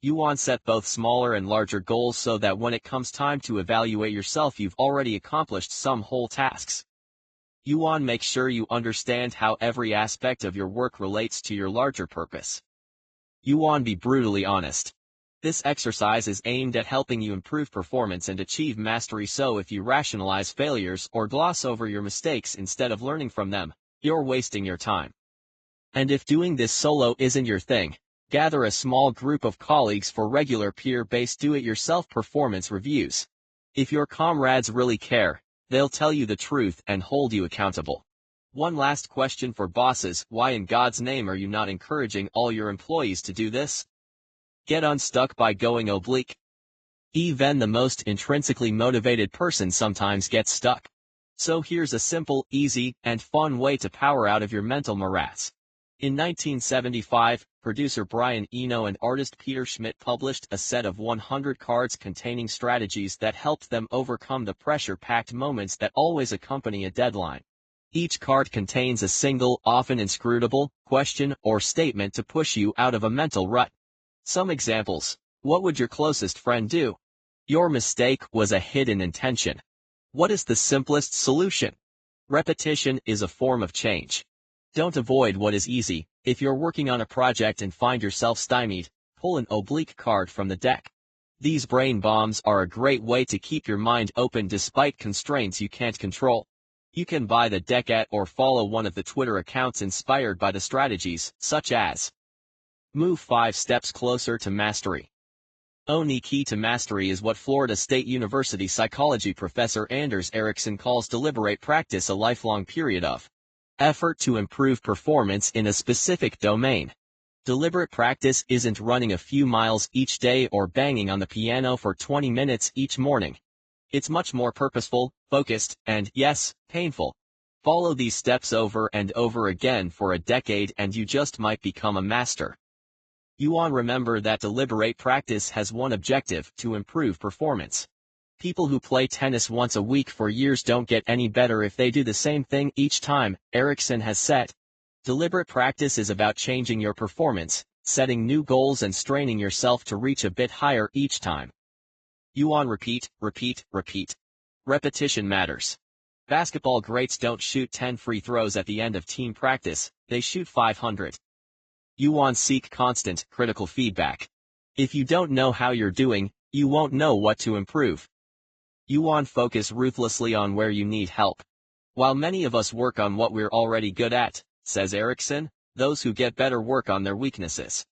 B: You want to set both smaller and larger goals so that when it comes time to evaluate yourself, you've already accomplished some whole tasks. You want to make sure you understand how every aspect of your work relates to your larger purpose. You want to be brutally honest. This exercise is aimed at helping you improve performance and achieve mastery, so if you rationalize failures or gloss over your mistakes instead of learning from them, you're wasting your time. And if doing this solo isn't your thing, gather a small group of colleagues for regular peer-based do-it-yourself performance reviews. If your comrades really care, they'll tell you the truth and hold you accountable. One last question for bosses: why in God's name are you not encouraging all your employees to do this? Get unstuck by going oblique. Even the most intrinsically motivated person sometimes gets stuck. So here's a simple, easy, and fun way to power out of your mental morass. In 1975, producer Brian Eno and artist Peter Schmidt published a set of 100 cards containing strategies that helped them overcome the pressure-packed moments that always accompany a deadline. Each card contains a single, often inscrutable, question or statement to push you out of a mental rut. Some examples. What would your closest friend do? Your mistake was a hidden intention. What is the simplest solution? Repetition is a form of change. Don't avoid what is easy. If you're working on a project and find yourself stymied, pull an oblique card from the deck. These brain bombs are a great way to keep your mind open despite constraints you can't control. You can buy the deck at or follow one of the Twitter accounts inspired by the strategies, such as Move 5 Steps Closer to Mastery. Only key to mastery is what Florida State University psychology professor Anders Ericsson calls deliberate practice, a lifelong period of effort to improve performance in a specific domain. Deliberate practice isn't running a few miles each day or banging on the piano for 20 minutes each morning. It's much more purposeful, focused, and, yes, painful. Follow these steps over and over again for a decade and you just might become a master. Remember that deliberate practice has one objective: to improve performance. People who play tennis once a week for years don't get any better if they do the same thing each time, Ericsson has said. Deliberate practice is about changing your performance, setting new goals and straining yourself to reach a bit higher each time. Repeat, repeat, repeat. Repetition matters. Basketball greats don't shoot 10 free throws at the end of team practice, they shoot 500. Seek constant, critical feedback. If you don't know how you're doing, you won't know what to improve. Focus ruthlessly on where you need help. While many of us work on what we're already good at, says Ericsson, those who get better work on their weaknesses.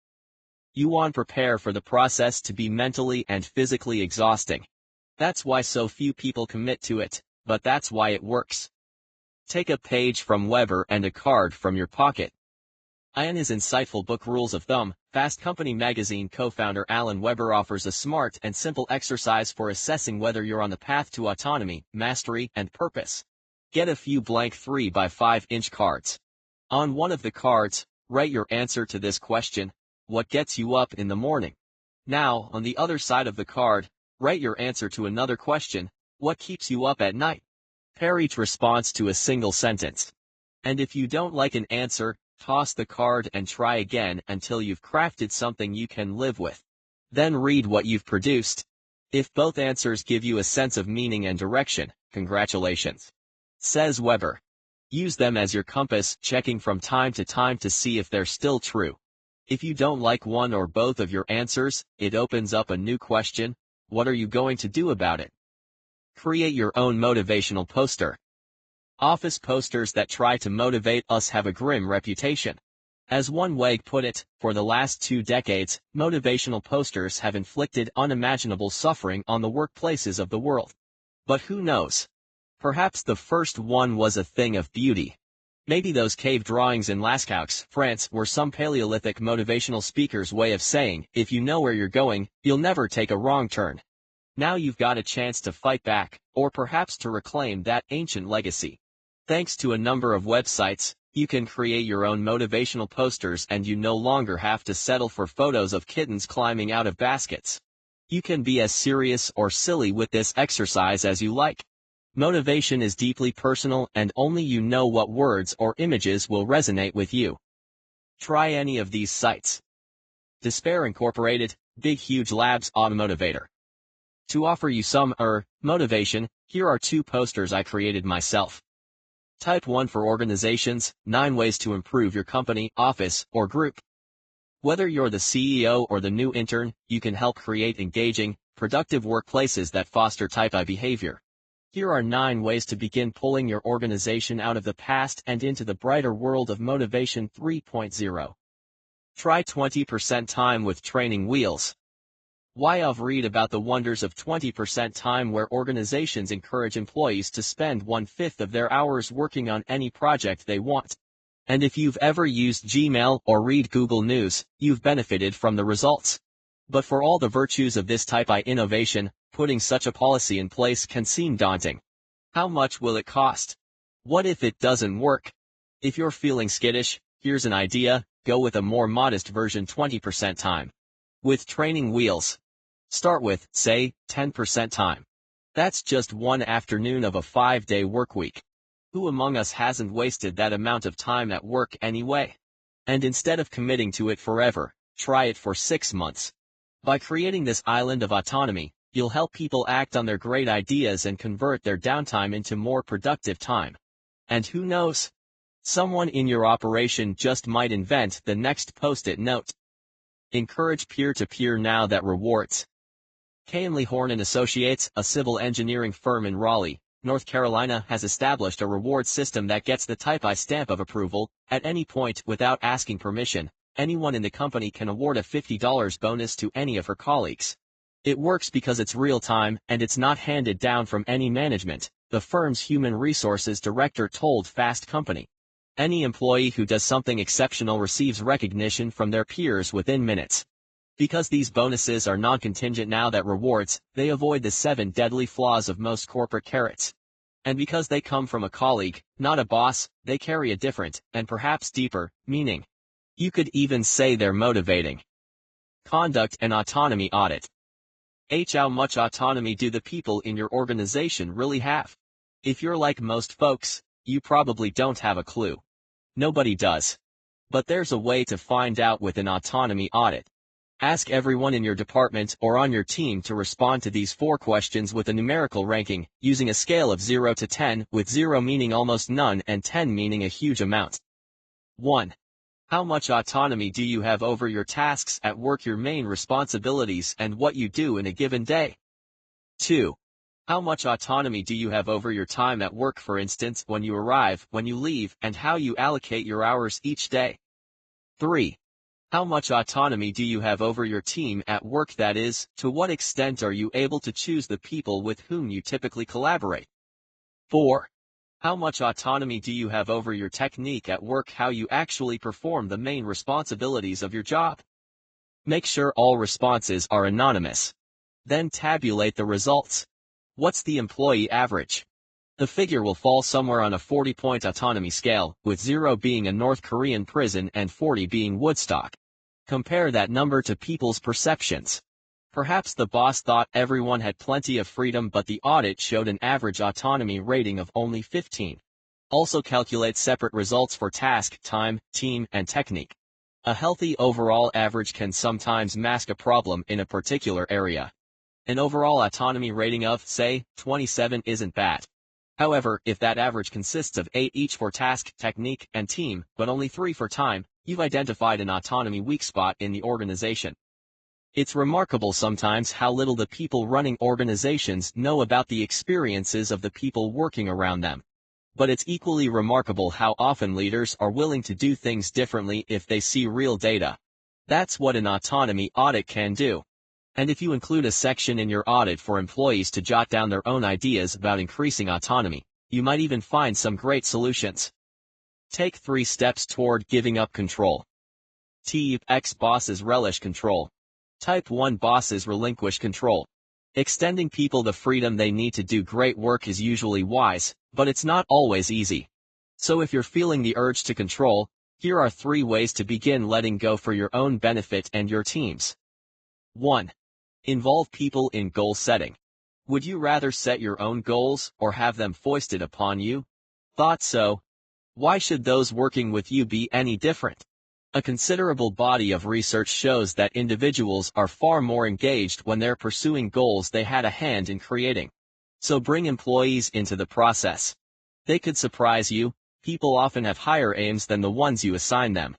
B: Prepare for the process to be mentally and physically exhausting. That's why so few people commit to it, but that's why it works. Take a page from Weber and a card from your pocket. In his insightful book Rules of Thumb, Fast Company magazine co-founder Alan Weber offers a smart and simple exercise for assessing whether you're on the path to autonomy, mastery, and purpose. Get a few blank 3 by 5 inch cards. On one of the cards, write your answer to this question: what gets you up in the morning? Now, on the other side of the card, write your answer to another question: what keeps you up at night? Pair each response to a single sentence. And if you don't like an answer, toss the card and try again until you've crafted something you can live with. Then read what you've produced. If both answers give you a sense of meaning and direction, congratulations, says Weber. Use them as your compass, checking from time to time to see if they're still true. If you don't like one or both of your answers, it opens up a new question: what are you going to do about it? Create your own motivational poster. Office posters that try to motivate us have a grim reputation. As one wag put it, for the last 2 decades, motivational posters have inflicted unimaginable suffering on the workplaces of the world. But who knows? Perhaps the first one was a thing of beauty. Maybe those cave drawings in Lascaux, France, were some Paleolithic motivational speaker's way of saying, if you know where you're going, you'll never take a wrong turn. Now you've got a chance to fight back, or perhaps to reclaim that ancient legacy. Thanks to a number of websites, you can create your own motivational posters and you no longer have to settle for photos of kittens climbing out of baskets. You can be as serious or silly with this exercise as you like. Motivation is deeply personal and only you know what words or images will resonate with you. Try any of these sites. Despair Incorporated, Big Huge Labs Automotivator. To offer you some motivation, here are 2 posters I created myself. Type 1 for organizations: 9 ways to improve your company, office, or group. Whether you're the CEO or the new intern, you can help create engaging, productive workplaces that foster Type I behavior. Here are 9 ways to begin pulling your organization out of the past and into the brighter world of Motivation 3.0. Try 20% time with training wheels. Why I've read about the wonders of 20% time, where organizations encourage employees to spend 1/5 of their hours working on any project they want. And if you've ever used Gmail or read Google News, you've benefited from the results. But for all the virtues of this Type I innovation, putting such a policy in place can seem daunting. How much will it cost? What if it doesn't work? If you're feeling skittish, here's an idea: go with a more modest version: 20% time. With training wheels. Start with, say, 10% time. That's just one afternoon of a 5-day workweek. Who among us hasn't wasted that amount of time at work anyway? And instead of committing to it forever, try it for 6 months. By creating this island of autonomy, you'll help people act on their great ideas and convert their downtime into more productive time. And who knows? Someone in your operation just might invent the next Post-it note. Encourage peer-to-peer now that rewards. Kainley Horn & Associates, a civil engineering firm in Raleigh, North Carolina has established a reward system that gets the type I stamp of approval. At any point without asking permission, anyone in the company can award a $50 bonus to any of her colleagues. It works because it's real-time and it's not handed down from any management, the firm's human resources director told Fast Company. Any employee who does something exceptional receives recognition from their peers within minutes. Because these bonuses are non-contingent now that rewards, they avoid the 7 deadly flaws of most corporate carrots. And because they come from a colleague, not a boss, they carry a different, and perhaps deeper, meaning. You could even say they're motivating. Conduct and autonomy audit. How much autonomy do the people in your organization really have? If you're like most folks, you probably don't have a clue. Nobody does. But there's a way to find out with an autonomy audit. Ask everyone in your department or on your team to respond to these 4 questions with a numerical ranking, using a scale of 0 to 10, with 0 meaning almost none and 10 meaning a huge amount. 1. How much autonomy do you have over your tasks at work, your main responsibilities, and what you do in a given day? 2. How much autonomy do you have over your time at work, for instance, when you arrive, when you leave, and how you allocate your hours each day? 3. How much autonomy do you have over your team at work, that is, to what extent are you able to choose the people with whom you typically collaborate? 4. How much autonomy do you have over your technique at work, how you actually perform the main responsibilities of your job? Make sure all responses are anonymous. Then tabulate the results. What's the employee average? The figure will fall somewhere on a 40-point autonomy scale, with 0 being a North Korean prison and 40 being Woodstock. Compare that number to people's perceptions. Perhaps the boss thought everyone had plenty of freedom, but the audit showed an average autonomy rating of only 15. Also calculate separate results for task, time, team, and technique. A healthy overall average can sometimes mask a problem in a particular area. An overall autonomy rating of, say, 27 isn't bad. However, if that average consists of 8 each for task, technique, and team, but only 3 for time, you've identified an autonomy weak spot in the organization. It's remarkable sometimes how little the people running organizations know about the experiences of the people working around them. But it's equally remarkable how often leaders are willing to do things differently if they see real data. That's what an autonomy audit can do. And if you include a section in your audit for employees to jot down their own ideas about increasing autonomy, you might even find some great solutions. Take 3 steps toward giving up control. Type bosses relish control. Type 1 bosses relinquish control. Extending people the freedom they need to do great work is usually wise, but it's not always easy. So if you're feeling the urge to control, here are 3 ways to begin letting go for your own benefit and your team's. 1. Involve people in goal setting. Would you rather set your own goals or have them foisted upon you? Thought so. Why should those working with you be any different? A considerable body of research shows that individuals are far more engaged when they're pursuing goals they had a hand in creating. So bring employees into the process. They could surprise you. People often have higher aims than the ones you assign them.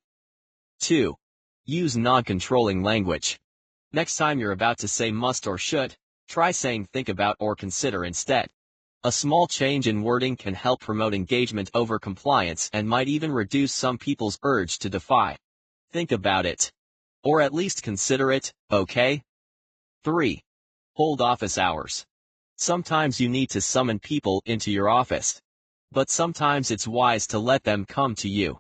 B: 2. Use non-controlling language. Next time you're about to say must or should, try saying think about or consider instead. A small change in wording can help promote engagement over compliance and might even reduce some people's urge to defy. Think about it. Or at least consider it, okay? 3. Hold office hours. Sometimes you need to summon people into your office. But sometimes it's wise to let them come to you.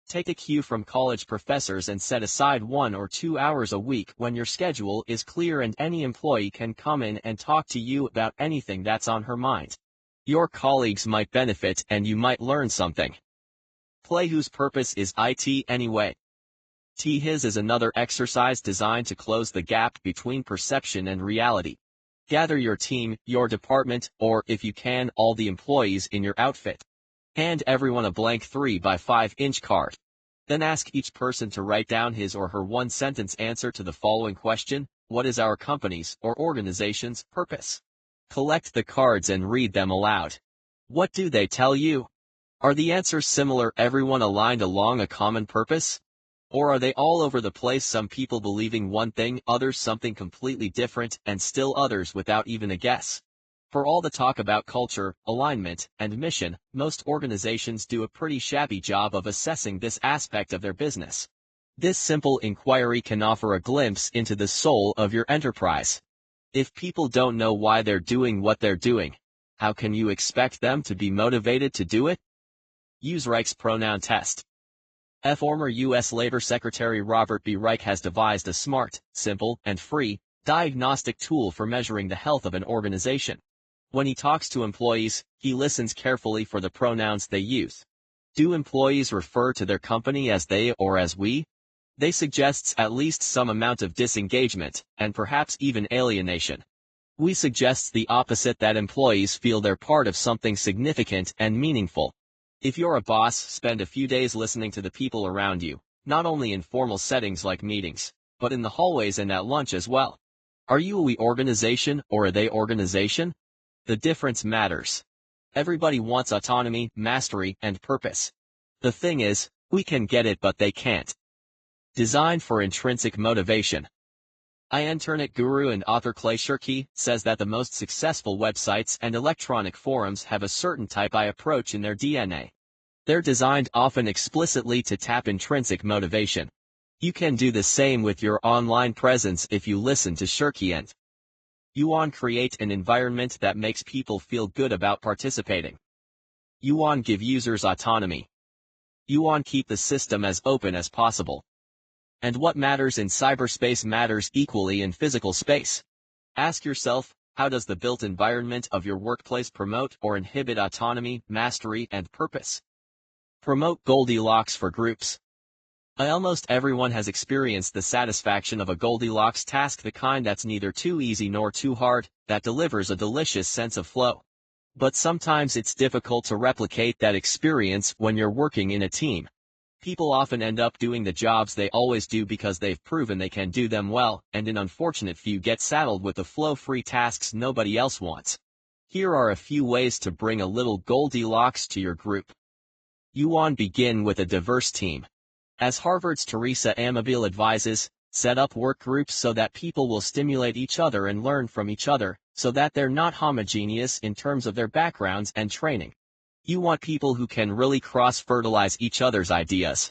B: Take a cue from college professors and set aside 1 or 2 hours a week when your schedule is clear and any employee can come in and talk to you about anything that's on her mind. Your colleagues might benefit and you might learn something. Play whose purpose is it anyway. His is another exercise designed to close the gap between perception and reality. Gather your team, your department, or, if you can, all the employees in your outfit. Hand everyone a blank 3 by 5-inch card. Then ask each person to write down his or her 1-sentence answer to the following question: what is our company's or organization's purpose? Collect the cards and read them aloud. What do they tell you? Are the answers similar, everyone aligned along a common purpose? Or are they all over the place, some people believing one thing, others something completely different, and still others without even a guess? For all the talk about culture, alignment, and mission, most organizations do a pretty shabby job of assessing this aspect of their business. This simple inquiry can offer a glimpse into the soul of your enterprise. If people don't know why they're doing what they're doing, how can you expect them to be motivated to do it? Use Reich's pronoun test. Former U.S. Labor Secretary Robert B. Reich has devised a smart, simple, and free diagnostic tool for measuring the health of an organization. When he talks to employees, he listens carefully for the pronouns they use. Do employees refer to their company as they or as we? They suggests at least some amount of disengagement, and perhaps even alienation. We suggests the opposite, that employees feel they're part of something significant and meaningful. If you're a boss, spend a few days listening to the people around you, not only in formal settings like meetings, but in the hallways and at lunch as well. Are you a we organization or a they organization? The difference matters. Everybody wants autonomy, mastery, and purpose. The thing is, we can get it but they can't. Design for intrinsic motivation. Internet guru and author Clay Shirky says that the most successful websites and electronic forums have a certain type I approach in their DNA. They're designed often explicitly to tap intrinsic motivation. You can do the same with your online presence if you listen to Shirky and you want create an environment that makes people feel good about participating. You want give users autonomy. You want keep the system as open as possible. And what matters in cyberspace matters equally in physical space. Ask yourself, how does the built environment of your workplace promote or inhibit autonomy, mastery, and purpose? Promote Goldilocks for groups. Almost everyone has experienced the satisfaction of a Goldilocks task, the kind that's neither too easy nor too hard, that delivers a delicious sense of flow. But sometimes it's difficult to replicate that experience when you're working in a team. People often end up doing the jobs they always do because they've proven they can do them well, and an unfortunate few get saddled with the flow-free tasks nobody else wants. Here are a few ways to bring a little Goldilocks to your group. You want to begin with a diverse team. As Harvard's Teresa Amabile advises, set up work groups so that people will stimulate each other and learn from each other, so that they're not homogeneous in terms of their backgrounds and training. You want people who can really cross-fertilize each other's ideas.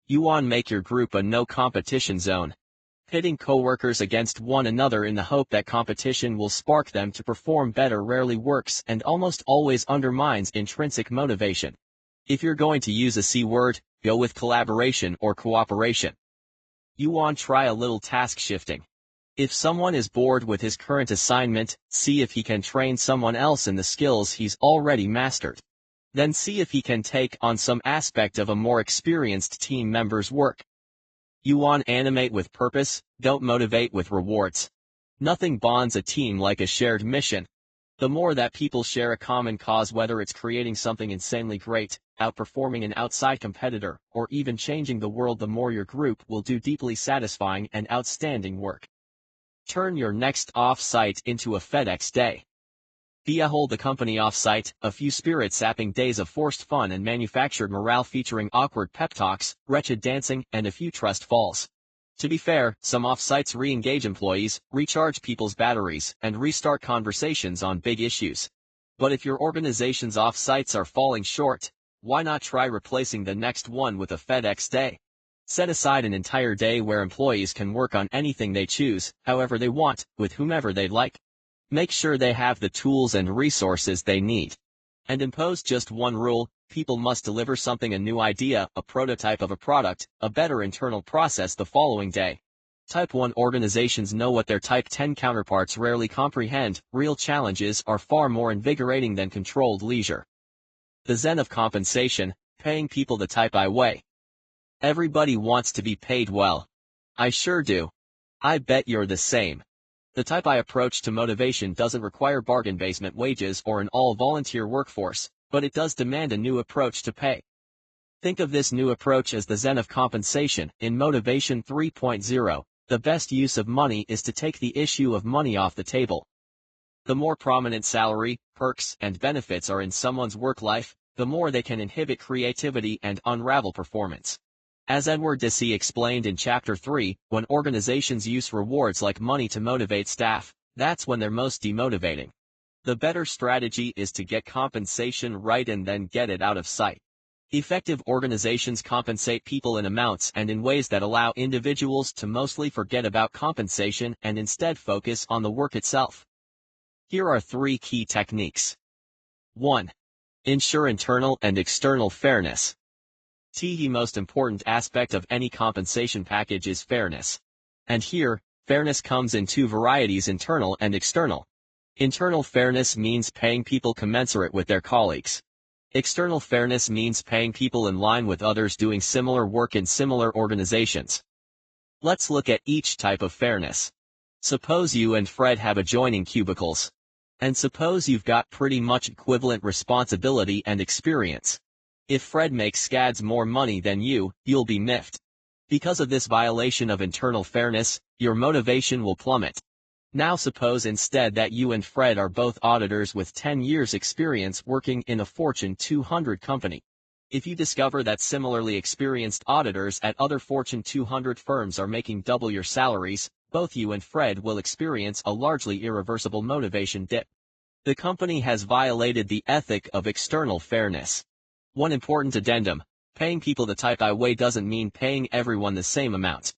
B: You want to make your group a no-competition zone. Pitting coworkers against one another in the hope that competition will spark them to perform better rarely works and almost always undermines intrinsic motivation. If you're going to use a C word, go with collaboration or cooperation. You want to try a little task shifting. If someone is bored with his current assignment, see if he can train someone else in the skills he's already mastered. Then see if he can take on some aspect of a more experienced team member's work. You want to animate with purpose, don't motivate with rewards. Nothing bonds a team like a shared mission. The more that people share a common cause, whether it's creating something insanely great, outperforming an outside competitor, or even changing the world, the more your group will do deeply satisfying and outstanding work. Turn your next off-site into a FedEx day. Hold the company off-site, a few spirit-sapping days of forced fun and manufactured morale featuring awkward pep talks, wretched dancing, and a few trust falls. To be fair, some off-sites re-engage employees, recharge people's batteries, and restart conversations on big issues. But if your organization's off-sites are falling short, why not try replacing the next one with a FedEx day? Set aside an entire day where employees can work on anything they choose, however they want, with whomever they'd like. Make sure they have the tools and resources they need. And impose just one rule: people must deliver something, a new idea, a prototype of a product, a better internal process the following day. Type 1 organizations know what their Type 10 counterparts rarely comprehend. Real challenges are far more invigorating than controlled leisure. The Zen of compensation, paying people the Type I way. Everybody wants to be paid well. I sure do. I bet you're the same. The Type I approach to motivation doesn't require bargain basement wages or an all-volunteer workforce, but it does demand a new approach to pay. Think of this new approach as the Zen of compensation. In Motivation 3.0, the best use of money is to take the issue of money off the table. The more prominent salary, perks, and benefits are in someone's work life, the more they can inhibit creativity and unravel performance. As Edward Deci explained in Chapter 3, when organizations use rewards like money to motivate staff, that's when they're most demotivating. The better strategy is to get compensation right and then get it out of sight. Effective organizations compensate people in amounts and in ways that allow individuals to mostly forget about compensation and instead focus on the work itself. Here are 3 key techniques. 1. Ensure internal and external fairness. The most important aspect of any compensation package is fairness. And here, fairness comes in 2 varieties: internal and external. Internal fairness means paying people commensurate with their colleagues. External fairness means paying people in line with others doing similar work in similar organizations. Let's look at each type of fairness. Suppose you and Fred have adjoining cubicles. And suppose you've got pretty much equivalent responsibility and experience. If Fred makes scads more money than you'll be miffed. Because of this violation of internal fairness, your motivation will plummet. Now suppose instead that you and Fred are both auditors with 10 years experience working in a Fortune 200 company. If you discover that similarly experienced auditors at other Fortune 200 firms are making double your salaries, both you and Fred will experience a largely irreversible motivation dip. The company has violated the ethic of external fairness. One important addendum: paying people the type I way doesn't mean paying everyone the same amount.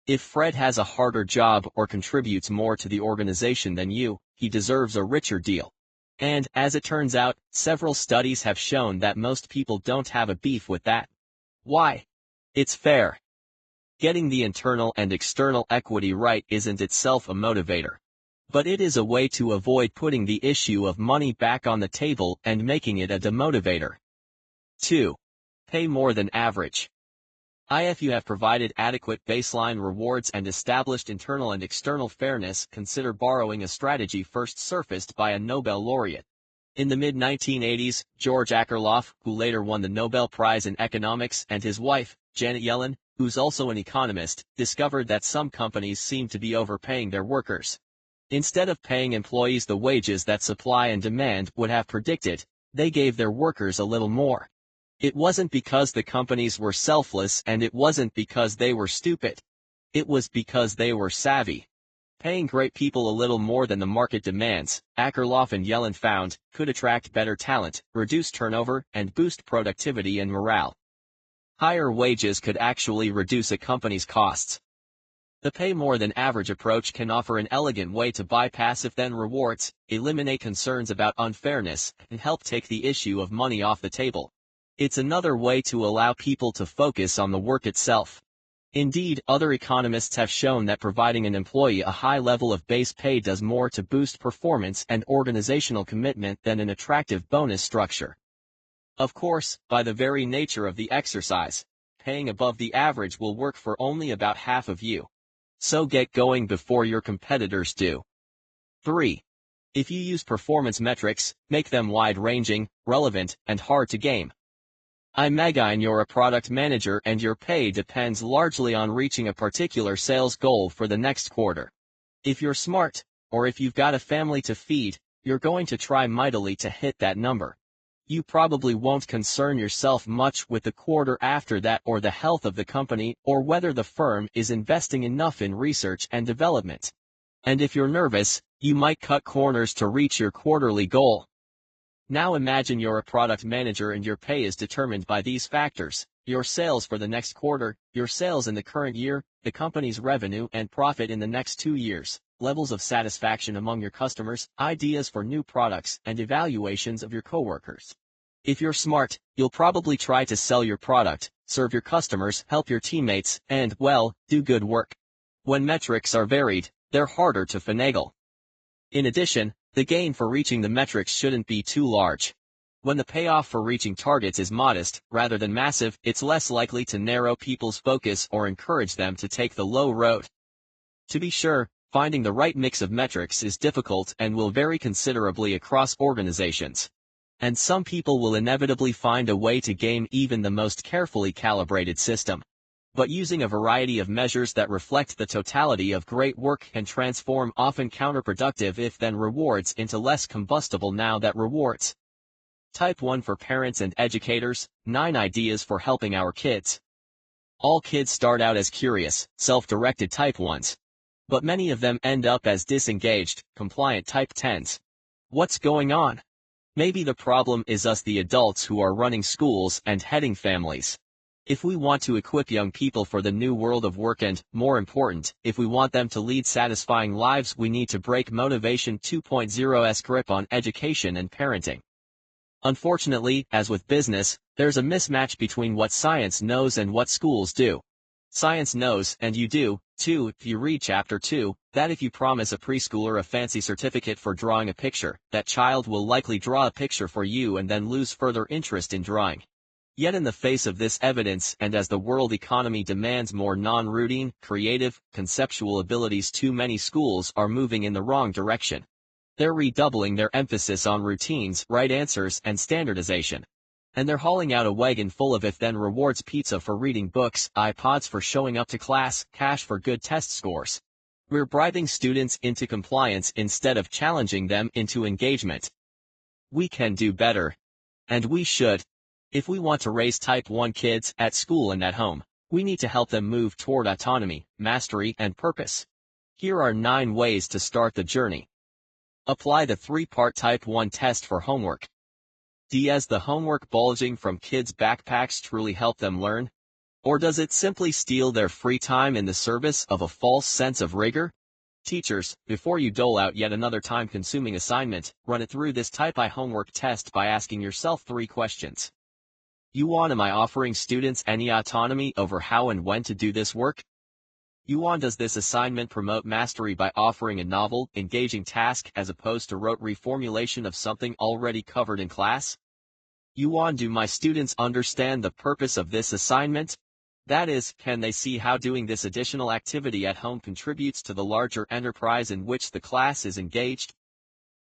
B: If Fred has a harder job or contributes more to the organization than you, he deserves a richer deal. And, as it turns out, several studies have shown that most people don't have a beef with that. Why? It's fair. Getting the internal and external equity right isn't itself a motivator. But it is a way to avoid putting the issue of money back on the table and making it a demotivator. 2. Pay more than average. If you have provided adequate baseline rewards and established internal and external fairness, consider borrowing a strategy first surfaced by a Nobel laureate. In the mid-1980s, George Akerlof, who later won the Nobel Prize in Economics, and his wife, Janet Yellen, who's also an economist, discovered that some companies seem to be overpaying their workers. Instead of paying employees the wages that supply and demand would have predicted, they gave their workers a little more. It wasn't because the companies were selfless, and it wasn't because they were stupid. It was because they were savvy. Paying great people a little more than the market demands, Akerlof and Yellen found, could attract better talent, reduce turnover, and boost productivity and morale. Higher wages could actually reduce a company's costs. The pay more than average approach can offer an elegant way to bypass if-then rewards, eliminate concerns about unfairness, and help take the issue of money off the table. It's another way to allow people to focus on the work itself. Indeed, other economists have shown that providing an employee a high level of base pay does more to boost performance and organizational commitment than an attractive bonus structure. Of course, by the very nature of the exercise, paying above the average will work for only about half of you. So get going before your competitors do. 3. If you use performance metrics, make them wide-ranging, relevant, and hard to game. Imagine you're a product manager and your pay depends largely on reaching a particular sales goal for the next quarter. If you're smart, or if you've got a family to feed, you're going to try mightily to hit that number. You probably won't concern yourself much with the quarter after that or the health of the company or whether the firm is investing enough in research and development. And if you're nervous, you might cut corners to reach your quarterly goal. Now imagine you're a product manager and your pay is determined by these factors: your sales for the next quarter, your sales in the current year, the company's revenue and profit in the next 2 years, levels of satisfaction among your customers, ideas for new products, and evaluations of your coworkers. If you're smart, you'll probably try to sell your product, serve your customers, help your teammates, and, well, do good work. When metrics are varied, they're harder to finagle. In addition, the gain for reaching the metrics shouldn't be too large. When the payoff for reaching targets is modest, rather than massive, it's less likely to narrow people's focus or encourage them to take the low road. To be sure, finding the right mix of metrics is difficult and will vary considerably across organizations. And some people will inevitably find a way to game even the most carefully calibrated system. But using a variety of measures that reflect the totality of great work can transform often counterproductive if-then rewards into less combustible now-that rewards. Type 1 for parents and educators, 9 ideas for helping our kids. All kids start out as curious, self-directed type 1s. But many of them end up as disengaged, compliant type 10s. What's going on? Maybe the problem is us, the adults who are running schools and heading families. If we want to equip young people for the new world of work and, more important, if we want them to lead satisfying lives, we need to break Motivation 2.0's grip on education and parenting. Unfortunately, as with business, there's a mismatch between what science knows and what schools do. Science knows, and you do, too, if you read Chapter 2, that if you promise a preschooler a fancy certificate for drawing a picture, that child will likely draw a picture for you and then lose further interest in drawing. Yet in the face of this evidence, and as the world economy demands more non-routine, creative, conceptual abilities, too many schools are moving in the wrong direction. They're redoubling their emphasis on routines, right answers, and standardization. And they're hauling out a wagon full of if-then rewards: pizza for reading books, iPods for showing up to class, cash for good test scores. We're bribing students into compliance instead of challenging them into engagement. We can do better. And we should. If we want to raise Type 1 kids, at school and at home, we need to help them move toward autonomy, mastery, and purpose. Here are 9 ways to start the journey. Apply the 3-part Type 1 test for homework. Does the homework bulging from kids' backpacks truly help them learn? Or does it simply steal their free time in the service of a false sense of rigor? Teachers, before you dole out yet another time-consuming assignment, run it through this Type I homework test by asking yourself 3 questions. Am I offering students any autonomy over how and when to do this work? Does this assignment promote mastery by offering a novel, engaging task as opposed to rote reformulation of something already covered in class? Do my students understand the purpose of this assignment? That is, can they see how doing this additional activity at home contributes to the larger enterprise in which the class is engaged?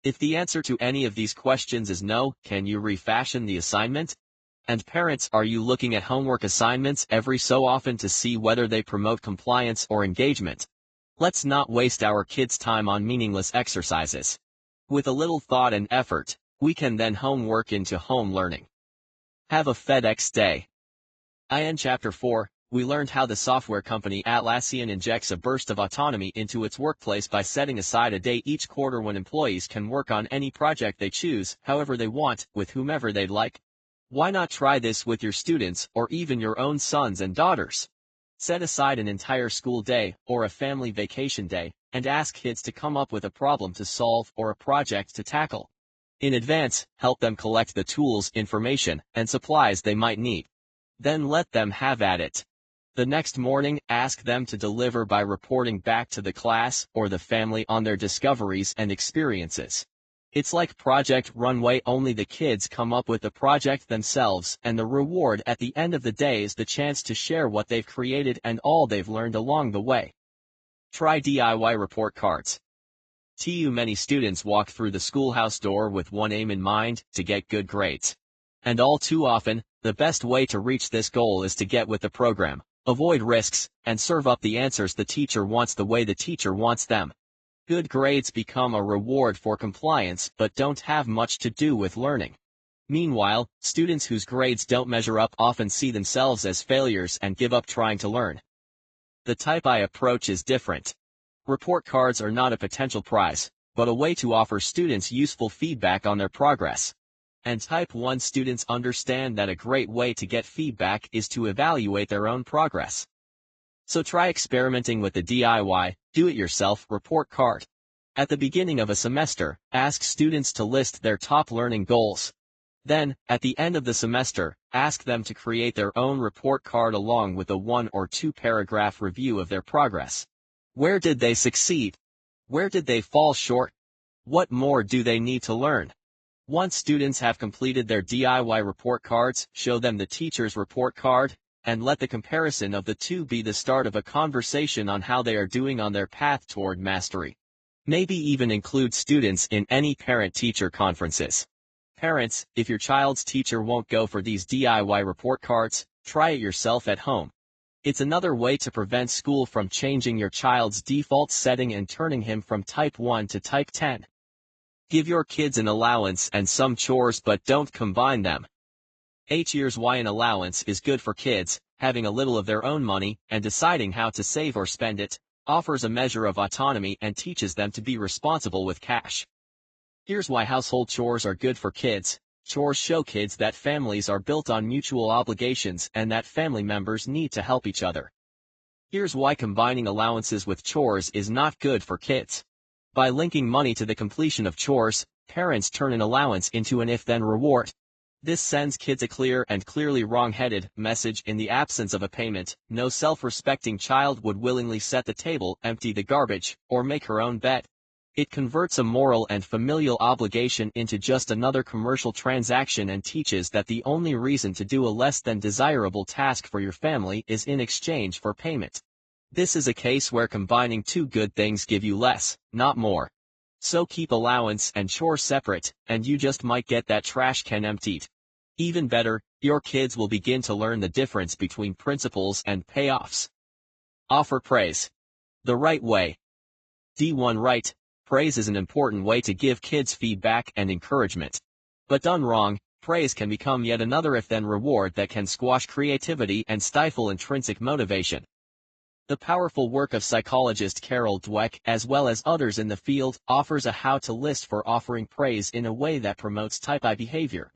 B: If the answer to any of these questions is no, can you refashion the assignment? And parents, are you looking at homework assignments every so often to see whether they promote compliance or engagement? Let's not waste our kids' time on meaningless exercises. With a little thought and effort, we can then homework into home learning. Have a FedEx day. In Chapter 4, we learned how the software company Atlassian injects a burst of autonomy into its workplace by setting aside a day each quarter when employees can work on any project they choose, however they want, with whomever they'd like. Why not try this with your students, or even your own sons and daughters? Set aside an entire school day, or a family vacation day, and ask kids to come up with a problem to solve or a project to tackle. In advance, help them collect the tools, information, and supplies they might need. Then let them have at it. The next morning, ask them to deliver by reporting back to the class or the family on their discoveries and experiences. It's like Project Runway, only the kids come up with the project themselves, and the reward at the end of the day is the chance to share what they've created and all they've learned along the way. Try DIY report cards. Too many students walk through the schoolhouse door with one aim in mind: to get good grades. And all too often, the best way to reach this goal is to get with the program, avoid risks, and serve up the answers the teacher wants the way the teacher wants them. Good grades become a reward for compliance but don't have much to do with learning. Meanwhile, students whose grades don't measure up often see themselves as failures and give up trying to learn. The Type I approach is different. Report cards are not a potential prize, but a way to offer students useful feedback on their progress. And Type 1 students understand that a great way to get feedback is to evaluate their own progress. So try experimenting with the DIY, do-it-yourself report card. At the beginning of a semester, ask students to list their top learning goals. Then, at the end of the semester, ask them to create their own report card along with a 1 or 2 paragraph review of their progress. Where did they succeed? Where did they fall short? What more do they need to learn? Once students have completed their DIY report cards, show them the teacher's report card, and let the comparison of the two be the start of a conversation on how they are doing on their path toward mastery. Maybe even include students in any parent-teacher conferences. Parents, if your child's teacher won't go for these DIY report cards, try it yourself at home. It's another way to prevent school from changing your child's default setting and turning him from Type 1 to Type 10. Give your kids an allowance and some chores, but don't combine them. Here's why an allowance is good for kids: having a little of their own money and deciding how to save or spend it offers a measure of autonomy and teaches them to be responsible with cash. Here's why household chores are good for kids. Chores show kids that families are built on mutual obligations and that family members need to help each other. Here's why combining allowances with chores is not good for kids. By linking money to the completion of chores, parents turn an allowance into an if-then reward. This sends kids a clear and clearly wrong-headed message: in the absence of a payment, no self-respecting child would willingly set the table, empty the garbage, or make her own bed. It converts a moral and familial obligation into just another commercial transaction and teaches that the only reason to do a less than desirable task for your family is in exchange for payment. This is a case where combining two good things give you less, not more. So keep allowance and chore separate, and you just might get that trash can emptied. Even better, your kids will begin to learn the difference between principles and payoffs. Offer praise the right way. D1 Right. Praise is an important way to give kids feedback and encouragement. But done wrong, praise can become yet another if-then reward that can squash creativity and stifle intrinsic motivation. The powerful work of psychologist Carol Dweck, as well as others in the field, offers a how-to list for offering praise in a way that promotes type I behavior.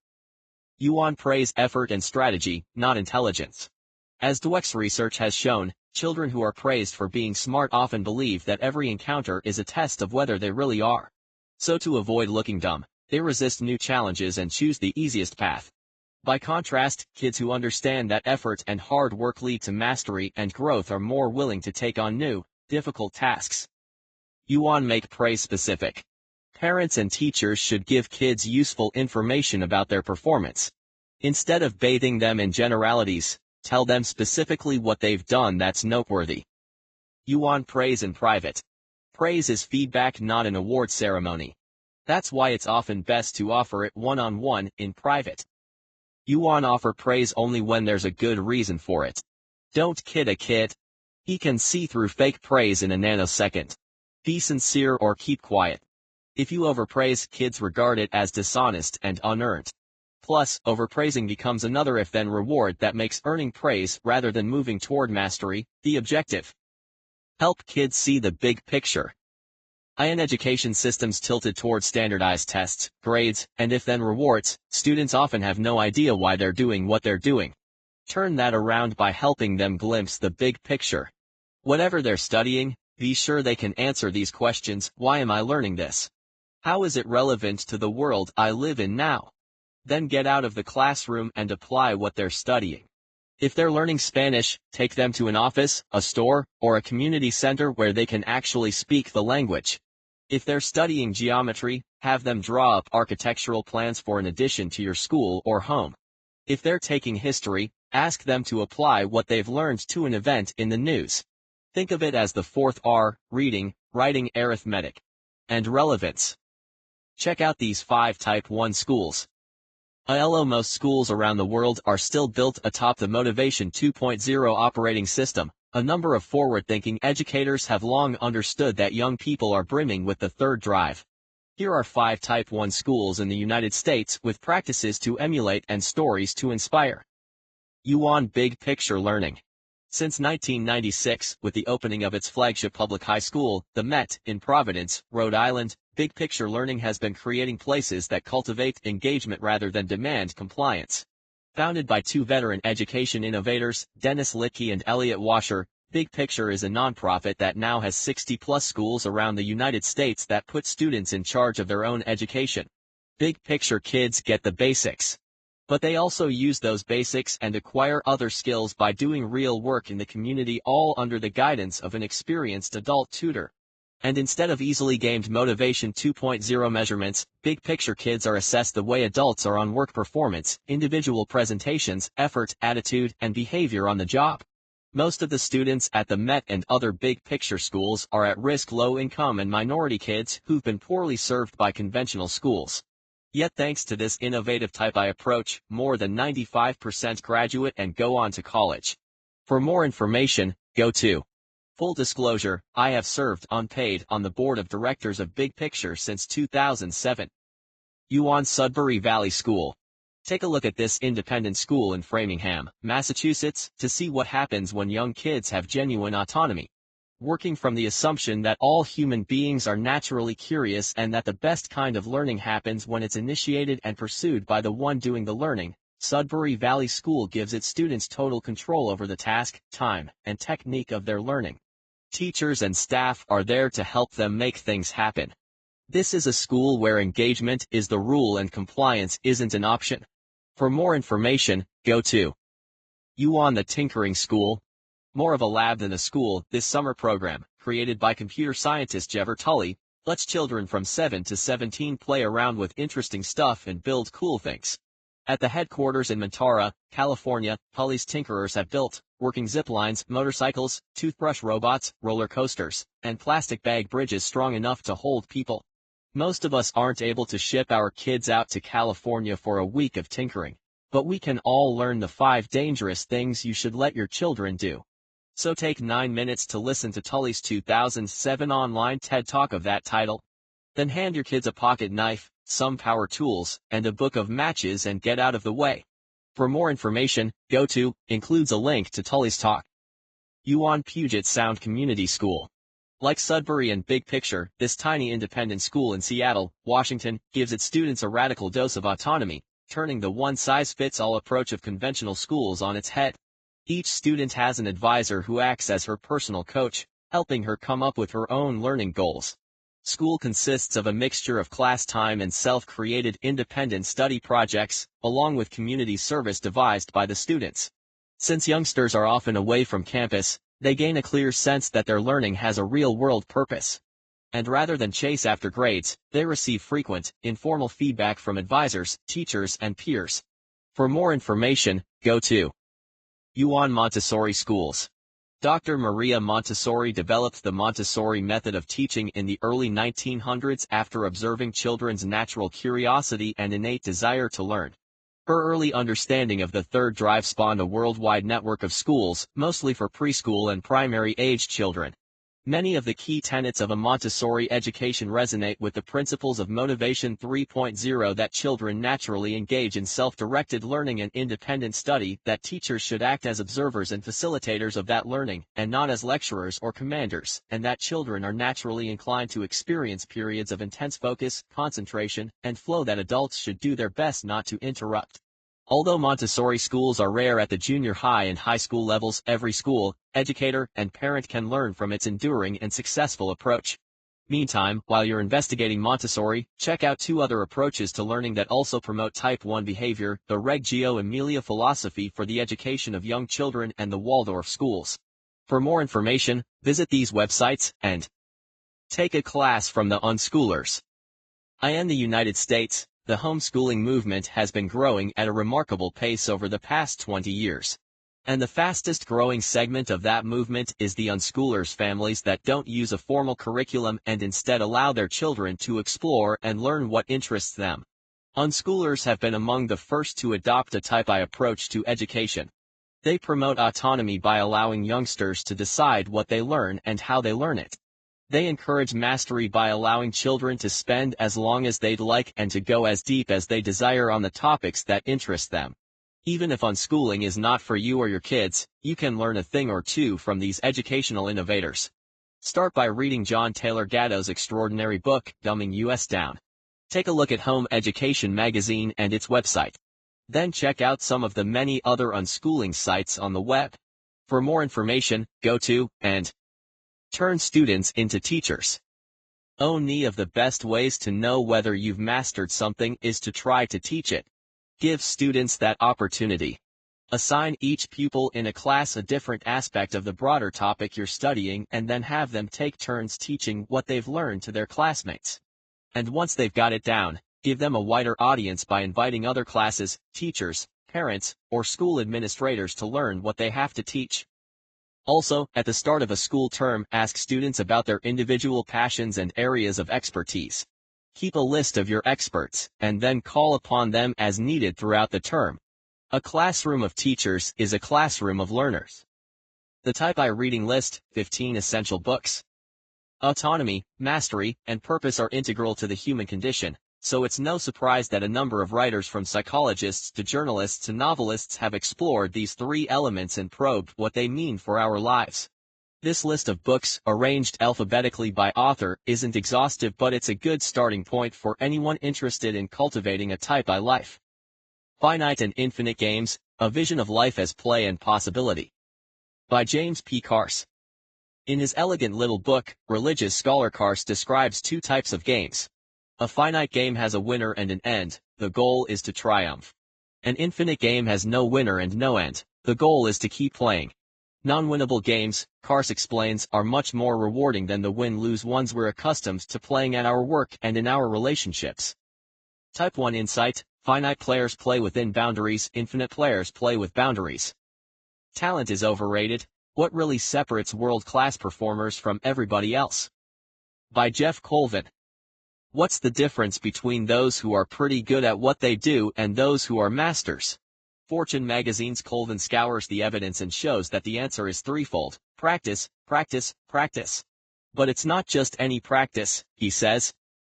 B: You want praise effort and strategy, not intelligence. As Dweck's research has shown, children who are praised for being smart often believe that every encounter is a test of whether they really are. So to avoid looking dumb, they resist new challenges and choose the easiest path. By contrast, kids who understand that effort and hard work lead to mastery and growth are more willing to take on new, difficult tasks. You want make praise specific. Parents and teachers should give kids useful information about their performance. Instead of bathing them in generalities, tell them specifically what they've done that's noteworthy. You want praise in private. Praise is feedback, not an award ceremony. That's why it's often best to offer it one-on-one, in private. You want offer praise only when there's a good reason for it. Don't kid a kid. He can see through fake praise in a nanosecond. Be sincere or keep quiet. If you overpraise, kids regard it as dishonest and unearned. Plus, overpraising becomes another if-then reward that makes earning praise rather than moving toward mastery the objective. Help kids see the big picture. In education systems tilted toward standardized tests, grades, and if-then rewards, students often have no idea why they're doing what they're doing. Turn that around by helping them glimpse the big picture. Whatever they're studying, be sure they can answer these questions: why am I learning this? How is it relevant to the world I live in now? Then get out of the classroom and apply what they're studying. If they're learning Spanish, take them to an office, a store, or a community center where they can actually speak the language. If they're studying geometry, have them draw up architectural plans for an addition to your school or home. If they're taking history, ask them to apply what they've learned to an event in the news. Think of it as the 4th R: reading, writing, arithmetic, and relevance. Check out these 5 Type 1 schools. Most schools around the world are still built atop the Motivation 2.0 operating system. A number of forward-thinking educators have long understood that young people are brimming with the third drive. Here are 5 Type 1 schools in the United States with practices to emulate and stories to inspire. Yuan Big Picture Learning. Since 1996, with the opening of its flagship public high school, the Met, in Providence, Rhode Island, Big Picture Learning has been creating places that cultivate engagement rather than demand compliance. Founded by 2 veteran education innovators, Dennis Litke and Elliot Washer, Big Picture is a nonprofit that now has 60-plus schools around the United States that put students in charge of their own education. Big Picture kids get the basics. But they also use those basics and acquire other skills by doing real work in the community, all under the guidance of an experienced adult tutor. And instead of easily gamed Motivation 2.0 measurements, Big Picture kids are assessed the way adults are on work performance, individual presentations, effort, attitude, and behavior on the job. Most of the students at the Met and other Big Picture schools are at-risk low-income and minority kids who've been poorly served by conventional schools. Yet thanks to this innovative Type I approach, more than 95% graduate and go on to college. For more information, go to Full disclosure, I have served unpaid on the board of directors of Big Picture since 2007. Yuan Sudbury Valley School. Take a look at this independent school in Framingham, Massachusetts, to see what happens when young kids have genuine autonomy. working from the assumption that all human beings are naturally curious and that the best kind of learning happens when it's initiated and pursued by the one doing the learning. Sudbury Valley School gives its students total control over the task, time, and technique of their learning. Teachers and staff are there to help them make things happen. This is a school where engagement is the rule and compliance isn't an option. For more information, go to the Tinkering School. More of a lab than a school, this summer program, created by computer scientist Jever Tully, lets children from 7 to 17 play around with interesting stuff and build cool things. At the headquarters in Mentara, California, Tully's tinkerers have built working zip lines, motorcycles, toothbrush robots, roller coasters, and plastic bag bridges strong enough to hold people. Most of us aren't able to ship our kids out to California for a week of tinkering, but we can all learn the 5 dangerous things you should let your children do. So take 9 minutes to listen to Tully's 2007 online TED Talk of that title. Then hand your kids a pocket knife, some power tools, and a book of matches and get out of the way. For more information, go to, includes a link to Tully's talk. Puget Sound Community School. Like Sudbury and Big Picture, this tiny independent school in Seattle, Washington, gives its students a radical dose of autonomy, turning the one-size-fits-all approach of conventional schools on its head. Each student has an advisor who acts as her personal coach, helping her come up with her own learning goals. School consists of a mixture of class time and self-created independent study projects, along with community service devised by the students. Since youngsters are often away from campus, they gain a clear sense that their learning has a real-world purpose. And rather than chase after grades, they receive frequent, informal feedback from advisors, teachers, and peers. For more information, go to Montessori Schools. Dr. Maria Montessori developed the Montessori method of teaching in the early 1900s after observing children's natural curiosity and innate desire to learn. Her early understanding of the third drive spawned a worldwide network of schools, mostly for preschool and primary-age children. Many of the key tenets of a Montessori education resonate with the principles of Motivation 3.0 that children naturally engage in self-directed learning and independent study, that teachers should act as observers and facilitators of that learning, and not as lecturers or commanders, and that children are naturally inclined to experience periods of intense focus, concentration, and flow that adults should do their best not to interrupt. Although Montessori schools are rare at the junior high and high school levels, every school, educator, and parent can learn from its enduring and successful approach. Meantime, while you're investigating Montessori, check out 2 other approaches to learning that also promote Type 1 behavior: the Reggio Emilia philosophy for the education of young children and the Waldorf schools. For more information, visit these websites and take a class from the unschoolers. In the United States, the homeschooling movement has been growing at a remarkable pace over the past 20 years. And the fastest growing segment of that movement is the unschoolers, families that don't use a formal curriculum and instead allow their children to explore and learn what interests them. Unschoolers have been among the first to adopt a Type I approach to education. They promote autonomy by allowing youngsters to decide what they learn and how they learn it. They encourage mastery by allowing children to spend as long as they'd like and to go as deep as they desire on the topics that interest them. Even if unschooling is not for you or your kids, you can learn a thing or two from these educational innovators. Start by reading John Taylor Gatto's extraordinary book, Dumbing Us Down. Take a look at Home Education magazine and its website. Then check out some of the many other unschooling sites on the web. For more information, go to and turn students into teachers. One of the best ways to know whether you've mastered something is to try to teach it. Give students that opportunity. Assign each pupil in a class a different aspect of the broader topic you're studying and then have them take turns teaching what they've learned to their classmates. And once they've got it down, give them a wider audience by inviting other classes, teachers, parents, or school administrators to learn what they have to teach. Also, at the start of a school term, ask students about their individual passions and areas of expertise. Keep a list of your experts, and then call upon them as needed throughout the term. A classroom of teachers is a classroom of learners. The Type I reading list, 15 essential books. Autonomy, mastery, and purpose are integral to the human condition, so it's no surprise that a number of writers, from psychologists to journalists to novelists, have explored these 3 elements and probed what they mean for our lives. This list of books, arranged alphabetically by author, isn't exhaustive, but it's a good starting point for anyone interested in cultivating a type I life. Finite and Infinite Games, A Vision of Life as Play and Possibility. By James P. Carse. In his elegant little book, religious scholar Carse describes two types of games. A finite game has a winner and an end, the goal is to triumph. An infinite game has no winner and no end, the goal is to keep playing. Non-winnable games, Carse explains, are much more rewarding than the win-lose ones we're accustomed to playing at our work and in our relationships. Type 1 Insight, Finite players play within boundaries, infinite players play with boundaries. Talent is overrated. What really separates world-class performers from everybody else? By Jeff Colvin. What's the difference between those who are pretty good at what they do and those who are masters? Fortune magazine's Colvin scours the evidence and shows that the answer is threefold: practice, practice, practice. But it's not just any practice, he says.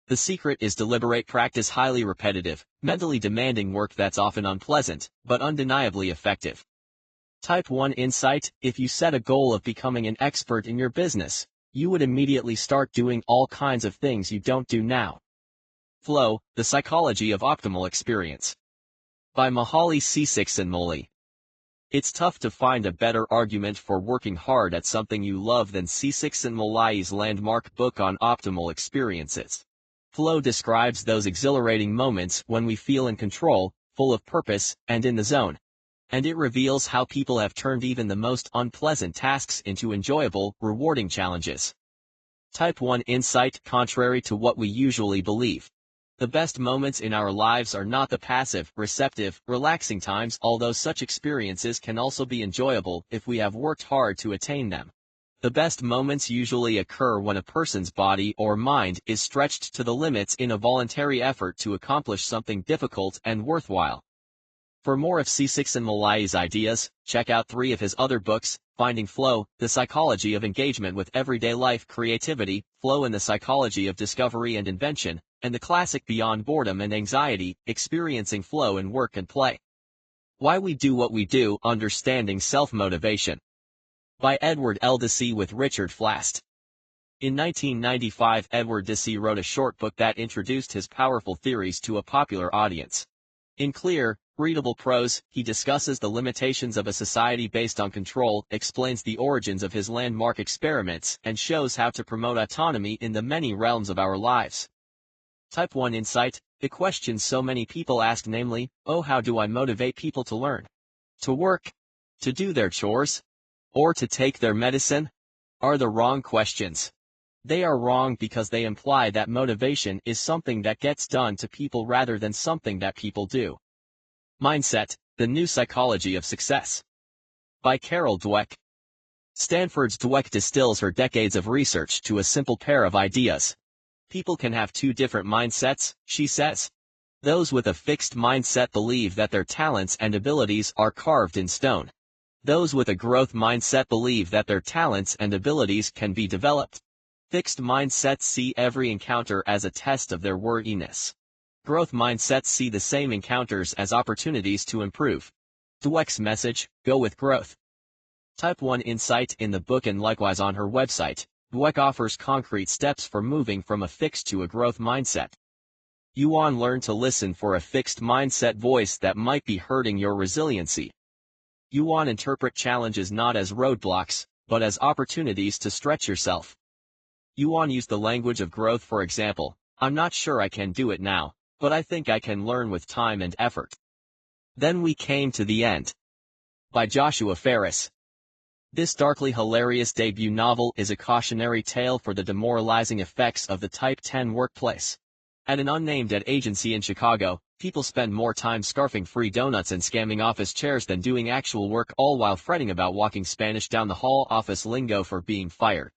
B: The secret is deliberate practice, highly repetitive, mentally demanding work that's often unpleasant, but undeniably effective. Type 1 Insight, if you set a goal of becoming an expert in your business, you would immediately start doing all kinds of things you don't do now. Flow, The Psychology of Optimal Experience. By Mihaly Csikszentmihalyi. It's tough to find a better argument for working hard at something you love than Csikszentmihalyi's landmark book on optimal experiences. Flow describes those exhilarating moments when we feel in control, full of purpose, and in the zone. And it reveals how people have turned even the most unpleasant tasks into enjoyable, rewarding challenges. Type 1 Insight, contrary to what we usually believe. The best moments in our lives are not the passive, receptive, relaxing times, although such experiences can also be enjoyable if we have worked hard to attain them. The best moments usually occur when a person's body or mind is stretched to the limits in a voluntary effort to accomplish something difficult and worthwhile. For more of Csikszentmihalyi's ideas, check out 3 of his other books: Finding Flow, The Psychology of Engagement with Everyday Life Creativity, Flow and the Psychology of Discovery and Invention, and the classic Beyond Boredom and Anxiety, Experiencing Flow in Work and Play. Why We Do What We Do, Understanding Self-Motivation. By Edward L. Deci with Richard Flast. In 1995, Edward Deci wrote a short book that introduced his powerful theories to a popular audience. In clear, readable prose, he discusses the limitations of a society based on control, explains the origins of his landmark experiments, and shows how to promote autonomy in the many realms of our lives. Type 1 Insight, the question so many people ask, namely, oh, how do I motivate people to learn? To work? To do their chores? Or to take their medicine? Are the wrong questions. They are wrong because they imply that motivation is something that gets done to people rather than something that people do. Mindset, The New Psychology of Success. By Carol Dweck. Stanford's Dweck distills her decades of research to a simple pair of ideas. People can have 2 different mindsets, she says. Those with a fixed mindset believe that their talents and abilities are carved in stone. Those with a growth mindset believe that their talents and abilities can be developed. Fixed mindsets see every encounter as a test of their worthiness. Growth mindsets see the same encounters as opportunities to improve. Dweck's message: go with growth. Type 1 Insight. In the book and likewise on her website, Dweck offers concrete steps for moving from a fixed to a growth mindset. You want to learn to listen for a fixed mindset voice that might be hurting your resiliency. You want to interpret challenges not as roadblocks, but as opportunities to stretch yourself. You want to use the language of growth, for example, I'm not sure I can do it now, but I think I can learn with time and effort. Then we came to the end. By Joshua Ferris. This darkly hilarious debut novel is a cautionary tale for the demoralizing effects of the Type 10 workplace. At an unnamed ad agency in Chicago, people spend more time scarfing free donuts and scamming office chairs than doing actual work, all while fretting about walking Spanish down the hall, office lingo for being fired.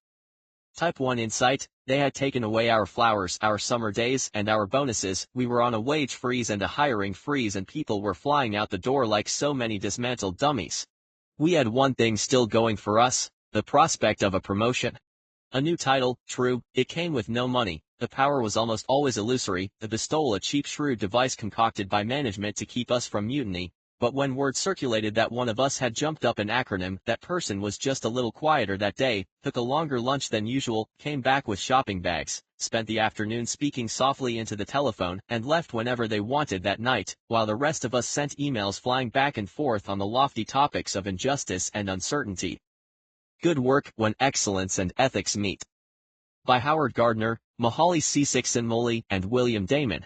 B: Type 1 Insight. They had taken away our flowers, our summer days, and our bonuses. We were on a wage freeze and a hiring freeze, and people were flying out the door like so many dismantled dummies. We had one thing still going for us: the prospect of a promotion. A new title, true, it came with no money. The power was almost always illusory, the bestowal a cheap, shrewd device concocted by management to keep us from mutiny. But when word circulated that one of us had jumped up an acronym, that person was just a little quieter that day, took a longer lunch than usual, came back with shopping bags, spent the afternoon speaking softly into the telephone, and left whenever they wanted that night, while the rest of us sent emails flying back and forth on the lofty topics of injustice and uncertainty. Good Work When Excellence and Ethics Meet. By Howard Gardner, Mihaly Csikszentmihalyi, and William Damon.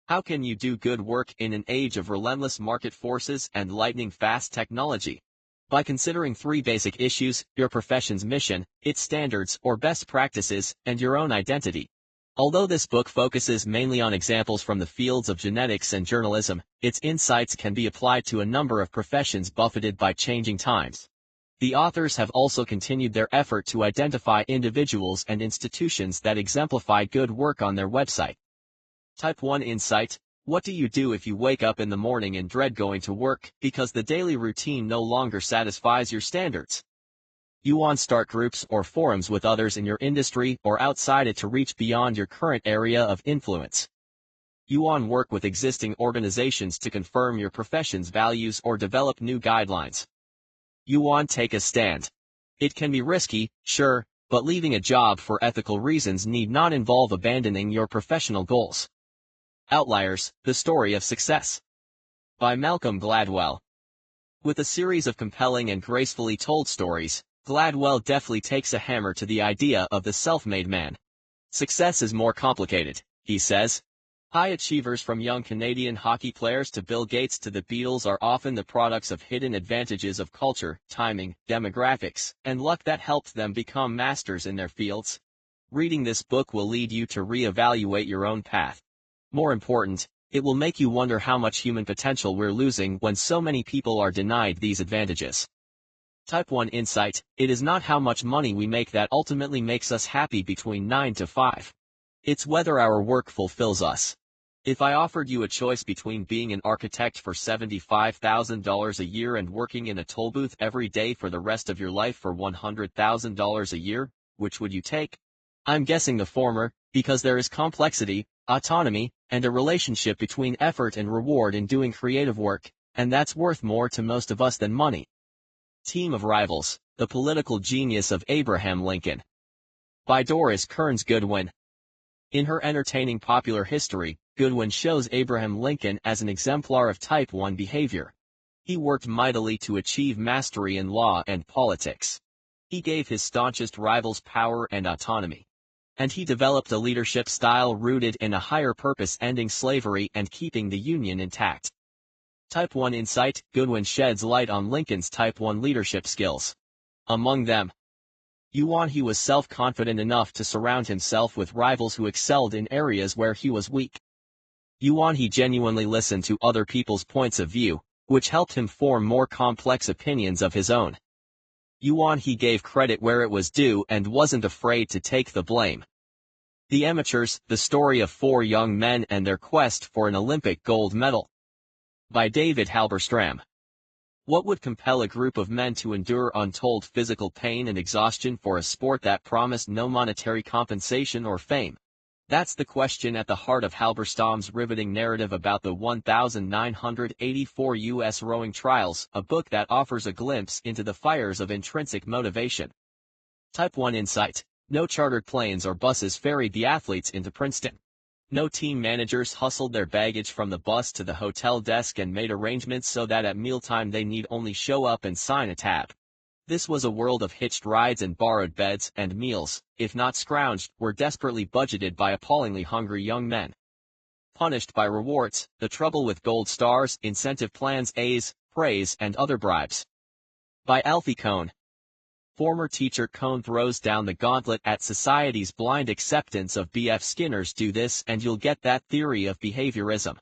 B: How can you do good work in an age of relentless market forces and lightning-fast technology? By considering three basic issues: your profession's mission, its standards or best practices, and your own identity. Although this book focuses mainly on examples from the fields of genetics and journalism, its insights can be applied to a number of professions buffeted by changing times. The authors have also continued their effort to identify individuals and institutions that exemplify good work on their website. Type 1 Insight. What do you do if you wake up in the morning and dread going to work, because the daily routine no longer satisfies your standards? You want to start groups or forums with others in your industry or outside it to reach beyond your current area of influence. You want to work with existing organizations to confirm your profession's values or develop new guidelines. You want to take a stand. It can be risky, sure, but leaving a job for ethical reasons need not involve abandoning your professional goals. Outliers, The Story of Success. By Malcolm Gladwell. With a series of compelling and gracefully told stories, Gladwell deftly takes a hammer to the idea of the self-made man. Success is more complicated, he says. High achievers, from young Canadian hockey players to Bill Gates to the Beatles, are often the products of hidden advantages of culture, timing, demographics, and luck that helped them become masters in their fields. Reading this book will lead you to re-evaluate your own path. More important, it will make you wonder how much human potential we're losing when so many people are denied these advantages. Type 1 Insight. It is not how much money we make that ultimately makes us happy between 9 to 5. It's whether our work fulfills us. If I offered you a choice between being an architect for $75,000 a year and working in a toll booth every day for the rest of your life for $100,000 a year, which would you take? I'm guessing the former, because there is complexity, autonomy, and a relationship between effort and reward in doing creative work, and that's worth more to most of us than money. Team of Rivals, The Political Genius of Abraham Lincoln. By Doris Kearns Goodwin. In her entertaining popular history, Goodwin shows Abraham Lincoln as an exemplar of Type 1 behavior. He worked mightily to achieve mastery in law and politics. He gave his staunchest rivals power and autonomy. And he developed a leadership style rooted in a higher purpose: ending slavery and keeping the Union intact. Type 1 Insight. Goodwin sheds light on Lincoln's Type 1 leadership skills. Among them, he was self-confident enough to surround himself with rivals who excelled in areas where he was weak. He genuinely listened to other people's points of view, which helped him form more complex opinions of his own. He gave credit where it was due and wasn't afraid to take the blame. The Amateurs, The Story of Four Young Men and Their Quest for an Olympic Gold Medal. By David Halberstam. What would compel a group of men to endure untold physical pain and exhaustion for a sport that promised no monetary compensation or fame? That's the question at the heart of Halberstam's riveting narrative about the 1984 U.S. rowing trials, a book that offers a glimpse into the fires of intrinsic motivation. Type 1 Insight. No chartered planes or buses ferried the athletes into Princeton. No team managers hustled their baggage from the bus to the hotel desk and made arrangements so that at mealtime they need only show up and sign a tab. This was a world of hitched rides and borrowed beds, and meals, if not scrounged, were desperately budgeted by appallingly hungry young men. Punished by rewards, the trouble with gold stars, incentive plans, A's, praise, and other bribes. By Alfie Kohn. Former teacher Kohn throws down the gauntlet at society's blind acceptance of B.F. Skinner's "do this and you'll get that" theory of behaviorism.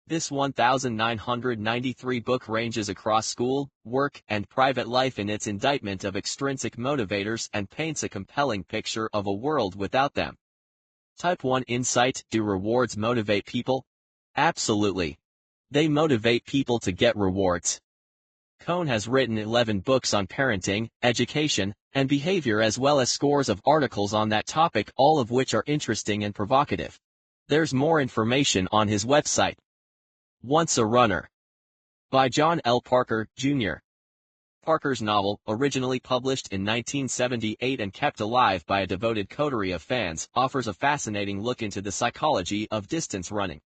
B: This 1993 book ranges across school, work, and private life in its indictment of extrinsic motivators and paints a compelling picture of a world without them. Type 1 Insight. Do rewards motivate people? Absolutely. They motivate people to get rewards. Kohn has written 11 books on parenting, education, and behavior, as well as scores of articles on that topic, all of which are interesting and provocative. There's more information on his website. Once a runner. by John L. Parker, Jr. Parker's novel, originally published in 1978 and kept alive by a devoted coterie of fans, offers a fascinating look into the psychology of distance running.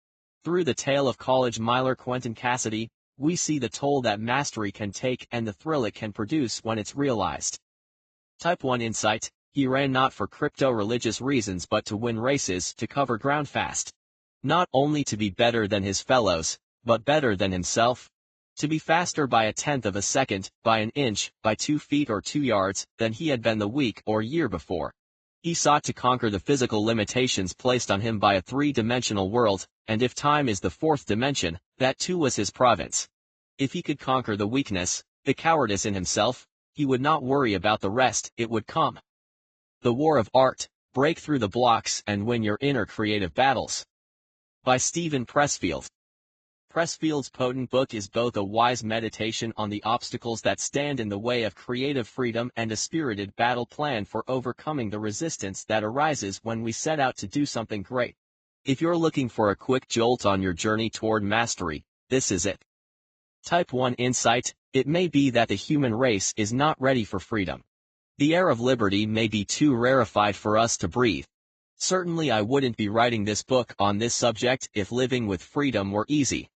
B: Through the tale of college miler Quentin Cassidy, we see the toll that mastery can take and the thrill it can produce when it's realized. Type 1 insight: he ran not for crypto-religious reasons but to win races, to cover ground fast. Not only to be better than his fellows, but better than himself. To be faster by a tenth of a second, by an inch, by 2 feet or 2 yards, than he had been the week or year before. He sought to conquer the physical limitations placed on him by a three-dimensional world, and if time is the fourth dimension, that too was his province. If he could conquer the weakness, the cowardice in himself, he would not worry about the rest, it would come. The War of Art: break through the blocks and win your inner creative battles. By Stephen Pressfield. Pressfield's potent book is both a wise meditation on the obstacles that stand in the way of creative freedom and a spirited battle plan for overcoming the resistance that arises when we set out to do something great. If you're looking for a quick jolt on your journey toward mastery, this is it. Type 1 insight: it may be that the human race is not ready for freedom. The air of liberty may be too rarefied for us to breathe. Certainly I wouldn't be writing this book on this subject if living with freedom were easy.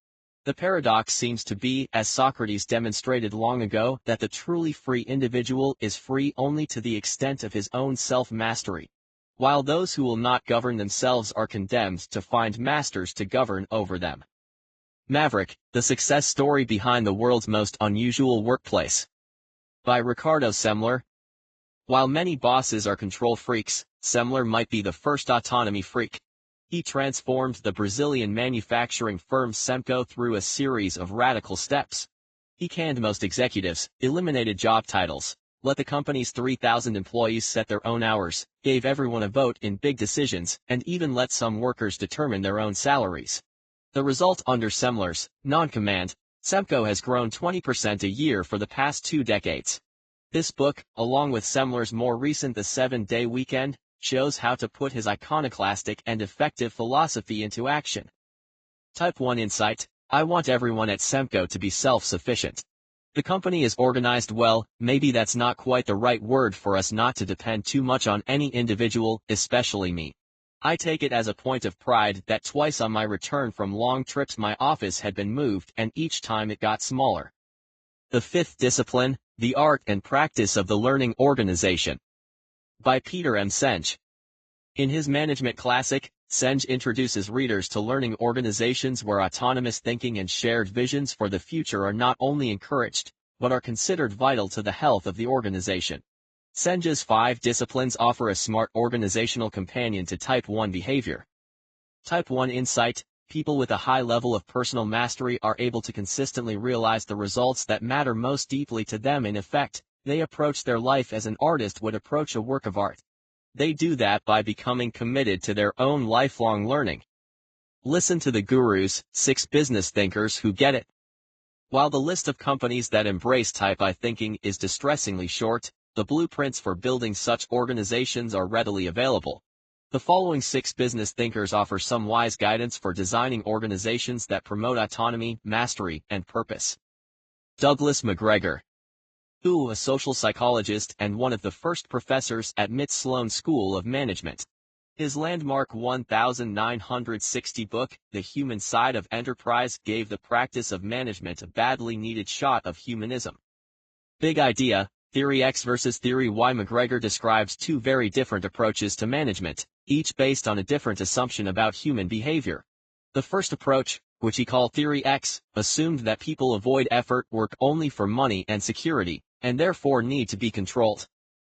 B: The paradox seems to be, as Socrates demonstrated long ago, that the truly free individual is free only to the extent of his own self-mastery, while those who will not govern themselves are condemned to find masters to govern over them. Maverick: the success story behind the world's most unusual workplace. By Ricardo Semler. While many bosses are control freaks, Semler might be the first autonomy freak. He transformed the Brazilian manufacturing firm Semco through a series of radical steps. He canned most executives, eliminated job titles, let the company's 3,000 employees set their own hours, gave everyone a vote in big decisions, and even let some workers determine their own salaries. The result: under Semler's non-command, Semco has grown 20% a year for the past 2 decades. This book, along with Semler's more recent The 7-Day Weekend, shows how to put his iconoclastic and effective philosophy into action. Type 1 insight: I want everyone at Semco to be self-sufficient. The company is organized well, maybe that's not quite the right word for us not to depend too much on any individual, especially me. I take it as a point of pride that twice on my return from long trips my office had been moved and each time it got smaller. The Fifth Discipline: the Art and Practice of the Learning Organization. By Peter M. Senge. In his management classic, Senge introduces readers to learning organizations where autonomous thinking and shared visions for the future are not only encouraged, but are considered vital to the health of the organization. Senge's 5 disciplines offer a smart organizational companion to Type 1 behavior. Type 1 insight: people with a high level of personal mastery are able to consistently realize the results that matter most deeply to them. In effect, they approach their life as an artist would approach a work of art. They do that by becoming committed to their own lifelong learning. Listen to the gurus, 6 business thinkers who get it. While the list of companies that embrace Type I thinking is distressingly short, the blueprints for building such organizations are readily available. The following 6 business thinkers offer some wise guidance for designing organizations that promote autonomy, mastery, and purpose. Douglas McGregor, who a social psychologist and one of the first professors at MIT Sloan School of Management. His landmark 1960 book, The Human Side of Enterprise, gave the practice of management a badly needed shot of humanism. Big Idea: Theory X versus Theory Y. McGregor describes 2 very different approaches to management, each based on a different assumption about human behavior. The first approach, which he called Theory X, assumed that people avoid effort, work only for money and security, and therefore need to be controlled.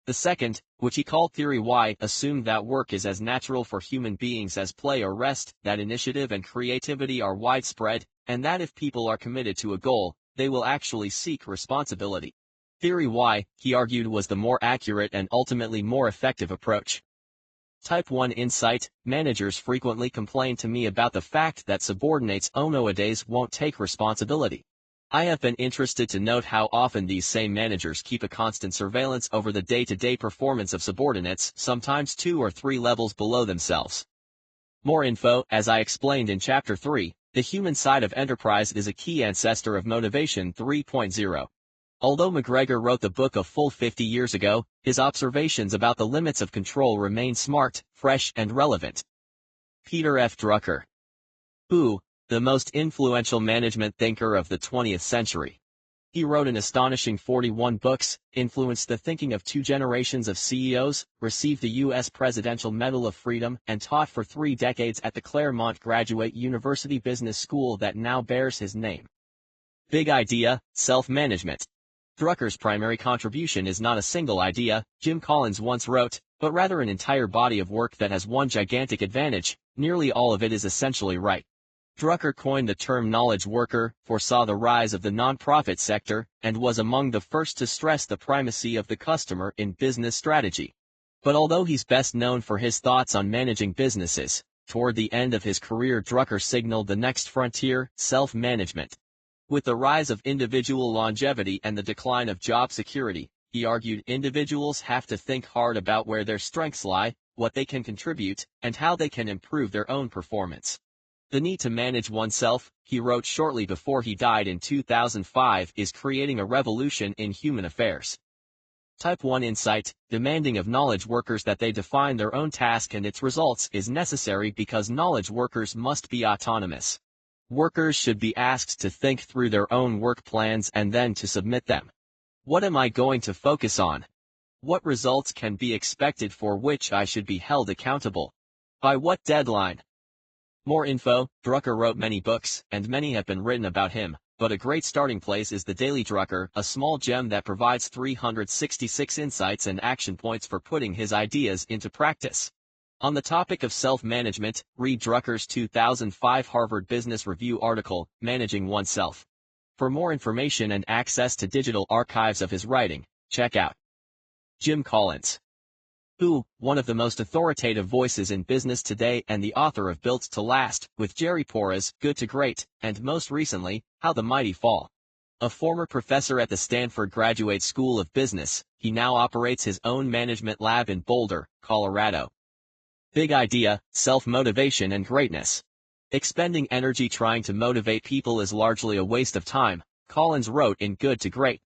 B: The second, which he called Theory Y, assumed that work is as natural for human beings as play or rest, that initiative and creativity are widespread, and that if people are committed to a goal, they will actually seek responsibility. Theory Y, he argued, was the more accurate and ultimately more effective approach. Type 1 insight: managers frequently complain to me about the fact that subordinates nowadays won't take responsibility. I have been interested to note how often these same managers keep a constant surveillance over the day-to-day performance of subordinates, sometimes 2 or 3 levels below themselves. More info: as I explained in Chapter 3, The human side of enterprise is a key ancestor of Motivation 3.0. Although McGregor wrote the book a full 50 years ago, his observations about the limits of control remain smart, fresh, and relevant. Peter F. Drucker. Who, the most influential management thinker of the 20th century. He wrote an astonishing 41 books, influenced the thinking of 2 generations of CEOs, received the U.S. Presidential Medal of Freedom, and taught for 3 decades at the Claremont Graduate University Business School that now bears his name. Big idea, self-management. Drucker's primary contribution is not a single idea, Jim Collins once wrote, but rather an entire body of work that has one gigantic advantage: nearly all of it is essentially right. Drucker coined the term knowledge worker, foresaw the rise of the nonprofit sector, and was among the first to stress the primacy of the customer in business strategy. But although he's best known for his thoughts on managing businesses, toward the end of his career Drucker signaled the next frontier: self-management. With the rise of individual longevity and the decline of job security, he argued individuals have to think hard about where their strengths lie, what they can contribute, and how they can improve their own performance. The need to manage oneself, he wrote shortly before he died in 2005, is creating a revolution in human affairs. Type 1 insight, demanding of knowledge workers that they define their own task and its results is necessary because knowledge workers must be autonomous. Workers should be asked to think through their own work plans and then to submit them. What am I going to focus on? What results can be expected for which I should be held accountable? By what deadline? More info. Drucker wrote many books, and many have been written about him, but a great starting place is the Daily Drucker, a small gem that provides 366 insights and action points for putting his ideas into practice. On the topic of self-management, read Drucker's 2005 Harvard Business Review article, Managing Oneself. For more information and access to digital archives of his writing, check out Jim Collins. Who, one of the most authoritative voices in business today and the author of Built to Last, with Jerry Porras, Good to Great, and most recently, How the Mighty Fall. A former professor at the Stanford Graduate School of Business, he now operates his own management lab in Boulder, Colorado. Big idea, self-motivation and greatness. Expending energy trying to motivate people is largely a waste of time, Collins wrote in Good to Great.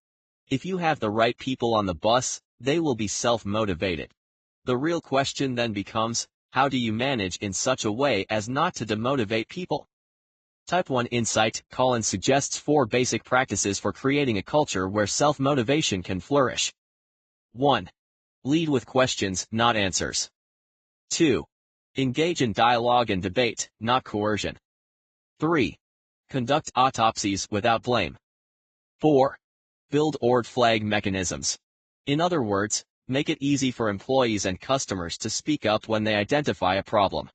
B: If you have the right people on the bus, they will be self-motivated. The real question then becomes, how do you manage in such a way as not to demotivate people? Type 1 insight, Collins suggests 4 basic practices for creating a culture where self-motivation can flourish. 1. Lead with questions, not answers. 2. Engage in dialogue and debate, not coercion. 3. Conduct autopsies without blame. 4. Build ORD flag mechanisms. In other words, make it easy for employees and customers to speak up when they identify a problem.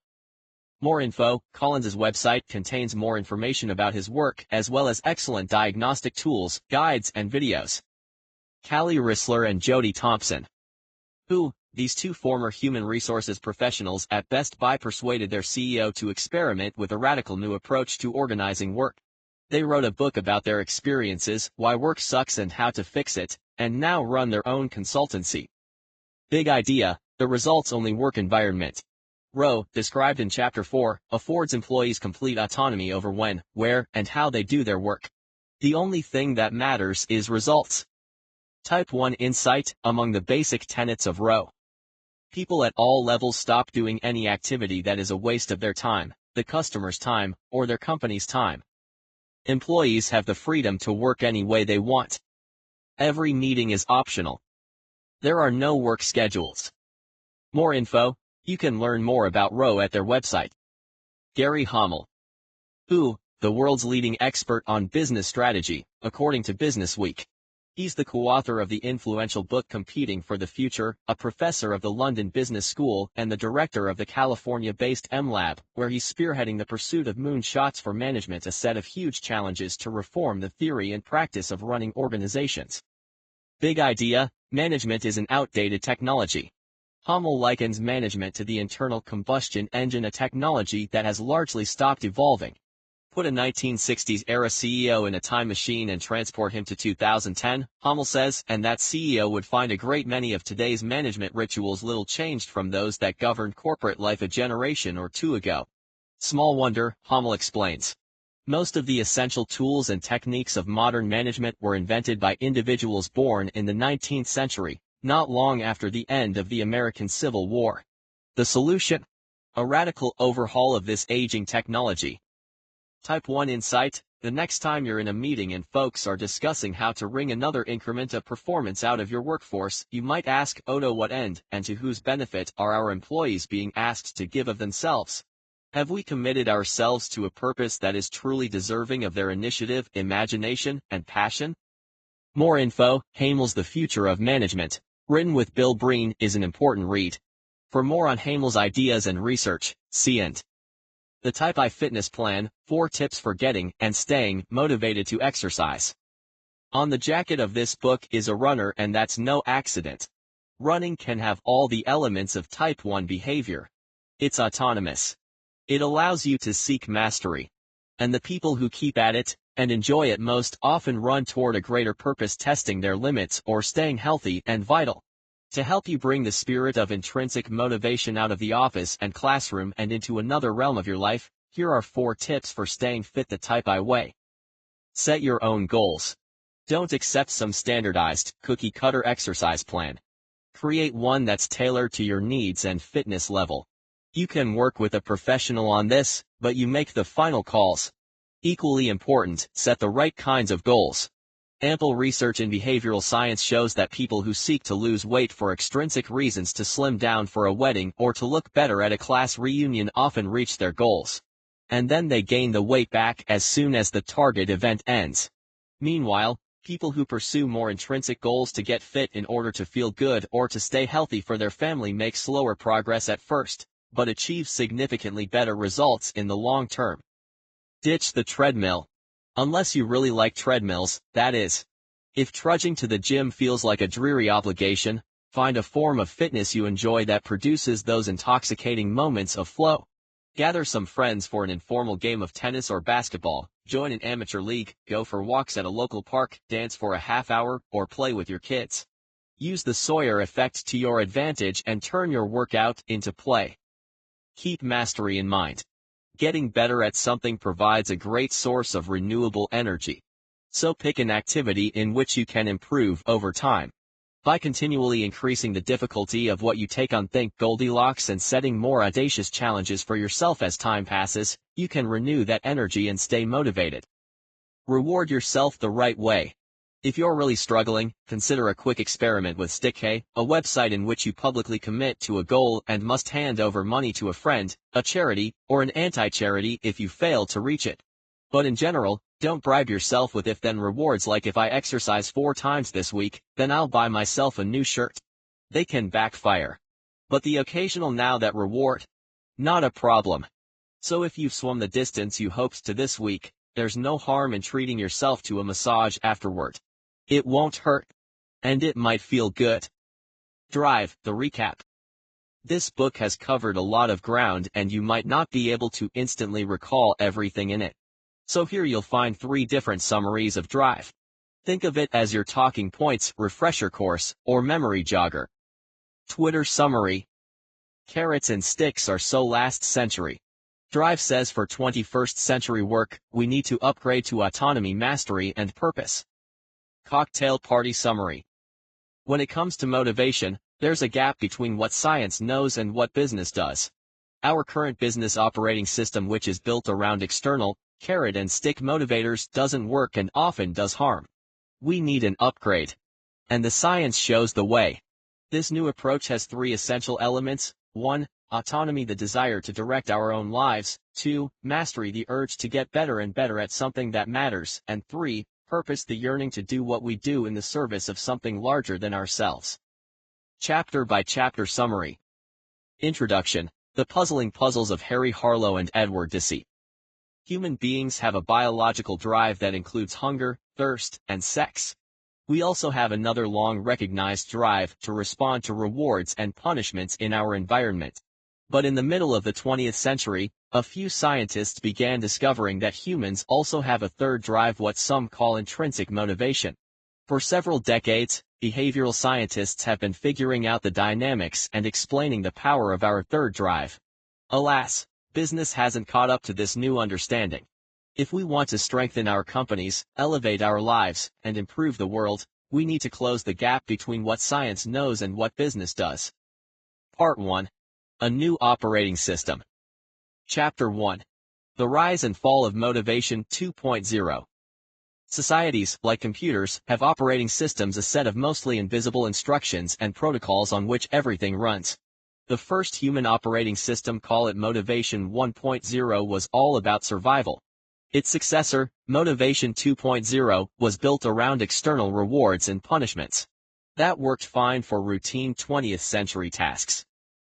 B: More info. Collins's website contains more information about his work as well as excellent diagnostic tools, guides, and videos. Callie Rissler and Jody Thompson. Who, these 2 former human resources professionals at Best Buy persuaded their CEO to experiment with a radical new approach to organizing work. They wrote a book about their experiences, why work sucks and how to fix it, and now run their own consultancy. Big idea, the results-only work environment. ROWE, described in Chapter 4, affords employees complete autonomy over when, where, and how they do their work. The only thing that matters is results. Type 1 insight, among the basic tenets of ROWE. People at all levels stop doing any activity that is a waste of their time, the customer's time, or their company's time. Employees have the freedom to work any way they want. Every meeting is optional. There are no work schedules. More info. You can learn more about ROWE at their website. Gary Hamel. Who, the world's leading expert on business strategy, according to Businessweek. He's the co-author of the influential book Competing for the Future, a professor of the London Business School, and the director of the California-based MLab, where he's spearheading the pursuit of moonshots for management, a set of huge challenges to reform the theory and practice of running organizations. Big idea, management is an outdated technology. Hamel likens management to the internal combustion engine, a technology that has largely stopped evolving. Put a 1960s-era CEO in a time machine and transport him to 2010, Hamel says, and that CEO would find a great many of today's management rituals little changed from those that governed corporate life a generation or 2 ago. Small wonder, Hamel explains. Most of the essential tools and techniques of modern management were invented by individuals born in the 19th century, not long after the end of the American Civil War. The solution? A radical overhaul of this aging technology. Type 1 Insight: the next time you're in a meeting and folks are discussing how to wring another increment of performance out of your workforce, you might ask, to what end, and to whose benefit, are our employees being asked to give of themselves? Have we committed ourselves to a purpose that is truly deserving of their initiative, imagination, and passion? More info: Hamel's The Future of Management, written with Bill Breen, is an important read. For more on Hamel's ideas and research, see ent. The Type I Fitness Plan, 4 Tips for Getting and Staying Motivated to Exercise. On the jacket of this book is a runner, and that's no accident. Running can have all the elements of Type 1 behavior. It's autonomous. It allows you to seek mastery. And the people who keep at it, and enjoy it most, often run toward a greater purpose, testing their limits or staying healthy and vital. To help you bring the spirit of intrinsic motivation out of the office and classroom and into another realm of your life, here are 4 tips for staying fit the Type I way. Set your own goals. Don't accept some standardized, cookie-cutter exercise plan. Create one that's tailored to your needs and fitness level. You can work with a professional on this, but you make the final calls. Equally important, set the right kinds of goals. Ample research in behavioral science shows that people who seek to lose weight for extrinsic reasons, to slim down for a wedding or to look better at a class reunion, often reach their goals. And then they gain the weight back as soon as the target event ends. Meanwhile, people who pursue more intrinsic goals to get fit in order to feel good or to stay healthy for their family make slower progress at first, but achieve significantly better results in the long term. Ditch the treadmill. Unless you really like treadmills, that is. If trudging to the gym feels like a dreary obligation, find a form of fitness you enjoy that produces those intoxicating moments of flow. Gather some friends for an informal game of tennis or basketball, join an amateur league, go for walks at a local park, dance for a half hour, or play with your kids. Use the Sawyer effect to your advantage and turn your workout into play. Keep mastery in mind. Getting better at something provides a great source of renewable energy. So pick an activity in which you can improve over time. By continually increasing the difficulty of what you take on, think Goldilocks, and setting more audacious challenges for yourself as time passes, you can renew that energy and stay motivated. Reward yourself the right way. If you're really struggling, consider a quick experiment with StickPay, a website in which you publicly commit to a goal and must hand over money to a friend, a charity, or an anti-charity if you fail to reach it. But in general, don't bribe yourself with if-then rewards like, if I exercise 4 times this week, then I'll buy myself a new shirt. They can backfire. But the occasional now that reward? Not a problem. So if you've swum the distance you hoped to this week, there's no harm in treating yourself to a massage afterward. It won't hurt. And it might feel good. Drive, the recap. This book has covered a lot of ground and you might not be able to instantly recall everything in it. So here you'll find 3 different summaries of Drive. Think of it as your talking points, refresher course, or memory jogger. Twitter summary. Carrots and sticks are so last century. Drive says for 21st century work, we need to upgrade to autonomy, mastery, and purpose. Cocktail party summary. When it comes to motivation, there's a gap between what science knows and what business does. Our current business operating system, which is built around external, carrot and stick motivators, doesn't work and often does harm. We need an upgrade. And the science shows the way. This new approach has 3 essential elements. 1. Autonomy, the desire to direct our own lives. 2. Mastery, the urge to get better and better at something that matters. And 3. Purpose, the yearning to do what we do in the service of something larger than ourselves. Chapter by chapter summary. Introduction. The puzzling puzzles of Harry Harlow and Edward Deci. Human beings have a biological drive that includes hunger, thirst, and sex. We also have another long-recognized drive to respond to rewards and punishments in our environment. But in the middle of the 20th century, a few scientists began discovering that humans also have a third drive, what some call intrinsic motivation. For several decades, behavioral scientists have been figuring out the dynamics and explaining the power of our third drive. Alas, business hasn't caught up to this new understanding. If we want to strengthen our companies, elevate our lives, and improve the world, we need to close the gap between what science knows and what business does. Part 1. A New Operating System. Chapter 1. The Rise and Fall of Motivation 2.0. Societies, like computers, have operating systems, a set of mostly invisible instructions and protocols on which everything runs. The first human operating system, call it Motivation 1.0, was all about survival. Its successor, Motivation 2.0, was built around external rewards and punishments. That worked fine for routine 20th century tasks.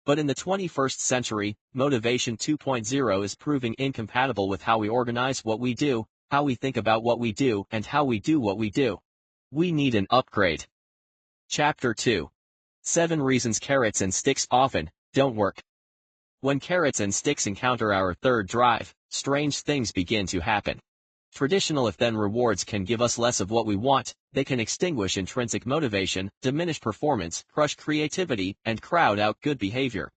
B: But in the 21st century, Motivation 2.0 is proving incompatible with how we organize what we do, how we think about what we do, and how we do what we do. We need an upgrade. Chapter 2. 7 Reasons Carrots and Sticks Often Don't Work. When carrots and sticks encounter our third drive, strange things begin to happen. Traditional if-then rewards can give us less of what we want. They can extinguish intrinsic motivation, diminish performance, crush creativity, and crowd out good behavior.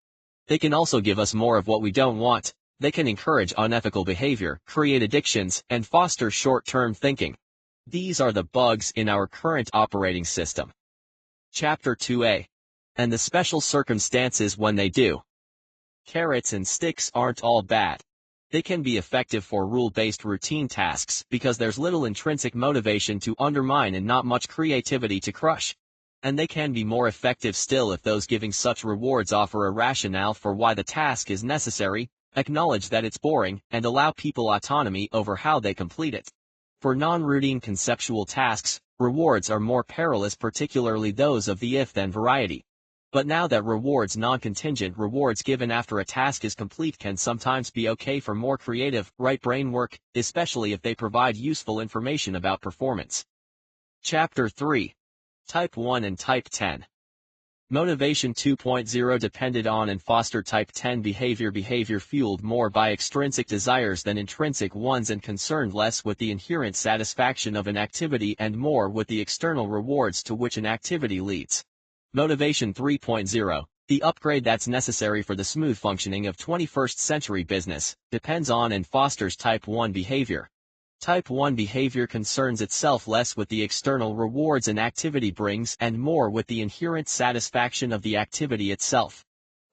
B: They can also give us more of what we don't want. They can encourage unethical behavior, create addictions, and foster short-term thinking. These are the bugs in our current operating system. Chapter 2a. And the special circumstances when they do. Carrots and sticks aren't all bad. They can be effective for rule-based routine tasks because there's little intrinsic motivation to undermine and not much creativity to crush. And they can be more effective still if those giving such rewards offer a rationale for why the task is necessary, acknowledge that it's boring, and allow people autonomy over how they complete it. For non-routine conceptual tasks, rewards are more perilous, particularly those of the if-then variety. But now that rewards, non-contingent rewards given after a task is complete, can sometimes be okay for more creative, right-brain work, especially if they provide useful information about performance. Chapter 3. Type 1 and Type 10. Motivation 2.0 depended on and fostered Type 10 behavior fueled more by extrinsic desires than intrinsic ones, and concerned less with the inherent satisfaction of an activity and more with the external rewards to which an activity leads. Motivation 3.0, the upgrade that's necessary for the smooth functioning of 21st century business, depends on and fosters Type 1 behavior. Type 1 behavior concerns itself less with the external rewards an activity brings and more with the inherent satisfaction of the activity itself.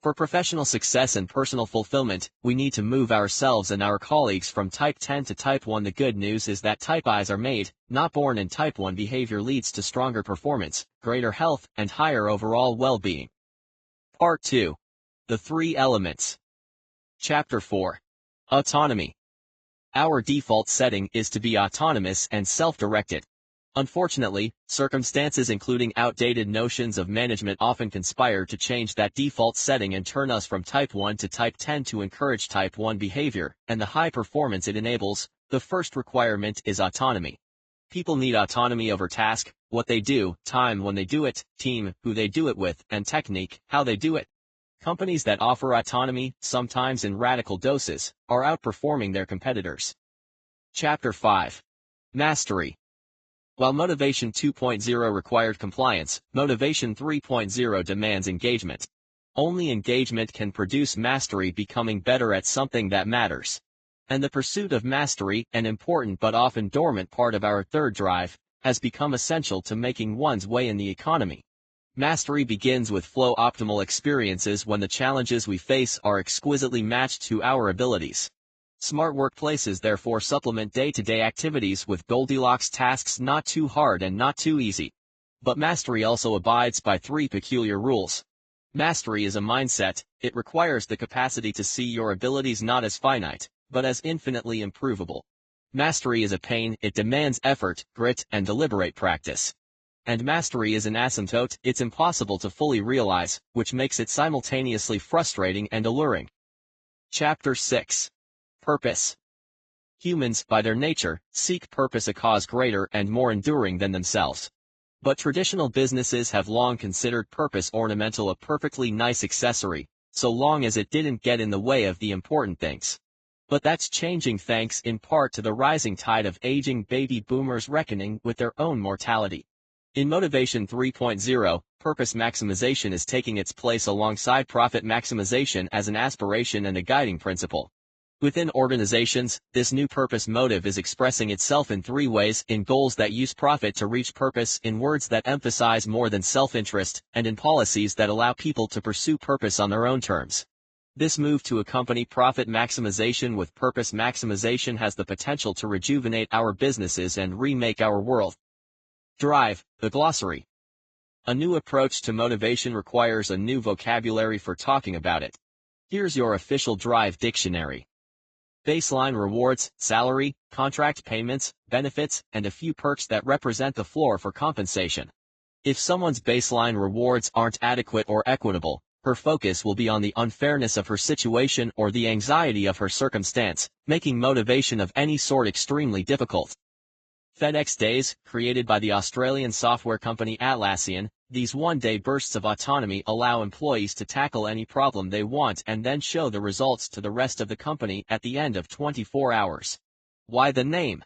B: For professional success and personal fulfillment, we need to move ourselves and our colleagues from Type 10 to Type 1. The good news is that Type Is are made, not born, and Type 1 behavior leads to stronger performance, greater health, and higher overall well-being. Part 2. The 3 Elements. Chapter 4. Autonomy. Our default setting is to be autonomous and self-directed. Unfortunately, circumstances including outdated notions of management often conspire to change that default setting and turn us from Type 1 to Type 10 to encourage Type 1 behavior and the high performance it enables. The first requirement is autonomy. People need autonomy over task, what they do, time when they do it, team, who they do it with, and technique, how they do it. Companies that offer autonomy, sometimes in radical doses, are outperforming their competitors. Chapter 5. Mastery. While Motivation 2.0 required compliance, Motivation 3.0 demands engagement. Only engagement can produce mastery, becoming better at something that matters. And the pursuit of mastery, an important but often dormant part of our third drive, has become essential to making one's way in the economy. Mastery begins with flow optimal experiences when the challenges we face are exquisitely matched to our abilities. Smart workplaces therefore supplement day-to-day activities with Goldilocks tasks, not too hard and not too easy. But mastery also abides by 3 peculiar rules. Mastery is a mindset. It requires the capacity to see your abilities not as finite, but as infinitely improvable. Mastery is a pain. It demands effort, grit, and deliberate practice. And mastery is an asymptote it's impossible to fully realize, which makes it simultaneously frustrating and alluring. Chapter 6. Purpose. Humans, by their nature, seek purpose, a cause greater and more enduring than themselves. But traditional businesses have long considered purpose ornamental, a perfectly nice accessory, so long as it didn't get in the way of the important things. But that's changing thanks in part to the rising tide of aging baby boomers reckoning with their own mortality. In Motivation 3.0, purpose maximization is taking its place alongside profit maximization as an aspiration and a guiding principle. Within organizations, this new purpose motive is expressing itself in three ways: in goals that use profit to reach purpose, in words that emphasize more than self-interest, and in policies that allow people to pursue purpose on their own terms. This move to accompany profit maximization with purpose maximization has the potential to rejuvenate our businesses and remake our world. Drive, the glossary. A new approach to motivation requires a new vocabulary for talking about it. Here's your official Drive dictionary. Baseline rewards, salary, contract payments, benefits, and a few perks that represent the floor for compensation. If someone's baseline rewards aren't adequate or equitable, her focus will be on the unfairness of her situation or the anxiety of her circumstance, making motivation of any sort extremely difficult. FedEx Days, created by the Australian software company Atlassian, these one-day bursts of autonomy allow employees to tackle any problem they want and then show the results to the rest of the company at the end of 24 hours. Why the name?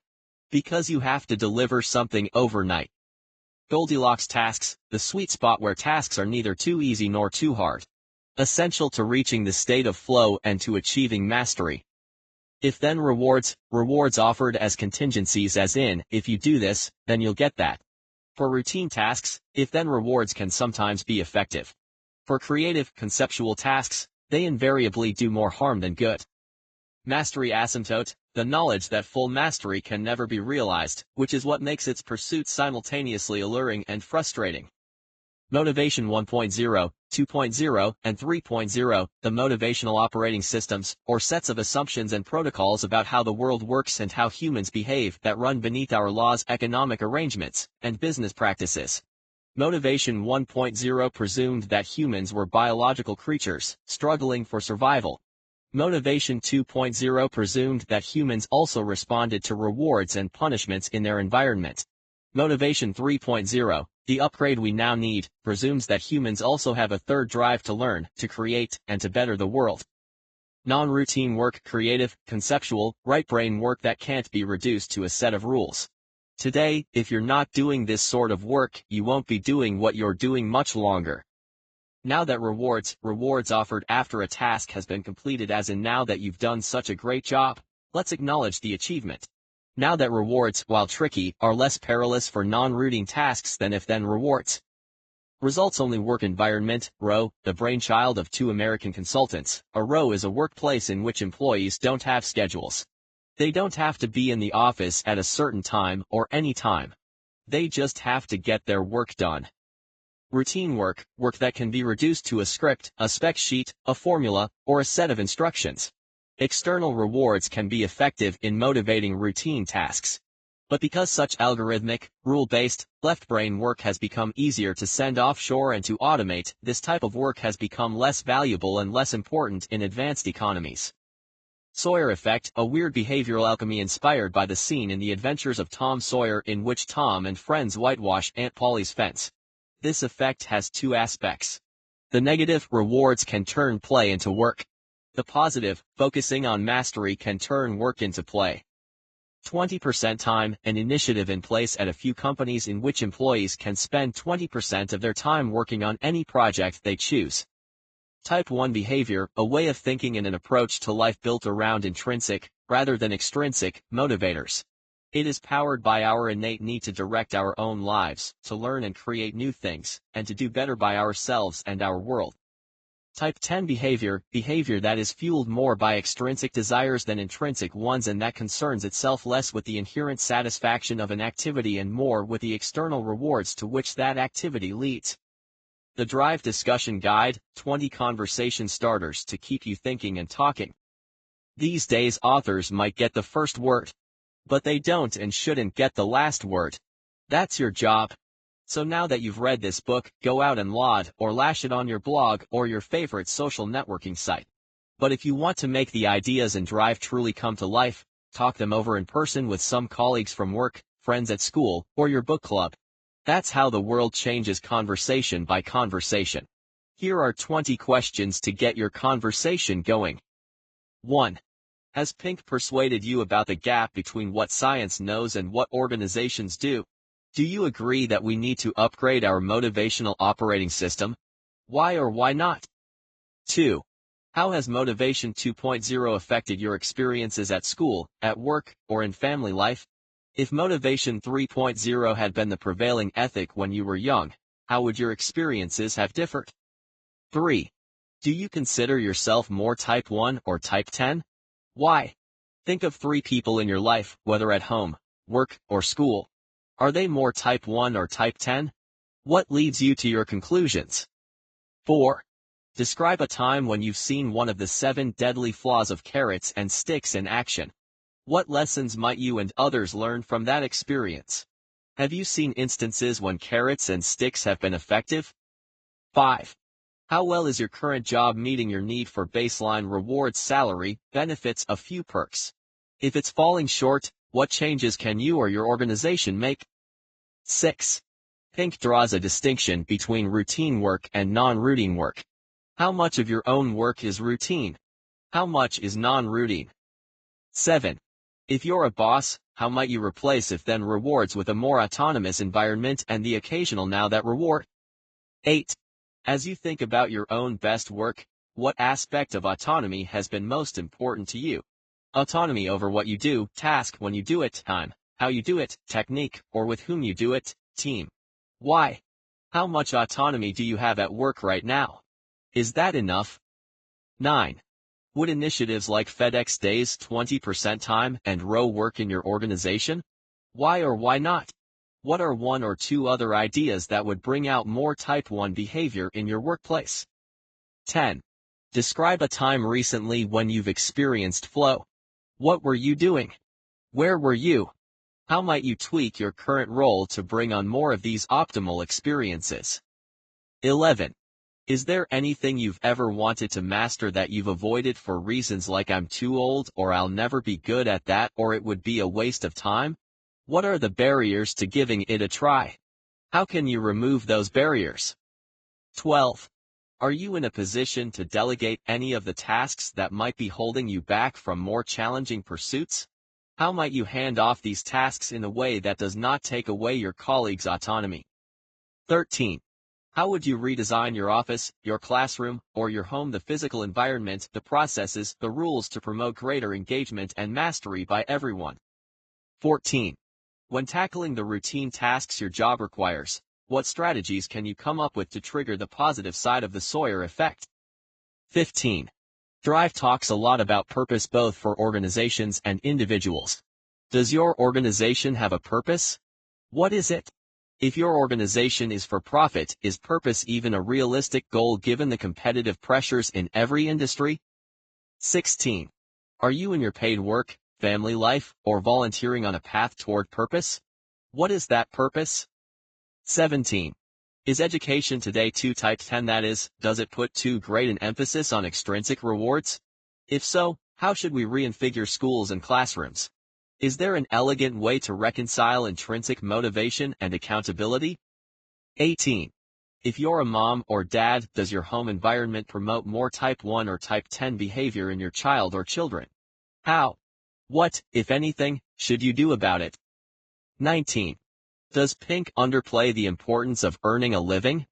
B: Because you have to deliver something overnight. Goldilocks tasks, the sweet spot where tasks are neither too easy nor too hard. Essential to reaching the state of flow and to achieving mastery. If-then rewards, rewards offered as contingencies, as in, if you do this, then you'll get that. For routine tasks, if-then rewards can sometimes be effective. For creative, conceptual tasks, they invariably do more harm than good. Mastery asymptote, the knowledge that full mastery can never be realized, which is what makes its pursuit simultaneously alluring and frustrating. Motivation 1.0, 2.0, and 3.0, the motivational operating systems, or sets of assumptions and protocols about how the world works and how humans behave that run beneath our laws, economic arrangements, and business practices. Motivation 1.0 presumed that humans were biological creatures, struggling for survival. Motivation 2.0 presumed that humans also responded to rewards and punishments in their environment. Motivation 3.0, the upgrade we now need, presumes that humans also have a third drive to learn, to create, and to better the world. Non-routine work, creative, conceptual, right-brain work that can't be reduced to a set of rules. Today, if you're not doing this sort of work, you won't be doing what you're doing much longer. Now that rewards offered after a task has been completed, as in now that you've done such a great job, let's acknowledge the achievement. Now that rewards, while tricky, are less perilous for non-routine tasks than if-then rewards. Results-only work environment, RO, the brainchild of two American consultants. A RO is a workplace in which employees don't have schedules. They don't have to be in the office at a certain time or any time. They just have to get their work done. Routine work, work that can be reduced to a script, a spec sheet, a formula, or a set of instructions. External rewards can be effective in motivating routine tasks. But because such algorithmic, rule-based, left-brain work has become easier to send offshore and to automate, this type of work has become less valuable and less important in advanced economies. Sawyer effect, a weird behavioral alchemy inspired by the scene in The Adventures of Tom Sawyer in which Tom and friends whitewash Aunt Polly's fence. This effect has two aspects. The negative, rewards, can turn play into work. The positive, focusing on mastery, can turn work into play. 20% time, an initiative in place at a few companies in which employees can spend 20% of their time working on any project they choose. Type 1 behavior, a way of thinking and an approach to life built around intrinsic, rather than extrinsic, motivators. It is powered by our innate need to direct our own lives, to learn and create new things, and to do better by ourselves and our world. Type 10 behavior, behavior that is fueled more by extrinsic desires than intrinsic ones and that concerns itself less with the inherent satisfaction of an activity and more with the external rewards to which that activity leads. The Drive Discussion Guide, 20 conversation starters to keep you thinking and talking. These days authors might get the first word. But they don't and shouldn't get the last word. That's your job. So now that you've read this book, go out and laud or lash it on your blog or your favorite social networking site. But if you want to make the ideas and drive truly come to life, talk them over in person with some colleagues from work, friends at school, or your book club. That's how the world changes conversation by conversation. Here are 20 questions to get your conversation going. 1. Has Pink persuaded you about the gap between what science knows and what organizations do? Do you agree that we need to upgrade our motivational operating system? Why or why not? 2. How has Motivation 2.0 affected your experiences at school, at work, or in family life? If Motivation 3.0 had been the prevailing ethic when you were young, how would your experiences have differed? 3. Do you consider yourself more Type 1 or Type 10? Why? Think of 3 people in your life, whether at home, work, or school. Are they more Type 1 or Type 10? What leads you to your conclusions? 4. Describe a time when you've seen one of the 7 deadly flaws of carrots and sticks in action. What lessons might you and others learn from that experience? Have you seen instances when carrots and sticks have been effective? 5. How well is your current job meeting your need for baseline rewards, salary, benefits, a few perks? If it's falling short, what changes can you or your organization make? 6. Pink draws a distinction between routine work and non-routine work. How much of your own work is routine? How much is non-routine? 7. If you're a boss, how might you replace if then rewards with a more autonomous environment and the occasional now that reward? 8. As you think about your own best work, what aspect of autonomy has been most important to you? Autonomy over what you do, task when you do it, time, how you do it, technique, or with whom you do it, team. Why? How much autonomy do you have at work right now? Is that enough? 9. Would initiatives like FedEx Days 20% time and row work in your organization? Why or why not? What are 1 or 2 other ideas that would bring out more Type 1 behavior in your workplace? 10. Describe a time recently when you've experienced flow. What were you doing? Where were you? How might you tweak your current role to bring on more of these optimal experiences? 11. Is there anything you've ever wanted to master that you've avoided for reasons like I'm too old or I'll never be good at that or it would be a waste of time? What are the barriers to giving it a try? How can you remove those barriers? 12. Are you in a position to delegate any of the tasks that might be holding you back from more challenging pursuits? How might you hand off these tasks in a way that does not take away your colleagues' autonomy? 13. How would you redesign your office, your classroom, or your home, the physical environment, the processes, the rules to promote greater engagement and mastery by everyone? 14. When tackling the routine tasks your job requires, what strategies can you come up with to trigger the positive side of the Sawyer effect? 15. Drive talks a lot about purpose both for organizations and individuals. Does your organization have a purpose? What is it? If your organization is for profit, is purpose even a realistic goal given the competitive pressures in every industry? 16. Are you in your paid work, family life, or volunteering on a path toward purpose? What is that purpose? 17. Is education today too Type 10, that is, does it put too great an emphasis on extrinsic rewards? If so, how should we reconfigure schools and classrooms? Is there an elegant way to reconcile intrinsic motivation and accountability? 18. If you're a mom or dad, does your home environment promote more Type 1 or Type 10 behavior in your child or children? How? What, if anything, should you do about it? 19. Does Pink underplay the importance of earning a living?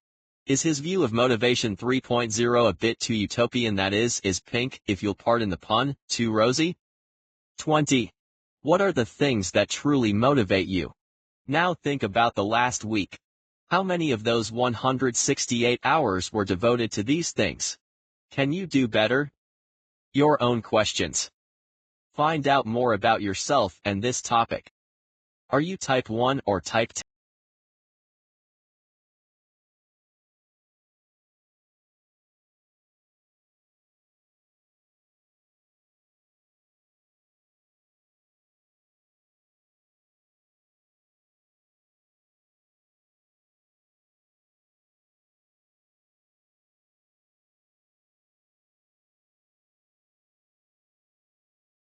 B: Is his view of Motivation 3.0 a bit too utopian, that is Pink, if you'll pardon the pun, too rosy? 20. What are the things that truly motivate you? Now think about the last week. How many of those 168 hours were devoted to these things? Can you do better? Your own questions. Find out more about yourself and this topic. Are you Type 1 or Type 10?